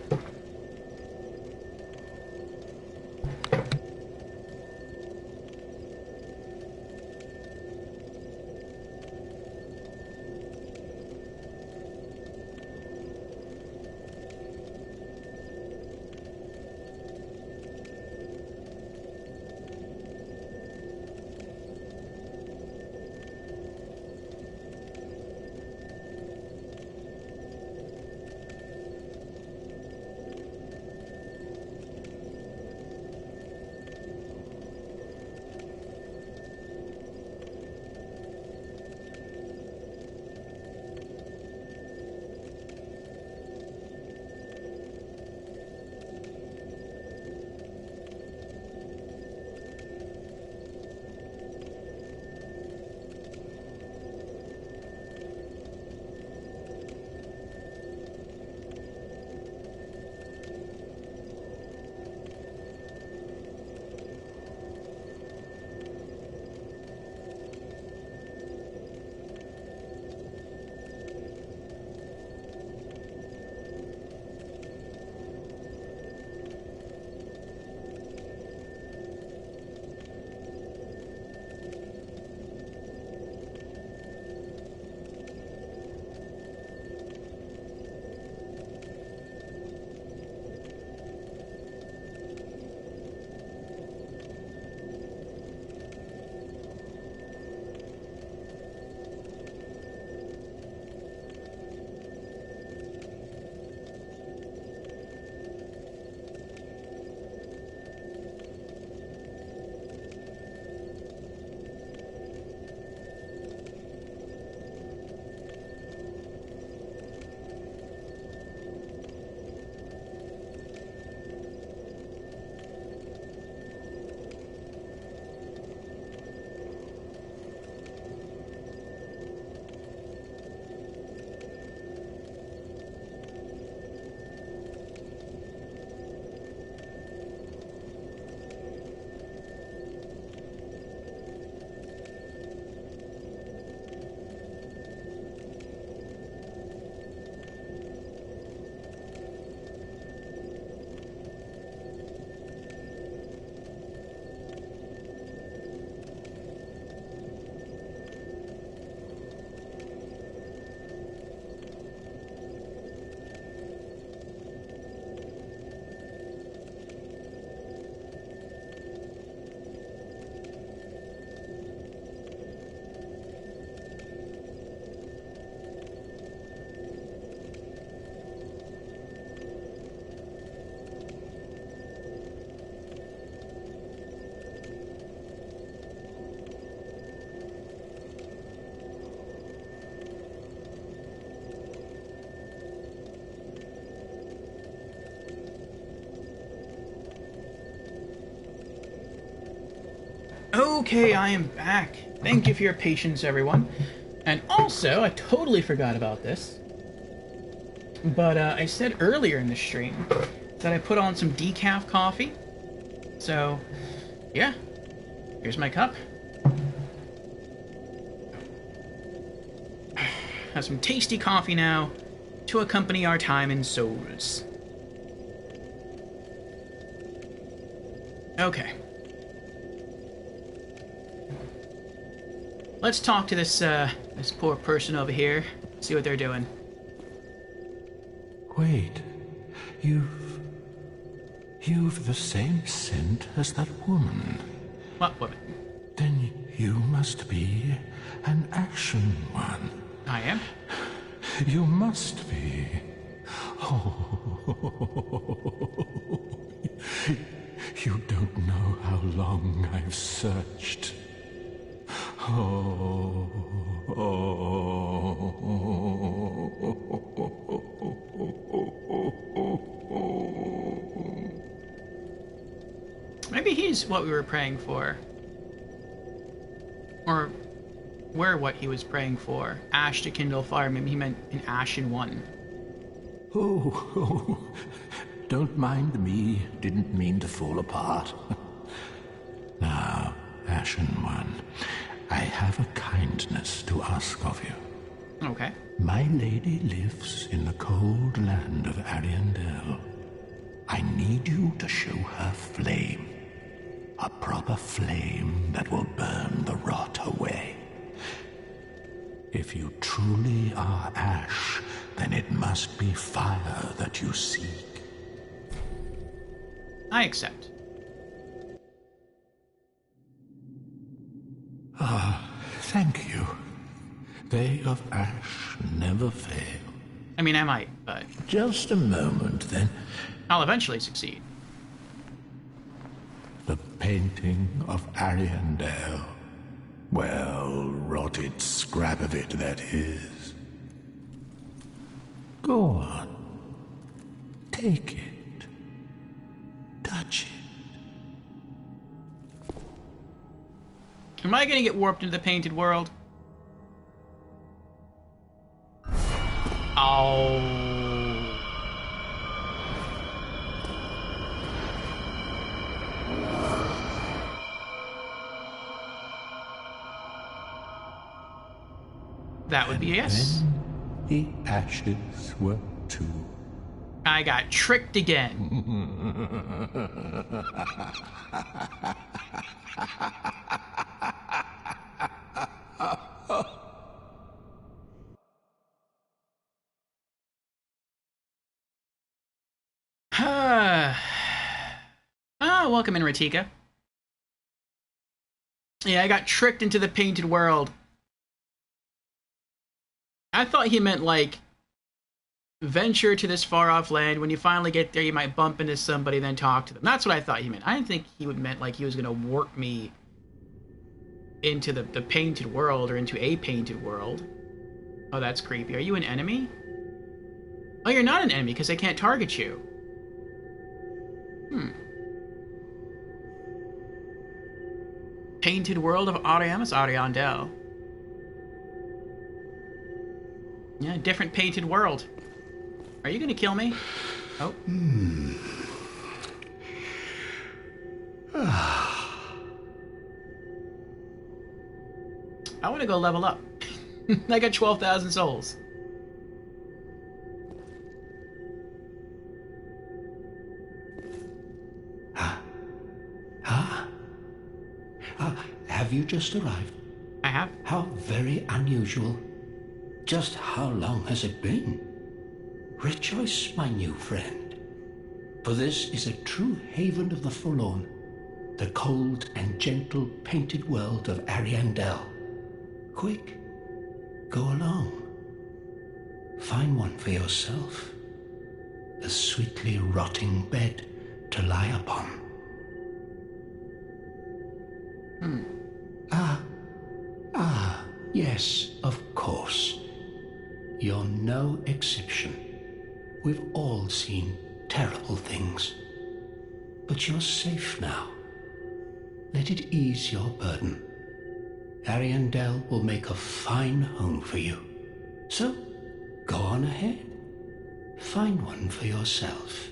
Okay, I am back. Thank you for your patience, everyone. And also, I totally forgot about this, but I said earlier in the stream that I put on some decaf coffee. So, yeah, here's my cup. Have some tasty coffee now to accompany our time in Souls. Okay. Let's talk to this poor person over here. See what they're doing. Wait. You've the same scent as that woman. What woman? Then you must be an Ashen One. I am? You must be. Oh. You don't know how long I've searched. Oh. Maybe he's what we were praying for. Or we're what he was praying for. Ash to kindle fire. Maybe he meant an Ashen One. Oh, don't mind me. Didn't mean to fall apart. Now, Ashen One, I have a kindness to ask of you. Okay. My lady lives in the cold land of Ariandel. I need you to show her flame. A proper flame that will burn the rot away. If you truly are Ash, then it must be fire that you seek. I accept. Thank you. They of Ash never fail. I mean, I might, but Just a moment, then. I'll eventually succeed. The painting of Ariandel. Well, rotted scrap of it, that is. Go on. Take it. Touch it. Am I gonna get warped into the painted world? Oh. That would be a yes. Then the ashes were too. I got tricked again. Welcome in, Ratika. Yeah, I got tricked into the painted world. I thought he meant, like, venture to this far-off land. When you finally get there, you might bump into somebody, then talk to them. That's what I thought he meant. I didn't think he would meant, like, he was going to warp me into the painted world, or into a painted world. Oh, that's creepy. Are you an enemy? Oh, you're not an enemy, because I can't target you. Painted world of Ariandel. Yeah, different painted world. Are you gonna kill me? Oh. I want to go level up. I got 12,000 souls. Have you just arrived? I have. How very unusual. Just how long has it been? Rejoice, my new friend, for this is a true haven of the forlorn, the cold and gentle painted world of Ariandel. Quick, go along. Find one for yourself, a sweetly rotting bed to lie upon. Yes, of course. You're no exception. We've all seen terrible things. But you're safe now. Let it ease your burden. Ariandel will make a fine home for you. So, go on ahead. Find one for yourself.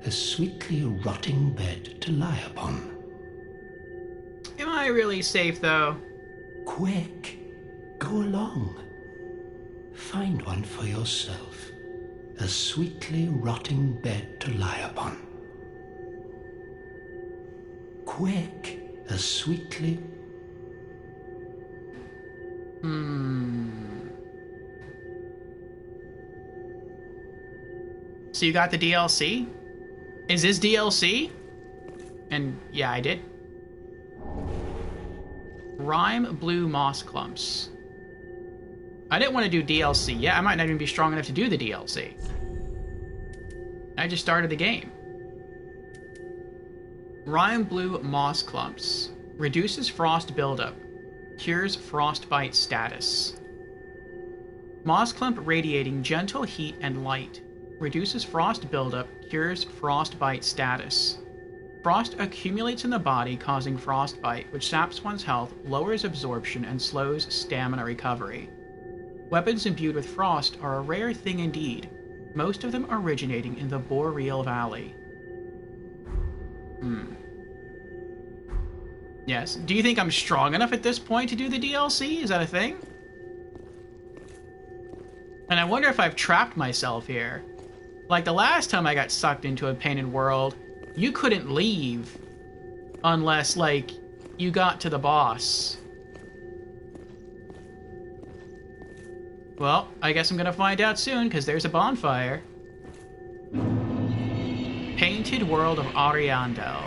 A sweetly rotting bed to lie upon. Am I really safe, though? Quick, go along. Find one for yourself. A sweetly rotting bed to lie upon. Quick, a sweetly... So you got the DLC? Is this DLC? And yeah, I did. Rime blue moss clumps. I didn't want to do DLC. Yeah, I might not even be strong enough to do the DLC. I just started the game. Rime blue moss clumps. Reduces frost buildup. Cures frostbite status. Moss clump radiating gentle heat and light. Reduces frost buildup. Cures frostbite status. Frost accumulates in the body, causing frostbite, which saps one's health, lowers absorption, and slows stamina recovery. Weapons imbued with frost are a rare thing indeed, most of them originating in the Boreal Valley. Yes. Do you think I'm strong enough at this point to do the DLC? Is that a thing? And I wonder if I've trapped myself here. Like the last time I got sucked into a painted world, you couldn't leave unless, like, you got to the boss. Well, I guess I'm gonna find out soon, because there's a bonfire. Painted World of Ariandel.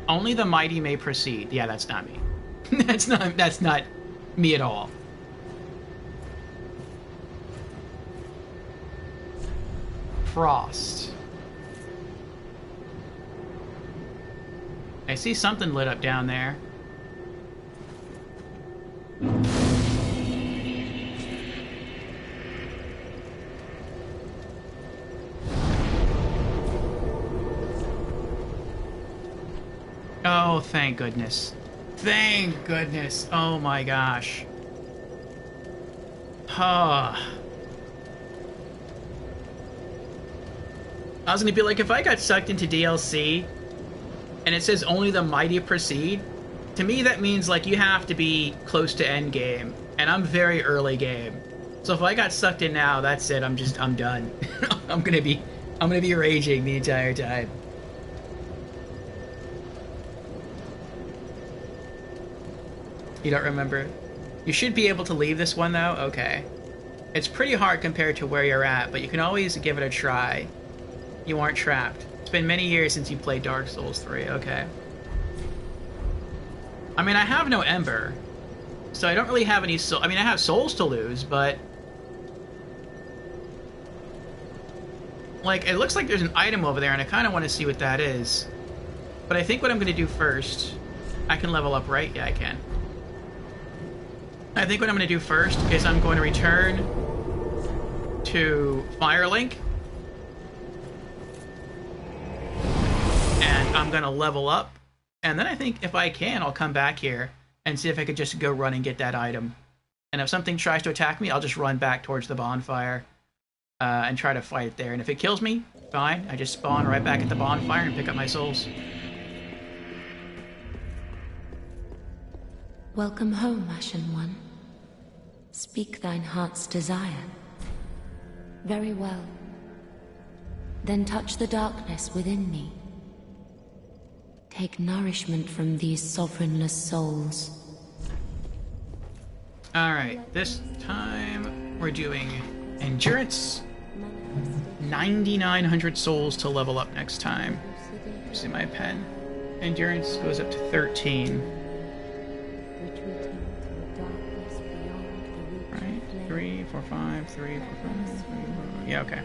Only the mighty may proceed. Yeah, that's not me. That's not me at all. Frost. I see something lit up down there. Oh, thank goodness. Thank goodness. Oh my gosh. Ah. I was gonna be like, if I got sucked into DLC and it says only the mighty proceed, to me that means like you have to be close to end game, and I'm very early game. So if I got sucked in now, that's it. I'm done. I'm gonna be raging the entire time. You don't remember? You should be able to leave this one though. Okay. It's pretty hard compared to where you're at, but you can always give it a try. You aren't trapped. It's been many years since you played Dark Souls 3, okay. I mean, I have no Ember, so I don't really have any soul. I mean, I have souls to lose, but... like, it looks like there's an item over there, and I kind of want to see what that is. But I think what I'm going to do first... I can level up, right? Yeah, I can. I think what I'm going to do first is I'm going to return to Firelink. And I'm going to level up. And then I think if I can, I'll come back here and see if I could just go run and get that item. And if something tries to attack me, I'll just run back towards the bonfire and try to fight it there. And if it kills me, fine. I just spawn right back at the bonfire and pick up my souls. Welcome home, Ashen One. Speak thine heart's desire. Very well. Then touch the darkness within me. Take nourishment from these sovereignless souls. Alright, this time we're doing endurance. 9,900 souls to level up next time. See my pen. Endurance goes up to 13. Right, 3, 4, 5, 3, 4, 5, 3, 4. Yeah, okay.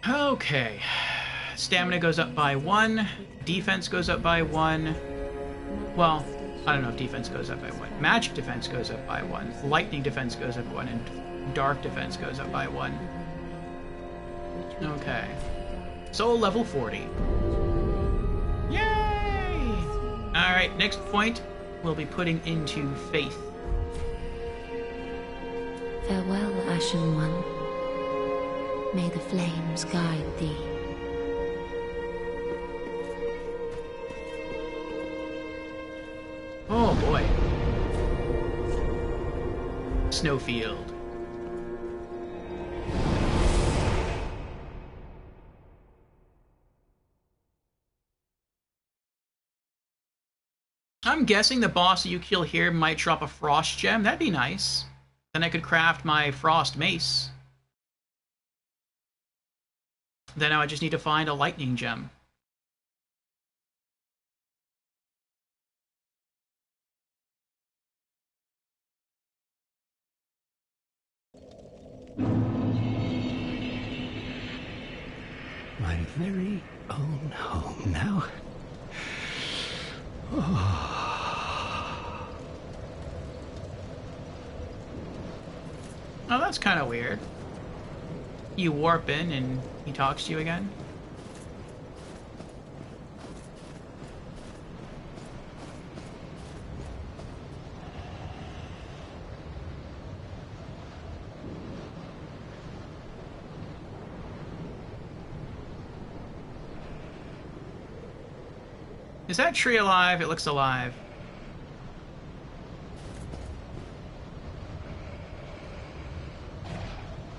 Okay. Stamina goes up by 1. Defense goes up by 1. Well, I don't know if defense goes up by 1. Magic defense goes up by 1. Lightning defense goes up by 1. And Dark defense goes up by 1. Okay. Soul level 40. Yay! Alright, next point we'll be putting into faith. Farewell, Ashen One. May the flames guide thee. Oh boy. Snowfield. I'm guessing the boss that you kill here might drop a frost gem. That'd be nice. Then I could craft my frost mace. Then I would just need to find a lightning gem. My very own home now. Oh, Oh, that's kind of weird. You warp in and he talks to you again? Is that tree alive? It looks alive.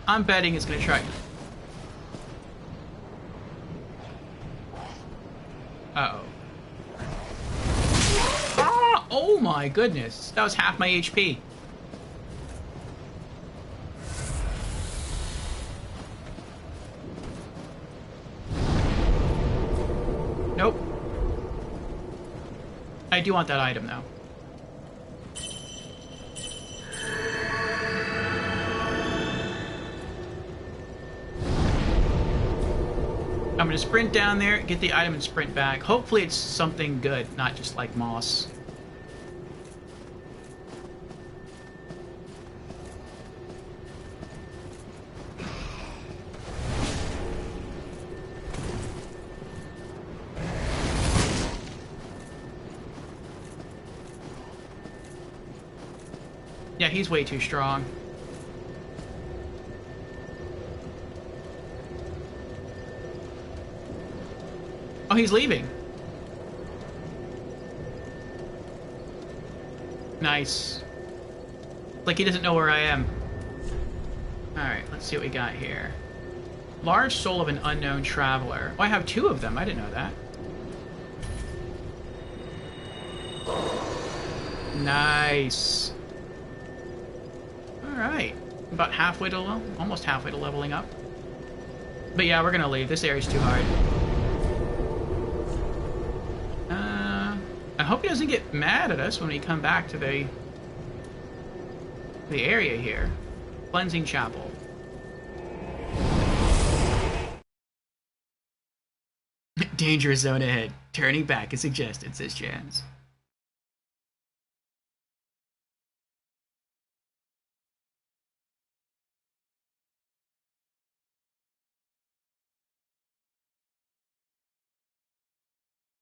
I'm betting it's gonna try. Uh-oh. Ah! Oh my goodness. That was half my HP. Nope. I do want that item, though. I'm gonna sprint down there, get the item, and sprint back. Hopefully it's something good, not just like moss. Yeah, he's way too strong. Oh, he's leaving. Nice. Like he doesn't know where I am. Alright, let's see what we got here. Large soul of an unknown traveler. Oh, I have 2 of them. I didn't know that. Nice. Alright. About halfway to almost halfway to leveling up. But yeah, we're gonna leave. This area's too hard. I hope he doesn't get mad at us when we come back to the area here. Cleansing Chapel. Danger zone ahead. Turning back is suggested, says Jans.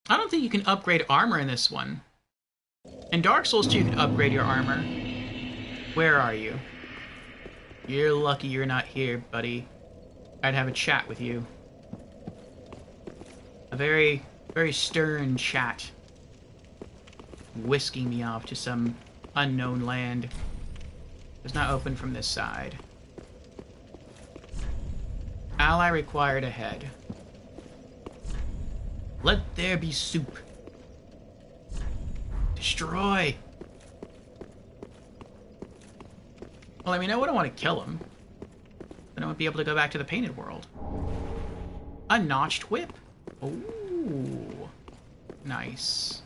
I don't think you can upgrade armor in this one. In Dark Souls 2, you can upgrade your armor. Where are you? You're lucky you're not here, buddy. I'd have a chat with you. A very, very stern chat. Whisking me off to some unknown land. It's not open from this side. Ally required ahead. Let there be soup. Destroy. Well, I mean, I wouldn't want to kill him. Then I wouldn't be able to go back to the painted world. A notched whip. Ooh. Nice.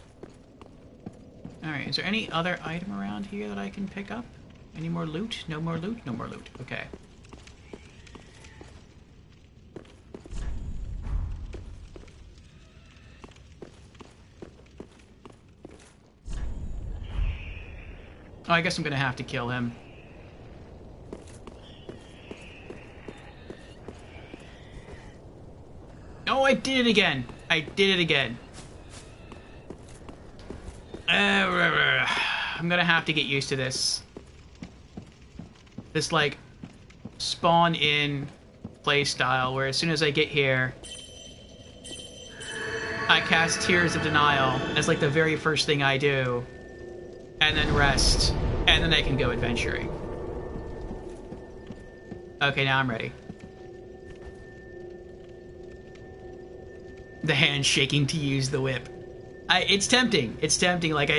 Alright, is there any other item around here that I can pick up? Any more loot? No more loot? No more loot. Okay. Oh, I guess I'm gonna have to kill him. I did it again. I did it again. I'm gonna have to get used to this. This, like, spawn-in playstyle, where as soon as I get here, I cast Tears of Denial as, like, the very first thing I do, and then rest, and then I can go adventuring. Okay, now I'm ready. The hand shaking to use the whip. It's tempting. It's tempting. Like,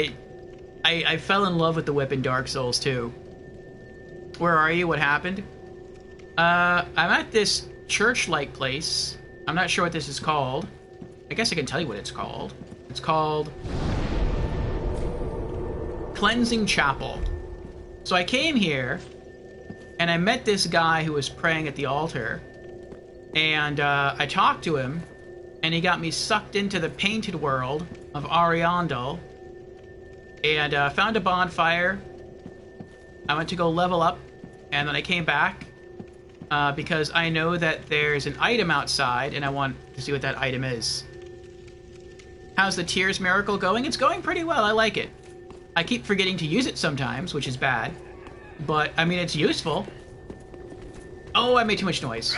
I fell in love with the whip in Dark Souls 2. Where are you? What happened? I'm at this church-like place. I'm not sure what this is called. I guess I can tell you what it's called. It's called Cleansing Chapel. So I came here, and I met this guy who was praying at the altar, and I talked to him, and he got me sucked into the painted world of Ariandel, and found a bonfire. I went to go level up, and then I came back because I know that there's an item outside, and I want to see what that item is. How's the Tears Miracle going? It's going pretty well. I like it. I keep forgetting to use it sometimes, which is bad. But, I mean, it's useful. Oh, I made too much noise.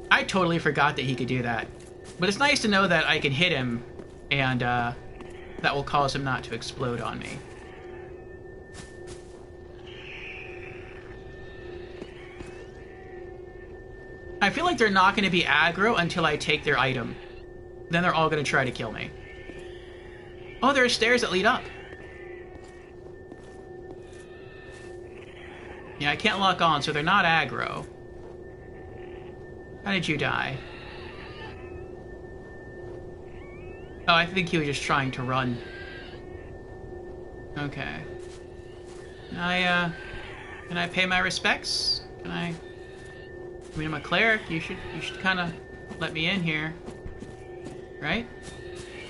I totally forgot that he could do that. But it's nice to know that I can hit him, and that will cause him not to explode on me. I feel like they're not going to be aggro until I take their item. Then they're all going to try to kill me. Oh, there are stairs that lead up. Yeah, I can't lock on, so they're not aggro. How did you die? Oh, I think he was just trying to run. Okay. Can I pay my respects? Can I... I mean, I'm a cleric. You should kind of let me in here. Right?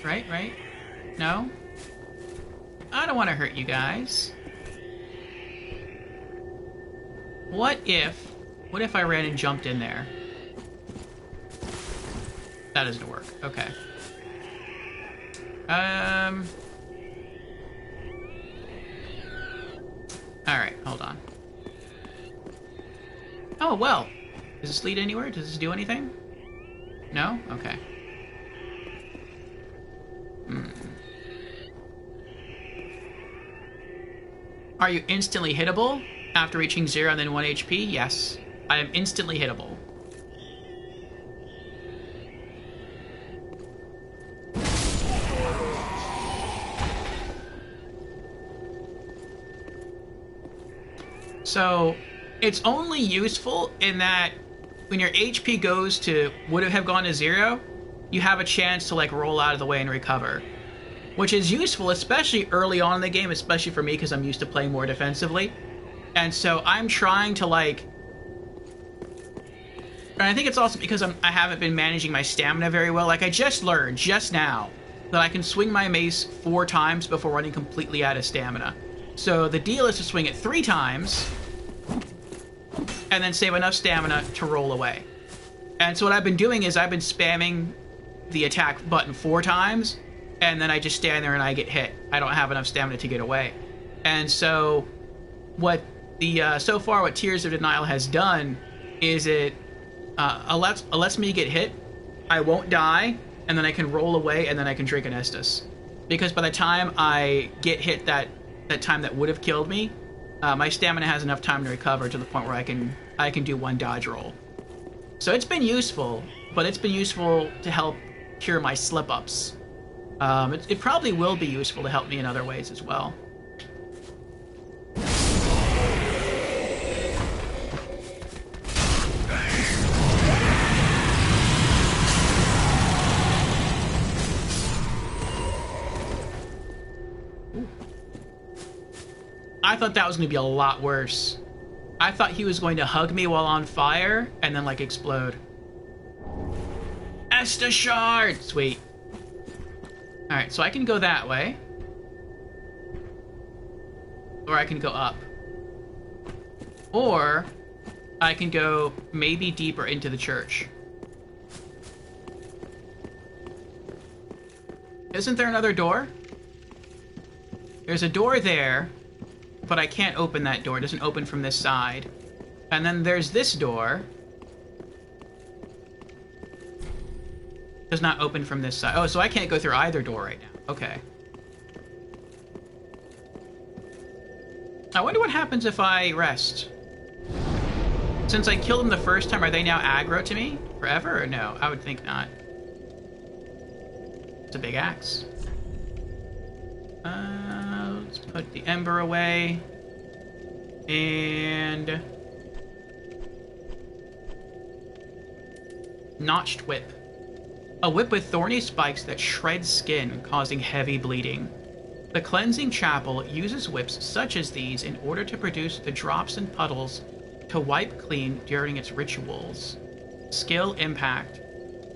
Right? No? I don't want to hurt you guys. What if I ran and jumped in there? That doesn't work. Okay. Alright, hold on. Oh, well. Does this lead anywhere? Does this do anything? No? Okay. Are you instantly hittable? After reaching 0 and then 1 HP? Yes. I am instantly hittable. So, it's only useful in that when your HP goes to, would it have gone to 0, you have a chance to, like, roll out of the way and recover. Which is useful, especially early on in the game, especially for me, because I'm used to playing more defensively. And so I'm trying to, like... And I think it's also because I haven't been managing my stamina very well. Like, I just learned, just now, that I can swing my mace 4 times before running completely out of stamina. So the deal is to swing it 3 times, and then save enough stamina to roll away. And so what I've been doing is I've been spamming the attack button 4 times, and then I just stand there and I get hit. I don't have enough stamina to get away. And so what the so far what Tears of Denial has done is it lets me get hit, I won't die, and then I can roll away, and then I can drink an Estus. Because by the time I get hit that time that would have killed me, my stamina has enough time to recover to the point where I can do 1 dodge roll. So it's been useful, but it's been useful to help cure my slip-ups. It probably will be useful to help me in other ways as well. I thought that was going to be a lot worse. I thought he was going to hug me while on fire and then, like, explode. Estus Shard! Sweet. Alright, so I can go that way. Or I can go up. Or I can go maybe deeper into the church. Isn't there another door? There's a door there, but I can't open that door. It doesn't open from this side. And then there's this door. Does not open from this side. Oh, so I can't go through either door right now. Okay. I wonder what happens if I rest. Since I killed them the first time, are they now aggro to me forever or no? I would think not. It's a big axe. Let's put the ember away. And... Notched whip. A whip with thorny spikes that shreds skin, causing heavy bleeding. The cleansing chapel uses whips such as these in order to produce the drops and puddles to wipe clean during its rituals. Skill impact.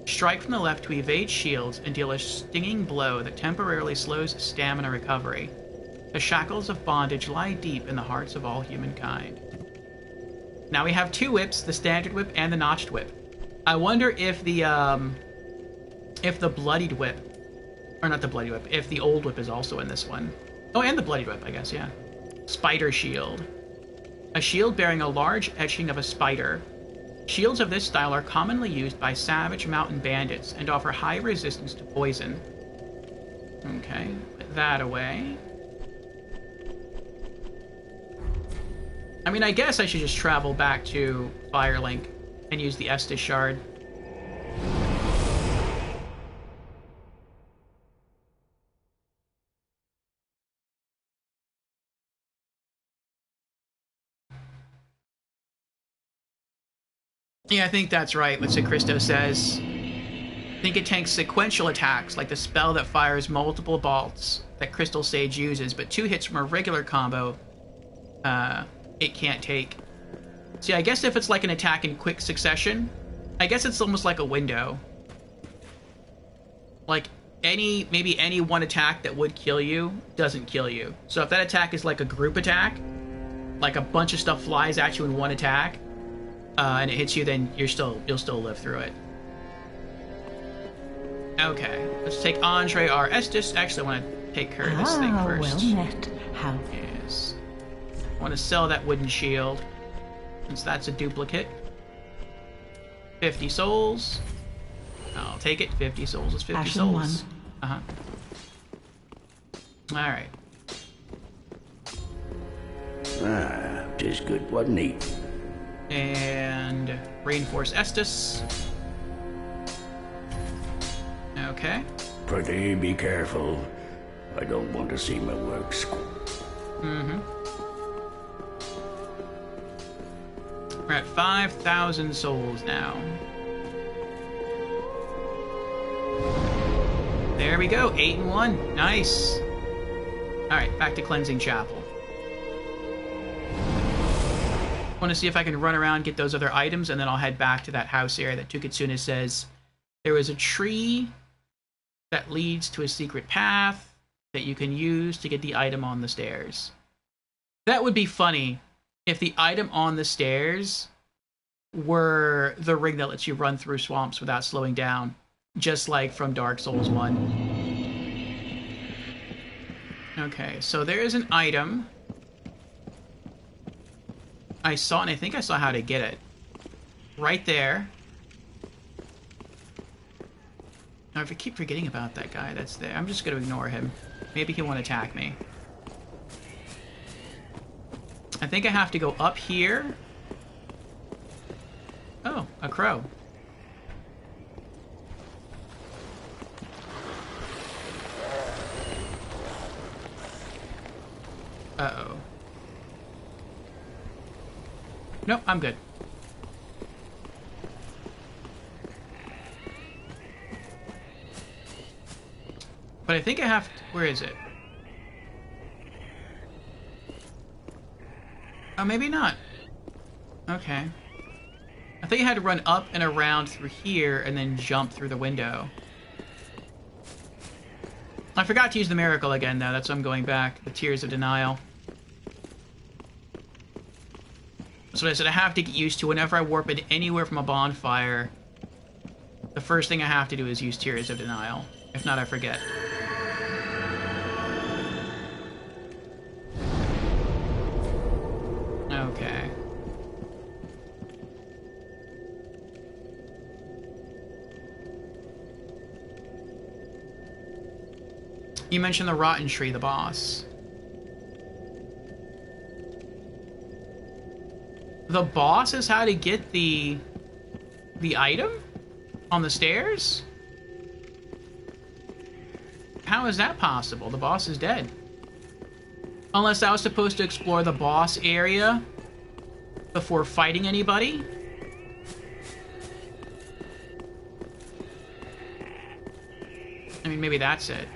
Strike from the left to evade shields and deal a stinging blow that temporarily slows stamina recovery. The shackles of bondage lie deep in the hearts of all humankind. Now we have 2 whips, the standard whip and the notched whip. I wonder if the bloodied whip, or not the bloodied whip, if the old whip is also in this one. Oh, and the bloodied whip, I guess, yeah. Spider shield. A shield bearing a large etching of a spider. Shields of this style are commonly used by savage mountain bandits and offer high resistance to poison. Okay, put that away. I mean, I guess I should just travel back to Firelink and use the Estus shard. Yeah, I think that's right, what Cristo says. I think it tanks sequential attacks, like the spell that fires multiple bolts that Crystal Sage uses, but 2 hits from a regular combo, it can't take. See, I guess if it's like an attack in quick succession, I guess it's almost like a window. Like, maybe any one attack that would kill you doesn't kill you. So if that attack is like a group attack, like a bunch of stuff flies at you in one attack, and it hits you, then you'll still live through it. Okay, let's take Andre our Estus. Actually, I want to take care of this thing first. Well met. How? Yes. I want to sell that wooden shield, since that's a duplicate. 50 souls. I'll take it. 50 souls is 50 Ashen souls. One. Alright. Ah, 'tis good, wasn't he? And reinforce Estus. Okay. Pretty be careful. I don't want to see my work scored. We're at 5,000 souls now. There we go, 8 and 1. Nice. Alright, back to Cleansing Chapel. Want to see if I can run around, get those other items, and then I'll head back to that house area that Tukitsune says there was a tree that leads to a secret path that you can use to get the item on the stairs. That would be funny if the item on the stairs were the ring that lets you run through swamps without slowing down, just like from Dark Souls 1. Okay, so there is an item I saw, and I think I saw how to get it. Right there. Now, if I keep forgetting about that guy that's there, I'm just going to ignore him. Maybe he won't attack me. I think I have to go up here. Oh, a crow. Uh-oh. Nope, I'm good. But I think I have to... Where is it? Oh, maybe not. Okay. I think I had to run up and around through here and then jump through the window. I forgot to use the miracle again, though. That's why I'm going back. The Tears of Denial. That's what I said. I have to get used to whenever I warp it anywhere from a bonfire. The first thing I have to do is use Tears of Denial. If not, I forget. Okay. You mentioned the Rotten Tree, the boss. The boss is how to get the item on the stairs? How is that possible? The boss is dead. Unless I was supposed to explore the boss area before fighting anybody? I mean, maybe that's it.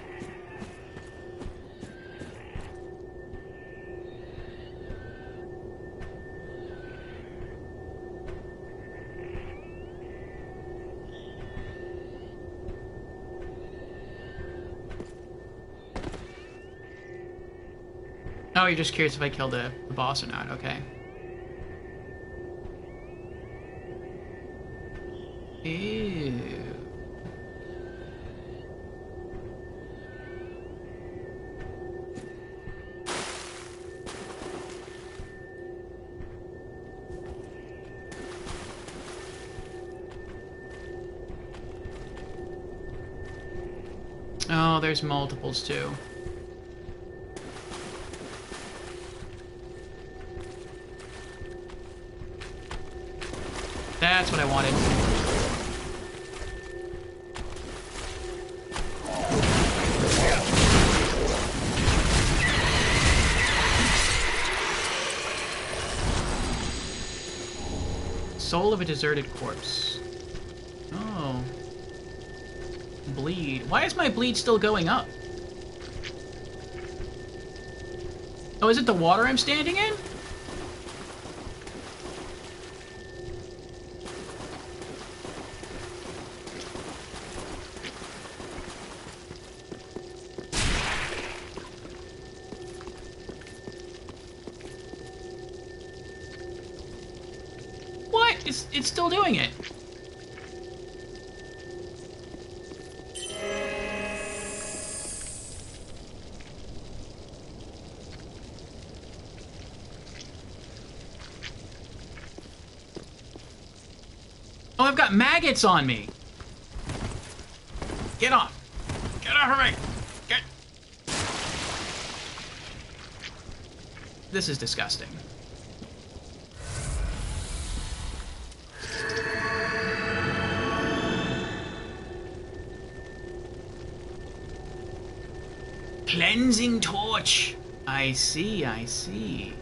Oh, you're just curious if I killed the boss or not. Okay. Ew. Oh, there's multiples too. That's what I wanted. Soul of a deserted corpse. Oh. Bleed. Why is my bleed still going up? Oh, is it the water I'm standing in? It's still doing it. Oh, I've got maggots on me. Get off. Get off of me. Get. This is disgusting. Cleansing torch. I see, I see.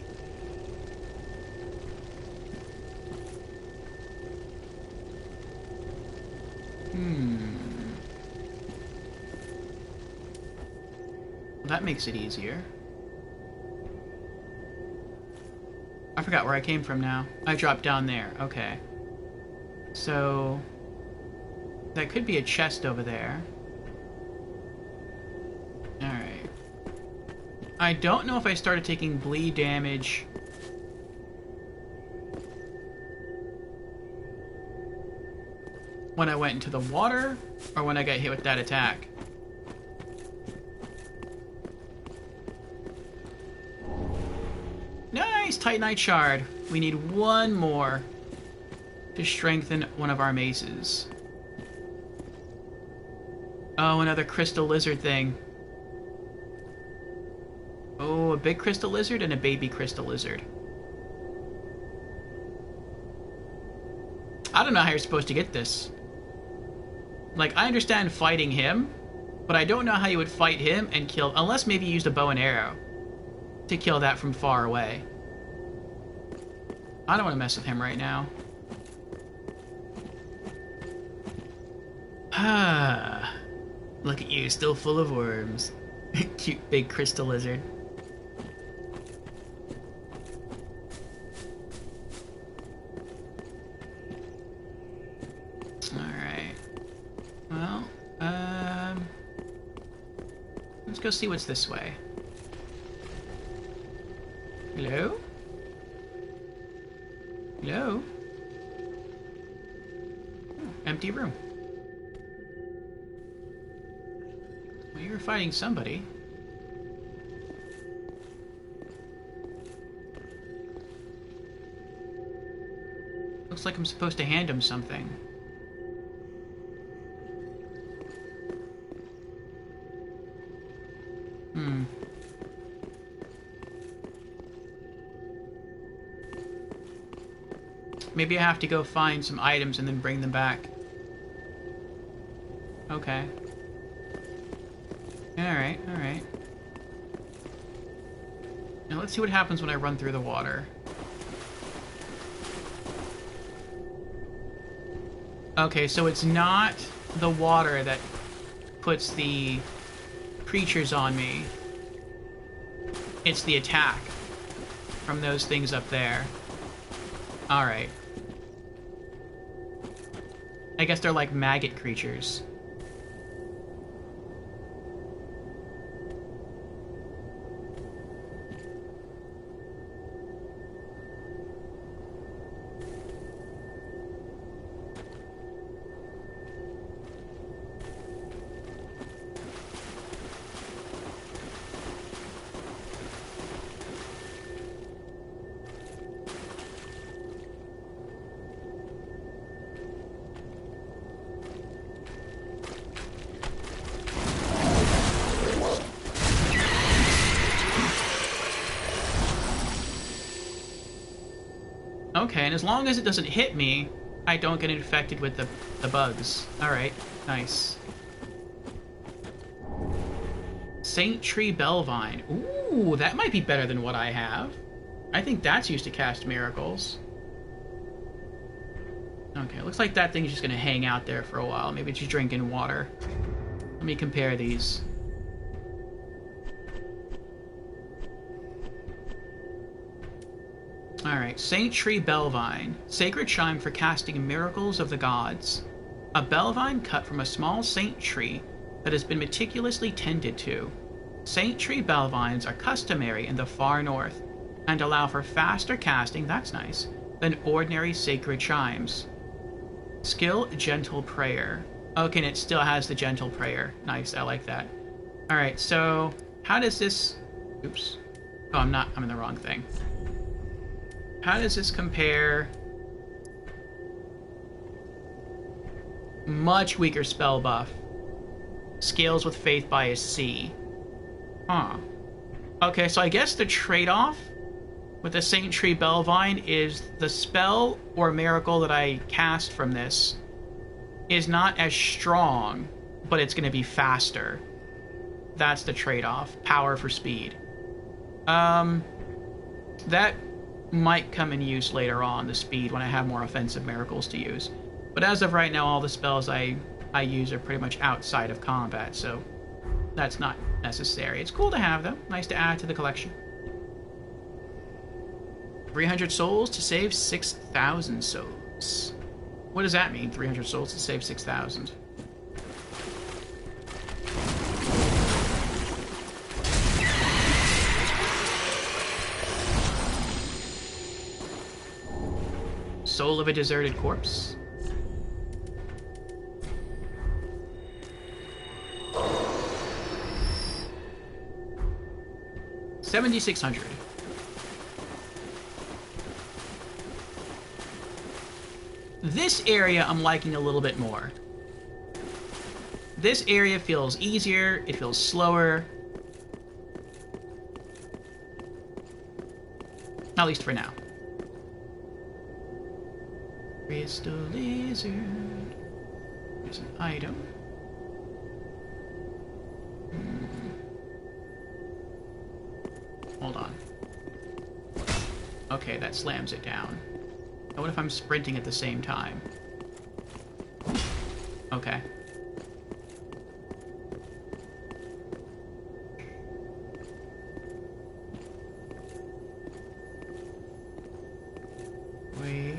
That makes it easier. I forgot where I came from now. I dropped down there. Okay. So that could be a chest over there. Alright. I don't know if I started taking bleed damage when I went into the water or when I got hit with that attack. Nice! Titanite shard. We need one more to strengthen one of our maces. Oh, another crystal lizard thing. Oh, a big crystal lizard and a baby crystal lizard. I don't know how you're supposed to get this. Like, I understand fighting him, but I don't know how you would fight him and kill... Unless maybe you used a bow and arrow to kill that from far away. I don't want to mess with him right now. Ah, look at you, still full of worms. Cute big crystal lizard. Alright. Well, let's go see what's this way. Hello? Hello? Empty room. Well, you were fighting somebody. Looks like I'm supposed to hand him something. Maybe I have to go find some items and then bring them back. Okay. Alright, alright. Now let's see what happens when I run through the water. Okay, so it's not the water that puts the creatures on me. It's the attack from those things up there. Alright. I guess they're like maggot creatures. Okay, and as long as it doesn't hit me, I don't get infected with the bugs. Alright, nice. Saint Tree Bellvine. Ooh, that might be better than what I have. I think that's used to cast miracles. Okay, looks like that thing's just gonna hang out there for a while. Maybe it's just drinking water. Let me compare these. Alright, Saint Tree Bellvine. Sacred chime for casting miracles of the gods. A bellvine cut from a small saint tree that has been meticulously tended to. Saint Tree Bellvines are customary in the far north and allow for faster casting, that's nice, than ordinary sacred chimes. Skill, Gentle Prayer. Okay, and it still has the Gentle Prayer. Nice, I like that. Alright, so how does this... Oops. Oh, I'm in the wrong thing. How does this compare? Much weaker spell buff. Scales with Faith by a C. Huh. Okay, so I guess the trade-off with the Saint Tree Bellvine is the spell or miracle that I cast from this is not as strong, but it's going to be faster. That's the trade-off. Power for speed. That might come in use later on, the speed, when I have more offensive miracles to use. But as of right now, all the spells I use are pretty much outside of combat, so that's not necessary. It's cool to have, though. Nice to add to the collection. 300 souls to save 6,000 souls. What does that mean, 300 souls to save 6,000? Soul of a deserted corpse. $7,600. This area I'm liking a little bit more. This area feels easier, it feels slower. At least for now. Crystal Lizard. There's an item. Hold on. Okay, that slams it down. Now what if I'm sprinting at the same time? Okay. Wait.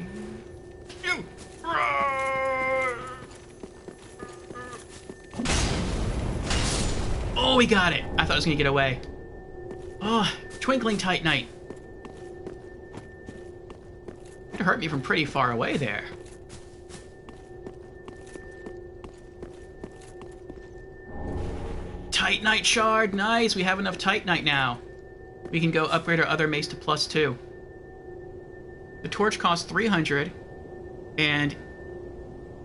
Oh, we got it! I thought I was gonna get away. Oh, Twinkling Tight Night. It hurt me from pretty far away there. Titanite shard, nice. We have enough Titanite now. We can go upgrade our other mace to +2. The torch costs 300, and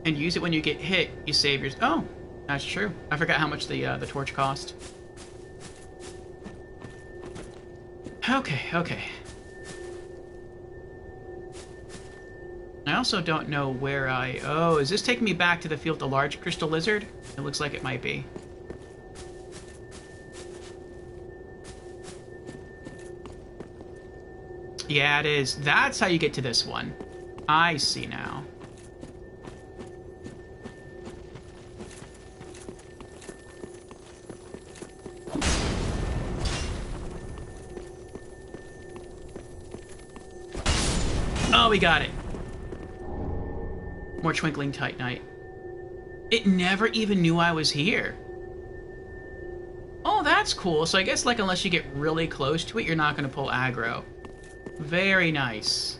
use it when you get hit. You save yours. Oh, that's true. I forgot how much the torch cost. Okay, okay. I also don't know where I... Oh, is this taking me back to the field of the large crystal lizard? It looks like it might be. Yeah, it is. That's how you get to this one. I see now. Oh, we got it. More twinkling Titanite. It never even knew I was here. Oh, that's cool. So I guess, like, unless you get really close to it, you're not going to pull aggro. Very nice.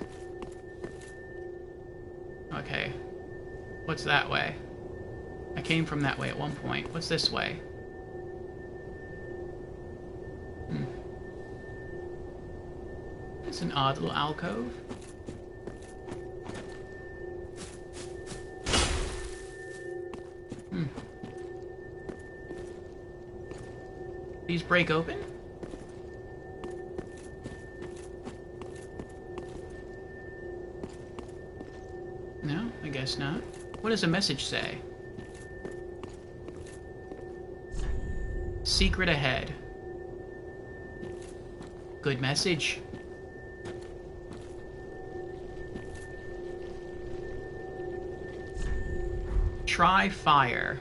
Okay. What's that way? I came from that way at one point. What's this way? It's an odd little alcove. These break open? No, I guess not. What does the message say? Secret ahead. Good message. Try fire.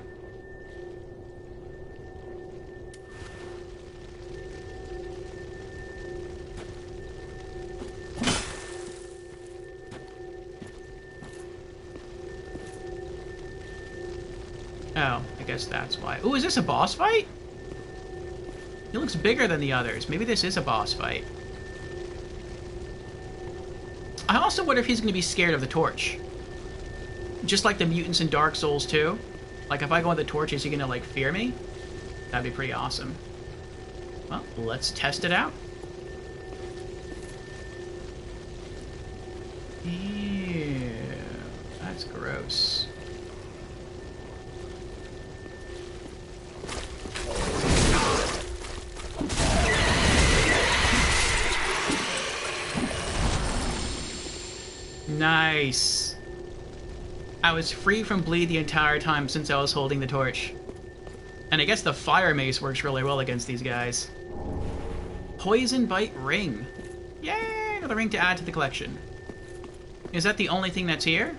Oh, I guess that's why. Ooh, is this a boss fight? He looks bigger than the others. Maybe this is a boss fight. I also wonder if he's going to be scared of the torch. Just like the mutants in Dark Souls 2. Like, if I go on the torch, is he going to, like, fear me? That'd be pretty awesome. Well, let's test it out. Ew, that's gross. Nice. I was free from bleed the entire time since I was holding the torch. And I guess the fire mace works really well against these guys. Poison Bite Ring. Yay! Another ring to add to the collection. Is that the only thing that's here?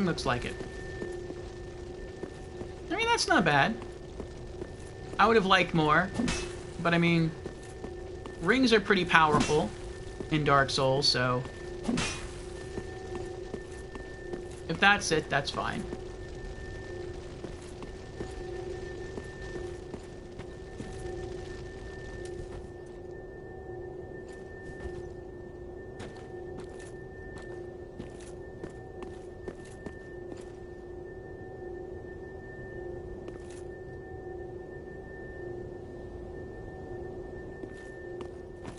Looks like it. I mean, that's not bad. I would have liked more. But I mean, rings are pretty powerful in Dark Souls, so if that's it, that's fine.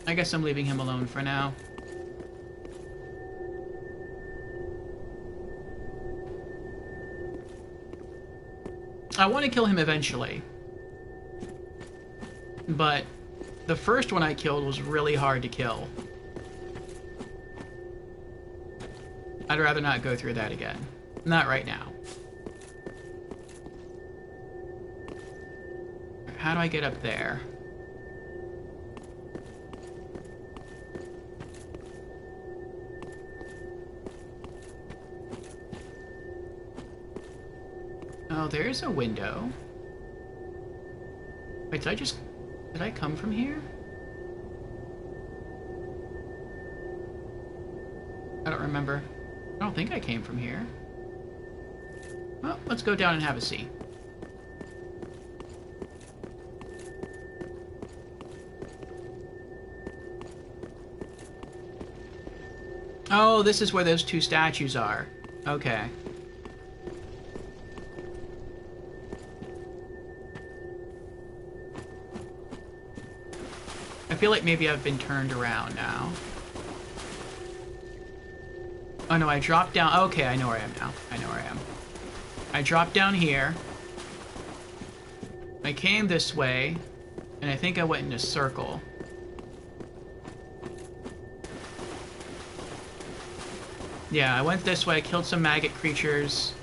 I guess I'm leaving him alone for now. I want to kill him eventually. But the first one I killed was really hard to kill. I'd rather not go through that again. Not right now. How do I get up there? Oh, there's a window. Wait, did I come from here? I don't remember. I don't think I came from here. Well, let's go down and have a seat. Oh, this is where those two statues are. Okay. I feel like maybe I've been turned around now. Oh no, I dropped down. Okay, I know where I am now. I know where I am. I dropped down here. I came this way, and I think I went in a circle. Yeah, I went this way, I killed some maggot creatures.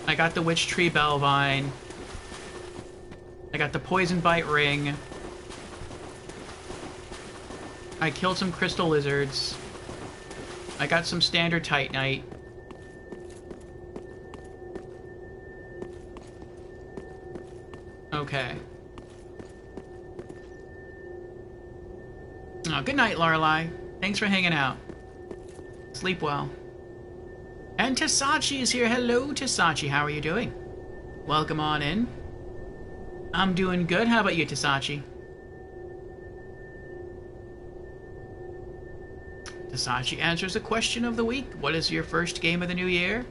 I got the witch tree bellvine. I got the poison bite ring. I killed some crystal lizards. I got some standard titanite. Okay. Oh, good night, Lorelei. Thanks for hanging out. Sleep well. And Tasachi is here. Hello, Tasachi. How are you doing? Welcome on in. I'm doing good. How about you, Tasachi? Tasachi answers the question of the week. What is your first game of the new year?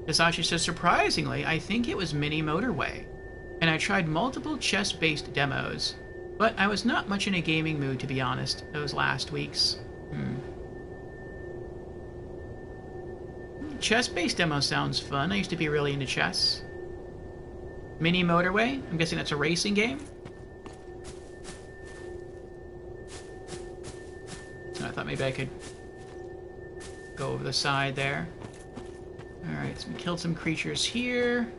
Tasachi says, surprisingly, I think it was Mini Motorway. And I tried multiple chess-based demos. But I was not much in a gaming mood, to be honest, those last weeks. Chess-based demo sounds fun. I used to be really into chess. Mini Motorway? I'm guessing that's a racing game? I thought maybe I could go over the side there. Alright, so we killed some creatures here.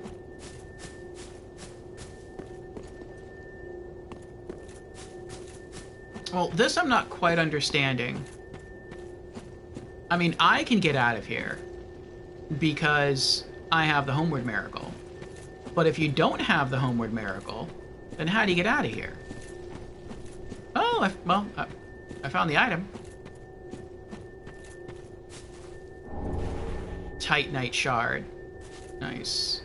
Well, this I'm not quite understanding. I mean, I can get out of here because I have the Homeward Miracle. But if you don't have the Homeward Miracle, then how do you get out of here? Oh, I found the item. Titanite shard. Nice.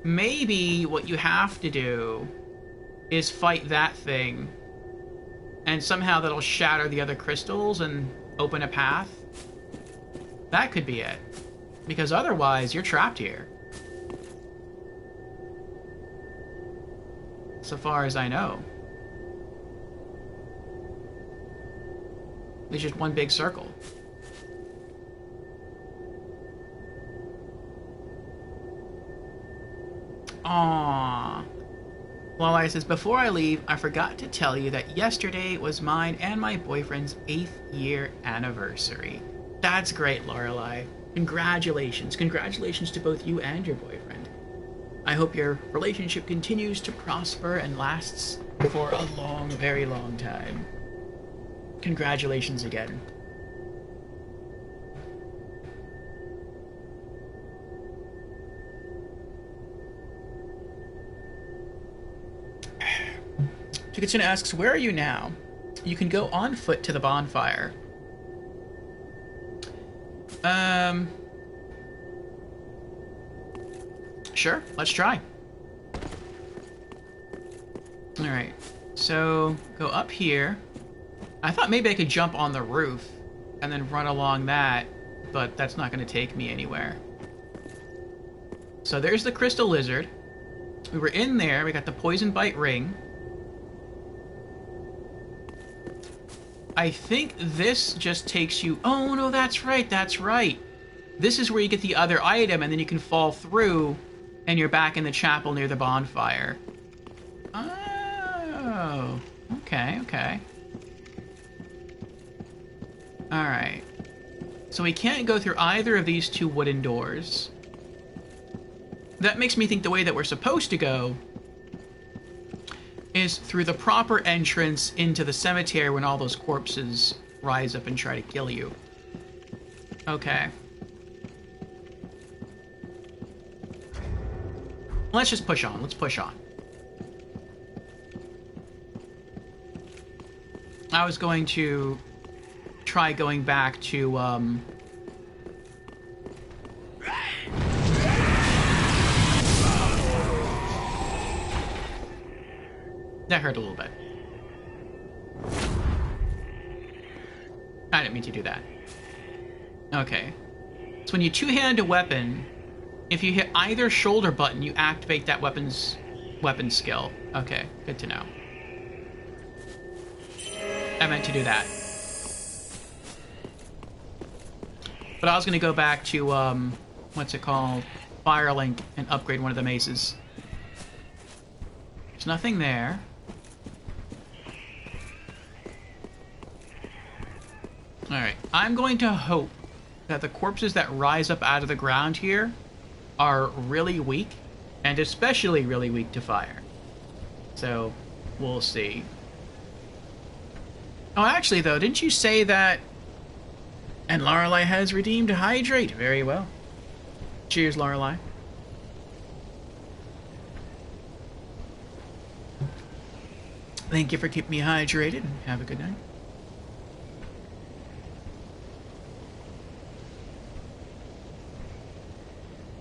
Maybe what you have to do is fight that thing, and somehow that'll shatter the other crystals and open a path. That could be it. Because otherwise, you're trapped here. So far as I know. There's just one big circle. Aww. Lolai says, before I leave, I forgot to tell you that yesterday was mine and my boyfriend's 8th year anniversary. That's great, Lorelei. Congratulations. Congratulations to both you and your boyfriend. I hope your relationship continues to prosper and lasts for a long, very long time. Congratulations again. Chikitsuna asks, where are you now? You can go on foot to the bonfire. Sure, let's try. Alright, so go up here. I thought maybe I could jump on the roof and then run along that, but that's not going to take me anywhere. So there's the crystal lizard. We were in there, we got the poison bite ring. I think this just takes you... Oh, no, that's right, that's right. This is where you get the other item, and then you can fall through, and you're back in the chapel near the bonfire. Oh, okay, okay. Alright. So we can't go through either of these two wooden doors. That makes me think the way that we're supposed to go is through the proper entrance into the cemetery when all those corpses rise up and try to kill you. Okay. Let's just push on. Let's push on. I was going to try going back to, That hurt a little bit. I didn't mean to do that. Okay. So when you two-hand a weapon, if you hit either shoulder button, you activate that weapon skill. Okay, good to know. I meant to do that. But I was going to go back to, what's it called? Firelink and upgrade one of the maces. There's nothing there. Alright, I'm going to hope that the corpses that rise up out of the ground here are really weak, and especially really weak to fire. So, we'll see. Oh, actually, though, didn't you say that... And Lorelei has redeemed Hydrate. Very well. Cheers, Lorelei. Thank you for keeping me hydrated. Have a good night.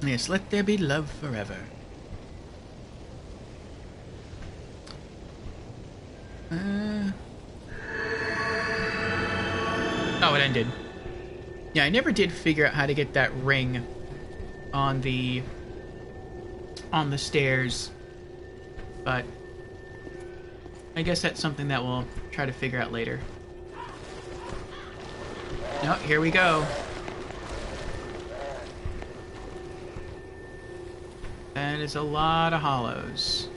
Yes, let there be love forever. Oh, it ended. Yeah, I never did figure out how to get that ring on the stairs, but I guess that's something that we'll try to figure out later. No, here we go. That is a lot of hollows.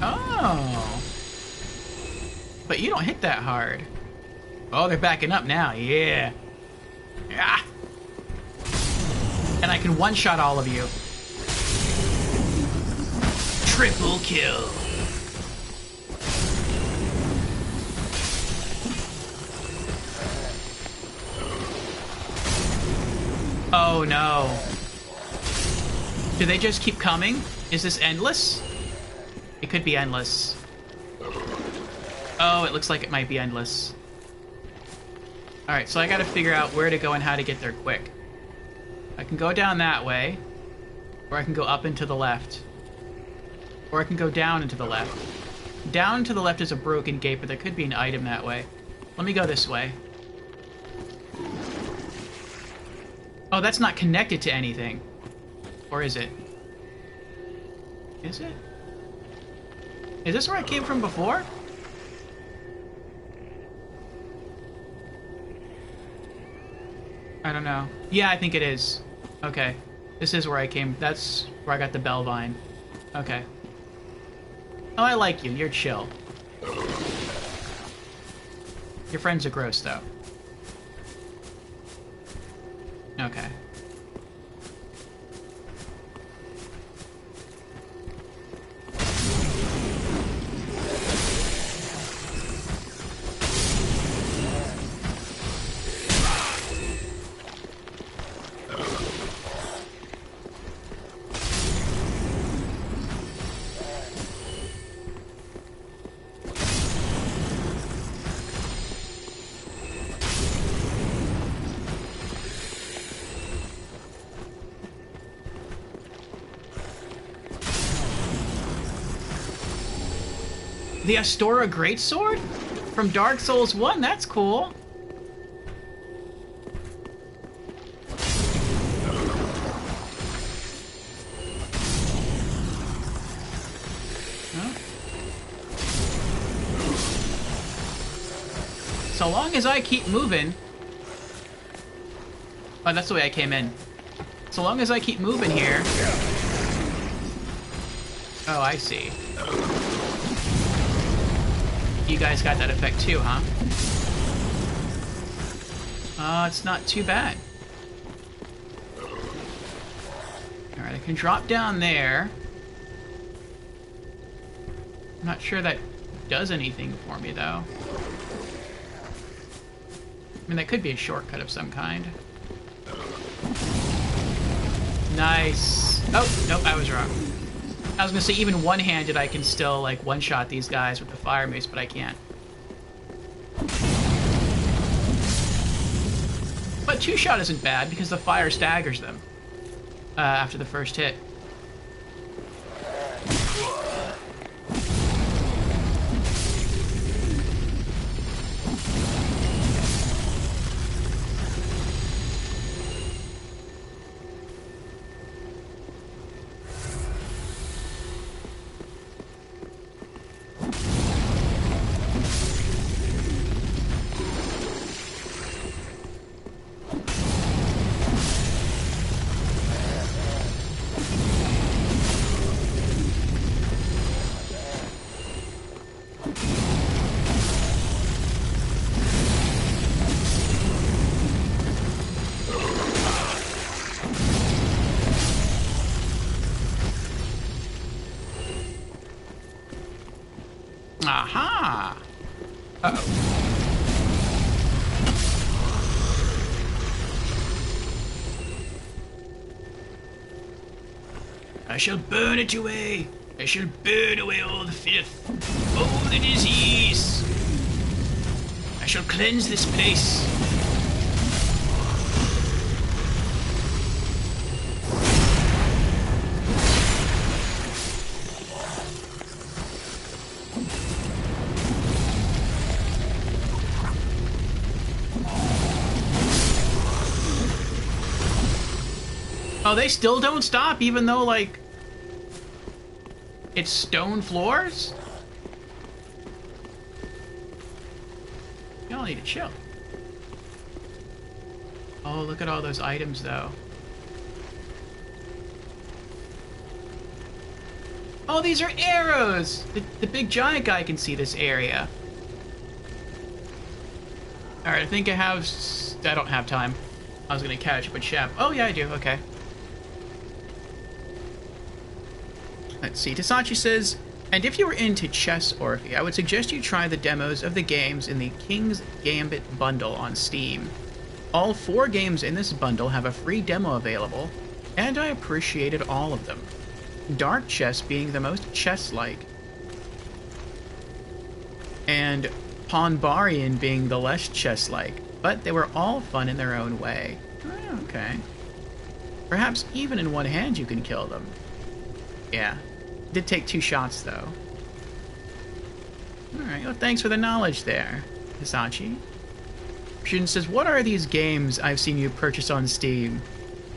Oh. But you don't hit that hard. Oh, they're backing up now. Yeah. Yeah. And I can one-shot all of you. Triple kill. Oh no. Do they just keep coming? Is this endless? It could be endless. Oh, it looks like it might be endless. Alright, so I gotta figure out where to go and how to get there quick. I can go down that way, or I can go up and to the left. Or I can go down and to the left. Down to the left is a broken gate, but there could be an item that way. Let me go this way. Oh, that's not connected to anything. Or is it? Is it? Is this where I came from before? I don't know. Yeah, I think it is. Okay. This is where I came. That's where I got the bell vine. Okay. Oh, I like you. You're chill. Your friends are gross, though. Okay. The Astora Greatsword? From Dark Souls 1? That's cool. Huh? So long as I keep moving... Oh, that's the way I came in. So long as I keep moving here... Oh, I see. You guys got that effect too, huh? It's not too bad. Alright, I can drop down there. I'm not sure that does anything for me, though. I mean, that could be a shortcut of some kind. Nice. Oh, nope, I was wrong. I was gonna say, even one-handed, I can still, like, one-shot these guys with the fire mace, but I can't. But But two-shot isn't bad because the fire staggers them after the first hit. Aha! Uh-oh. I shall burn it away. I shall burn away all the filth, all the disease. I shall cleanse this place. Oh, they still don't stop, even though, like, it's stone floors? Y'all need to chill. Oh, look at all those items, though. Oh, these are arrows! The big giant guy can see this area. Alright, I think I have... I don't have time. I was gonna catch up with Shep. Oh, yeah, I do. Okay. Let's see. Tasachi says, and if you were into chess, Orphe, I would suggest you try the demos of the games in the King's Gambit bundle on Steam. All 4 games in this bundle have a free demo available, and I appreciated all of them. Dark chess being the most chess-like, and Ponbarian being the less chess-like, but they were all fun in their own way. Oh, okay. Perhaps even in one hand you can kill them. Yeah. Did take 2 shots, though. Alright, well, thanks for the knowledge there, Hisachi. Shun says, what are these games I've seen you purchase on Steam?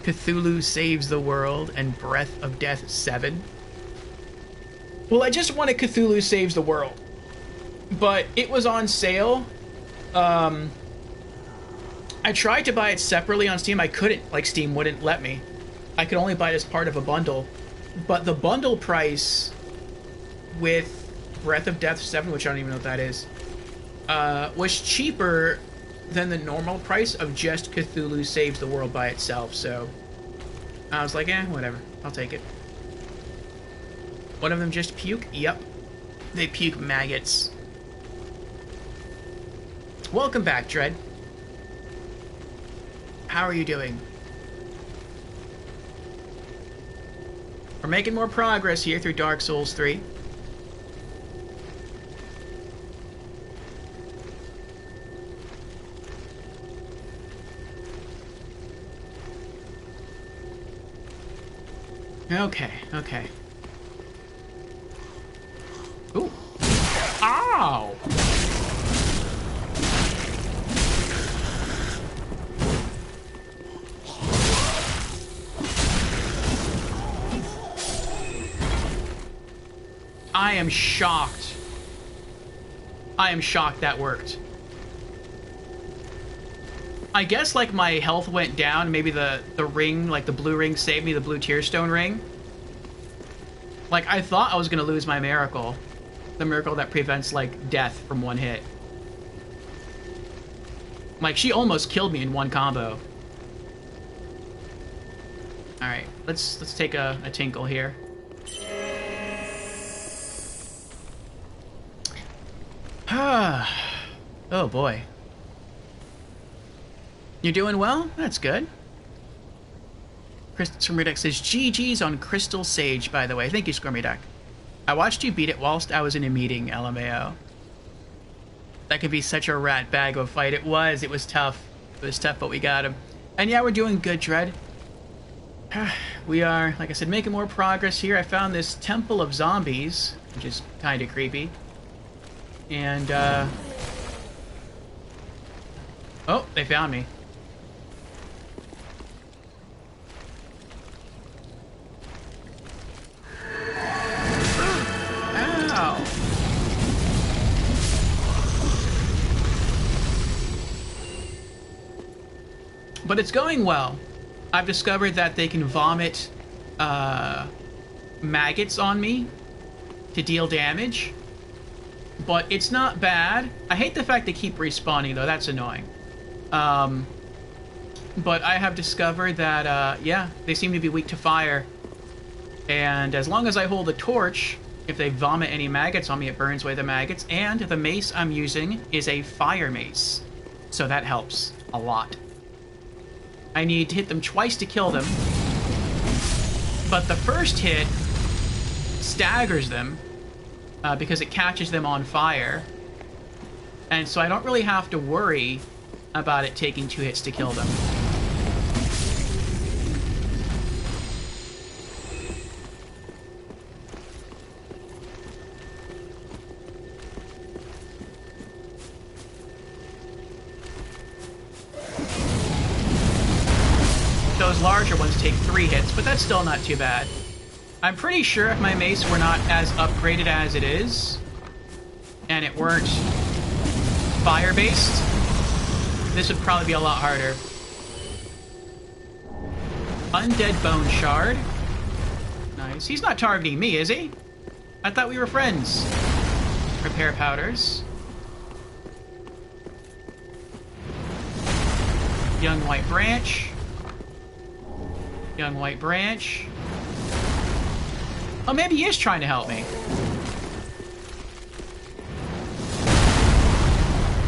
Cthulhu Saves the World and Breath of Death 7? Well, I just wanted Cthulhu Saves the World. But it was on sale. I tried to buy it separately on Steam. I couldn't. Like, Steam wouldn't let me. I could only buy it as part of a bundle. But the bundle price with Breath of Death 7, which I don't even know what that is, was cheaper than the normal price of just Cthulhu Saves the World by itself, so I was like, whatever, I'll take it. One of them just puke? Yep. They puke maggots. Welcome back, Dread. How are you doing? We're making more progress here through Dark Souls 3. Okay, okay. Ooh. Ow! I am shocked. I am shocked that worked. I guess, like, my health went down. Maybe the ring, like, the blue ring saved me, the blue tearstone ring. Like, I thought I was gonna lose my miracle. The miracle that prevents, like, death from one hit. Like, she almost killed me in one combo. Alright, let's take a tinkle here. Oh boy. You're doing well? That's good. Squirmy says, GG's on Crystal Sage, by the way. Thank you, Squirmy Duck. I watched you beat it whilst I was in a meeting, LMAO. That could be such a rat bag of a fight. It was tough. It was tough, but we got him. And yeah, we're doing good, Dread. We are, like I said, making more progress here. I found this temple of zombies, which is kind of creepy. And, oh, they found me. Ow. But it's going well. I've discovered that they can vomit maggots on me to deal damage. But it's not bad. I hate the fact they keep respawning, though. That's annoying. But I have discovered that, yeah, they seem to be weak to fire. And as long as I hold a torch, if they vomit any maggots on me, it burns away the maggots. And the mace I'm using is a fire mace. So that helps a lot. I need to hit them twice to kill them. But the first hit staggers them because it catches them on fire. And so I don't really have to worry about it taking 2 hits to kill them. Those larger ones take 3 hits, but that's still not too bad. I'm pretty sure if my mace were not as upgraded as it is, and it weren't fire-based, this would probably be a lot harder. Undead Bone Shard. Nice. He's not targeting me, is he? I thought we were friends. Repair powders. Young White Branch. Young White Branch. Oh, maybe he is trying to help me.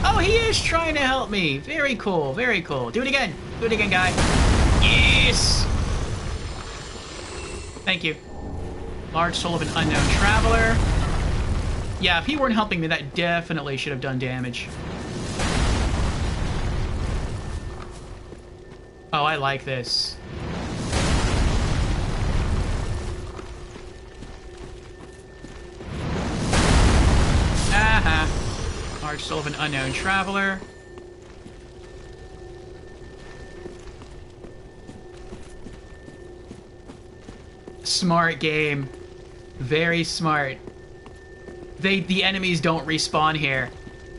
Oh, he is trying to help me. Very cool, very cool. Do it again. Do it again, guy. Yes! Thank you. Large Soul of an Unknown Traveler. Yeah, if he weren't helping me, that definitely should have done damage. Oh, I like this. Aha. Large Soul of an Unknown Traveler. Smart game. Very smart. The enemies don't respawn here.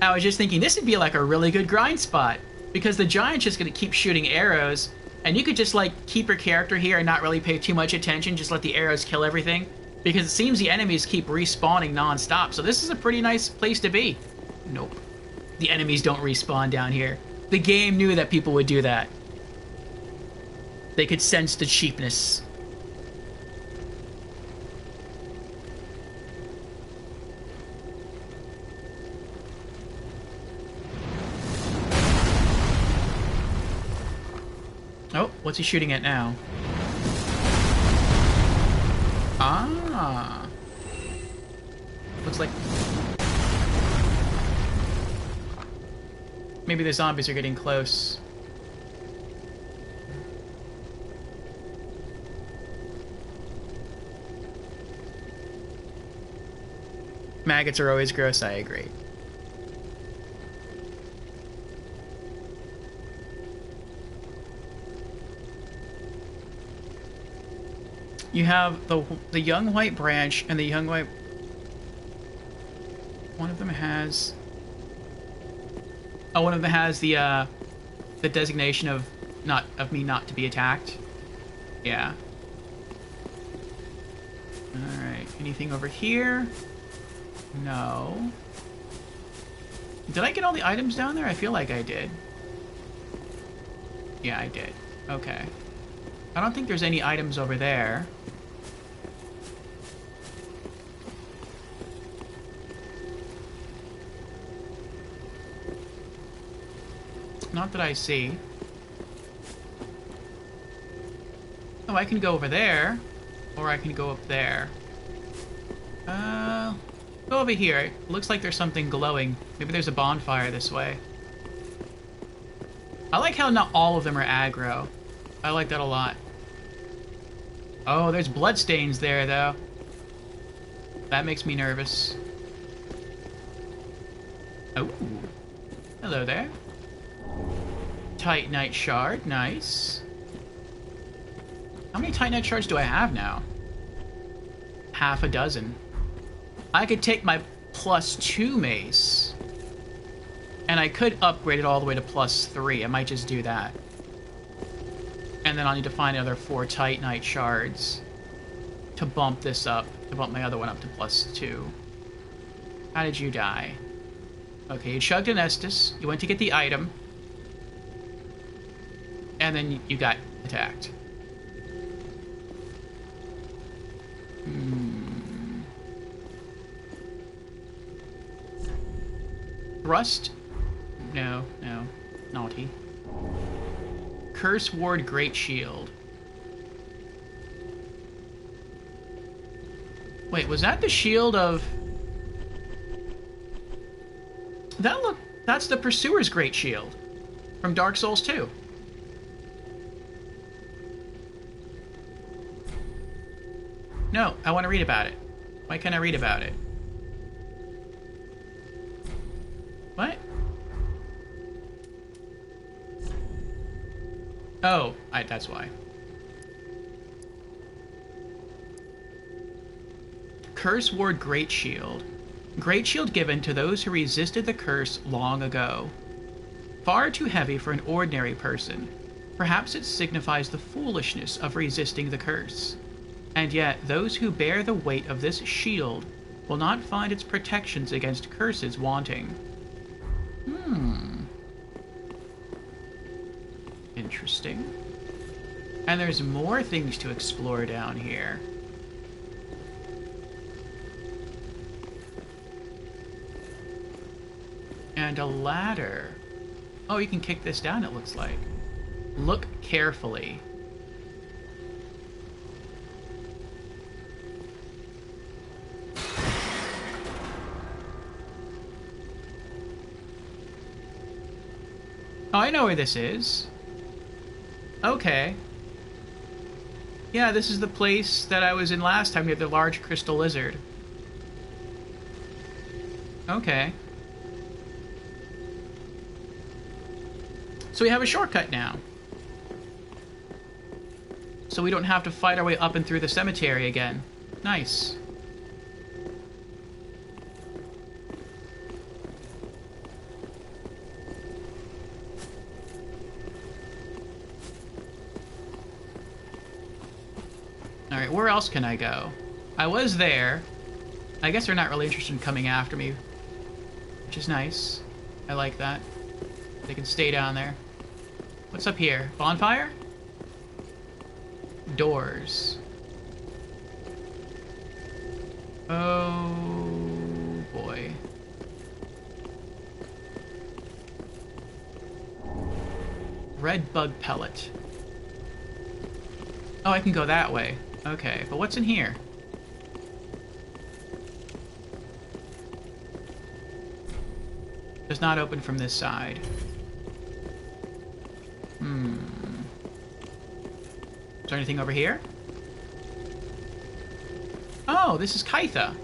I was just thinking this would be like a really good grind spot, because the giant's just gonna keep shooting arrows, and you could just like keep your character here and not really pay too much attention, just let the arrows kill everything, because it seems the enemies keep respawning non-stop. So this is a pretty nice place to be. Nope. The enemies don't respawn down here. The game knew that people would do that. They could sense the cheapness. Oh, what's he shooting at now? Ah. Looks like... maybe the zombies are getting close. Maggots are always gross, I agree. You have the young white branch and the young white... one of them has... oh, one of them has the designation of me not to be attacked. Yeah. Alright, anything over here? No. Did I get all the items down there? I feel like I did. Yeah, I did. Okay. I don't think there's any items over there. Not that I see. Oh, I can go over there. Or I can go up there. Go over here. It looks like there's something glowing. Maybe there's a bonfire this way. I like how not all of them are aggro. I like that a lot. Oh, there's bloodstains there, though. That makes me nervous. Oh. Hello there. Titanite shard. Nice. How many Titanite shards do I have now? Half a dozen. I could take my +2 mace. And I could upgrade it all the way to +3. I might just do that. And then I'll need to find another 4 Titanite shards to bump this up, to bump my other one up to +2. How did you die? Okay, you chugged an Estus, you went to get the item, and then you got attacked. Thrust? No, naughty. Curse Ward Great Shield. Wait, was that the shield of... That's the Pursuer's Great Shield from Dark Souls 2. No, I want to read about it. Why can't I read about it? What? Oh, that's why. Curse Ward Great Shield. Great Shield given to those who resisted the curse long ago. Far too heavy for an ordinary person. Perhaps it signifies the foolishness of resisting the curse. And yet, those who bear the weight of this shield will not find its protections against curses wanting. Interesting. And there's more things to explore down here. And a ladder. Oh, you can kick this down, it looks like. Look carefully. Oh, I know where this is. Okay. Yeah, this is the place that I was in last time. We had the large crystal lizard. Okay. So we have a shortcut now. So we don't have to fight our way up and through the cemetery again. Nice. Alright, where else can I go? I was there. I guess they're not really interested in coming after me. Which is nice. I like that. They can stay down there. What's up here? Bonfire? Doors. Oh boy. Red bug pellet. Oh, I can go that way. Okay, but what's in here? Does not open from this side. Is there anything over here? Oh, this is Kaitha.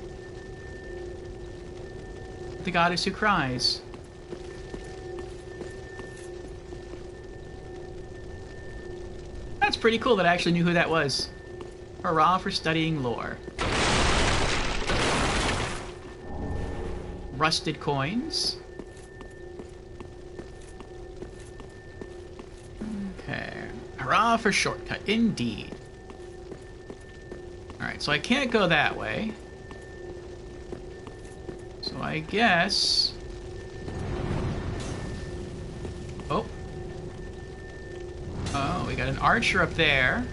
The goddess who cries. That's pretty cool that I actually knew who that was. Hurrah for studying lore. Rusted coins. Okay. Hurrah for shortcut, indeed. Alright, so I can't go that way. So I guess... Oh. Oh, we got an archer up there.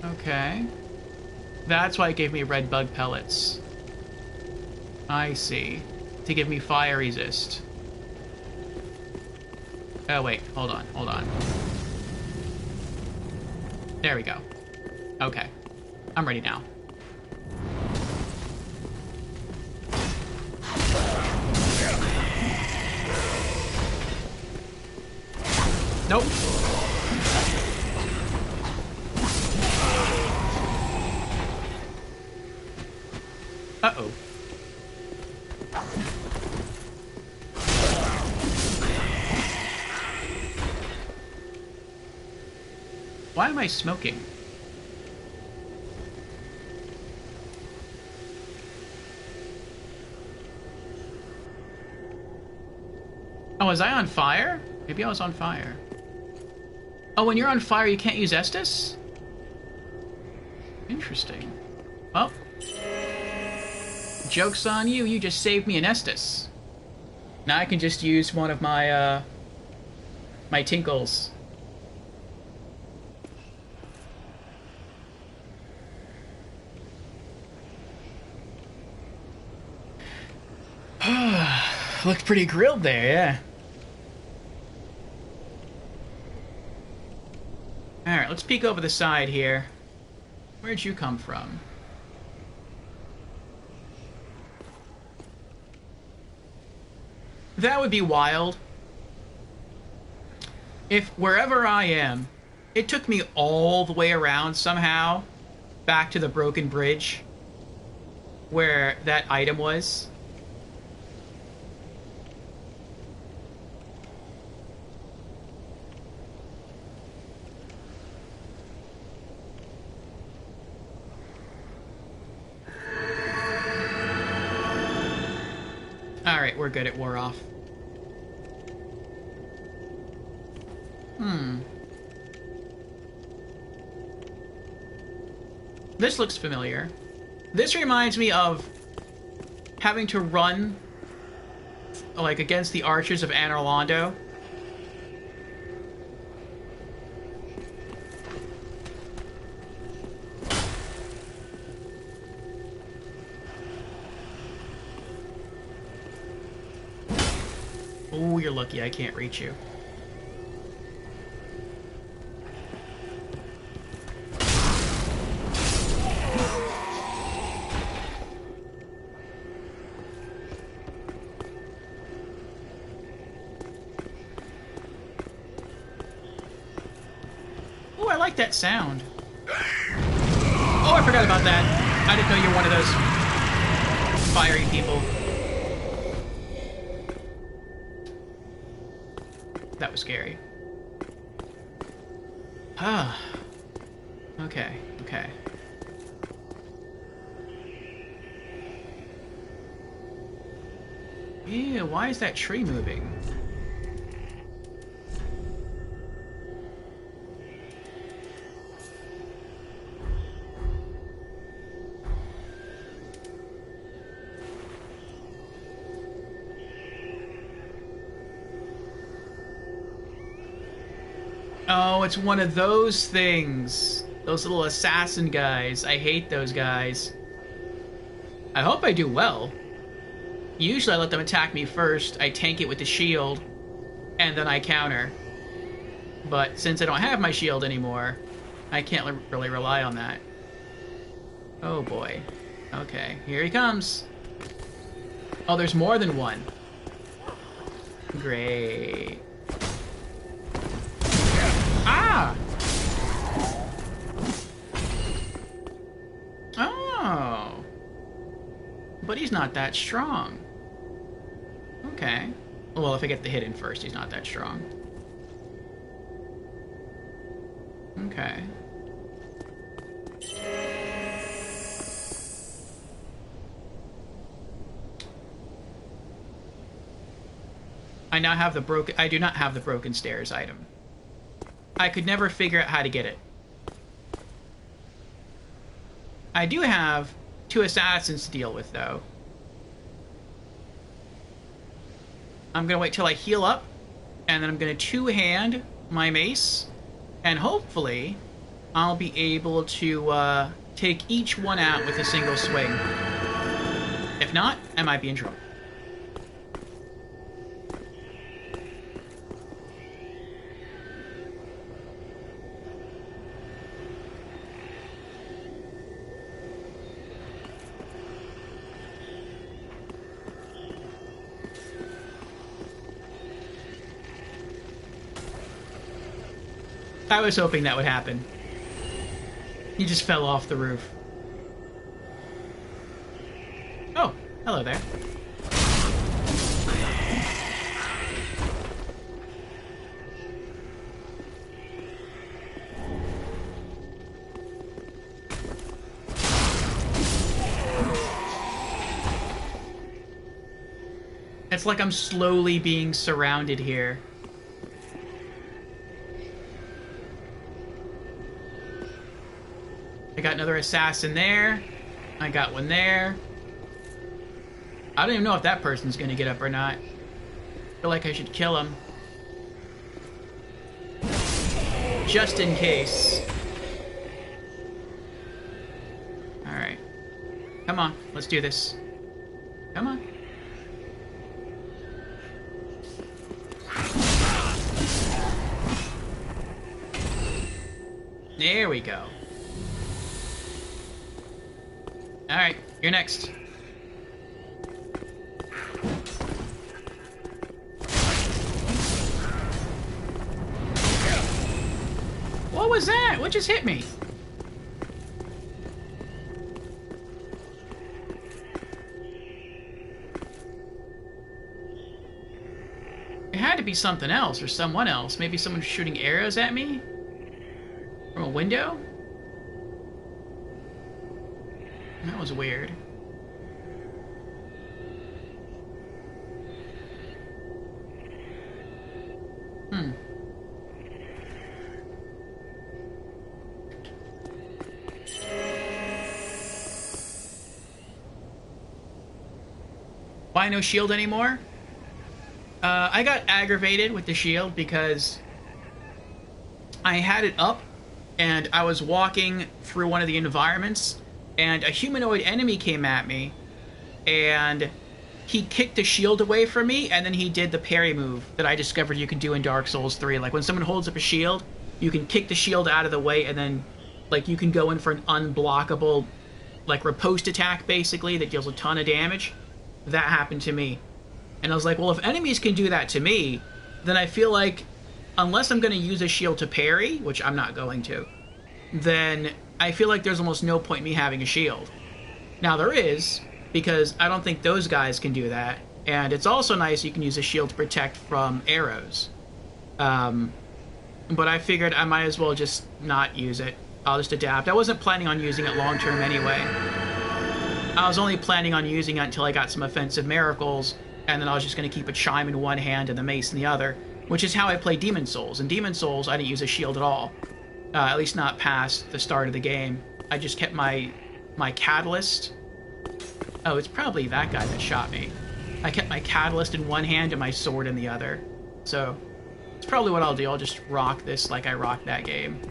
Okay. That's why it gave me red bug pellets. I see. To give me fire resist. Oh, wait. Hold on. Hold on. There we go. Okay. I'm ready now. Nope. Uh-oh. Why am I smoking? Oh, was I on fire? Maybe I was on fire. Oh, when you're on fire, you can't use Estus? Interesting. Well, joke's on you. You just saved me an Estus. Now I can just use one of my, my tinkles. Looked pretty grilled there, yeah. Alright, let's peek over the side here. Where'd you come from? That would be wild. If wherever I am, it took me all the way around somehow back to the broken bridge where that item was. Alright, we're good. It wore off. This looks familiar. This reminds me of having to run, like, against the archers of Anor Londo. Oh, you're lucky I can't reach you. Oh, I like that sound. Oh, I forgot about that. I didn't know you were one of those fiery people. That was scary. Ah. Okay, okay. Ew, why is that tree moving? Oh, it's one of those things. Those little assassin guys. I hate those guys. I hope I do well. Usually I let them attack me first, I tank it with the shield, and then I counter. But since I don't have my shield anymore, I can't really rely on that. Oh boy. Okay, here he comes. Oh, there's more than one. Great. Ah! Oh. But he's not that strong. Okay. Well, if I get the hit in first, he's not that strong. Okay. I now have the broken... I do not have the broken stairs item. I could never figure out how to get it. I do have 2 assassins to deal with, though. I'm gonna wait till I heal up, and then I'm gonna 2-hand my mace, and hopefully I'll be able to take each one out with a single swing. If not, I might be in trouble. I was hoping that would happen. He just fell off the roof. Oh, hello there. It's like I'm slowly being surrounded here. I got another assassin there. I got one there. I don't even know if that person's gonna get up or not. I feel like I should kill him. Just in case. Alright. Come on, let's do this. Come on. There we go. Alright, you're next. What was that? What just hit me? It had to be something else or someone else. Maybe someone shooting arrows at me? From a window? That was weird. Why no shield anymore? I got aggravated with the shield because I had it up and I was walking through one of the environments and a humanoid enemy came at me and he kicked the shield away from me and then he did the parry move that I discovered you can do in Dark Souls 3. Like when someone holds up a shield, you can kick the shield out of the way and then like you can go in for an unblockable like riposte attack basically that deals a ton of damage. That happened to me. And I was like, well, if enemies can do that to me, then I feel like unless I'm going to use a shield to parry, which I'm not going to, then I feel like there's almost no point in me having a shield. Now there is, because I don't think those guys can do that. And it's also nice you can use a shield to protect from arrows. But I figured I might as well just not use it. I'll just adapt. I wasn't planning on using it long term anyway. I was only planning on using it until I got some offensive miracles, and then I was just going to keep a chime in one hand and the mace in the other, which is how I play Demon Souls. In Demon Souls, I didn't use a shield at all. At least not past the start of the game. I just kept my catalyst. Oh, it's probably that guy that shot me. I kept my catalyst in one hand and my sword in the other. So, it's probably what I'll do. I'll just rock this like I rocked that game.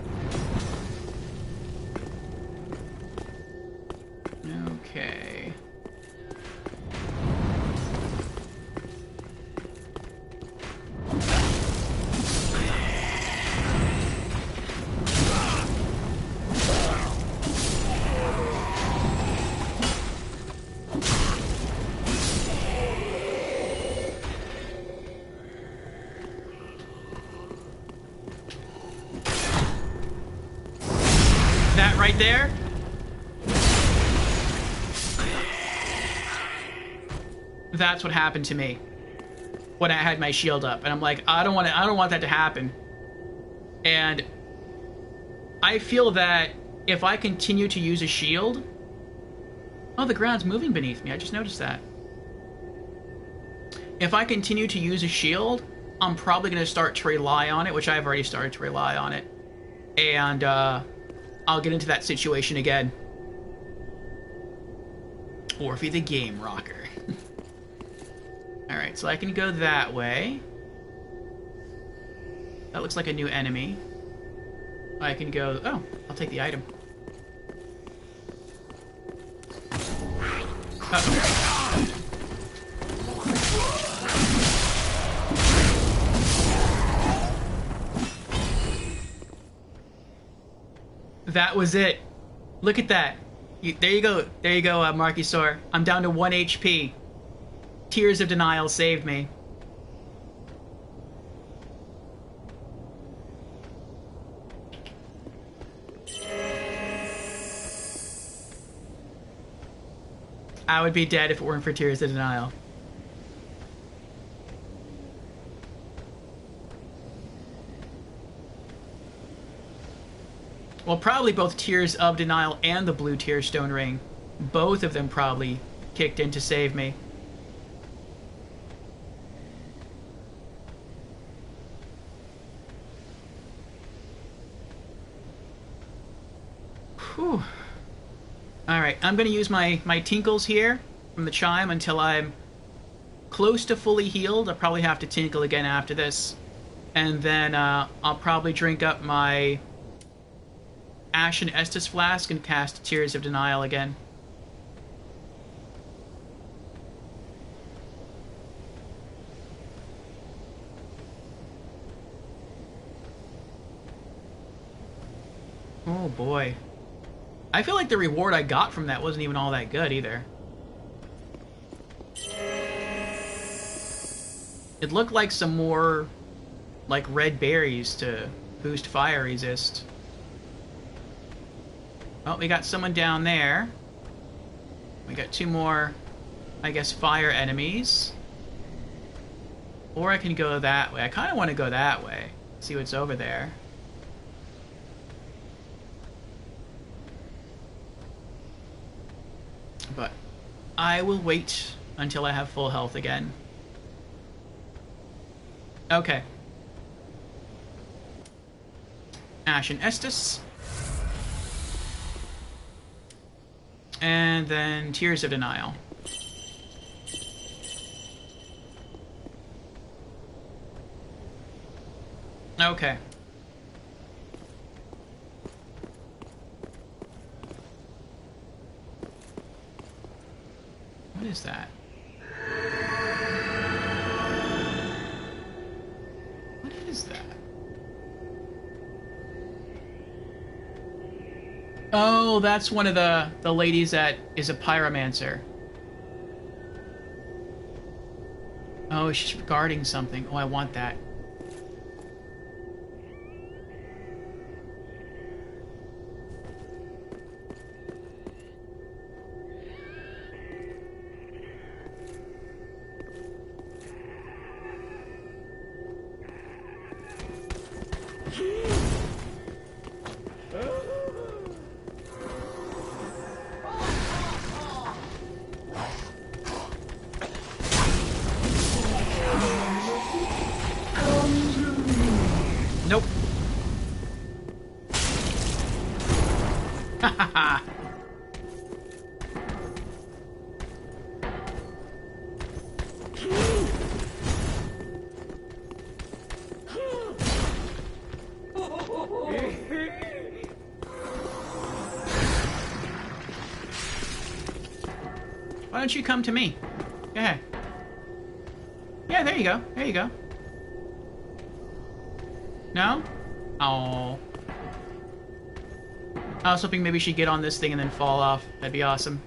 Okay. That right there? That's what happened to me when I had my shield up, and I'm like, I don't want that to happen. And I feel that if I continue to use a shield, oh, the ground's moving beneath me. I just noticed that. If I continue to use a shield, I'm probably going to start to rely on it, which I've already started to rely on it, and I'll get into that situation again. Orphe the Game Rocker. Alright, so I can go that way. That looks like a new enemy. I can go... Oh, I'll take the item. Uh-oh. That was it. Look at that. There you go. There you go, Markisaur. I'm down to 1 HP. Tears of Denial saved me. I would be dead if it weren't for Tears of Denial. Well, probably both Tears of Denial and the Blue Tear Stone Ring. Both of them probably kicked in to save me. Whew. Alright, I'm going to use my tinkles here from the chime until I'm close to fully healed. I'll probably have to tinkle again after this. And then I'll probably drink up my Ashen Estus Flask and cast Tears of Denial again. Oh boy. I feel like the reward I got from that wasn't even all that good either. It looked like some more like red berries to boost fire resist. Oh, we got someone down there. We got two more, I guess, fire enemies. Or I can go that way. I kind of want to go that way. See what's over there. But I will wait until I have full health again. Okay. Ashen Estus. And then Tears of Denial. Okay. What is that? What is that? Oh, that's one of the ladies that is a pyromancer. Oh, she's guarding something. Oh, I want that. Nope. Ha. Why don't you come to me? Go ahead. Yeah, there you go. There you go. No? Oh. I was hoping maybe she'd get on this thing and then fall off. That'd be awesome.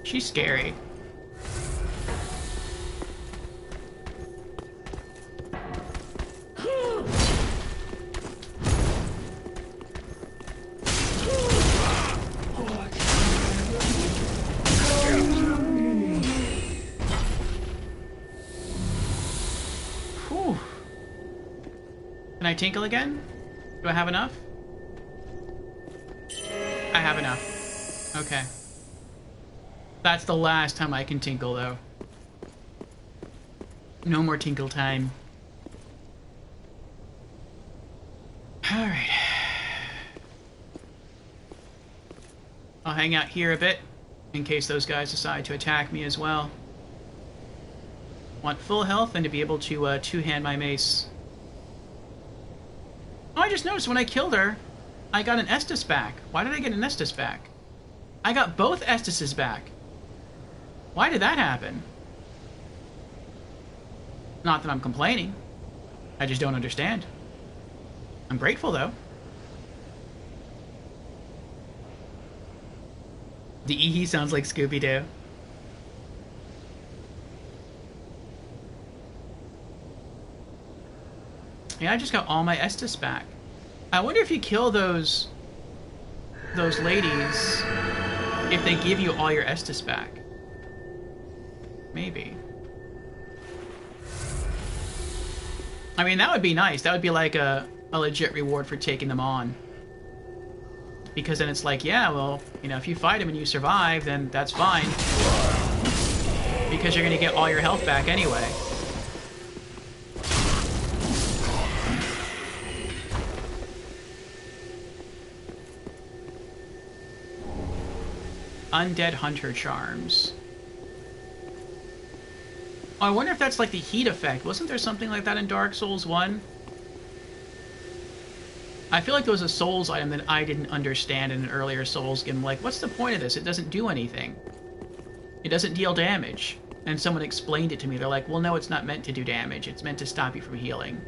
She's scary. Whew. Can I tinkle again? Do I have enough? I have enough. Okay. That's the last time I can tinkle, though. No more tinkle time. Alright. I'll hang out here a bit, in case those guys decide to attack me as well. Want full health and to be able to two-hand my mace. Oh, I just noticed when I killed her, I got an Estus back. Why did I get an Estus back? I got both Estuses back. Why did that happen? Not that I'm complaining. I just don't understand. I'm grateful, though. The Eehee sounds like Scooby-Doo. Yeah, I just got all my Estus back. I wonder if you kill those ladies, if they give you all your Estus back. Maybe. I mean, that would be nice. That would be like a legit reward for taking them on. Because then it's like, yeah, well, you know, if you fight them and you survive, then that's fine. Because you're going to get all your health back anyway. Undead Hunter Charms. Oh, I wonder if that's like the heat effect. Wasn't there something like that in Dark Souls 1? I feel like there was a Souls item that I didn't understand in an earlier Souls game. Like, what's the point of this? It doesn't do anything. It doesn't deal damage. And someone explained it to me. They're like, well, no, it's not meant to do damage. It's meant to stop you from healing.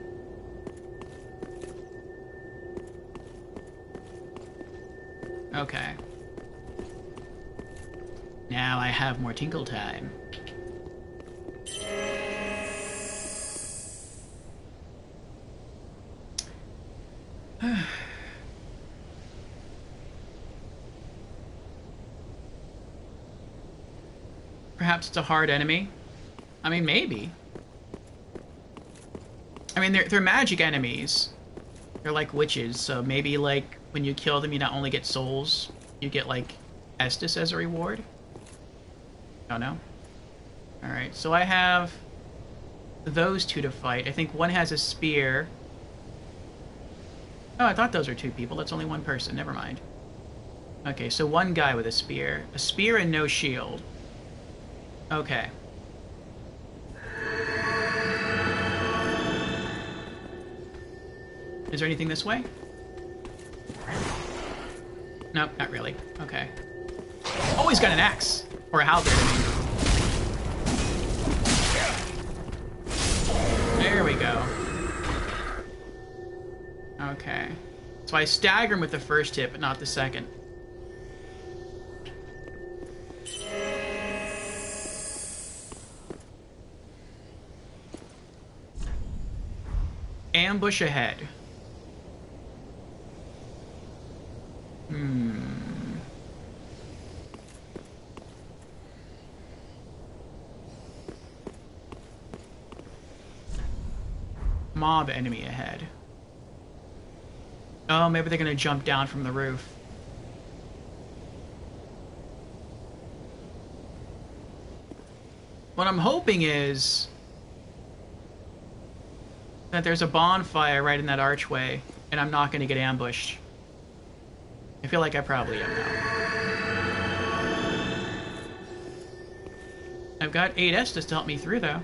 Okay. Now I have more tinkle time. Perhaps it's a hard enemy. I mean, maybe. I mean, they're magic enemies. They're like witches, so maybe, like, when you kill them, you not only get souls, you get, like, Estus as a reward? Oh, no? Alright, so I have those two to fight. I think one has a spear. Oh, I thought those were two people. That's only one person. Never mind. Okay, so one guy with a spear. A spear and no shield. Okay. Is there anything this way? Nope, not really. Okay. Oh, he's got an axe. Or a halberd, I mean. There we go. Okay. So I stagger him with the first hit, but not the second. Ambush ahead. Mob enemy ahead. Oh, maybe they're gonna jump down from the roof. What I'm hoping is that there's a bonfire right in that archway, and I'm not gonna get ambushed. I feel like I probably am now. I've got 8 Estus to help me through, though.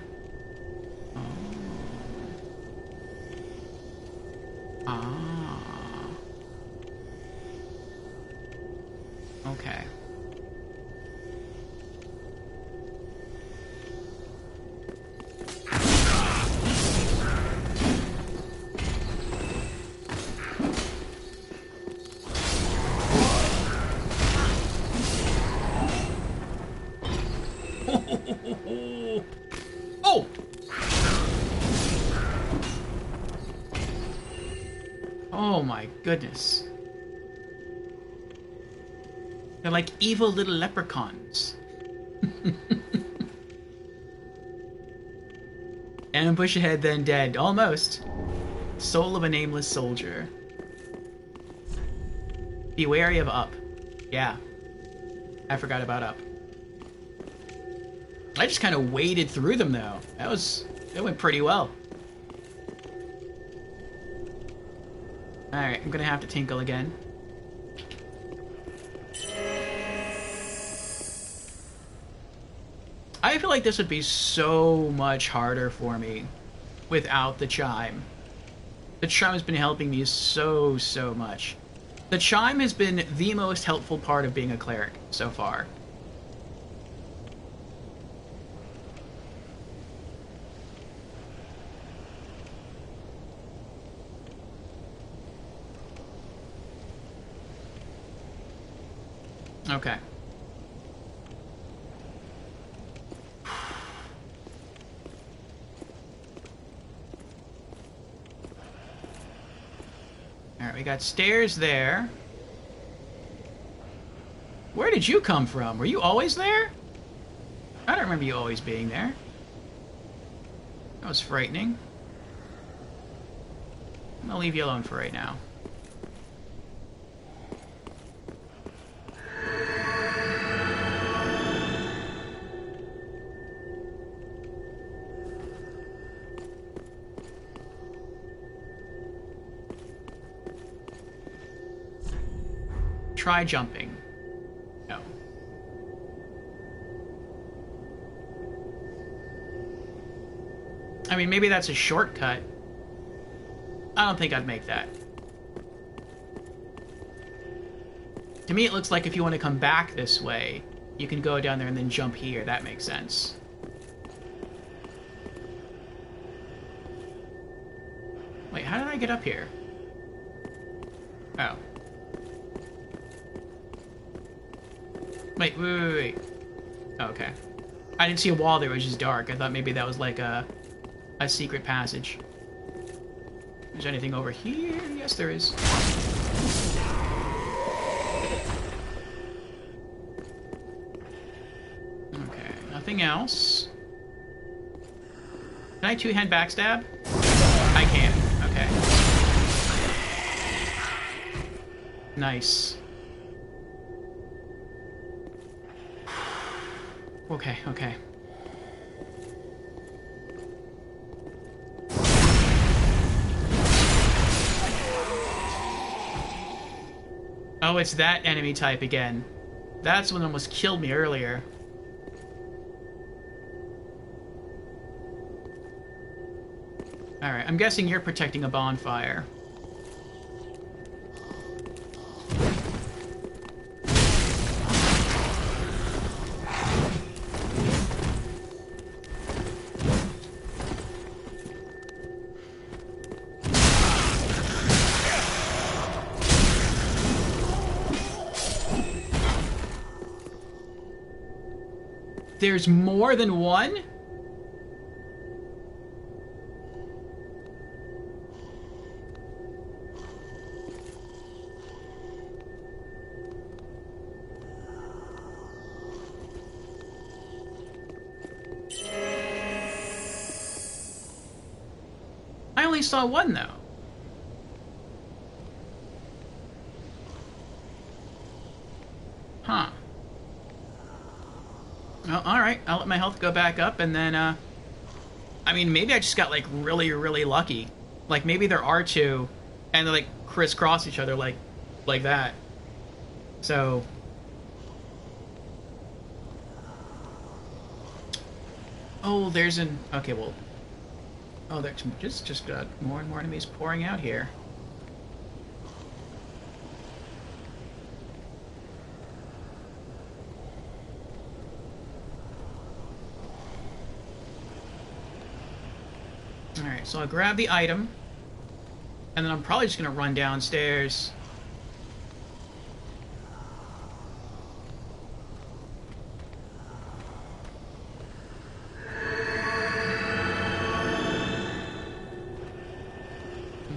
Okay. Oh! Oh my goodness. They're like evil little leprechauns. Ambush ahead, then dead. Almost. Soul of a nameless soldier. Be wary of up. Yeah. I forgot about up. I just kind of waded through them, though. That went pretty well. Alright, I'm gonna have to tinkle again. I feel like this would be so much harder for me without the chime. The chime has been helping me so much. The chime has been the most helpful part of being a cleric so far. Okay. Alright, we got stairs there. Where did you come from? Were you always there? I don't remember you always being there. That was frightening. I'm gonna leave you alone for right now. Try jumping. No. I mean, maybe that's a shortcut. I don't think I'd make that. To me, it looks like if you want to come back this way, you can go down there and then jump here. That makes sense. Wait, how did I get up here? Oh. Wait. Oh, okay. I didn't see a wall there, it was just dark. I thought maybe that was like a secret passage. Is there anything over here? Yes, there is. Okay, nothing else. Can I two-hand backstab? I can. Okay. Nice. Okay. Oh, it's that enemy type again. That's what almost killed me earlier. Alright, I'm guessing you're protecting a bonfire. There's more than one? I only saw one, though. Huh. Well, alright, I'll let my health go back up, and then, I mean, maybe I just got, like, really, really lucky. Like, maybe there are two, and they, like, crisscross each other, like that. So... Oh, there's an... Okay, well... Oh, there's just got more and more enemies pouring out here. Alright, so I'll grab the item, and then I'm probably just gonna run downstairs.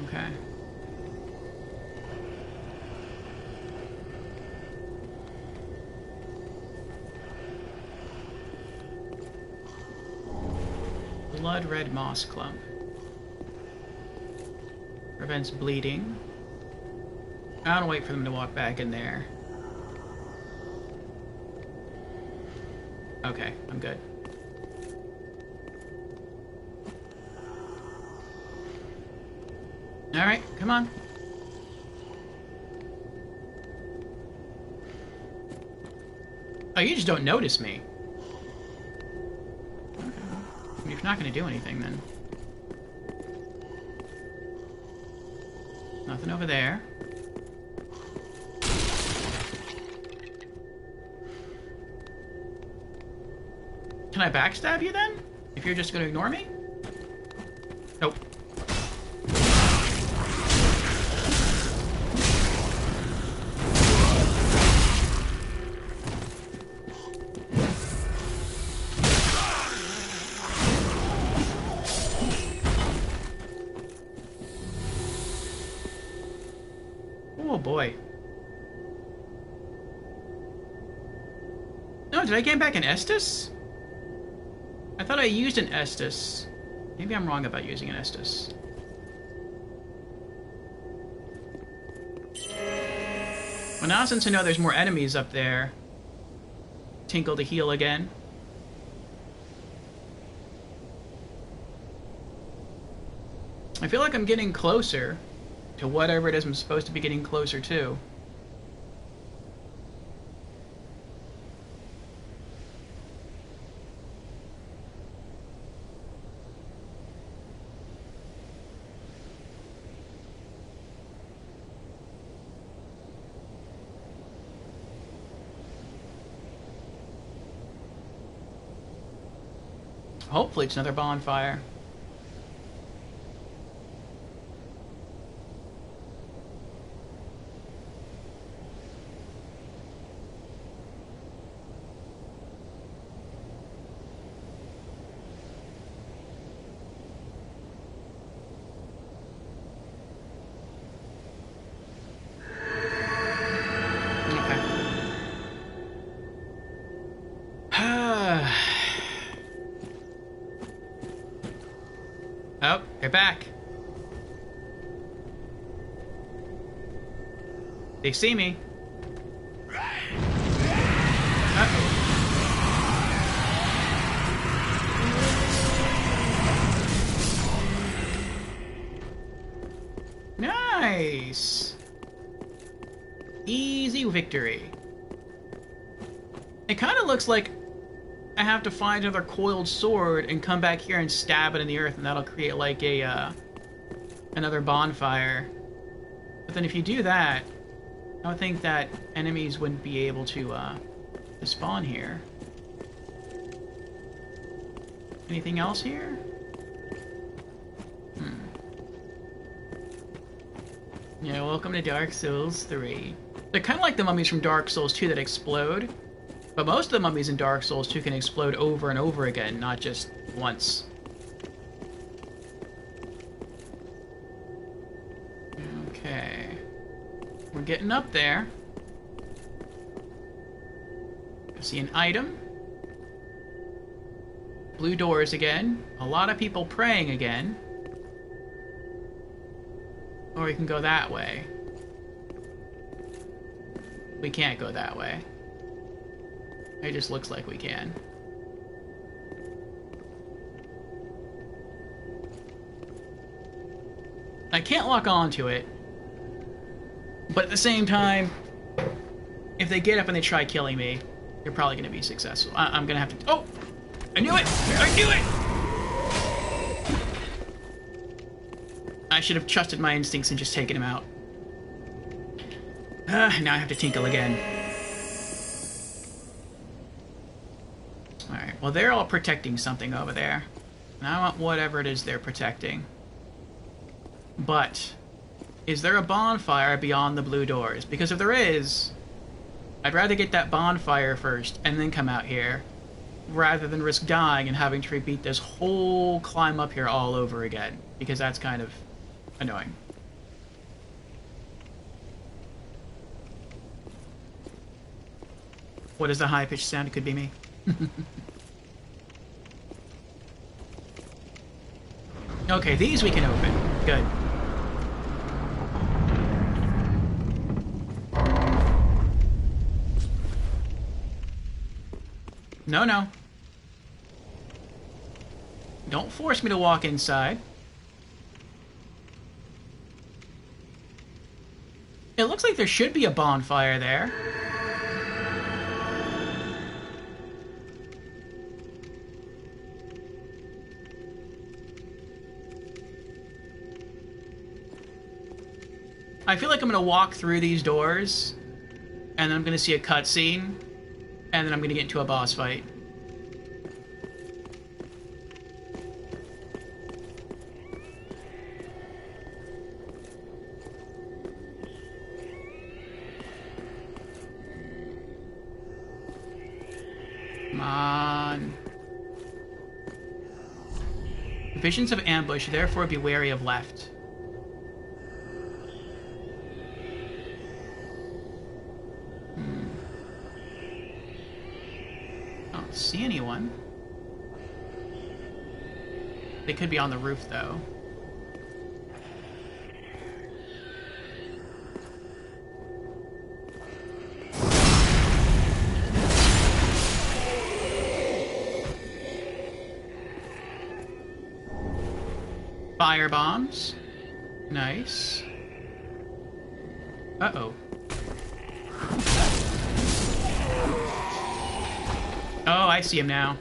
Okay. Blood red moss clump. Prevents bleeding. I don't wait for them to walk back in there. Okay, I'm good. Alright, come on. Oh, you just don't notice me. Okay. I mean, if you're not going to do anything, then... Nothing over there. Can I backstab you then? If you're just going to ignore me? Nope. boy. No, did I gain back an Estus? I thought I used an Estus. Maybe I'm wrong about using an Estus. Well, now since I know there's more enemies up there, tinkle to heal again. I feel like I'm getting closer to whatever it is I'm supposed to be getting closer to. Hopefully it's another bonfire. Oh, they're back. They see me. Uh-oh. Nice. Easy victory. It kind of looks like I have to find another coiled sword and come back here and stab it in the earth, and that'll create like a another bonfire. But then if you do that, I would think that enemies wouldn't be able to spawn here. Anything else here? Yeah, welcome to Dark Souls 3. They're kind of like the mummies from Dark Souls 2 that explode. But most of the mummies in Dark Souls 2 can explode over and over again, not just once. Okay. We're getting up there. I see an item. Blue doors again. A lot of people praying again. Or we can go that way. We can't go that way. It just looks like we can. I can't lock onto it. But at the same time, if they get up and they try killing me, they're probably going to be successful. I'm going to have to... Oh! I knew it! I knew it! I should have trusted my instincts and just taken him out. Now I have to tinkle again. Alright, well they're all protecting something over there. And I want whatever it is they're protecting. But, is there a bonfire beyond the blue doors? Because if there is, I'd rather get that bonfire first and then come out here, rather than risk dying and having to repeat this whole climb up here all over again. Because that's kind of annoying. What is the high-pitched sound? It could be me. Okay, these we can open. Good. No, no. Don't force me to walk inside. It looks like there should be a bonfire there. I feel like I'm gonna walk through these doors, and then I'm gonna see a cutscene, and then I'm gonna get into a boss fight. Come on. Visions of ambush, therefore be wary of left. don't see anyone. They could be on the roof, though. Fire bombs. Nice. Uh-oh. Oh, I see him now.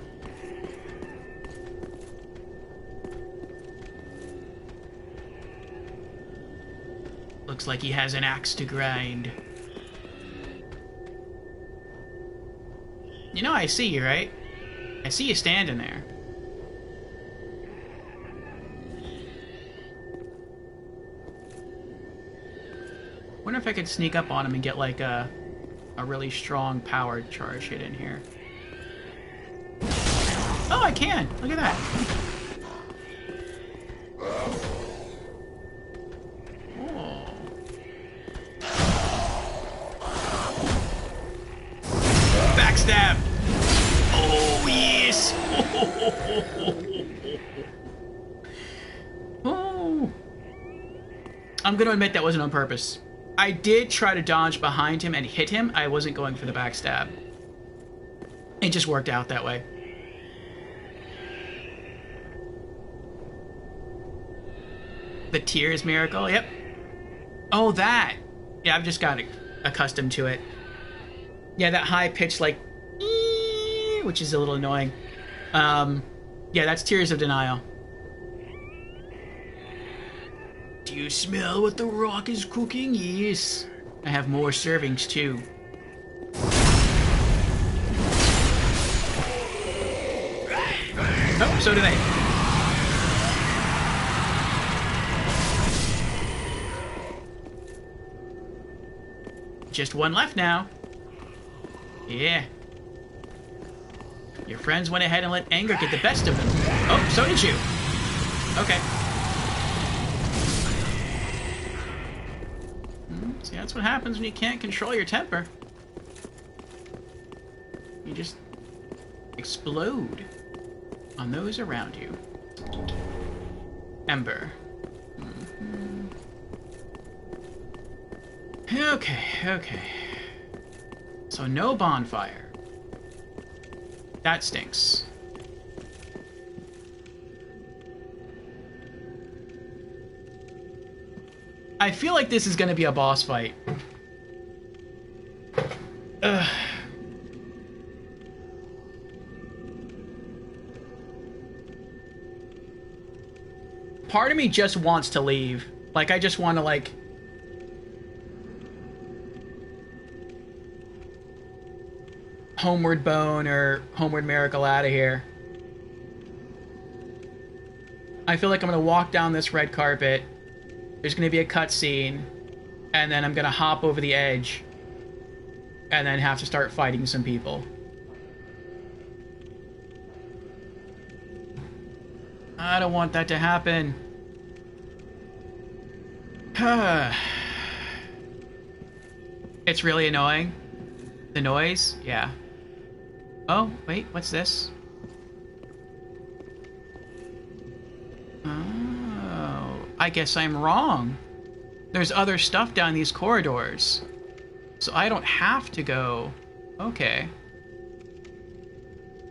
Looks like he has an axe to grind. You know I see you, right? I see you standing there. Wonder if I could sneak up on him and get like a really strong powered charge hit in here. Oh, I can! Look at that! Oh. Backstab! Oh, yes! Oh. I'm gonna admit that wasn't on purpose. I did try to dodge behind him and hit him. I wasn't going for the backstab. It just worked out that way. The tears miracle, yep. Oh, that. Yeah, I've just got accustomed to it. Yeah, that high pitch, like, which is a little annoying. Yeah, that's Tears of Denial. Do you smell what the rock is cooking? Yes. I have more servings, too. Oh, so do they. Just one left now. Yeah. Your friends went ahead and let anger get the best of them. Oh, so did you. Okay. See, that's what happens when you can't control your temper. You just explode on those around you. Ember. Okay. So no bonfire. That stinks. I feel like this is gonna be a boss fight. Ugh. Part of me just wants to leave. Like, I just want to, like... Homeward Bone or Homeward Miracle out of here. I feel like I'm gonna walk down this red carpet. There's gonna be a cutscene, and then I'm gonna hop over the edge, and then have to start fighting some people. I don't want that to happen. It's really annoying. The noise? Yeah. Oh, wait, what's this? Oh, I guess I'm wrong. There's other stuff down these corridors. So I don't have to go. Okay.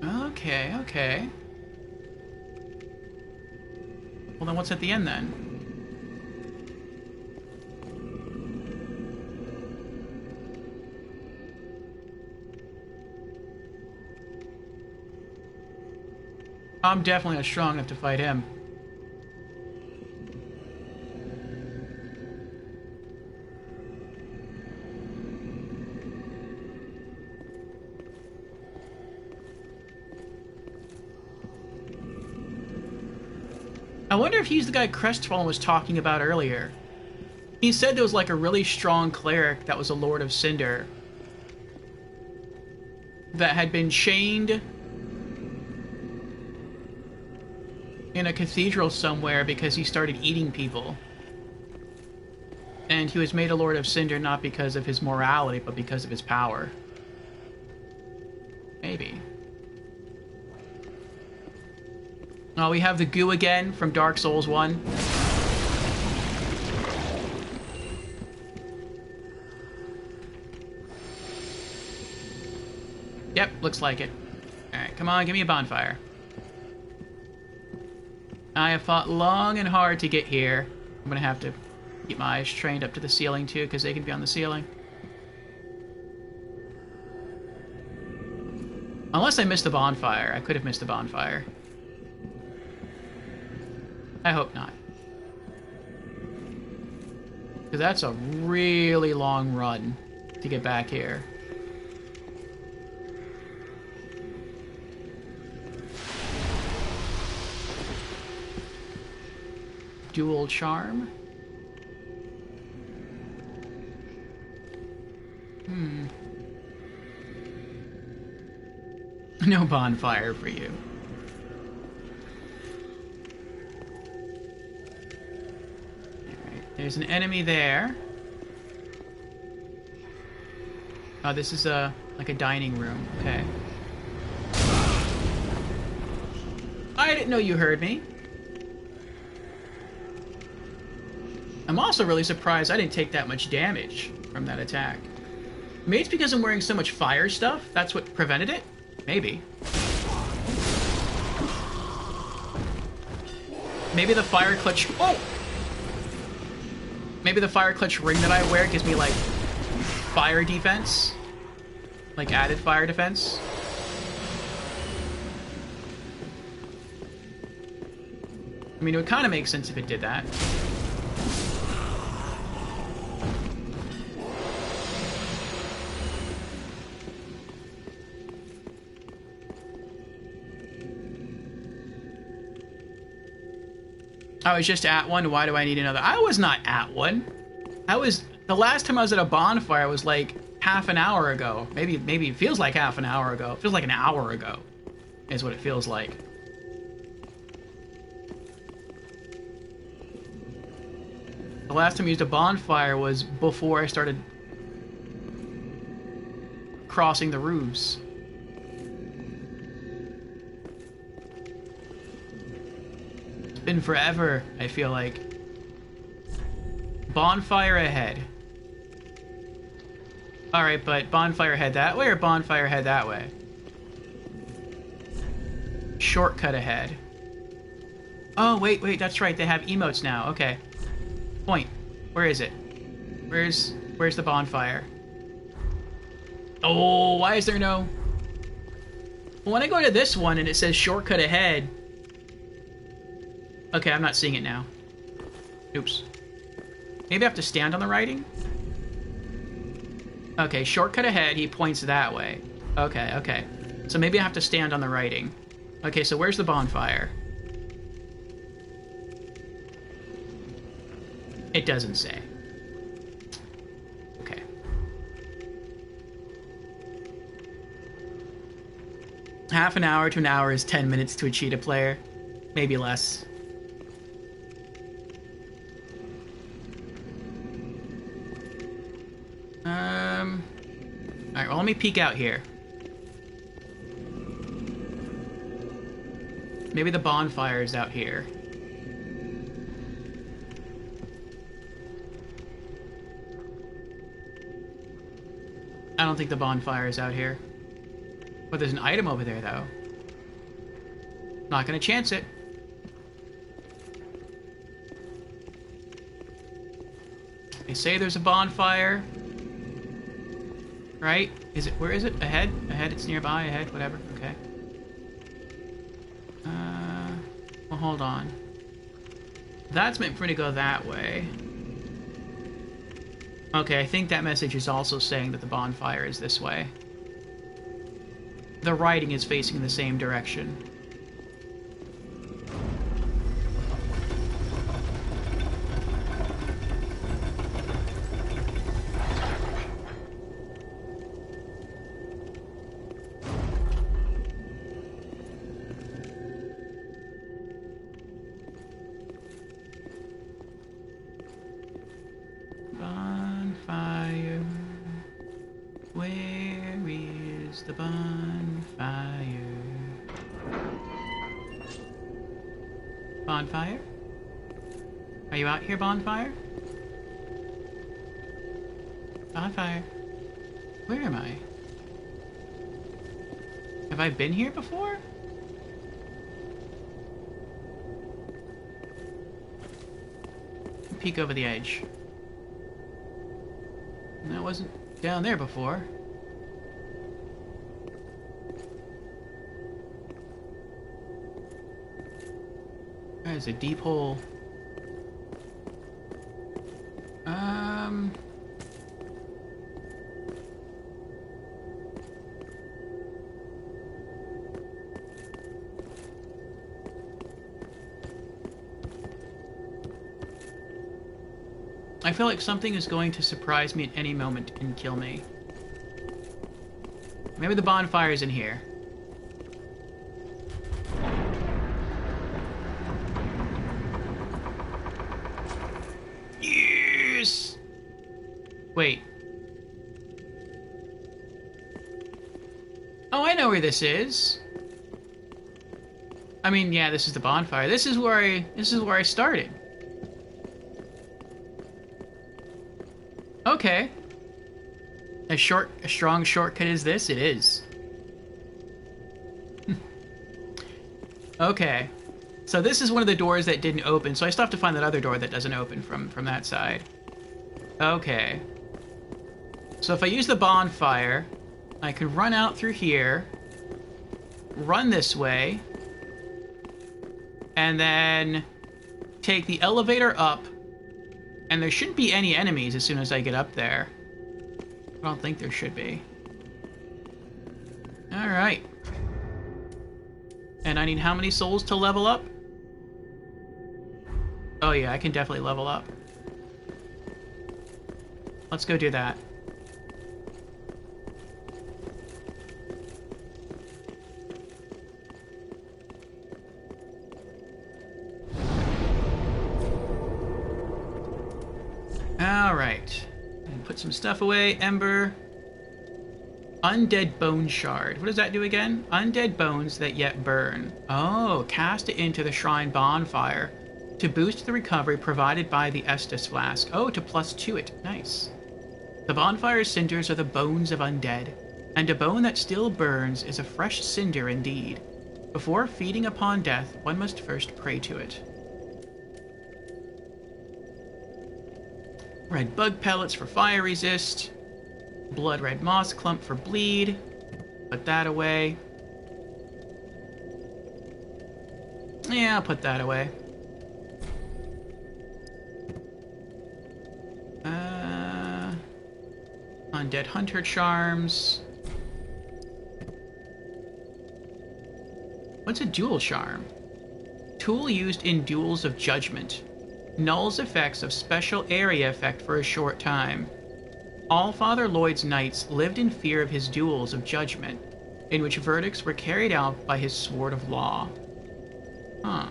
Okay. Well, then what's at the end, then? I'm definitely not strong enough to fight him. I wonder if he's the guy Crestfallen was talking about earlier. He said there was like a really strong cleric that was a Lord of Cinder that had been chained in a cathedral somewhere because he started eating people. And he was made a Lord of Cinder not because of his morality, but because of his power. Maybe. Oh, we have the goo again from Dark Souls 1. Yep, looks like it. Alright, come on, give me a bonfire. I have fought long and hard to get here. I'm gonna have to keep my eyes trained up to the ceiling too, because they can be on the ceiling. Unless I missed the bonfire. I could have missed the bonfire. I hope not. Because that's a really long run to get back here. Dual charm? No bonfire for you. Alright, there's an enemy there. Oh, this is like a dining room. Okay. I didn't know you heard me. I'm also really surprised I didn't take that much damage from that attack. Maybe it's because I'm wearing so much fire stuff. That's what prevented it? Maybe. Maybe the fire clutch... Oh! Maybe the fire clutch ring that I wear gives me, like, fire defense? Like, added fire defense? I mean, it would kind of make sense if it did that. I was just at one. Why do I need another? I was not at one. The last time I was at a bonfire was like half an hour ago. Maybe it feels like half an hour ago. It feels like an hour ago is what it feels like. The last time I used a bonfire was before I started crossing the roofs. Been forever, I feel like. Bonfire ahead. Alright, but bonfire head that way or bonfire head that way? Shortcut ahead. Oh, wait, that's right. They have emotes now. Okay. Point. Where is it? Where's the bonfire? Oh, why is there no... Well, when I go to this one and it says shortcut ahead... Okay, I'm not seeing it now. Oops. Maybe I have to stand on the writing? Okay, shortcut ahead, he points that way. Okay. So maybe I have to stand on the writing. Okay, so where's the bonfire? It doesn't say. Okay. Half an hour to an hour is 10 minutes to a cheetah player. Maybe less. Alright, well, let me peek out here. Maybe the bonfire is out here. I don't think the bonfire is out here. But there's an item over there, though. Not gonna chance it. They say there's a bonfire. Right? Is it? Where is it? Ahead? Ahead, it's nearby. Ahead, whatever. Okay. Well, hold on. That's meant for me to go that way. Okay, I think that message is also saying that the bonfire is this way. The writing is facing the same direction. Bonfire. Where is the bonfire? Bonfire? Are you out here, Bonfire? Bonfire. Where am I? Have I been here before? Peek over the edge. That wasn't down there before. There's a deep hole. I feel like something is going to surprise me at any moment and kill me. Maybe the bonfire's in here. Yes! Wait. Oh, I know where this is. I mean, yeah, this is the bonfire. This is where I started. Okay. A strong shortcut is this? It is. Okay. So this is one of the doors that didn't open, so I still have to find that other door that doesn't open from that side. Okay. So if I use the bonfire, I can run out through here, run this way, and then take the elevator up. And there shouldn't be any enemies as soon as I get up there. I don't think there should be. Alright. And I need how many souls to level up? Oh yeah, I can definitely level up. Let's go do that. Alright. Put some stuff away. Ember. Undead Bone Shard. What does that do again? Undead bones that yet burn. Oh, cast it into the shrine bonfire to boost the recovery provided by the Estus Flask. Oh, to +2 it. Nice. The bonfire's cinders are the bones of undead, and a bone that still burns is a fresh cinder indeed. Before feeding upon death, one must first pray to it. Red bug pellets for fire resist. Blood red moss clump for bleed. Put that away. Yeah, I'll put that away. Undead hunter charms. What's a dual charm? Tool used in duels of judgment. Nulls effects of special area effect for a short time. All Father Lloyd's knights lived in fear of his duels of judgment, in which verdicts were carried out by his sword of law. Huh.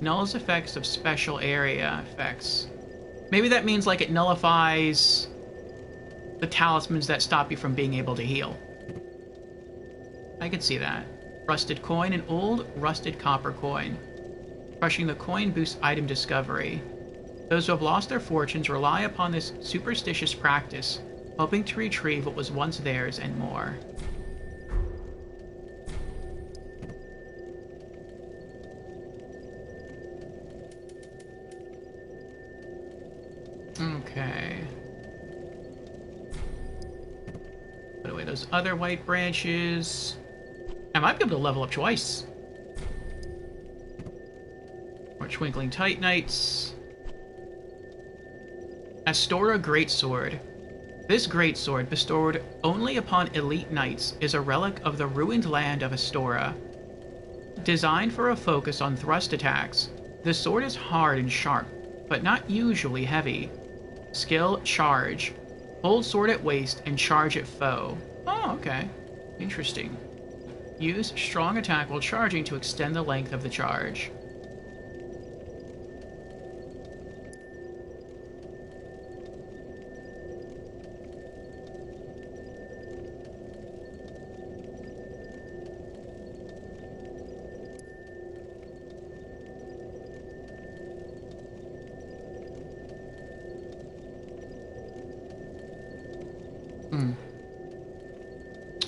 Nulls effects of special area effects. Maybe that means like it nullifies the talismans that stop you from being able to heal. I could see that. Rusted coin, an old rusted copper coin. Crushing the coin boosts item discovery. Those who have lost their fortunes rely upon this superstitious practice, hoping to retrieve what was once theirs and more. Okay. Put away those other white branches. I might be able to level up twice. More Twinkling Titanites. Astora Greatsword. This greatsword, bestowed only upon elite knights, is a relic of the ruined land of Astora. Designed for a focus on thrust attacks, the sword is hard and sharp, but not usually heavy. Skill, Charge. Hold sword at waist and charge at foe. Oh, okay. Interesting. Use strong attack while charging to extend the length of the charge.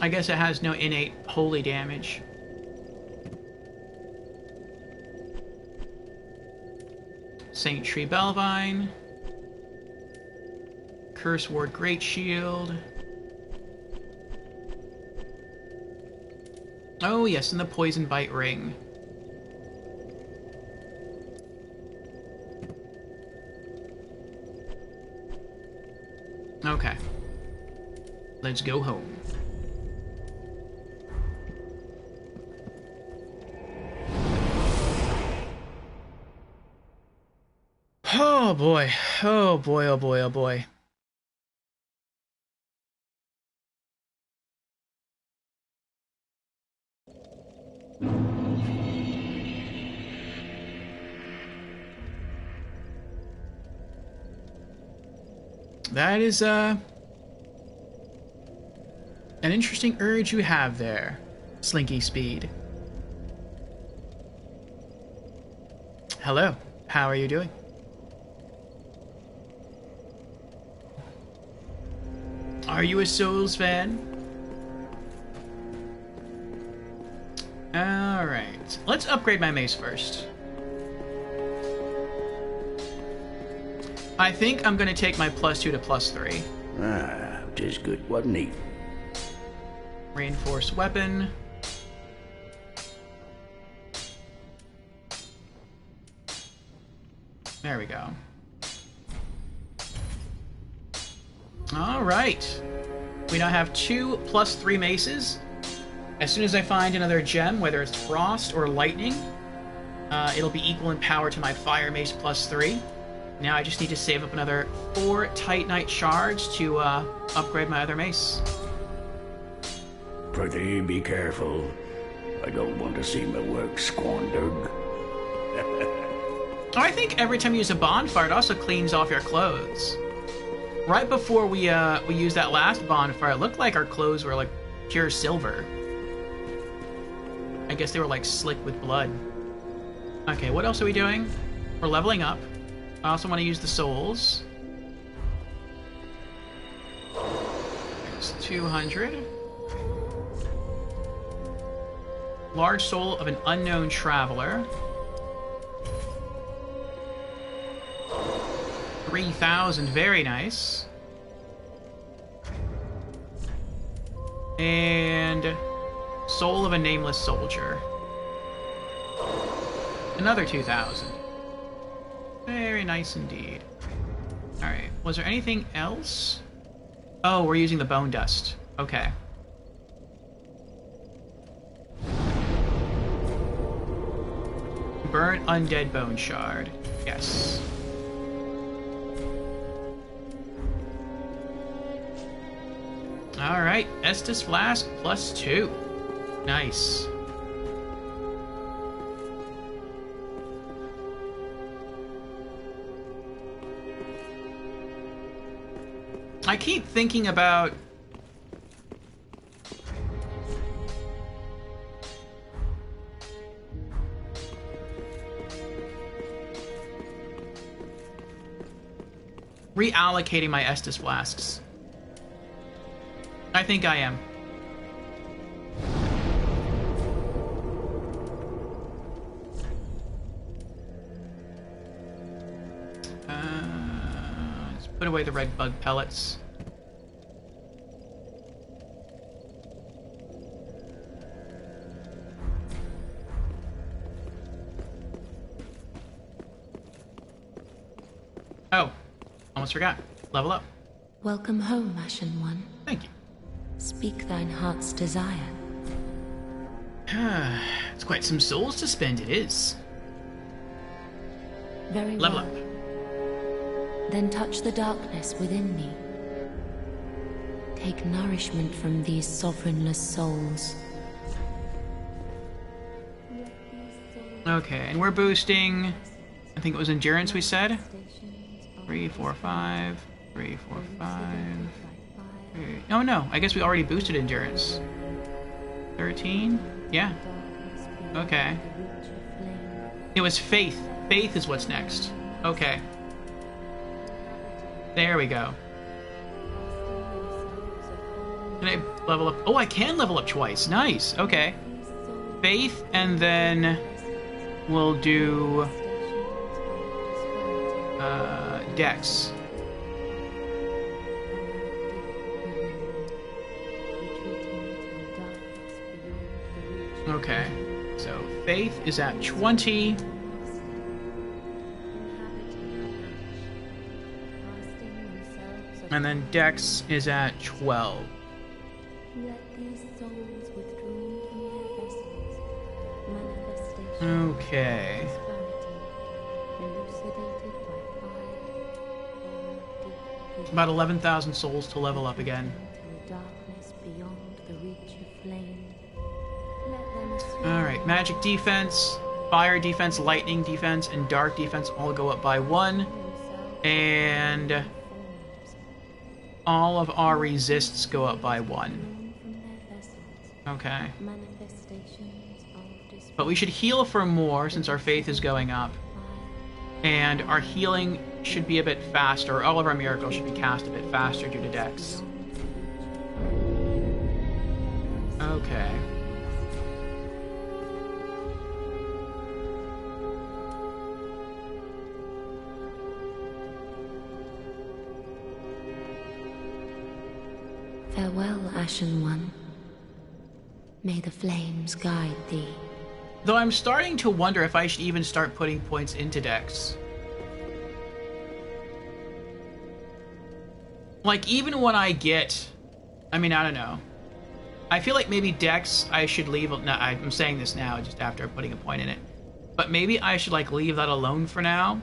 I guess it has no innate holy damage. Saint Tree Belvine. Curse Ward Great Shield. Oh yes, and the Poison Bite Ring. Okay. Let's go home. Oh boy. Oh boy, oh boy, oh boy. That is, an interesting urge you have there, Slinky Speed. Hello, how are you doing? Are you a Souls fan? Alright, let's upgrade my mace first. I think I'm gonna take my +2 to +3. Ah, 'tis good, wasn't he? Reinforced weapon. There we go. Alright. We now have 2 +3 maces. As soon as I find another gem, whether it's frost or lightning, it'll be equal in power to my fire mace +3. Now I just need to save up another 4 Titanite shards to upgrade my other mace. Prithee, be careful. I don't want to see my work squandered. I think every time you use a bonfire, it also cleans off your clothes. Right before we used that last bonfire, it looked like our clothes were like pure silver. I guess they were like slick with blood. Okay, what else are we doing? We're leveling up. I also want to use the souls. There's 200. Large soul of an unknown traveler. 3,000, very nice. And soul of a nameless soldier. Another 2,000. Very nice indeed. Alright, was there anything else? Oh, we're using the bone dust. Okay. Burnt undead bone shard. Yes. Alright, Estus Flask +2. Nice. I keep thinking about reallocating my Estus Flasks. I think I am. Let's put away the red bug pellets. Oh, almost forgot. Level up. Welcome home, Ashen One. Thank you. Speak thine heart's desire. It's quite some souls to spend, it is. Very Level well. up. Then touch the darkness within me. Take nourishment from these sovereignless souls. Okay, and we're boosting, I think it was endurance we said? 3, 4, 5, 3, 4, 5. Oh no, I guess we already boosted endurance. 13? Yeah. Okay. It was faith. Faith is what's next. Okay. There we go. Can I level up? Oh, I can level up twice. Nice. Okay. Faith, and then we'll do Dex. Okay. So Faith is at 20. And then Dex is at 12. Okay. About 11,000 souls to level up again. Alright, magic defense, fire defense, lightning defense, and dark defense all go up by 1. And all of our resists go up by 1. Okay. But we should heal for more since our faith is going up. And our healing should be a bit faster. All of our miracles should be cast a bit faster due to Dex. Okay. Farewell, Ashen One. May the flames guide thee. Though I'm starting to wonder if I should even start putting points into Dex. Like, even when I get... I mean, I don't know. I feel like maybe Dex I should leave... No, I'm saying this now, just after putting a point in it. But maybe I should, like, leave that alone for now.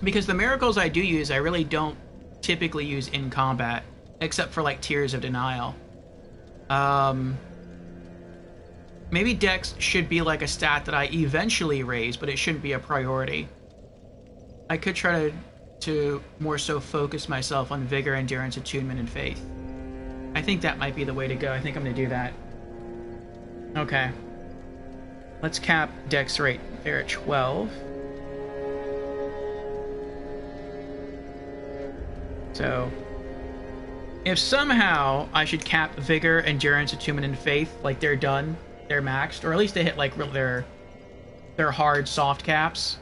Because the miracles I do use, I really don't typically use in combat. Except for, like, Tears of Denial. Maybe Dex should be like a stat that I eventually raise, but it shouldn't be a priority. I could try to more so focus myself on Vigor, Endurance, Attunement, and Faith. I think that might be the way to go. I think I'm going to do that. Okay. Let's cap Dex rate there at 12. So... if somehow I should cap Vigor, Endurance, Attunement, and Faith, like they're done, they're maxed, or at least they hit like their hard soft caps,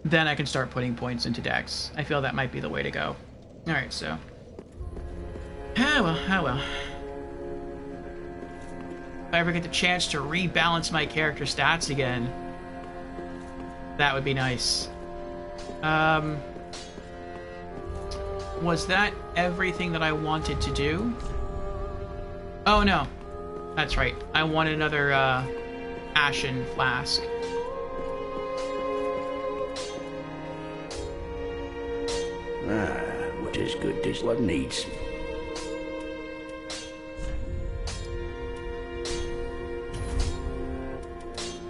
then I can start putting points into Dex. I feel that might be the way to go. Alright, so... oh well. If I ever get the chance to rebalance my character stats again, that would be nice. Was that everything that I wanted to do? Oh, no. That's right. I want another, Ashen Flask. What is good is what needs.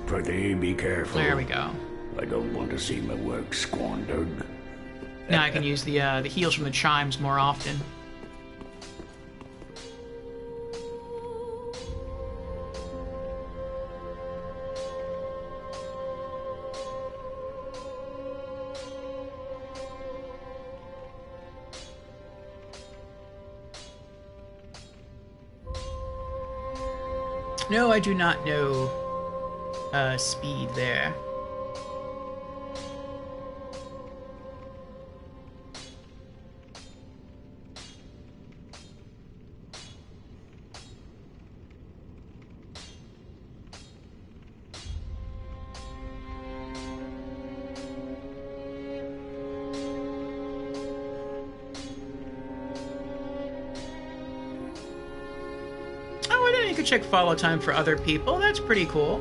Pretty be careful. There we go. I don't want to see my work squandered. Now I can use the heals from the chimes more often. No, I do not know speed there. You can check follow time for other people. That's pretty cool.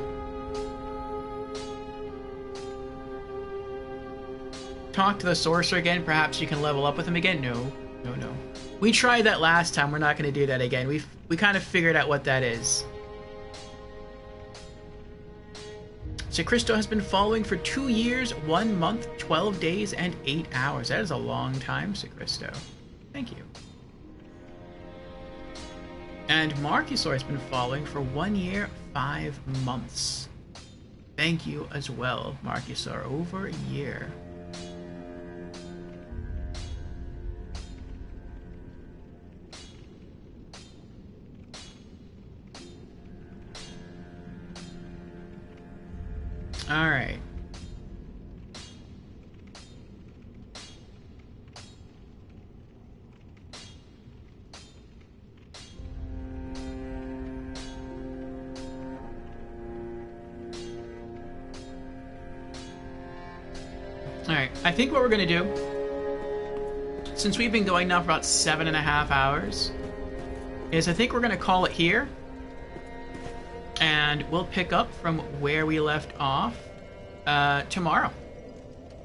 Talk to the sorcerer again. Perhaps you can level up with him again. No. We tried that last time. We're not going to do that again. We kind of figured out what that is. So Christo has been following for 2 years, 1 month, 12 days, and 8 hours. That is a long time, Sir Christo. Thank you. And Marcusor has been following for 1 year, 5 months. Thank you as well, Marcusor. Over a year. Alright. Alright, I think what we're gonna do, since we've been going now for about 7.5 hours, is I think we're gonna call it here, and we'll pick up from where we left off tomorrow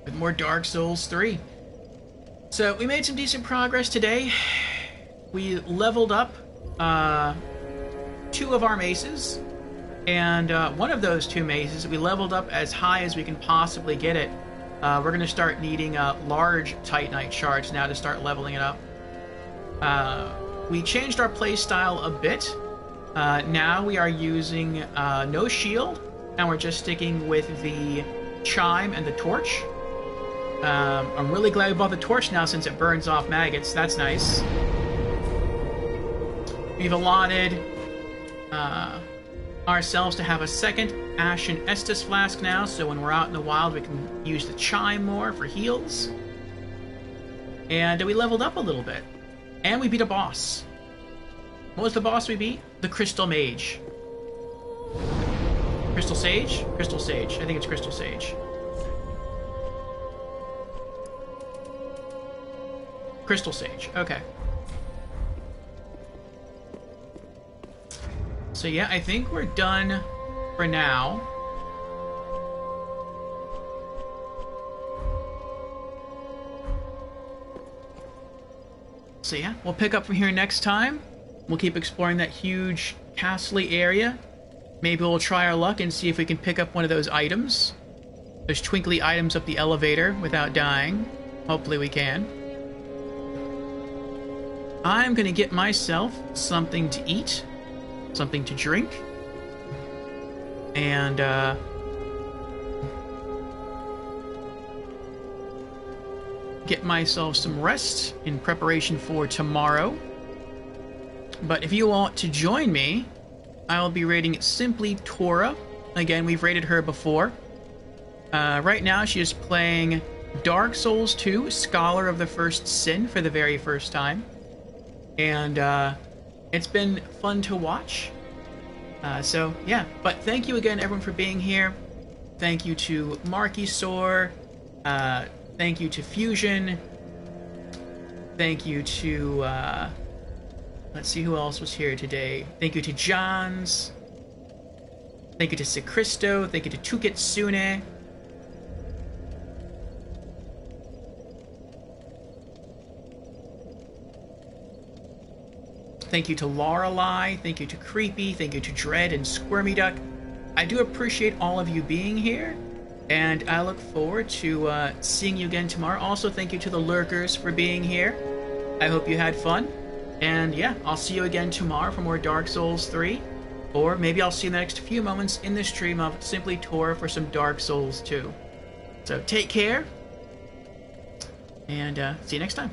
with more Dark Souls 3. So we made some decent progress today. We leveled up 2 of our maces, and one of those 2 maces we leveled up as high as we can possibly get it. We're going to start needing large Titanite shards now to start leveling it up. We changed our playstyle a bit. Now we are using no shield, and we're just sticking with the chime and the torch. I'm really glad we bought the torch now since it burns off maggots. That's nice. We've allotted ourselves to have a second Ashen Estus flask now, so when we're out in the wild we can use the chime more for heals. And we leveled up a little bit. And we beat a boss. What was the boss we beat? The Crystal Mage. Crystal Sage? Crystal Sage. I think it's Crystal Sage. Crystal Sage. Okay. So yeah, I think we're done for now. So yeah, we'll pick up from here next time. We'll keep exploring that huge castle-y area. Maybe we'll try our luck and see if we can pick up one of those items. Those twinkly items up the elevator without dying. Hopefully we can. I'm gonna get myself something to eat. Something to drink. And, get myself some rest in preparation for tomorrow. But if you want to join me, I will be raiding Simply Tora. Again, we've raided her before. Right now, she is playing Dark Souls 2, Scholar of the First Sin, for the very first time. And, it's been fun to watch. So, yeah. But thank you again, everyone, for being here. Thank you to Marky Soar. Thank you to Fusion. Thank you to, let's see who else was here today. Thank you to Johns. Thank you to Sicristo. Thank you to Tukitsune. Thank you to Lorelei. Thank you to Creepy. Thank you to Dread and Squirmy Duck. I do appreciate all of you being here, and I look forward to seeing you again tomorrow. Also, thank you to the lurkers for being here. I hope you had fun. And yeah, I'll see you again tomorrow for more Dark Souls 3. Or maybe I'll see you in the next few moments in the stream of Simply Tora for some Dark Souls 2. So take care, and see you next time.